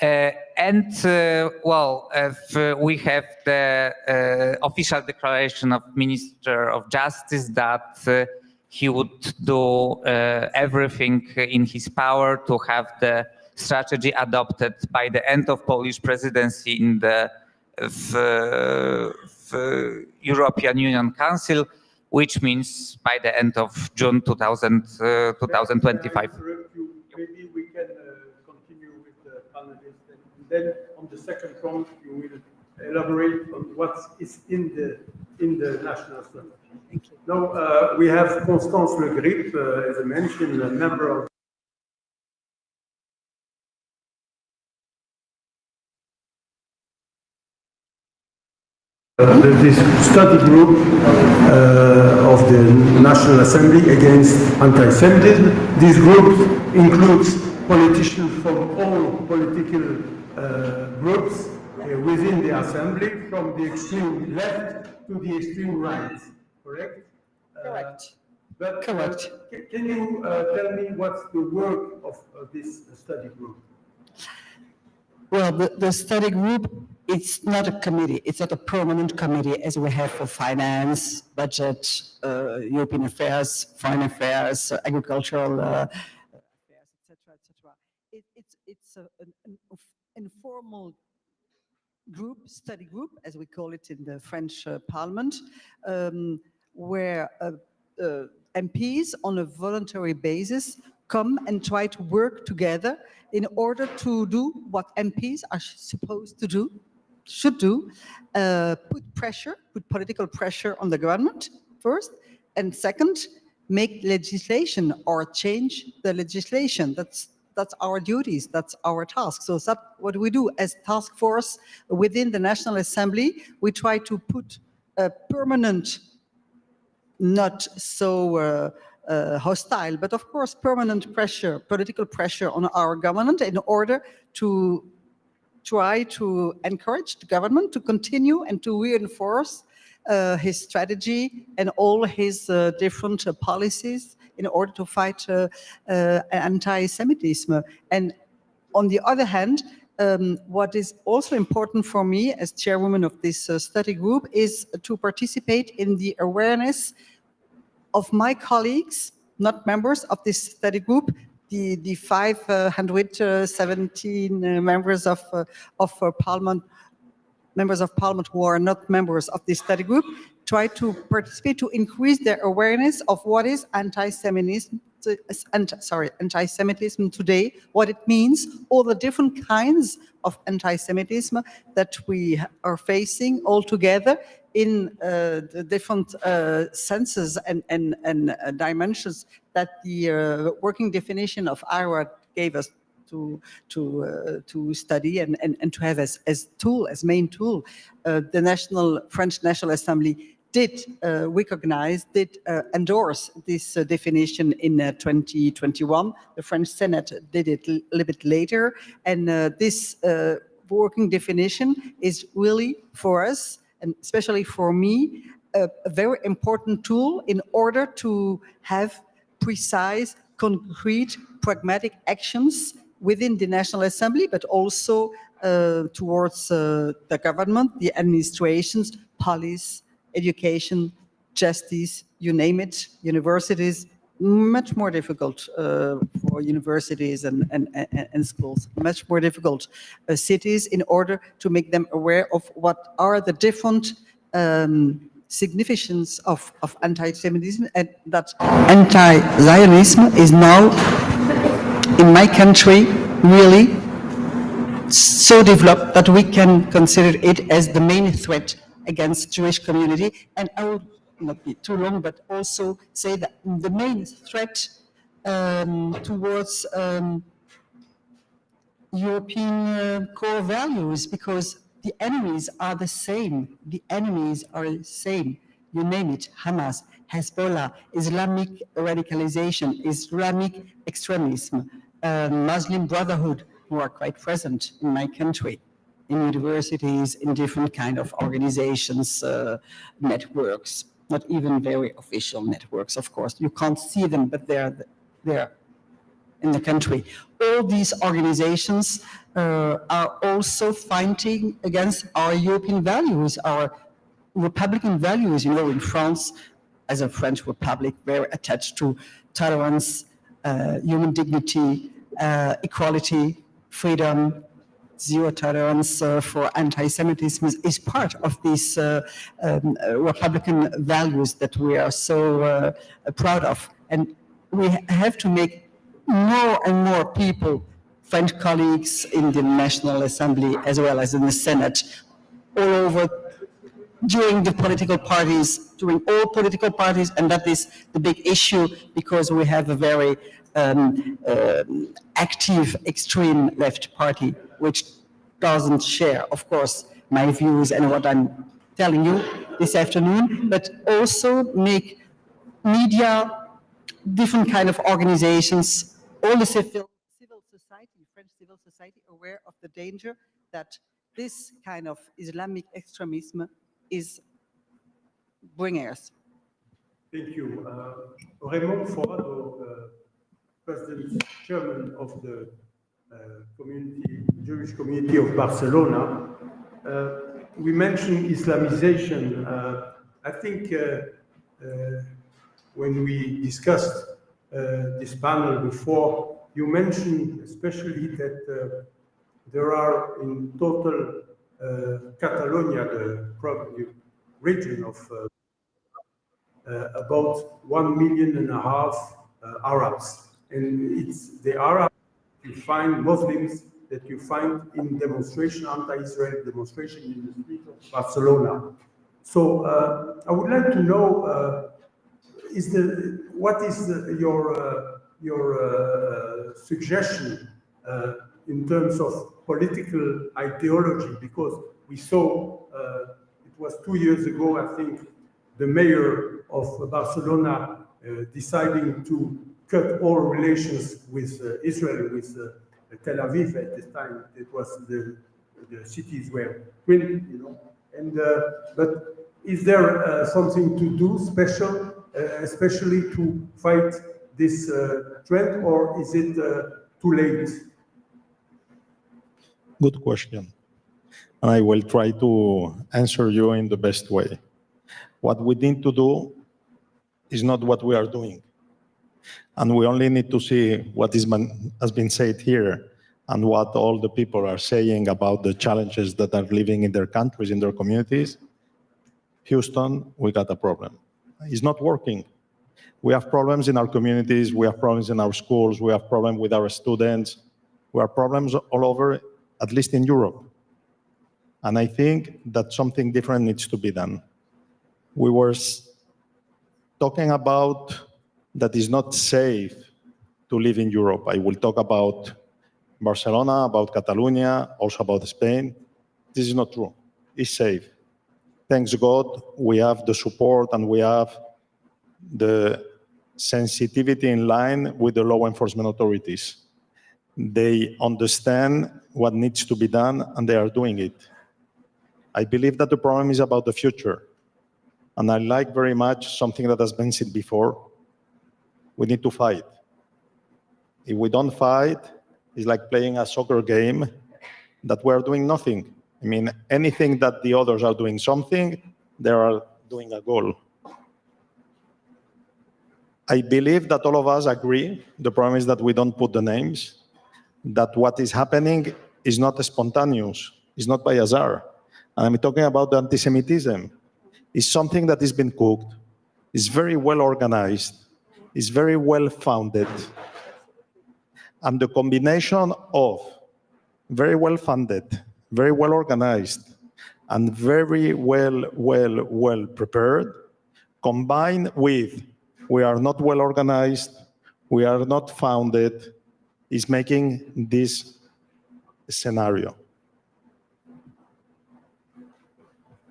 We have the official declaration of Minister of Justice that he would do everything in his power to have the strategy adopted by the end of Polish presidency in the European Union Council, which means by the end of June 2025. Maybe we can continue with the panelists, and then on the second round you will elaborate on what is in the national strategy. Now we have Constance Le Grip, as I mentioned, a member of this study group of the National Assembly against anti-Semitism. This group includes politicians from all political groups within the Assembly, from the extreme left to the extreme right, correct? Correct. Correct. Can you tell me what's the work of this study group? Well, the study group, it's not a committee. It's not a permanent committee as we have for finance, budget, European affairs, foreign affairs, agricultural affairs, etc., etc. It's an informal group, study group, as we call it in the French Parliament, where MPs on a voluntary basis come and try to work together in order to do what MPs are supposed to do, should do, put political pressure on the government first, and second, make legislation or change the legislation. That's that's our duties, that's our task. So that's what we do as task force within the National Assembly. We try to put a permanent, not so hostile, but of course permanent pressure, political pressure on our government in order to try to encourage the government to continue and to reinforce his strategy and all his different policies in order to fight anti-Semitism. And on the other hand, what is also important for me as chairwoman of this study group is to participate in the awareness of my colleagues, not members of this study group, the 517 members of parliament, members of parliament who are not members of this study group, try to participate to increase their awareness of what is anti-Semitism today, what it means, all the different kinds of anti-Semitism that we are facing all together in the different senses and dimensions that the working definition of IRA gave us to study and to have as tool, as main tool. The French National Assembly did recognize, did endorse this definition in 2021. The French Senate did it a little bit later. And this working definition is really for us, and especially for me, a very important tool in order to have precise, concrete, pragmatic actions within the National Assembly, but also towards the government, the administrations, police, education, justice, you name it, universities. Much more difficult for universities and schools, much more difficult cities in order to make them aware of what are the different significance of anti-Semitism, and that anti-Zionism is now in my country really so developed that we can consider it as the main threat against Jewish community. And I will not be too long, but also say that the main threat towards European core values, because the enemies are the same. The enemies are the same. You name it, Hamas, Hezbollah, Islamic radicalization, Islamic extremism, Muslim Brotherhood, who are quite present in my country, in universities, in different kind of organizations, networks, not even very official networks, of course. You can't see them, but they're there in the country. All these organizations are also fighting against our European values, our Republican values. You know, in France, as a French republic, very attached to tolerance, human dignity, equality, freedom, zero tolerance for anti-Semitism is part of these Republican values that we are so proud of. And we have to make more and more people, French colleagues in the National Assembly as well as in the Senate, all over, during the political parties, during all political parties, and that is the big issue because we have a very active extreme left party, which doesn't share, of course, my views and what I'm telling you this afternoon, but also make media, different kind of organizations, all the civil society, French civil society, aware of the danger that this kind of Islamic extremism is bringing us. Thank you. Raymond Forado, President, Chairman of the Jewish community of Barcelona. We mentioned Islamization. I think when we discussed this panel before, you mentioned especially that there are in total Catalonia, the region of about 1.5 million Arabs. And it's the Arabs you find, Muslims that you find in demonstration, anti-Israel demonstration in the streets of Barcelona. So I would like to know, what is your suggestion in terms of political ideology, because we saw, it was 2 years ago, I think, the mayor of Barcelona deciding to cut all relations with Israel, with Tel Aviv at this time. It was the cities were twin, you know. And but is there something to do special, especially to fight this trend, or is it too late? Good question. And I will try to answer you in the best way. What we need to do is not what we are doing. And we only need to see what has been said here and what all the people are saying about the challenges that are living in their countries, in their communities. Houston, we got a problem. It's not working. We have problems in our communities, we have problems in our schools, we have problems with our students, we have problems all over, at least in Europe. And I think that something different needs to be done. We were talking about that it's not safe to live in Europe. I will talk about Barcelona, about Catalonia, also about Spain. This is not true. It's safe. Thanks God, we have the support and we have the sensitivity in line with the law enforcement authorities. They understand what needs to be done and they are doing it. I believe that the problem is about the future. And I like very much something that has been said before. We need to fight. If we don't fight, it's like playing a soccer game that we're doing nothing. I mean, anything that the others are doing something, they are doing a goal. I believe that all of us agree. The problem is that we don't put the names, that what is happening is not spontaneous, it's not by hazard. And I'm talking about the anti-Semitism. It's something that has been cooked, it's very well organized, it's very well founded. And the combination of very well funded, very well organized, and very well prepared, combined with we are not well organized, we are not founded, is making this scenario.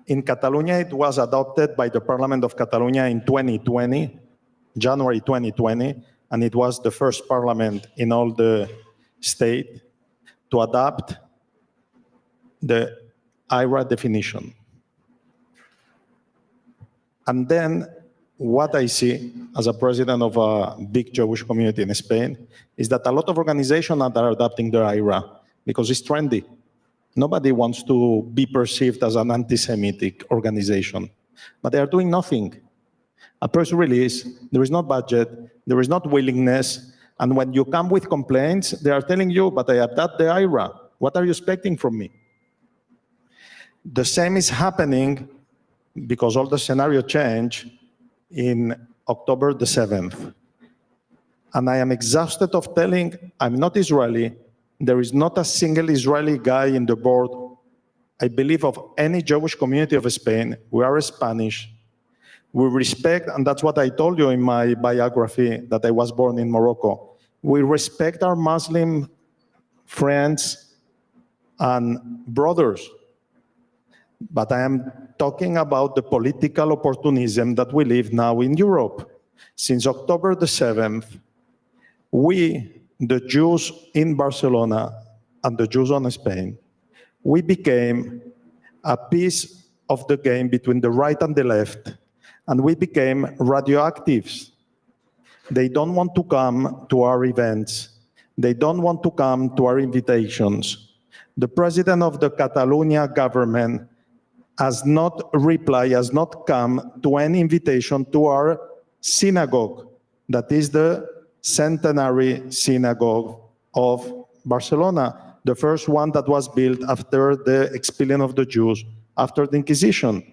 In Catalonia, it was adopted by the Parliament of Catalonia in 2020, January 2020, and it was the first parliament in all the state to adopt the EJA definition. And then what I see as a president of a big Jewish community in Spain is that a lot of organizations are adopting the EJA because it's trendy. Nobody wants to be perceived as an anti-Semitic organization, but they are doing nothing. A press release, there is no budget, there is not willingness, and when you come with complaints, they are telling you, but I adopt the EJA. What are you expecting from me? The same is happening because all the scenario changed in October the 7th. And I am exhausted of telling, I'm not Israeli, there is not a single Israeli guy in the board, I believe, of any Jewish community of Spain. We are Spanish. We respect, and that's what I told you in my biography, that I was born in Morocco. We respect our Muslim friends and brothers. But I am talking about the political opportunism that we live now in Europe. Since October the 7th, we, the Jews in Barcelona and the Jews on Spain, we became a piece of the game between the right and the left, and we became radioactives. They don't want to come to our events. They don't want to come to our invitations. The president of the Catalonia government has not replied, has not come to any invitation to our synagogue, that is the centenary synagogue of Barcelona, the first one that was built after the expulsion of the Jews, after the Inquisition.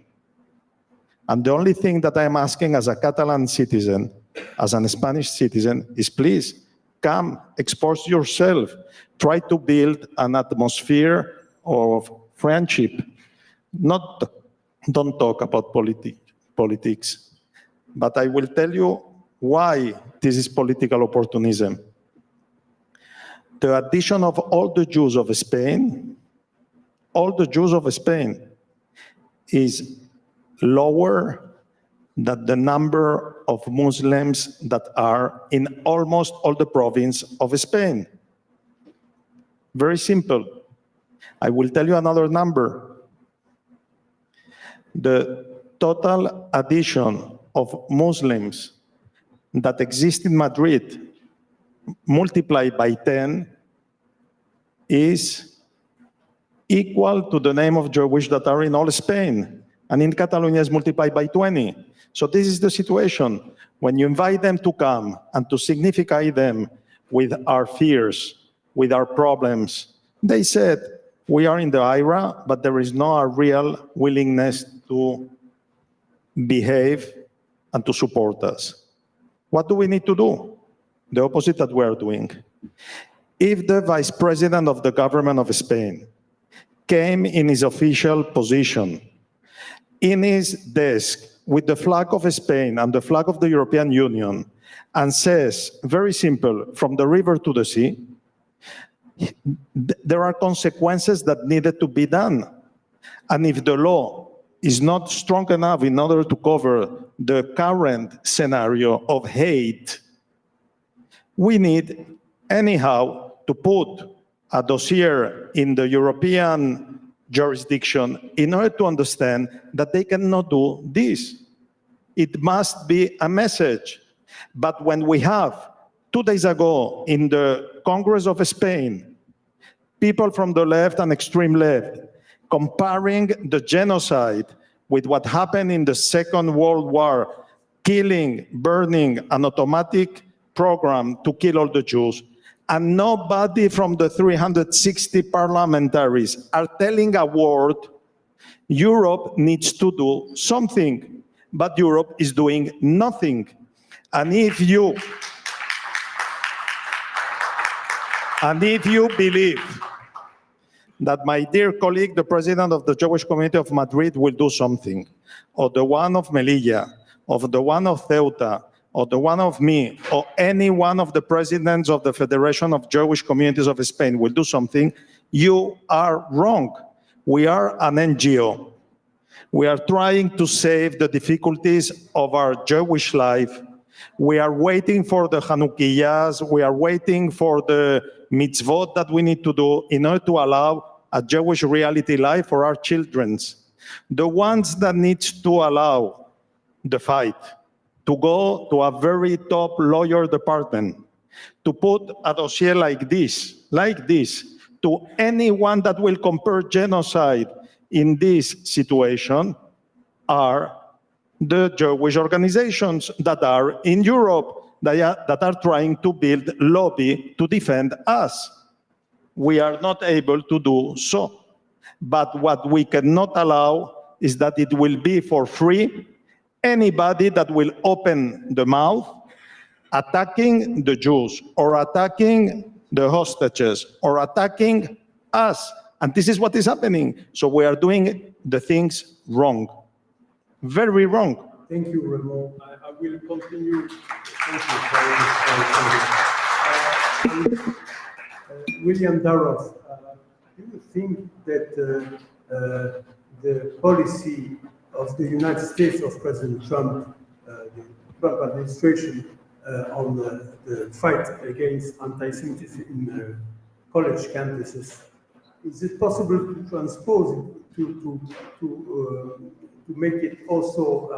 And the only thing that I'm asking as a Catalan citizen, as a Spanish citizen, is please come, expose yourself, try to build an atmosphere of friendship. Don't talk about politics, but I will tell you why this is political opportunism. the addition of all the Jews of Spain, is lower than the number of Muslims that are in almost all the province of Spain. Very simple. I will tell you another number. The total addition of Muslims that exist in Madrid multiplied by 10 is equal to the name of Jewish that are in all Spain. And in Catalonia is multiplied by 20. So this is the situation. When you invite them to come and to signify them with our fears, with our problems, they said, we are in the EJA, but there is no real willingness to behave and to support us. What do we need to do? The opposite that we are doing. If the vice president of the government of Spain came in his official position, in his desk, with the flag of Spain and the flag of the European Union, and says, very simple, from the river to the sea, there are consequences that needed to be done. And if the law is not strong enough in order to cover the current scenario of hate, we need anyhow to put a dossier in the European jurisdiction in order to understand that they cannot do this. It must be a message. But when we have, 2 days ago in the Congress of Spain, people from the left and extreme left comparing the genocide with what happened in the Second World War, killing, burning an automatic program to kill all the Jews, and nobody from the 360 parliamentaries are telling a word, Europe needs to do something, but Europe is doing nothing. And if you believe that my dear colleague, the president of the Jewish community of Madrid, will do something, or the one of Melilla, or the one of Ceuta, or the one of me, or any one of the presidents of the Federation of Jewish Communities of Spain will do something, you are wrong. We are an NGO. We are trying to save the difficulties of our Jewish life. We are waiting for the Hanukkahs. We are waiting for the mitzvot that we need to do in order to allow a Jewish reality life for our children. The ones that need to allow the fight, to go to a very top lawyer department, to put a dossier like this, to anyone that will compare genocide in this situation are the Jewish organizations that are in Europe, that are trying to build lobby to defend us. We are not able to do so. But what we cannot allow is that it will be for free. Anybody that will open the mouth attacking the Jews or attacking the hostages or attacking us. And this is what is happening. So we are doing the things wrong. Very wrong. Thank you, Ramon. I will continue. Thank you. William Daroff, do you think that the policy of the United States of President Trump, the Trump administration, on the fight against anti-Semitism in college campuses, is it possible to transpose it, to make it also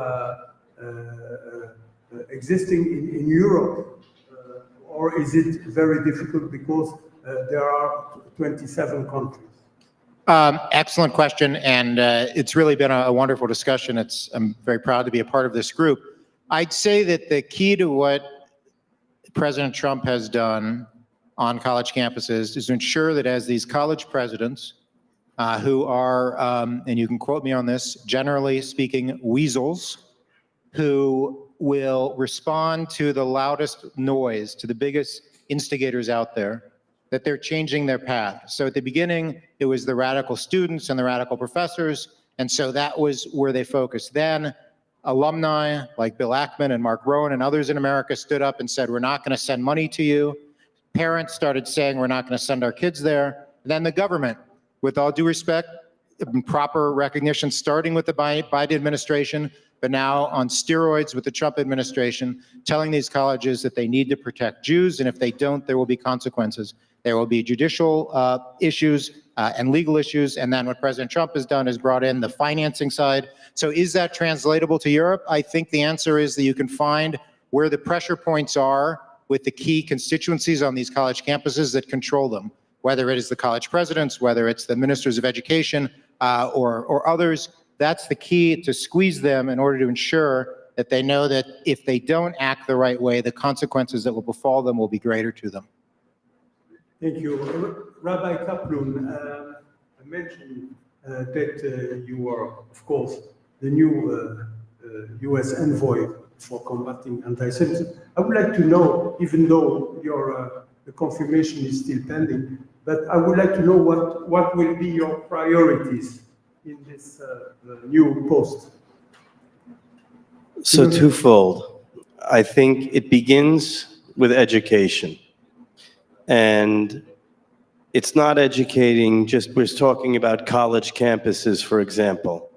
existing in Europe, or is it very difficult because there are 27 countries? Excellent question, and it's really been a wonderful discussion. I'm very proud to be a part of this group. I'd say that the key to what President Trump has done on college campuses is to ensure that as these college presidents, who are, and you can quote me on this, generally speaking, weasels, who will respond to the loudest noise, to the biggest instigators out there, that they're changing their path. So at the beginning, it was the radical students and the radical professors, and so that was where they focused. Then alumni like Bill Ackman and Mark Rowan and others in America stood up and said, we're not going to send money to you. Parents started saying, we're not going to send our kids there. And then the government, with all due respect, proper recognition, starting with the Biden administration, but now on steroids with the Trump administration, telling these colleges that they need to protect Jews, and if they don't, there will be consequences. There will be judicial issues and legal issues, and then what President Trump has done is brought in the financing side. So is that translatable to Europe? I think the answer is that you can find where the pressure points are with the key constituencies on these college campuses that control them, whether it is the college presidents, whether it's the ministers of education, or others. That's the key, to squeeze them in order to ensure that they know that if they don't act the right way, the consequences that will befall them will be greater to them. Thank you. Rabbi Kaplun, I mentioned that you are, of course, the new US envoy for combating anti-Semitism. I would like to know, even though your the confirmation is still pending, but I would like to know what will be your priorities in this new post. So twofold. I think it begins with education. And it's not educating just, we're talking about college campuses, for example.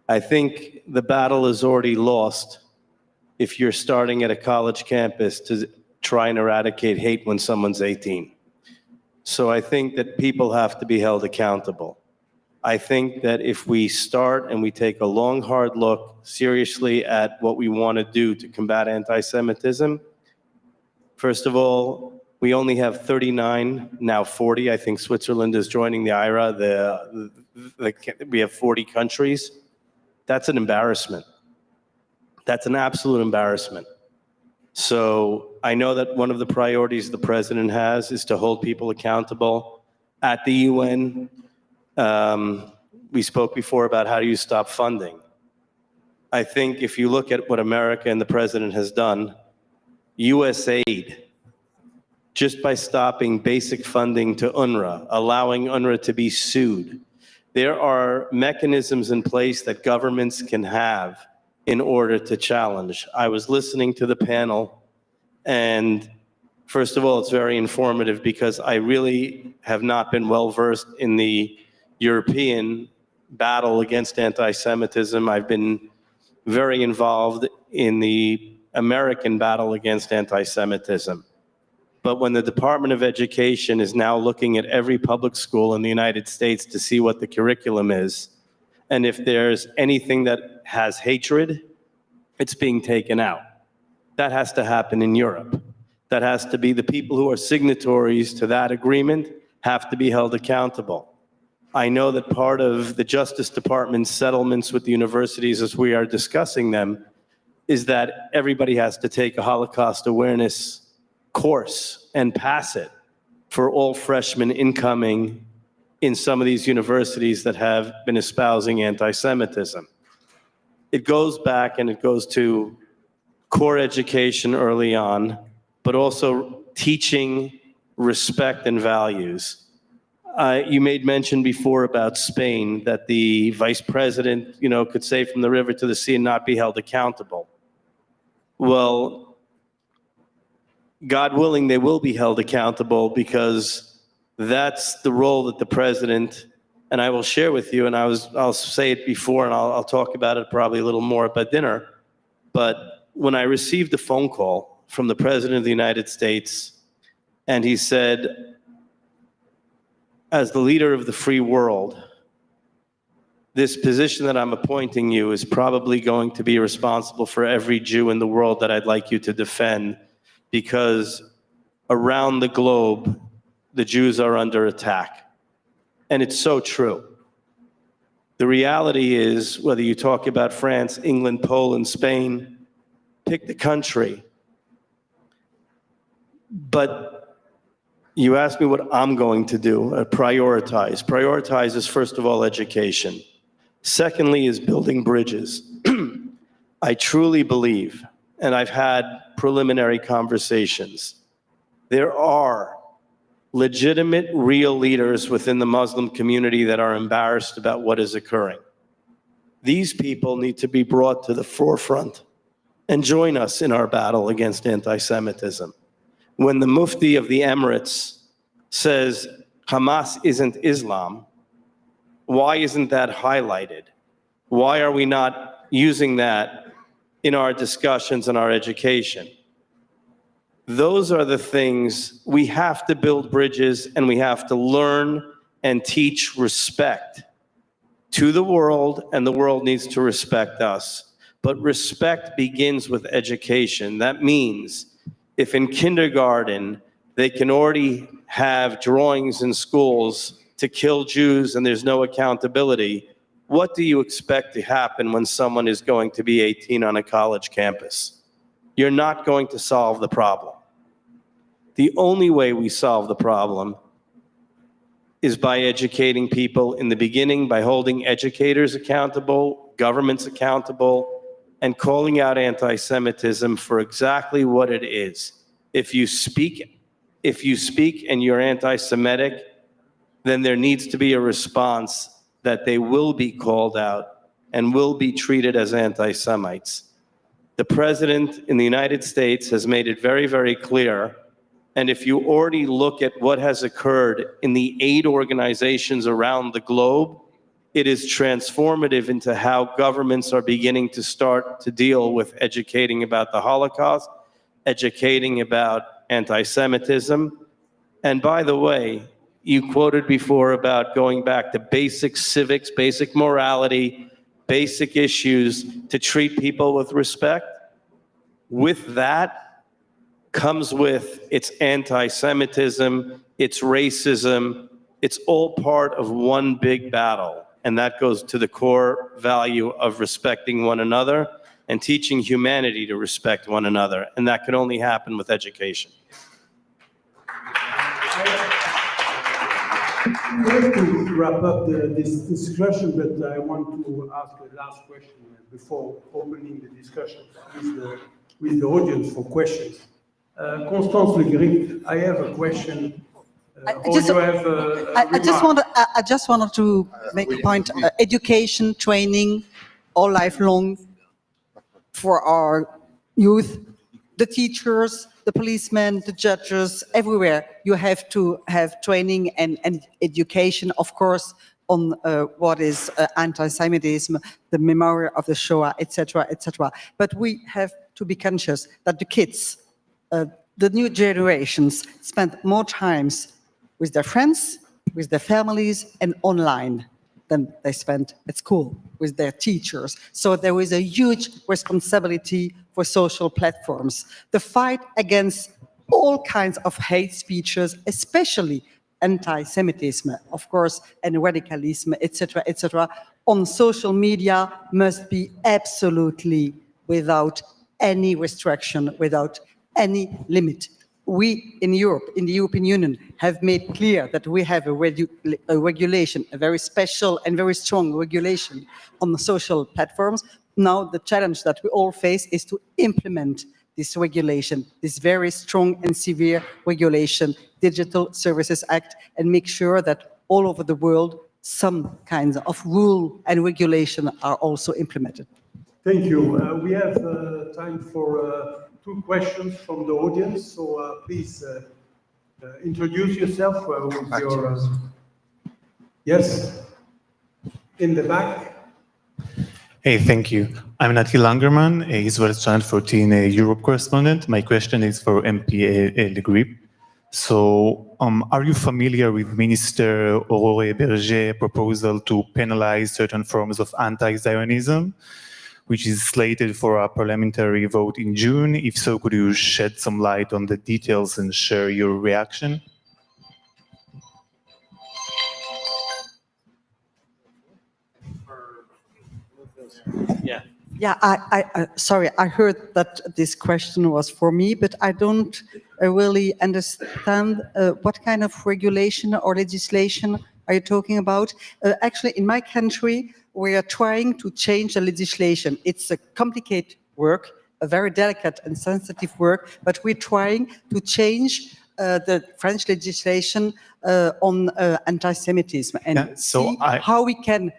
I think the battle is already lost if you're starting at a college campus to try and eradicate hate when someone's 18. So I think that people have to be held accountable. I think that if we start and we take a long, hard look seriously at what we want to do to combat anti-Semitism, first of all, we only have 39, now 40. I think Switzerland is joining the EJA. We have 40 countries. That's an embarrassment. That's an absolute embarrassment. So I know that one of the priorities the president has is to hold people accountable at the UN. We spoke before about how do you stop funding. I think if you look at what America and the president has done, USAID, just by stopping basic funding to UNRWA, allowing UNRWA to be sued, there are mechanisms in place that governments can have in order to challenge. I was listening to the panel, and first of all, it's very informative because I really have not been well-versed in the European battle against anti-Semitism. I've been very involved in the American battle against anti-Semitism. But when the Department of Education is now looking at every public school in the United States to see what the curriculum is, and if there's anything that has hatred, it's being taken out. That has to happen in Europe. That has to be the people who are signatories to that agreement have to be held accountable. I know that part of the Justice Department's settlements with the universities as we are discussing them is that everybody has to take a Holocaust awareness course and pass it for all freshmen incoming in some of these universities that have been espousing anti-Semitism. It goes back and it goes to core education early on, but also teaching respect and values. You made mention before about Spain, that the vice president, could say from the river to the sea and not be held accountable. Well, God willing, they will be held accountable because that's the role that the president, and I will share with you, and I'll say it before, and I'll talk about it probably a little more at dinner, but when I received a phone call from the President of the United States, and he said, as the leader of the free world, this position that I'm appointing you is probably going to be responsible for every Jew in the world that I'd like you to defend, because around the globe, the Jews are under attack. And it's so true. The reality is, whether you talk about France, England, Poland, Spain, pick the country. But you asked me what I'm going to do, prioritize. Prioritize is, first of all, education. Secondly is building bridges. I truly believe, and I've had preliminary conversations, there are legitimate, real leaders within the Muslim community that are embarrassed about what is occurring. These people need to be brought to the forefront and join us in our battle against anti-Semitism. when the Mufti of the Emirates says Hamas isn't Islam, why isn't that highlighted? Why are we not using that in our discussions and our education? Those are the things we have to build bridges, and we have to learn and teach respect to the world, and the world needs to respect us. But respect begins with education. That means if in kindergarten they can already have drawings in schools to kill Jews and there's no accountability, what do you expect to happen when someone is going to be 18 on a college campus? You're not going to solve the problem. The only way we solve the problem is by educating people in the beginning, by holding educators accountable, governments accountable, and calling out anti-Semitism for exactly what it is. If you speak and you're anti-Semitic, then there needs to be a response that they will be called out and will be treated as anti-Semites. The president in the United States has made it very, very clear. And if you already look at what has occurred in the aid organizations around the globe, it is transformative into how governments are beginning to start to deal with educating about the Holocaust, educating about anti-Semitism. And by the way, you quoted before about going back to basic civics, basic morality, basic issues to treat people with respect. With that comes with its anti-Semitism, its racism. It's all part of one big battle. And that goes to the core value of respecting one another and teaching humanity to respect one another. And that can only happen with education. I have to wrap up this discussion, but I want to ask a last question before opening the discussion with the audience for questions. Constance Le Grip, I have a question. I just wanted to make a point. Education, training, all lifelong for our youth, the teachers, the policemen, the judges, everywhere. You have to have training and education, of course, on what is anti-Semitism, the memory of the Shoah, etc., etc. But we have to be conscious that the kids, the new generations, spend more times with their friends, with their families, and online than they spend at school with their teachers. So there is a huge responsibility for social platforms. The fight against all kinds of hate speeches, especially anti-Semitism, of course, and radicalism, etc., on social media must be absolutely without any restriction, without any limit. We in Europe, in the European Union, have made clear that we have a regulation, a very special and very strong regulation on the social platforms. Now the challenge that we all face is to implement this regulation, this very strong and severe regulation, Digital Services Act, and make sure that all over the world some kinds of rule and regulation are also implemented. Thank you. We have time for 2 questions from the audience, so please introduce yourself with your... Yes, in the back. Hey, thank you. I'm Nati Langerman, a Israel Channel 14 Europe correspondent. My question is for MP Le Grip. So, are you familiar with Minister Aurore Berger's proposal to penalize certain forms of anti-Zionism, which is slated for a parliamentary vote in June? If so, could you shed some light on the details and share your reaction? Yeah, sorry, I heard that this question was for me, but I don't really understand what kind of regulation or legislation are you talking about? Actually, in my country, we are trying to change the legislation. It's a complicated work, a very delicate and sensitive work, but we're trying to change the French legislation on anti-Semitism and how we can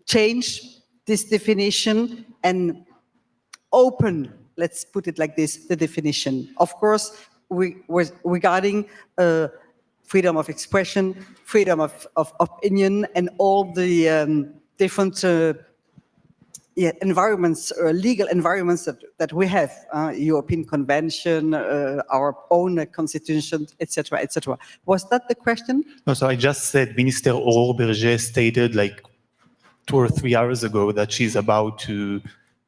change this definition and open, let's put it like this, the definition. Of course, regarding freedom of expression, freedom of opinion, and all the different environments, legal environments that we have, European Convention, our own constitution, etc., etc. Was that the question? No, so I just said Minister Aurore Berger stated like 2 or 3 hours ago that she's about to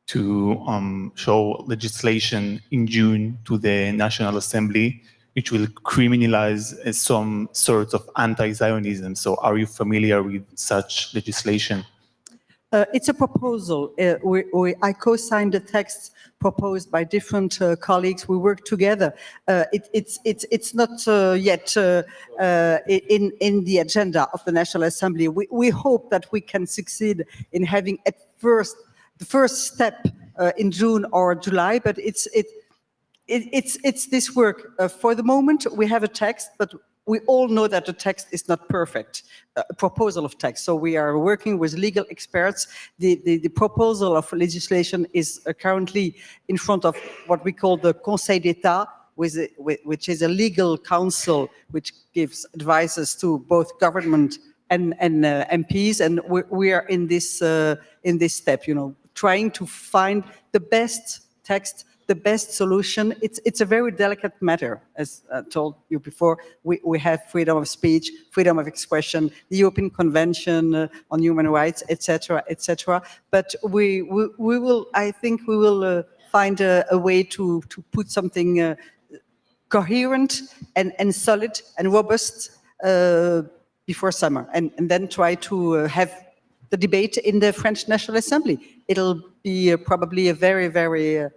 show legislation in June to the National Assembly, which will criminalize some sorts of anti-Zionism. So are you familiar with such legislation? It's a proposal. I co-signed the text proposed by different colleagues. We work together. It's not yet in the agenda of the National Assembly. We hope that we can succeed in having the first step in June or July, but it's this work. For the moment, we have a text, but we all know that the text is not perfect, a proposal of text. So we are working with legal experts. The proposal of legislation is currently in front of what we call the Conseil d'État, which is a legal council which gives advices to both government and MPs. And we are in this step, trying to find the best text, the best solution. It's a very delicate matter, as I told you before. We have freedom of speech, freedom of expression, the European Convention on Human Rights, etc., etc. But we will, I think, we will find a way to put something coherent and solid and robust before summer, and then try to have the debate in the French National Assembly. It'll be probably a very, very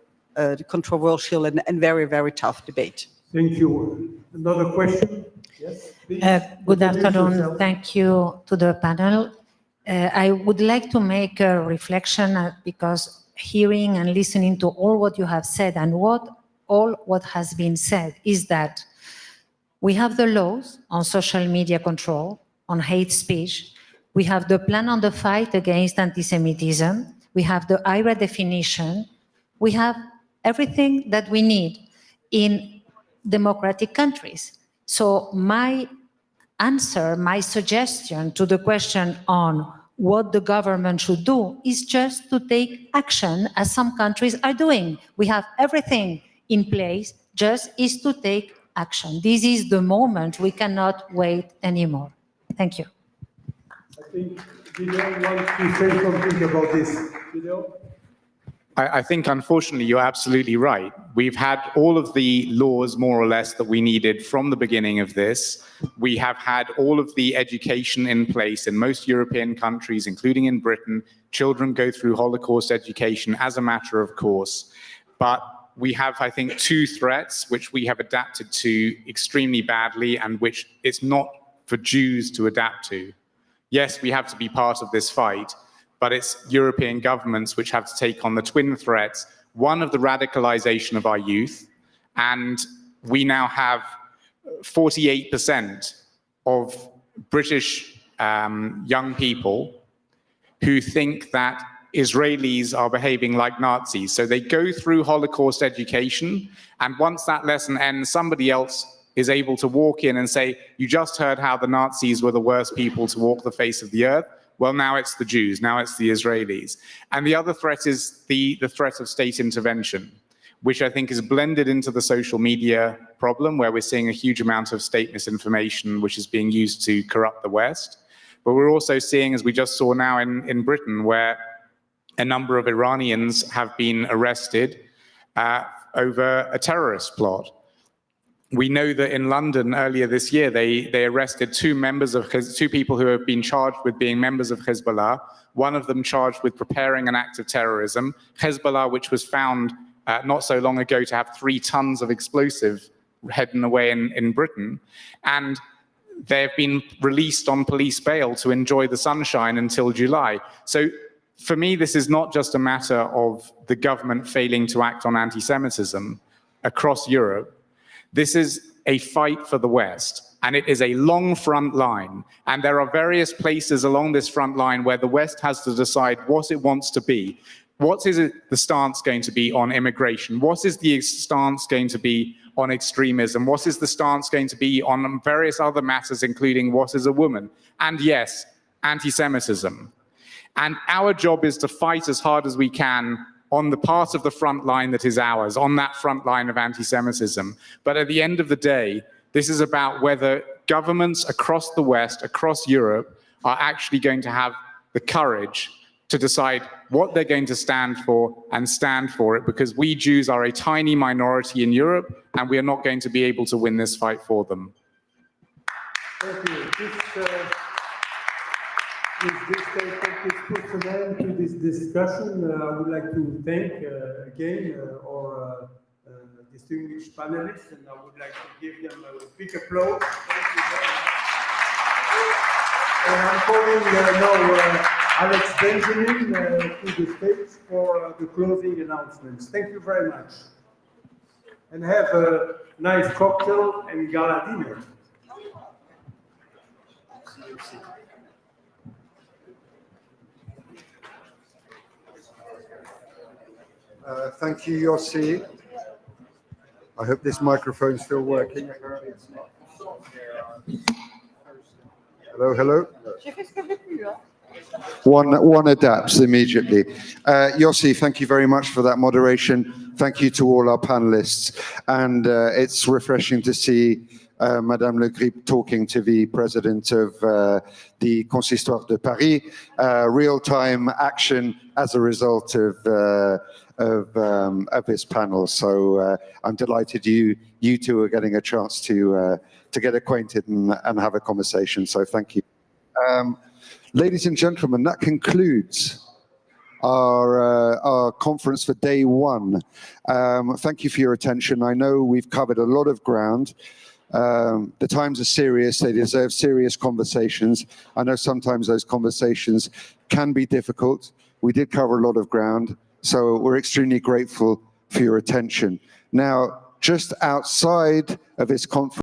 controversial and very, very tough debate. Thank you. Another question? Yes, please. Good afternoon. Thank you to the panel. I would like to make a reflection because hearing and listening to all what you have said and all what has been said is that we have the laws on social media control, on hate speech. We have the plan on the fight against anti-Semitism. We have the EJA definition. We have everything that we need in democratic countries. So my answer, my suggestion to the question on what the government should do is just to take action, as some countries are doing. We have everything in place, just is to take action. This is the moment. We cannot wait anymore. Thank you. I think Gideon wants to say something about this. Gideon? I think, unfortunately, you're absolutely right. We've had all of the laws, more or less, that we needed from the beginning of this. We have had all of the education in place in most European countries, including in Britain. Children go through Holocaust education as a matter of course. But we have, I think, two threats which we have adapted to extremely badly and which it's not for Jews to adapt to. Yes, we have to be part of this fight, but it's European governments which have to take on the twin threats, one of the radicalization of our youth, and we now have 48% of British young people who think that Israelis are behaving like Nazis. So they go through Holocaust education, and once that lesson ends, somebody else is able to walk in and say, you just heard how the Nazis were the worst people to walk the face of the earth. Well, now it's the Jews, now it's the Israelis. And the other threat is the threat of state intervention, which I think is blended into the social media problem, where we're seeing a huge amount of state misinformation, which is being used to corrupt the West. But we're also seeing, as we just saw now in Britain, where a number of Iranians have been arrested over a terrorist plot. We know that in London earlier this year, they arrested two people who have been charged with being members of Hezbollah, one of them charged with preparing an act of terrorism. Hezbollah, which was found not so long ago to have 3 tons of explosive hidden away in Britain. And they have been released on police bail to enjoy the sunshine until July. So for me, this is not just a matter of the government failing to act on anti-Semitism across Europe. This is a fight for the West, and it is a long front line. And there are various places along this front line where the West has to decide what it wants to be. What is the stance going to be on immigration? What is the stance going to be on extremism? What is the stance going to be on various other matters, including what is a woman? And yes, anti-Semitism. And our job is to fight as hard as we can on the part of the front line that is ours, on that front line of anti-Semitism. But at the end of the day, this is about whether governments across the West, across Europe, are actually going to have the courage to decide what they're going to stand for and stand for it, because we Jews are a tiny minority in Europe and we are not going to be able to win this fight for them. Thank you. This statement puts an end to this discussion. I would like to thank again our distinguished panelists, and I would like to give them a big applause. Thank you very much. And I'm calling now Alex Benjamin to the stage for the closing announcements. Thank you very much. And have a nice cocktail and gala dinner. Thank you, Yossi. I hope this microphone's still working. Hello, hello. One adapts immediately. Yossi, thank you very much for that moderation. Thank you to all our panelists. And it's refreshing to see Madame Le Grip talking to the president of the Consistoire de Paris, real-time action as a result of this panel. So I'm delighted you two are getting a chance to get acquainted and have a conversation. So thank you. Ladies and gentlemen, that concludes our conference for day one. Thank you for your attention. I know we've covered a lot of ground. The times are serious. They deserve serious conversations. I know sometimes those conversations can be difficult. We did cover a lot of ground, so we're extremely grateful for your attention. Now, just outside of this conference,